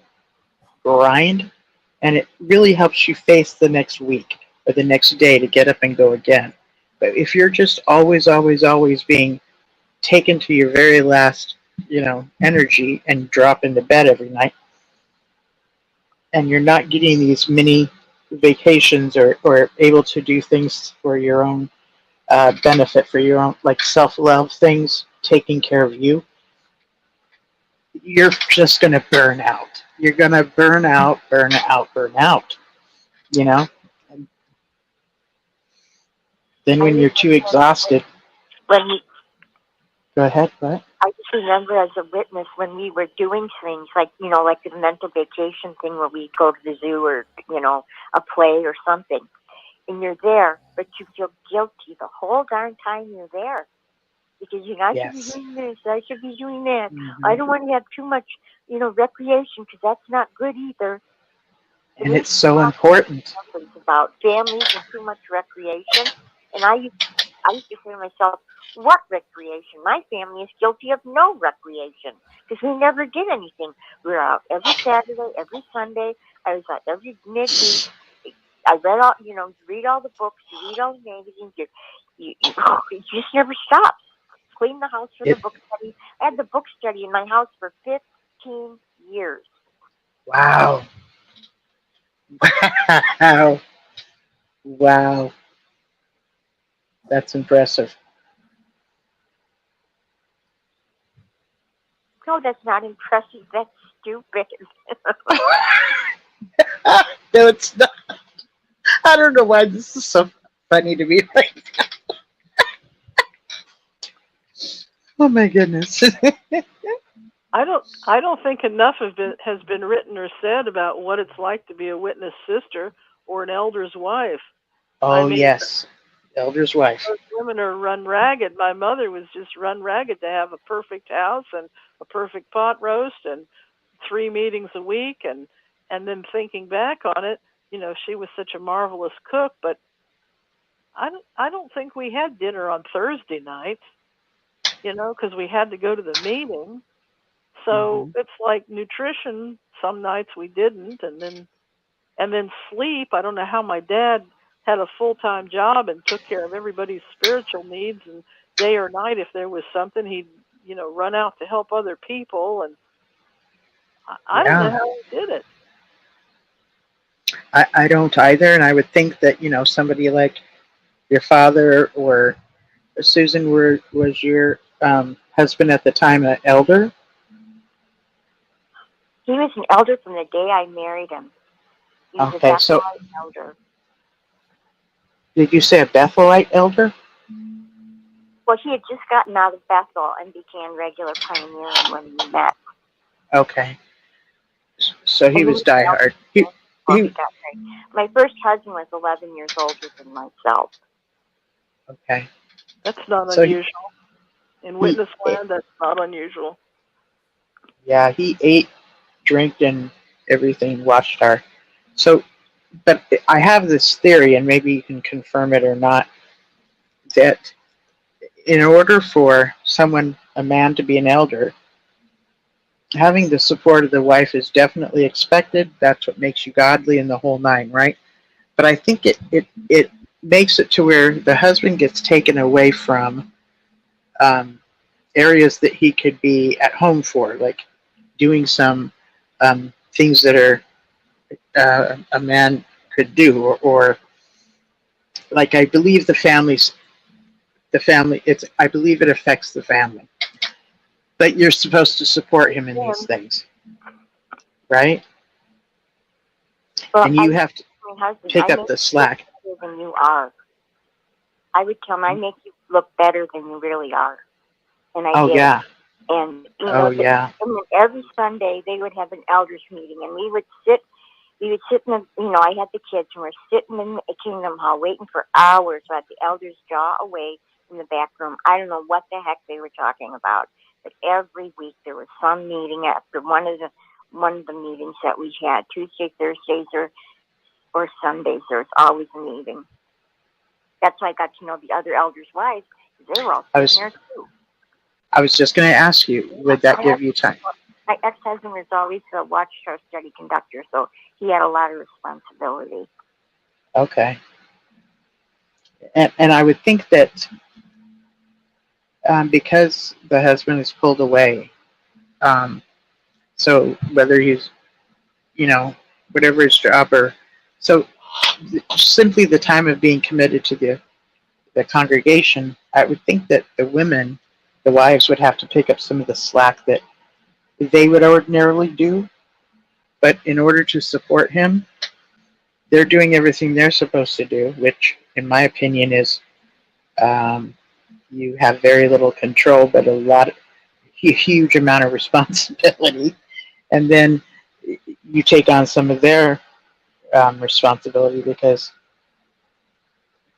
grind, and it really helps you face the next week or the next day to get up and go again. But if you're just always being taken to your very last, energy and drop into bed every night, and you're not getting these mini vacations or able to do things for your own benefit, for your own, like self-love things, taking care of you, you're just going to burn out. You're going to burn out. And then when you're too exhausted. Go ahead, what? I just remember as a witness when we were doing things like the mental vacation thing where we go to the zoo or, a play or something. And you're there, but you feel guilty the whole darn time you're there. Because I should be doing this, I should be doing that. I don't want to have too much, recreation, because that's not good either. And it's so important. It's about families and too much recreation. And I used to say to myself, what recreation? My family is guilty of no recreation, because we never did anything. We were out every Saturday, every Sunday. I was out every midweek. I read all, read all the books, you read all the magazines. You just never stopped. Clean the house for the book study. I had the book study in my house for 15 years. Wow. Wow. That's impressive. No, that's not impressive. That's stupid. No, it's not. I don't know why this is so funny to me right now. Oh my goodness. I don't think enough has been written or said about what it's like to be a witness sister or an elder's wife. Oh, yes. Elder's wife. Those women are run ragged. My mother was just run ragged to have a perfect house and a perfect pot roast and 3 meetings a week. And then thinking back on it, she was such a marvelous cook, but I don't think we had dinner on Thursday nights, because we had to go to the meeting. So it's like nutrition. Some nights we didn't, and then sleep. I don't know how my dad had a full-time job and took care of everybody's spiritual needs, and day or night, if there was something, he'd run out to help other people, and I don't know how he did it. I don't either, and I would think that, somebody like your father or Susan was your husband at the time an elder? He was an elder from the day I married him. He was Okay, a so Bethelite elder. did you say a Bethelite elder? Well, he had just gotten out of Bethel and began regular pioneering when we met. Okay. So he was diehard. He got married. My first husband was 11 years older than myself. Okay. That's not So unusual. In witness land, that's not unusual. Yeah, he ate, drank, and everything, Watchtower. So, but I have this theory, and maybe you can confirm it or not, that in order for a man to be an elder, having the support of the wife is definitely expected. That's what makes you godly in the whole nine, right? But I think it makes it to where the husband gets taken away from areas that he could be at home for, like doing some things that are a man could do, or like I believe I believe it affects the family. But you're supposed to support him in these things, right? Well, and you have to pick I up the slack. Better than you are. I would tell him, I make you look better than you really are. And I did. Yeah. And, and then every Sunday they would have an elders meeting, and we would sit in the, I had the kids, and we're sitting in the Kingdom Hall waiting for hours while the elders jaw away in the back room. I don't know what the heck they were talking about, but every week there was some meeting after one of the meetings that we had, Tuesday, Thursdays, or Sundays. There was always a meeting. That's why I got to know the other elders' wives, because they were all sitting there too. I was just going to ask you, would that give you time? My ex-husband was always a Watchtower study conductor, so he had a lot of responsibility. Okay. And I would think that because the husband is pulled away, so whether he's, whatever his job, or so simply the time of being committed to the congregation, I would think that the wives would have to pick up some of the slack that they would ordinarily do. But in order to support him, they're doing everything they're supposed to do, which, in my opinion, is you have very little control, but a huge amount of responsibility. And then you take on some of their responsibility, because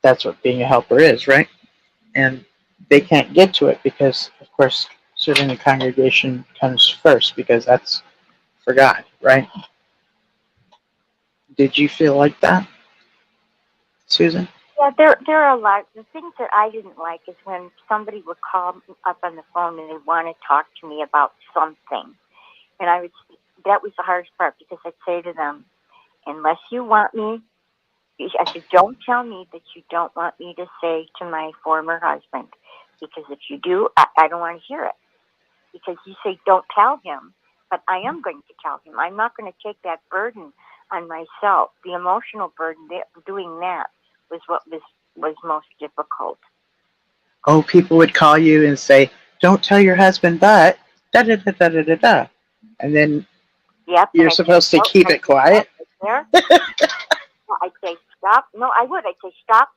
that's what being a helper is, right? And they can't get to it because, of course, serving the congregation comes first, because that's for God, right? Did you feel like that, Susan? Yeah, there are a lot. The things that I didn't like is when somebody would call up on the phone and they want to talk to me about something, and that was the hardest part, because I'd say to them, unless you want me, I said, don't tell me that you don't want me to say to my former husband, because if you do, I don't want to hear it. Because you say don't tell him, but I am going to tell him. I'm not going to take that burden on myself. The emotional burden doing that was what was most difficult. Oh, people would call you and say, don't tell your husband, but da da da da da da da. And then you're supposed to keep it quiet. I'd say stop. No, I would. I'd say stop.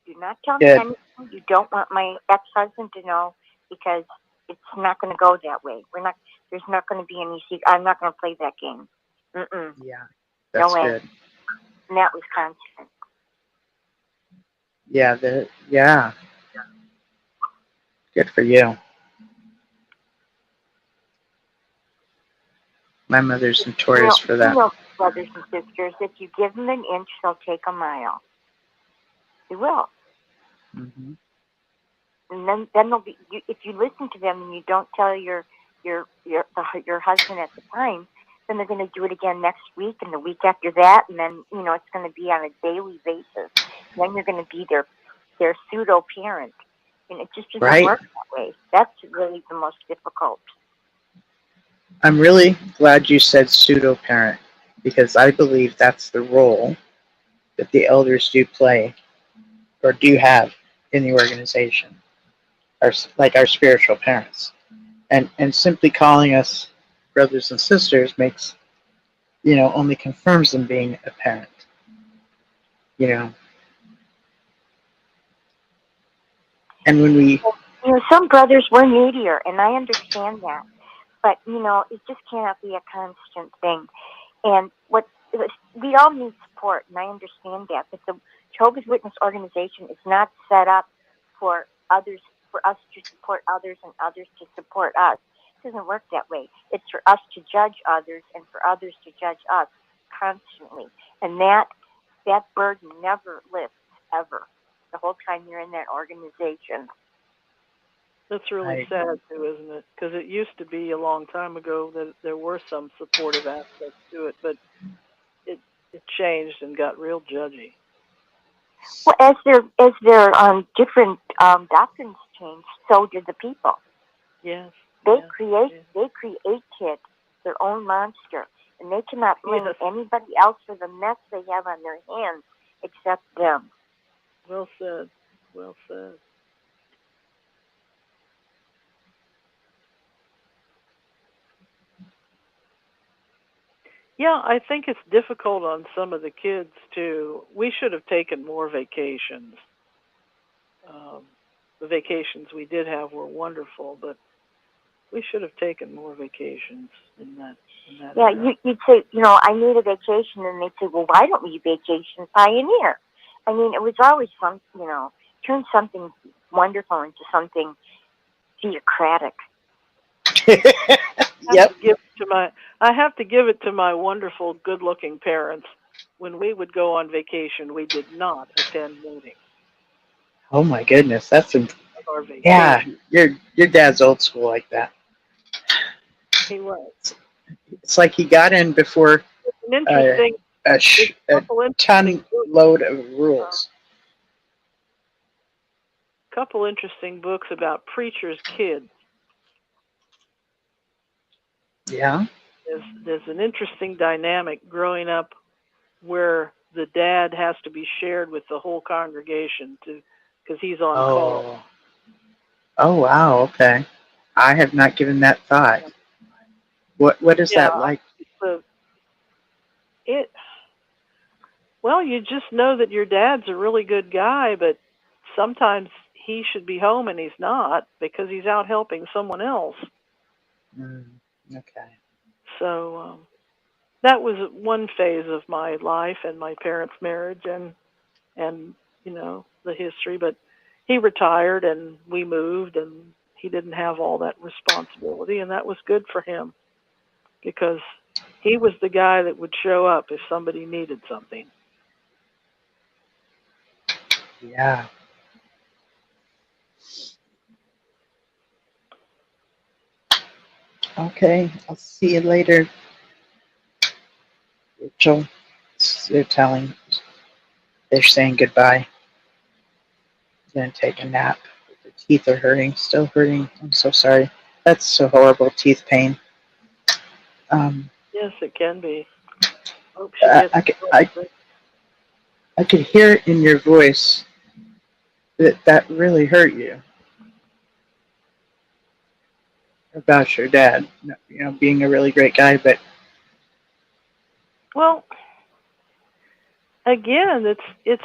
Do not tell me anything you don't want my ex-husband to know, because it's not going to go that way. There's not going to be any secret. I'm not going to play that game. Mm-mm. Yeah, that's no way. Good. And that was constant. Yeah. Good for you. My mother's notorious for that. Brothers and sisters, if you give them an inch, they'll take a mile. They will. Mm-hmm. And then they'll be. If you listen to them and you don't tell your husband at the time, then they're going to do it again next week and the week after that, and then it's going to be on a daily basis. And then you're going to be their pseudo parent, and it just doesn't work that way. That's really the most difficult. I'm really glad you said pseudo parent, because I believe that's the role that the elders do play or do have in the organization, like our spiritual parents. And simply calling us brothers and sisters makes, only confirms them being a parent. And when we... some brothers were needier, and I understand that. But, it just cannot be a constant thing. And we all need support, and I understand that. But the Jehovah's Witness organization is not set up for us to support others and others to support us. It doesn't work that way. It's for us to judge others and for others to judge us constantly. And that burden never lifts, ever, the whole time you're in that organization. That's really sad, too, isn't it? Because it used to be a long time ago that there were some supportive aspects to it, but it changed and got real judgy. Well, as their different doctrines change, so did the people. Yes. They created their own monster, and they cannot blame anybody else for the mess they have on their hands except them. Well said. Well said. Yeah, I think it's difficult on some of the kids, too. We should have taken more vacations. The vacations we did have were wonderful, but we should have taken more vacations in that era. You'd say, I need a vacation, and they'd say, well, why don't we vacation Pioneer? I mean, it was always fun, turn something wonderful into something theocratic. Yep. I have to give it to my wonderful, good-looking parents. When we would go on vacation, we did not attend meetings. Oh my goodness, that's Our vacation. Yeah. Your dad's old school like that. He was. It's like he got in before An interesting, a ton load of rules. Couple interesting books about preachers' kids. Yeah. There's an interesting dynamic growing up where the dad has to be shared with the whole congregation because he's on call. Oh wow, okay. I have not given that thought. What is that like? Well, you just know that your dad's a really good guy, but sometimes he should be home and he's not because he's out helping someone else. Okay. So that was one phase of my life and my parents' marriage and the history. But he retired and we moved and he didn't have all that responsibility, and that was good for him because he was the guy that would show up if somebody needed something. Yeah. Okay, I'll see you later. Rachel, they're saying goodbye. I'm going to take a nap. The teeth are hurting, still hurting. I'm so sorry. That's so horrible, teeth pain. Yes, it can be. I could hear it in your voice that really hurt you about your dad, being a really great guy, but... Well, again, it's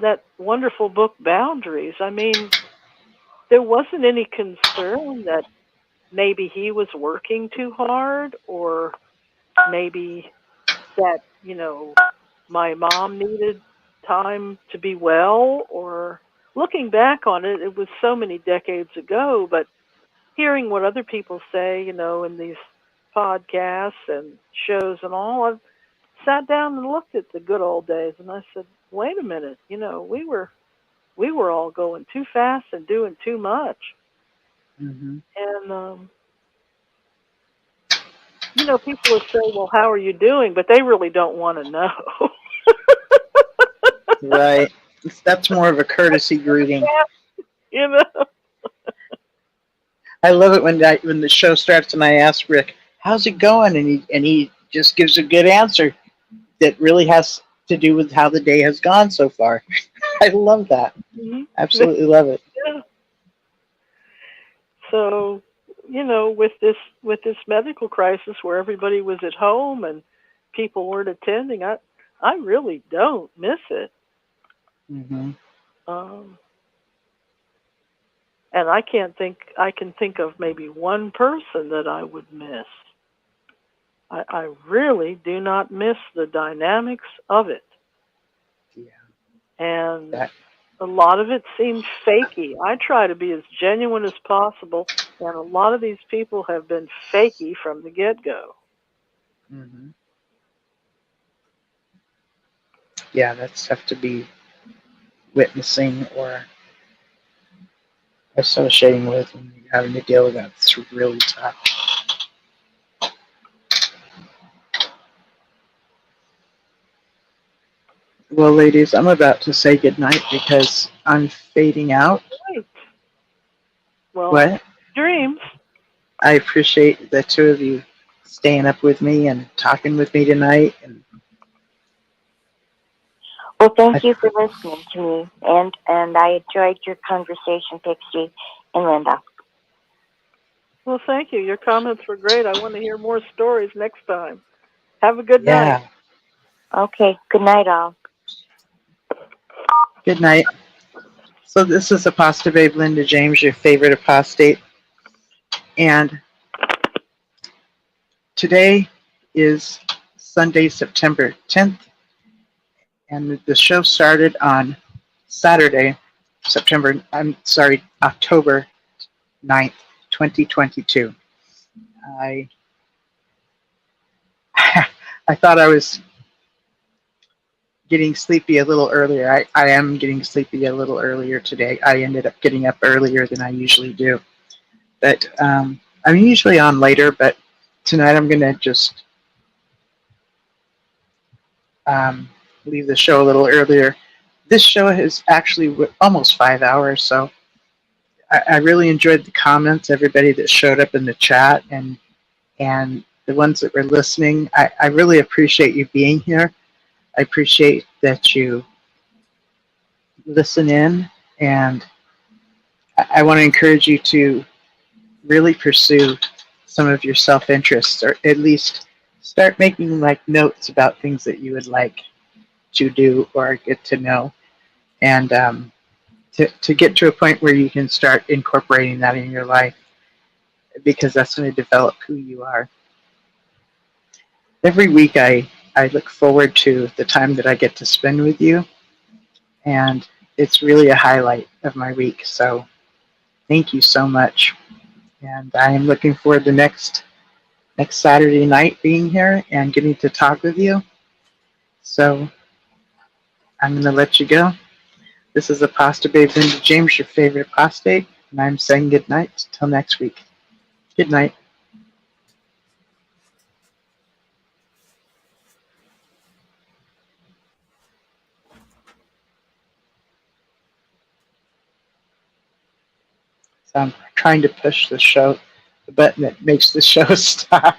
that wonderful book, Boundaries. I mean, there wasn't any concern that maybe he was working too hard or maybe that, my mom needed time to be well, or looking back on it, it was so many decades ago, but hearing what other people say, in these podcasts and shows and all, I've sat down and looked at the good old days and I said, wait a minute, we were all going too fast and doing too much. Mm-hmm. And, people will say, well, how are you doing? But they really don't want to know. Right. That's more of a courtesy greeting. I love it when the show starts and I ask Rick, how's it going? And he just gives a good answer. that really has to do with how the day has gone so far. I love that. Mm-hmm. Absolutely love it. Yeah. So, with this medical crisis where everybody was at home and people weren't attending, I really don't miss it. Mm-hmm. And I can think of maybe one person that I would miss. I really do not miss the dynamics of it. Yeah. And a lot of it seemed fakey. I try to be as genuine as possible, and a lot of these people have been fakey from the get-go. Mm-hmm. Yeah, that's tough to be witnessing or associating with, and having to deal with that. It's really tough. Well, ladies, I'm about to say goodnight because I'm fading out. Right. Well, What? dreams. I appreciate the two of you staying up with me and talking with me tonight. And well, thank you for listening to me, and I enjoyed your conversation, Pixie and Linda. Well, thank you. Your comments were great. I want to hear more stories next time. Have a good night. Okay. Good night, all. Good night. So this is Apostate Babe Linda James, your favorite apostate. And today is Sunday, September 10th. And the show started on Saturday, October 9th, 2022. I thought I was getting sleepy a little earlier. I am getting sleepy a little earlier today. I ended up getting up earlier than I usually do. But I'm usually on later, but tonight I'm going to just leave the show a little earlier. This show is actually almost 5 hours, so I really enjoyed the comments, everybody that showed up in the chat, and the ones that were listening. I really appreciate you being here. I appreciate that you listen in, and I want to encourage you to really pursue some of your self-interest, or at least start making like notes about things that you would like to do or get to know, and to get to a point where you can start incorporating that in your life, because that's going to develop who you are. Every week I look forward to the time that I get to spend with you, and it's really a highlight of my week. So thank you so much. And I am looking forward to next Saturday night being here and getting to talk with you. So I'm going to let you go. This is Apostate Babe Linda James, your favorite apostate, and I'm saying good night till next week. Good night. So I'm trying to push the button that makes the show stop.